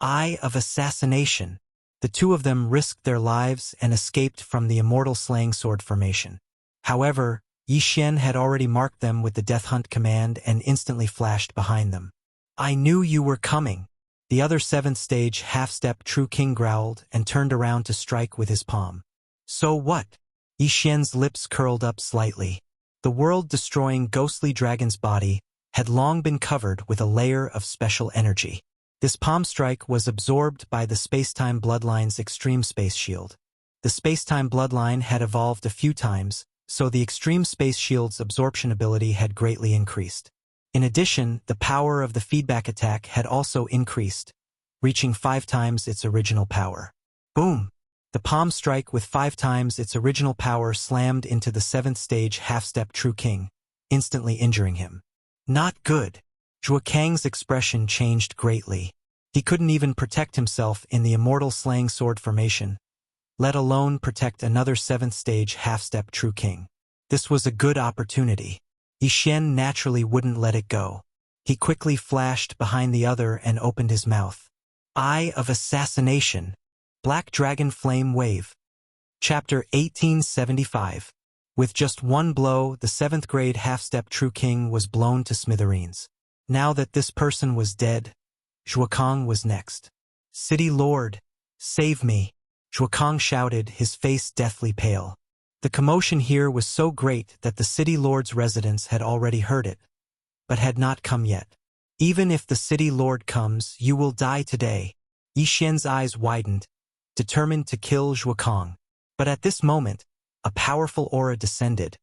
Eye of Assassination. The two of them risked their lives and escaped from the Immortal Slaying Sword Formation. However, Yi Xian had already marked them with the Death Hunt command and instantly flashed behind them. I knew you were coming. The other 7th stage half-step True King growled and turned around to strike with his palm. So what? Yi Xian's lips curled up slightly. The world-destroying ghostly dragon's body had long been covered with a layer of special energy. This palm strike was absorbed by the Space-Time Bloodline's Extreme Space Shield. The Space-Time Bloodline had evolved a few times, so the Extreme Space Shield's absorption ability had greatly increased. In addition, the power of the feedback attack had also increased, reaching 5 times its original power. Boom! The palm strike with 5 times its original power slammed into the 7th stage half-step True King, instantly injuring him. Not good. Zhuokang's expression changed greatly. He couldn't even protect himself in the Immortal Slaying Sword Formation, let alone protect another 7th stage half-step True King. This was a good opportunity. Yi Xian naturally wouldn't let it go. He quickly flashed behind the other and opened his mouth. Eye of Assassination. Black Dragon Flame Wave. Chapter 1875. With just one blow, the 7th grade half-step True King was blown to smithereens. Now that this person was dead, Zhuokang was next. City Lord, save me, Zhuokang shouted, his face deathly pale. The commotion here was so great that the City Lord's residents had already heard it, but had not come yet. Even if the City Lord comes, you will die today. Yi Xian's eyes widened, determined to kill Zhuokang. But at this moment, a powerful aura descended,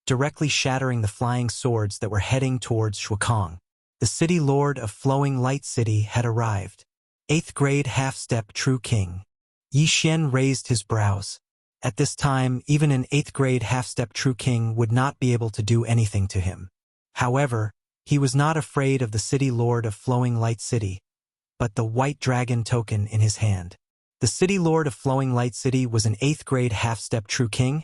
directly shattering the flying swords that were heading towards Zhuokang. The City Lord of Flowing Light City had arrived. 8th grade half-step True King. Yi Xian raised his brows. At this time, even an 8th grade half-step True King would not be able to do anything to him. However, he was not afraid of the City Lord of Flowing Light City, but the White Dragon token in his hand. The City Lord of Flowing Light City was an 8th grade half-step True King,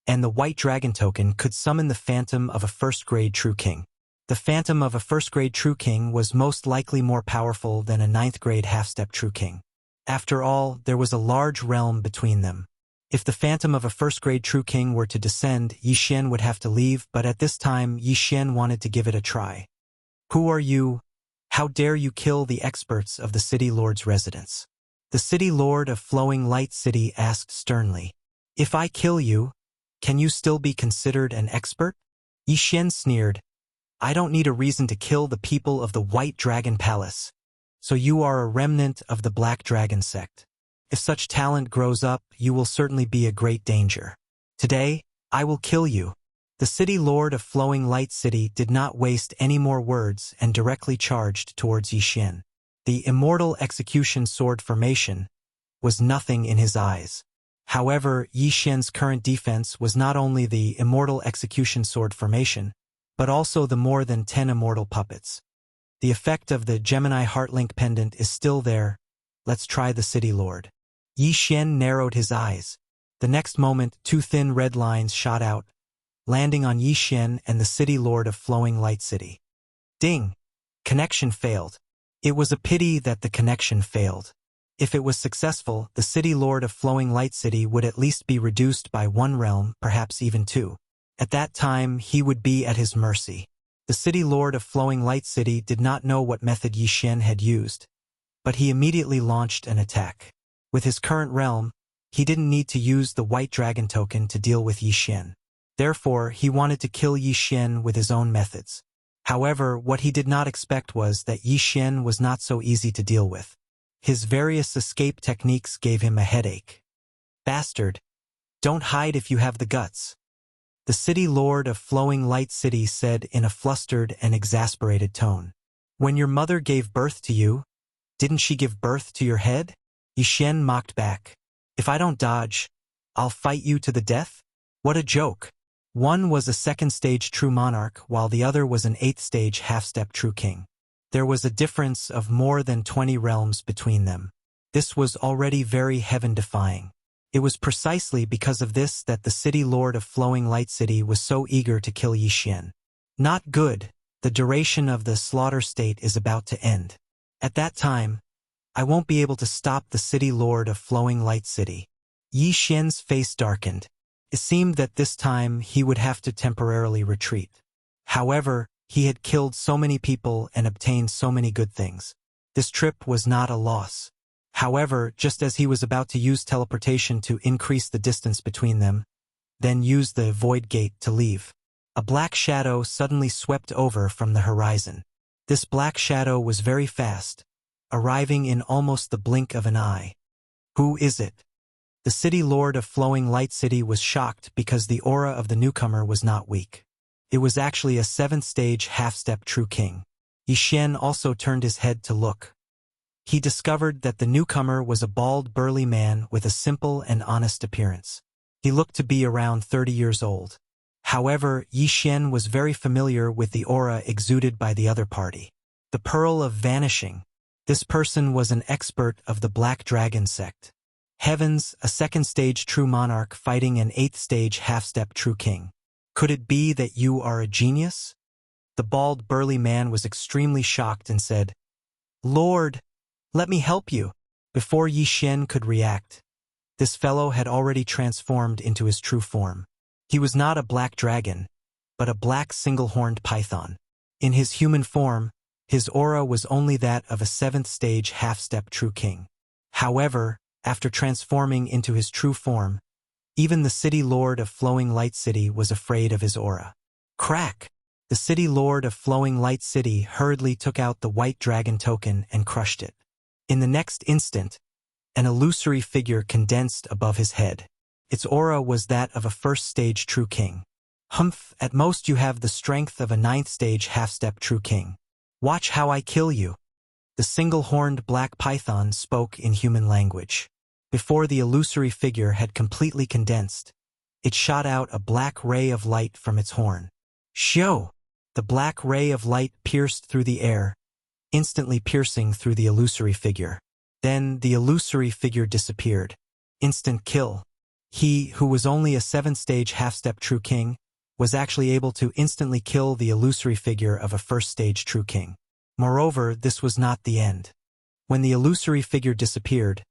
and the White Dragon token could summon the phantom of a 1st grade True King. The phantom of a 1st grade True King was most likely more powerful than a 9th grade half-step True King. After all, there was a large realm between them. If the phantom of a 1st grade True King were to descend, Yi Xian would have to leave, but at this time Yi Xian wanted to give it a try. Who are you? How dare you kill the experts of the City Lord's residence? The City Lord of Flowing Light City asked sternly. If I kill you, can you still be considered an expert? Yi Xian sneered. I don't need a reason to kill the people of the White Dragon Palace. So you are a remnant of the Black Dragon sect. If such talent grows up, you will certainly be a great danger. Today, I will kill you. The City Lord of Flowing Light City did not waste any more words and directly charged towards Yi Xian. The Immortal Execution Sword Formation was nothing in his eyes. However, Yi Xian's current defense was not only the Immortal Execution Sword Formation, but also the more than 10 immortal puppets. The effect of the Gemini Heartlink pendant is still there. Let's try the City Lord. Yi Xian narrowed his eyes. The next moment, two thin red lines shot out, landing on Yi Xian and the City Lord of Flowing Light City. Ding! Connection failed. It was a pity that the connection failed. If it was successful, the City Lord of Flowing Light City would at least be reduced by 1 realm, perhaps even 2. At that time, he would be at his mercy. The City Lord of Flowing Light City did not know what method Yi Xian had used, but he immediately launched an attack. With his current realm, he didn't need to use the White Dragon token to deal with Yi Xian. Therefore, he wanted to kill Yi Xian with his own methods. However, what he did not expect was that Yi Xian was not so easy to deal with. His various escape techniques gave him a headache. Bastard! Don't hide if you have the guts. The City Lord of Flowing Light City said in a flustered and exasperated tone. When your mother gave birth to you, didn't she give birth to your head? Yi Xian mocked back. If I don't dodge, I'll fight you to the death? What a joke. One was a 2nd stage true monarch, while the other was an 8th stage half-step true king. There was a difference of more than 20 realms between them. This was already very heaven-defying. It was precisely because of this that the City Lord of Flowing Light City was so eager to kill Yi Xian. Not good. The duration of the slaughter state is about to end. At that time, I won't be able to stop the City Lord of Flowing Light City. Yi Xian's face darkened. It seemed that this time he would have to temporarily retreat. However, he had killed so many people and obtained so many good things. This trip was not a loss. However, just as he was about to use teleportation to increase the distance between them, then use the void gate to leave, a black shadow suddenly swept over from the horizon. This black shadow was very fast, arriving in almost the blink of an eye. Who is it? The City Lord of Flowing Light City was shocked because the aura of the newcomer was not weak. It was actually a 7th stage half-step true king. Yi Xian also turned his head to look. He discovered that the newcomer was a bald, burly man with a simple and honest appearance. He looked to be around 30 years old. However, Yi Xian was very familiar with the aura exuded by the other party. The Pearl of Vanishing. This person was an expert of the Black Dragon sect. Heavens, a 2nd stage true monarch fighting an 8th stage half-step true king. Could it be that you are a genius? The bald, burly man was extremely shocked and said, Lord, let me help you. Before Yi Xian could react, this fellow had already transformed into his true form. He was not a black dragon, but a black single-horned python. In his human form, his aura was only that of a 7th stage half-step true king. However, after transforming into his true form, even the City Lord of Flowing Light City was afraid of his aura. Crack! The City Lord of Flowing Light City hurriedly took out the White Dragon token and crushed it. In the next instant, an illusory figure condensed above his head. Its aura was that of a 1st stage true king. Humph, at most you have the strength of a 9th stage half-step true king. Watch how I kill you. The single-horned black python spoke in human language. Before the illusory figure had completely condensed, it shot out a black ray of light from its horn. Shoo! The black ray of light pierced through the air, instantly piercing through the illusory figure. Then the illusory figure disappeared. Instant kill. He, who was only a 7th stage half-step true king, was actually able to instantly kill the illusory figure of a 1st stage true king. Moreover, this was not the end. When the illusory figure disappeared,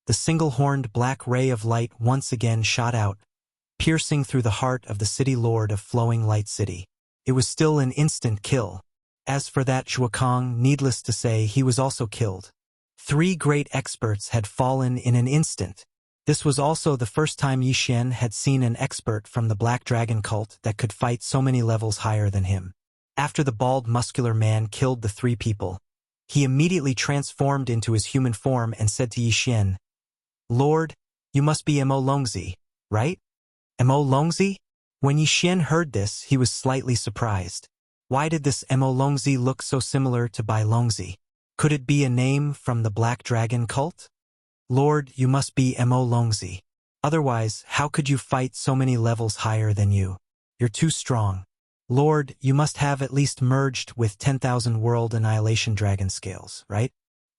the single-horned black ray of light once again shot out, piercing through the heart of the City Lord of Flowing Light City. It was still an instant kill. As for that Zhuokong, needless to say, he was also killed. 3 great experts had fallen in an instant. This was also the first time Yi Xian had seen an expert from the Black Dragon cult that could fight so many levels higher than him. After the bald, muscular man killed the 3 people, he immediately transformed into his human form and said to Yi Xian, Lord, you must be Mo Longzi, right? Mo Longzi? When Yi Xian heard this, he was slightly surprised. Why did this Mo Longzi look so similar to Bai Longzi? Could it be a name from the Black Dragon cult? Lord, you must be Mo Longzi. Otherwise, how could you fight so many levels higher than you? You're too strong. Lord, you must have at least merged with 10,000 World Annihilation Dragon scales, right?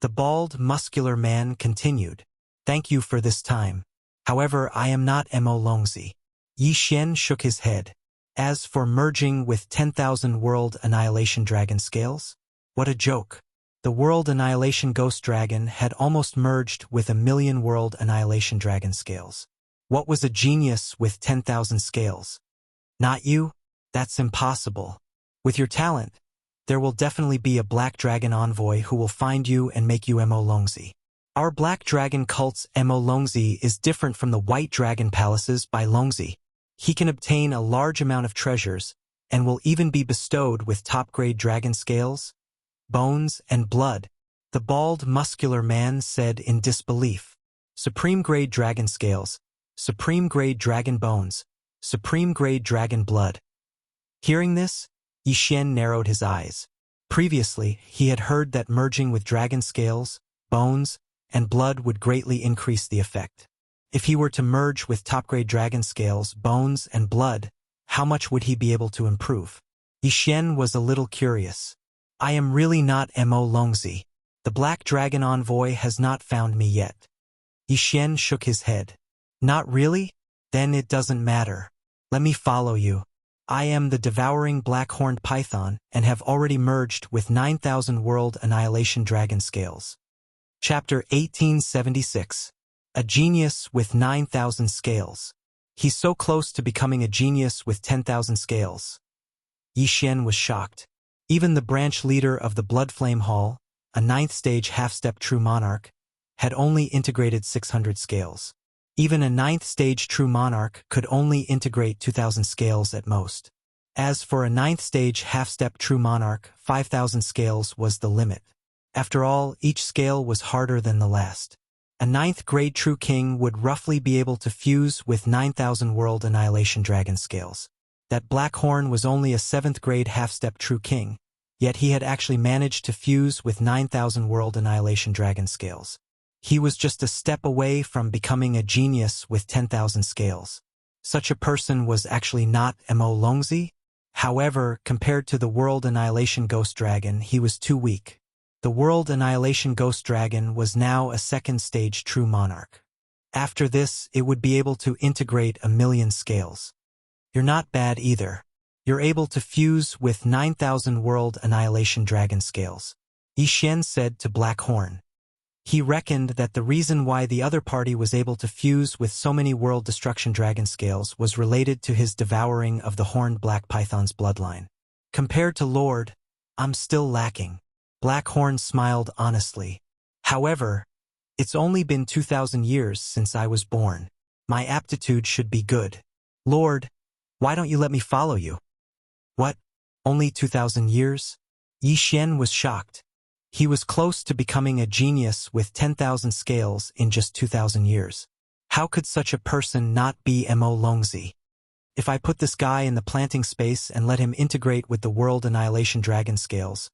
The bald, muscular man continued. Thank you for this time. However, I am not Mo Longzi. Yi Xian shook his head. As for merging with 10,000 World Annihilation Dragon scales? What a joke. The World Annihilation Ghost Dragon had almost merged with 1,000,000 World Annihilation Dragon scales. What was a genius with 10,000 scales? Not you? That's impossible. With your talent, there will definitely be a Black Dragon envoy who will find you and make you Mo Longzi. Our Black Dragon cult's Mo Longzi is different from the White Dragon palaces by Longzi. He can obtain a large amount of treasures, and will even be bestowed with top-grade dragon scales, bones, and blood, the bald, muscular man said in disbelief. Supreme-grade dragon scales, supreme-grade dragon bones, supreme-grade dragon blood. Hearing this, Yi Xian narrowed his eyes. Previously, he had heard that merging with dragon scales, bones, and blood would greatly increase the effect. If he were to merge with top-grade dragon scales, bones, and blood, how much would he be able to improve? Yi Xian was a little curious. I am really not Mo Longzi. The Black Dragon envoy has not found me yet. Yi Xian shook his head. Not really? Then it doesn't matter. Let me follow you. I am the devouring black-horned python and have already merged with 9,000 World Annihilation Dragon scales. Chapter 1876. A genius with 9,000 scales. He's so close to becoming a genius with 10,000 scales. Yi Xian was shocked. Even the branch leader of the Bloodflame Hall, a 9th stage half-step true monarch, had only integrated 600 scales. Even a 9th stage true monarch could only integrate 2,000 scales at most. As for a 9th stage half-step true monarch, 5,000 scales was the limit. After all, each scale was harder than the last. A 9th grade true king would roughly be able to fuse with 9,000 World Annihilation Dragon scales. That Black Horn was only a 7th grade half-step true king, yet he had actually managed to fuse with 9,000 World Annihilation Dragon scales. He was just a step away from becoming a genius with 10,000 scales. Such a person was actually not Mo Longzi. However, compared to the World Annihilation Ghost Dragon, he was too weak. The World Annihilation Ghost Dragon was now a 2nd stage true monarch. After this, it would be able to integrate 1,000,000 scales. You're not bad either. You're able to fuse with 9,000 World Annihilation Dragon scales, Yi Xian said to Black Horn. He reckoned that the reason why the other party was able to fuse with so many World Destruction Dragon scales was related to his devouring of the horned Black Python's bloodline. Compared to Lord, I'm still lacking. Black Horn smiled honestly. However, it's only been 2,000 years since I was born. My aptitude should be good. Lord, why don't you let me follow you? What? Only 2,000 years? Yi Xian was shocked. He was close to becoming a genius with 10,000 scales in just 2,000 years. How could such a person not be Mo Longzi? If I put this guy in the planting space and let him integrate with the World Annihilation Dragon scales,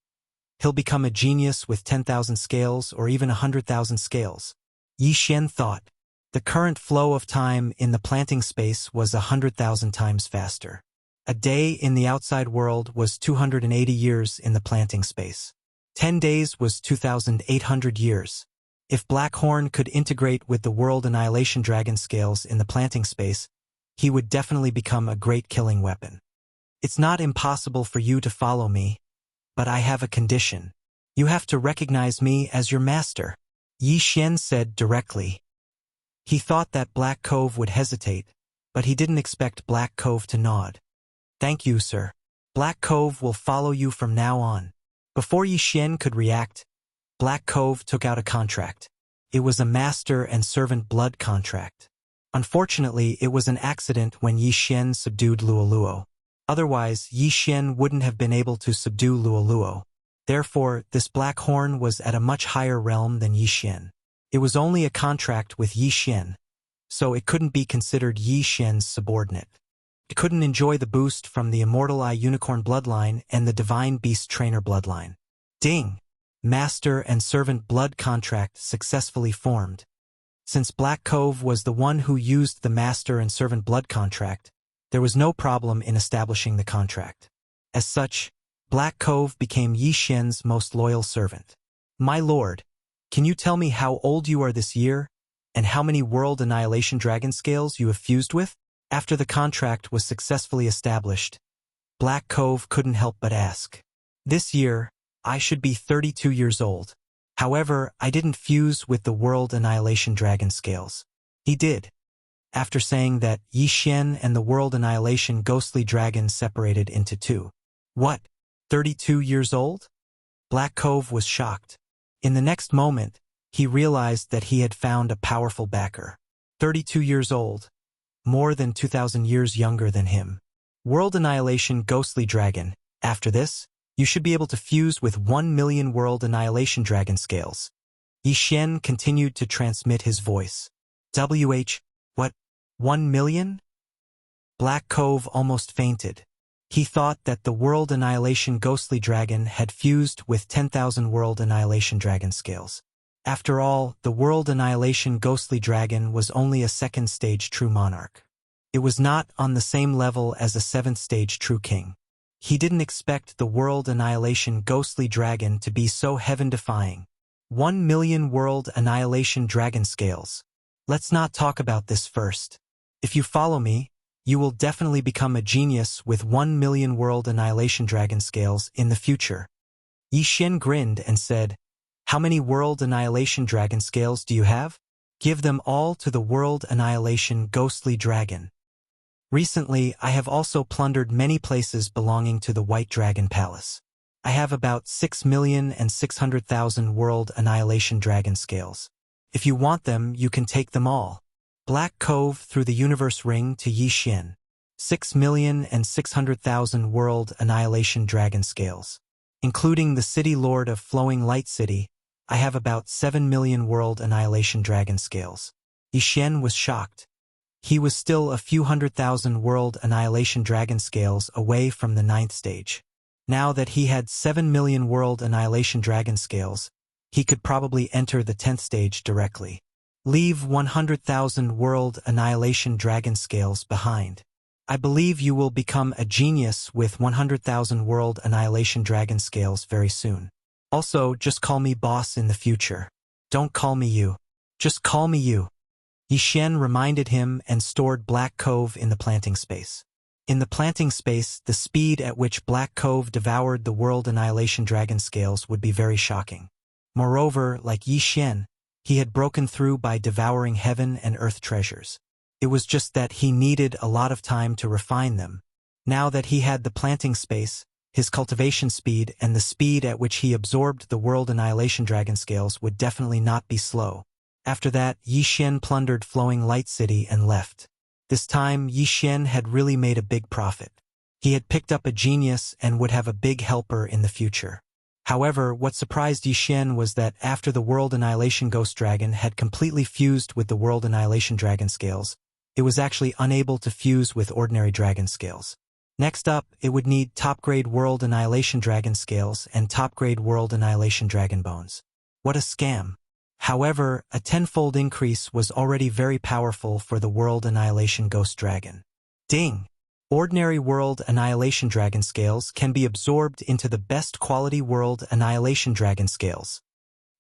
he'll become a genius with 10,000 scales or even 100,000 scales. Yi Xian thought. The current flow of time in the planting space was 100,000 times faster. A day in the outside world was 280 years in the planting space. 10 days was 2,800 years. If Black Horn could integrate with the World Annihilation Dragon scales in the planting space, he would definitely become a great killing weapon. It's not impossible for you to follow me, but I have a condition. You have to recognize me as your master, Yi Xian said directly. He thought that Black Cove would hesitate, but he didn't expect Black Cove to nod. Thank you, sir. Black Cove will follow you from now on. Before Yi Xian could react, Black Cove took out a contract. It was a master and servant blood contract. Unfortunately, it was an accident when Yi Xian subdued Luoluo. Otherwise, Yi Xian wouldn't have been able to subdue Luoluo. Therefore, this Black Horn was at a much higher realm than Yi Xian. It was only a contract with Yi Xian, so it couldn't be considered Yi Xian's subordinate. It couldn't enjoy the boost from the Immortal Eye Unicorn bloodline and the Divine Beast Trainer bloodline. Ding! Master and servant blood contract successfully formed. Since Black Cove was the one who used the master and servant blood contract, there was no problem in establishing the contract. As such, Black Cove became Yi Xian's most loyal servant. My lord, can you tell me how old you are this year? And how many World Annihilation Dragon Scales you have fused with? After the contract was successfully established, Black Cove couldn't help but ask. This year, I should be 32 years old. However, I didn't fuse with the World Annihilation Dragon Scales. He did. After saying that Yi Xian and the World Annihilation Ghostly Dragon separated into two. What? 32 years old? Black Cove was shocked. In the next moment, he realized that he had found a powerful backer. 32 years old. More than 2,000 years younger than him. World Annihilation Ghostly Dragon. After this, you should be able to fuse with 1 million World Annihilation Dragon Scales. Yi Xian continued to transmit his voice. What? 1 million? Black Cove almost fainted. He thought that the World Annihilation Ghostly Dragon had fused with 10,000 World Annihilation Dragon Scales. After all, the World Annihilation Ghostly Dragon was only a second-stage True Monarch. It was not on the same level as a seventh-stage True King. He didn't expect the World Annihilation Ghostly Dragon to be so heaven-defying. 1 million World Annihilation Dragon Scales. Let's not talk about this first. If you follow me, you will definitely become a genius with 1 million World Annihilation Dragon Scales in the future. Yi Xian grinned and said, "How many World Annihilation Dragon Scales do you have? Give them all to the World Annihilation Ghostly Dragon." Recently, I have also plundered many places belonging to the White Dragon Palace. I have about 6,600,000 World Annihilation Dragon Scales. If you want them, you can take them all. Black Cove threw the universe ring to Yi Xian. 6,600,000 World Annihilation Dragon Scales. Including the City Lord of Flowing Light City, I have about 7 million World Annihilation Dragon Scales. Yi Xian was shocked. He was still a few 100,000 World Annihilation Dragon Scales away from the 9th stage. Now that he had 7 million World Annihilation Dragon Scales, he could probably enter the 10th stage directly. Leave 100,000 World Annihilation Dragon Scales behind. I believe you will become a genius with 100,000 World Annihilation Dragon Scales very soon. Also, just call me boss in the future. Don't call me you. Just call me you. Yi Xian reminded him and stored Black Cove in the planting space. In the planting space, the speed at which Black Cove devoured the World Annihilation Dragon Scales would be very shocking. Moreover, like Yi Xian, he had broken through by devouring heaven and earth treasures. It was just that he needed a lot of time to refine them. Now that he had the planting space, his cultivation speed and the speed at which he absorbed the World Annihilation Dragon Scales would definitely not be slow. After that, Yi Xian plundered Flowing Light City and left. This time, Yi Xian had really made a big profit. He had picked up a genius and would have a big helper in the future. However, what surprised Yi Xian was that after the World Annihilation Ghost Dragon had completely fused with the World Annihilation Dragon Scales, it was actually unable to fuse with ordinary Dragon Scales. Next up, it would need top-grade World Annihilation Dragon Scales and top-grade World Annihilation Dragon Bones. What a scam! However, a tenfold increase was already very powerful for the World Annihilation Ghost Dragon. Ding! Ordinary World Annihilation Dragon Scales can be absorbed into the best quality World Annihilation Dragon Scales.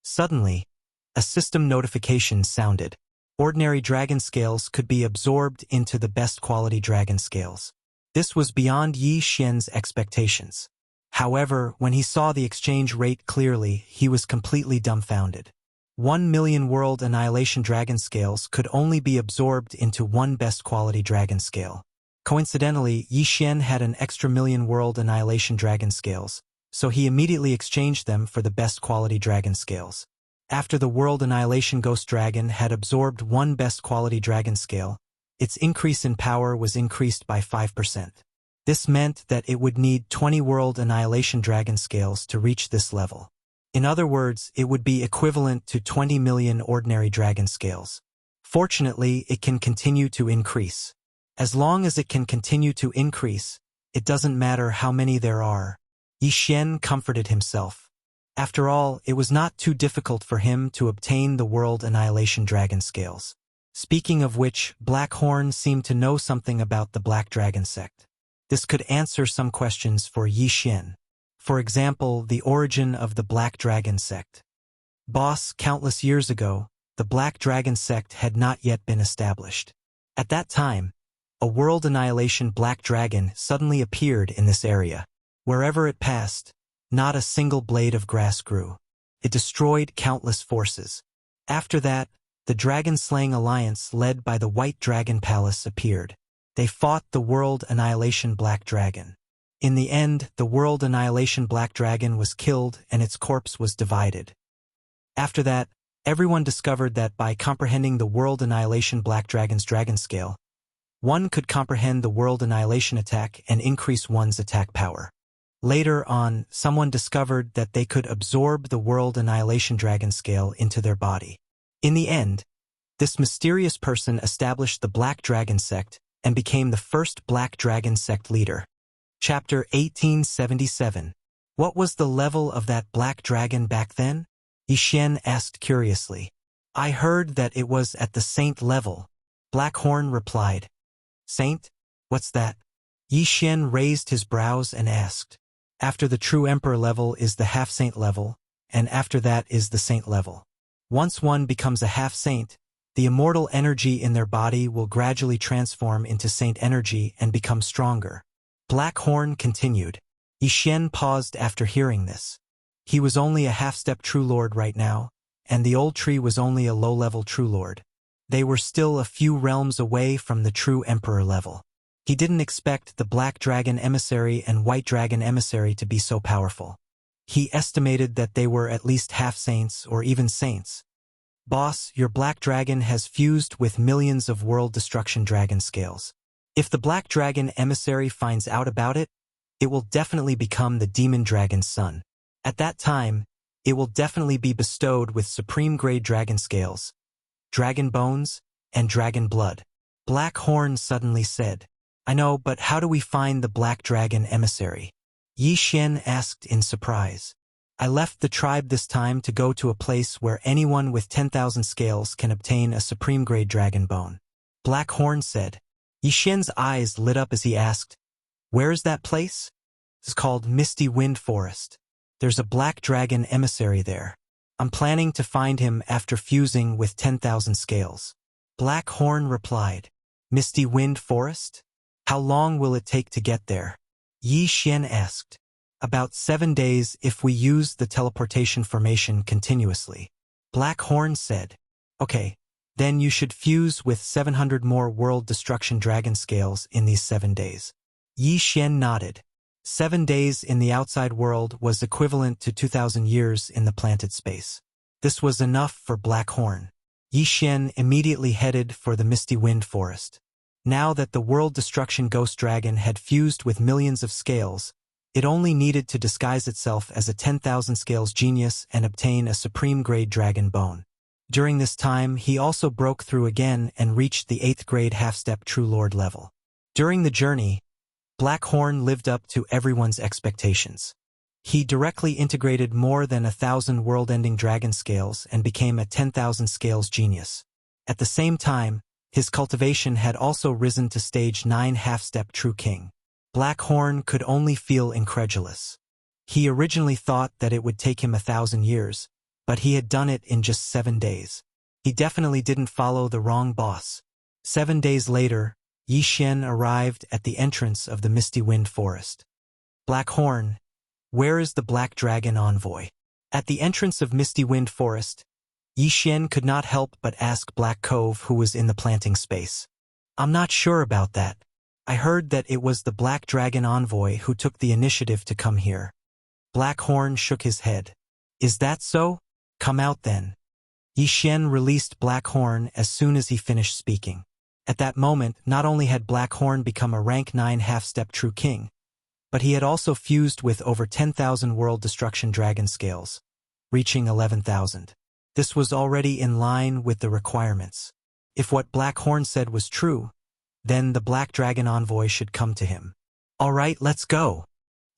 Suddenly, a system notification sounded. Ordinary Dragon Scales could be absorbed into the best quality Dragon Scales. This was beyond Yi Xian's expectations. However, when he saw the exchange rate clearly, he was completely dumbfounded. 1 million World Annihilation Dragon Scales could only be absorbed into one best quality Dragon Scale. Coincidentally, Yi Xian had an extra million World Annihilation Dragon Scales, so he immediately exchanged them for the best quality Dragon Scales. After the World Annihilation Ghost Dragon had absorbed one best quality Dragon Scale, its increase in power was increased by 5%. This meant that it would need 20 World Annihilation Dragon Scales to reach this level. In other words, it would be equivalent to 20 million ordinary Dragon Scales. Fortunately, it can continue to increase. As long as it can continue to increase, it doesn't matter how many there are. Yi Xian comforted himself. After all, it was not too difficult for him to obtain the World Annihilation Dragon Scales. Speaking of which, Blackhorn seemed to know something about the Black Dragon sect. This could answer some questions for Yi Xian. For example, the origin of the Black Dragon sect. Boss, countless years ago, the Black Dragon sect had not yet been established. At that time, a world annihilation black dragon suddenly appeared in this area. Wherever it passed, not a single blade of grass grew. It destroyed countless forces. After that, the dragon-slaying alliance led by the White Dragon Palace appeared. They fought the World Annihilation Black Dragon. In the end, the World Annihilation Black Dragon was killed and its corpse was divided. After that, everyone discovered that by comprehending the World Annihilation Black Dragon's dragon scale, one could comprehend the World Annihilation attack and increase one's attack power. Later on, someone discovered that they could absorb the World Annihilation Dragon scale into their body. In the end, this mysterious person established the Black Dragon sect and became the first Black Dragon sect leader. Chapter 1877. What was the level of that black dragon back then? Yixian asked curiously. I heard that it was at the saint level. Blackhorn replied. Saint? What's that? Yixian raised his brows and asked. After the true emperor level is the half-saint level, and after that is the saint level. Once one becomes a half-saint, the immortal energy in their body will gradually transform into saint energy and become stronger. Blackhorn continued. Yixian paused after hearing this. He was only a half-step true lord right now, and the old tree was only a low-level true lord. They were still a few realms away from the true emperor level. He didn't expect the Black Dragon Emissary and White Dragon Emissary to be so powerful. He estimated that they were at least half-saints or even saints. Boss, your Black Dragon has fused with millions of world destruction dragon scales. If the Black Dragon Emissary finds out about it, it will definitely become the Demon Dragon's son. At that time, it will definitely be bestowed with supreme-grade dragon scales, dragon bones, and dragon blood. Blackhorn suddenly said, I know, but how do we find the Black Dragon Emissary? Yixian asked in surprise. I left the tribe this time to go to a place where anyone with 10,000 scales can obtain a supreme-grade dragon bone. Blackhorn said. Yixian's eyes lit up as he asked, Where is that place? It's called Misty Wind Forest. There's a Black Dragon Emissary there. I'm planning to find him after fusing with 10,000 scales. Blackhorn replied, Misty Wind Forest? How long will it take to get there? Yixian asked. About 7 days if we use the teleportation formation continuously. Blackhorn said, Okay, then you should fuse with 700 more world destruction dragon scales in these 7 days. Yixian nodded. 7 days in the outside world was equivalent to 2,000 years in the planted space. This was enough for Blackhorn. Yixian immediately headed for the Misty Wind Forest. Now that the world destruction ghost dragon had fused with millions of scales, it only needed to disguise itself as a 10,000 scales genius and obtain a supreme-grade dragon bone. During this time, he also broke through again and reached the 8th grade half-step True Lord level. During the journey, Blackhorn lived up to everyone's expectations. He directly integrated more than 1,000 world-ending dragon scales and became a 10,000 scales genius. At the same time, his cultivation had also risen to stage 9 half-step True King. Blackhorn could only feel incredulous. He originally thought that it would take him 1,000 years, but he had done it in just 7 days. He definitely didn't follow the wrong boss. 7 days later, Yixian arrived at the entrance of the Misty Wind Forest. Blackhorn, where is the Black Dragon envoy? At the entrance of Misty Wind Forest, Yixian could not help but ask Black Cove who was in the planting space. I'm not sure about that. I heard that it was the Black Dragon envoy who took the initiative to come here. Blackhorn shook his head. Is that so? Come out then. Yixian released Blackhorn as soon as he finished speaking. At that moment, not only had Blackhorn become a rank 9 half-step True King, but he had also fused with over 10,000 world destruction dragon scales, reaching 11,000. This was already in line with the requirements. If what Blackhorn said was true, then the Black Dragon envoy should come to him. All right, let's go,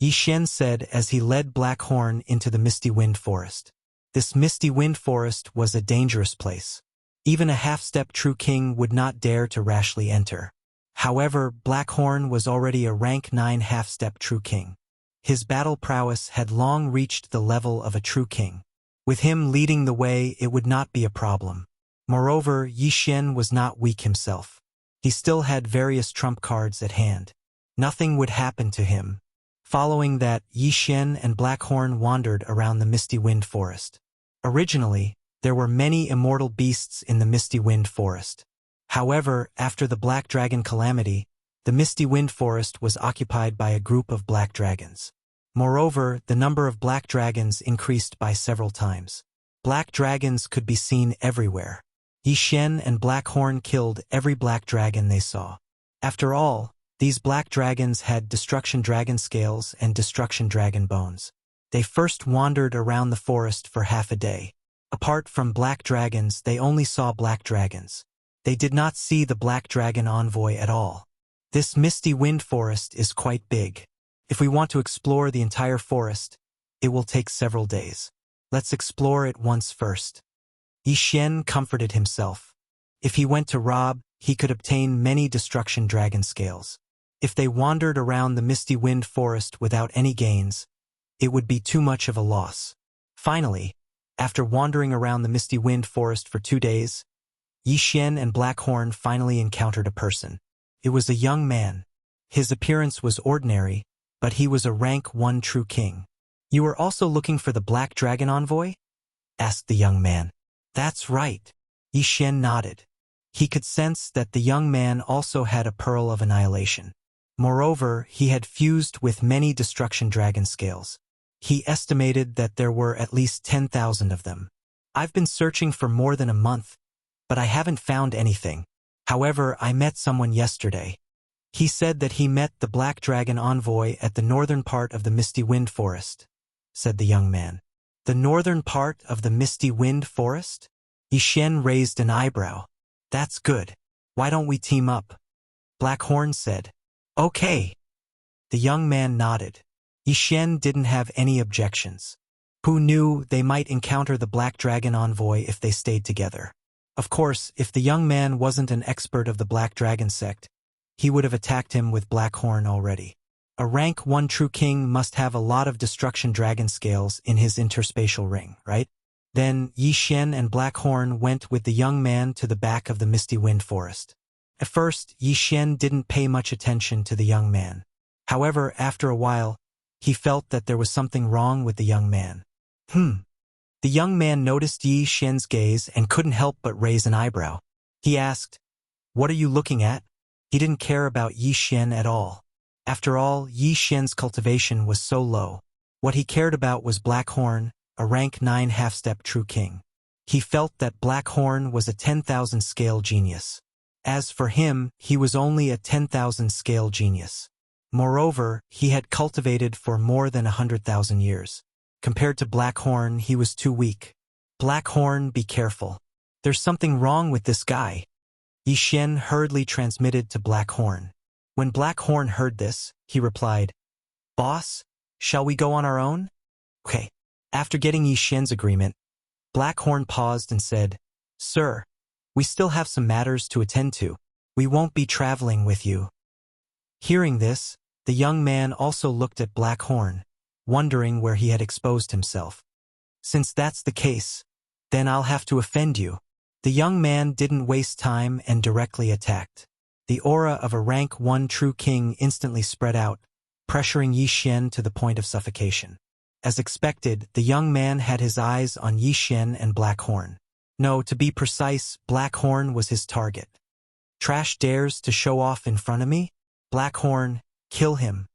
Yixian said as he led Blackhorn into the Misty Wind Forest. This Misty Wind Forest was a dangerous place. Even a half-step True King would not dare to rashly enter. However, Blackhorn was already a rank 9 half-step True King. His battle prowess had long reached the level of a True King. With him leading the way, it would not be a problem. Moreover, Yi Xian was not weak himself. He still had various trump cards at hand. Nothing would happen to him. Following that, Yi Xian and Blackhorn wandered around the Misty Wind Forest. Originally, there were many immortal beasts in the Misty Wind Forest. However, after the Black Dragon calamity, the Misty Wind Forest was occupied by a group of black dragons. Moreover, the number of black dragons increased by several times. Black dragons could be seen everywhere. Yi Xian and Blackhorn killed every black dragon they saw. After all, these black dragons had destruction dragon scales and destruction dragon bones. They first wandered around the forest for half a day. Apart from black dragons, they only saw black dragons. They did not see the black dragon envoy at all. This Misty Wind Forest is quite big. If we want to explore the entire forest, it will take several days. Let's explore it once first. Yi Xian comforted himself. If he went to rob, he could obtain many destruction dragon scales. If they wandered around the Misty Wind Forest without any gains, it would be too much of a loss. Finally, after wandering around the Misty Wind Forest for 2 days, Yi Xian and Blackhorn finally encountered a person. It was a young man. His appearance was ordinary, but he was a rank 1 true king. "You are also looking for the Black Dragon envoy?" asked the young man. "That's right." Yi Xian nodded. He could sense that the young man also had a Pearl of Annihilation. Moreover, he had fused with many destruction dragon scales. He estimated that there were at least 10,000 of them. "I've been searching for more than a month, but I haven't found anything. However, I met someone yesterday. He said that he met the Black Dragon envoy at the northern part of the Misty Wind Forest," said the young man. "The northern part of the Misty Wind Forest?" Yi Xian raised an eyebrow. "That's good. Why don't we team up?" Blackhorn said. "Okay." The young man nodded. Yi Xian didn't have any objections. Who knew they might encounter the Black Dragon envoy if they stayed together? Of course, if the young man wasn't an expert of the Black Dragon sect, he would have attacked him with Blackhorn already. A rank 1 true king must have a lot of destruction dragon scales in his interspatial ring, right? Then Yi Xian and Blackhorn went with the young man to the back of the Misty Wind Forest. At first, Yi Xian didn't pay much attention to the young man. However, after a while, he felt that there was something wrong with the young man. The young man noticed Yi Xian's gaze and couldn't help but raise an eyebrow. He asked, "What are you looking at?" He didn't care about Yi Xian at all. After all, Yi Xian's cultivation was so low. What he cared about was Blackhorn, a rank 9 half-step true king. He felt that Blackhorn was a 10,000 scale genius. As for him, he was only a 10,000 scale genius. Moreover, he had cultivated for more than 100,000 years. Compared to Blackhorn, he was too weak. "Blackhorn, be careful. There's something wrong with this guy," Yi Xian hurriedly transmitted to Blackhorn. When Blackhorn heard this, he replied, "Boss, shall we go on our own?" "Okay." After getting Yi Xian's agreement, Blackhorn paused and said, "Sir, we still have some matters to attend to. We won't be traveling with you." Hearing this, the young man also looked at Blackhorn, wondering where he had exposed himself. "Since that's the case, then I'll have to offend you." The young man didn't waste time and directly attacked. The aura of a rank 1 true king instantly spread out, pressuring Yi Xian to the point of suffocation. As expected, the young man had his eyes on Yi Xian and Blackhorn. No, to be precise, Blackhorn was his target. "Trash dares to show off in front of me? Blackhorn, kill him,"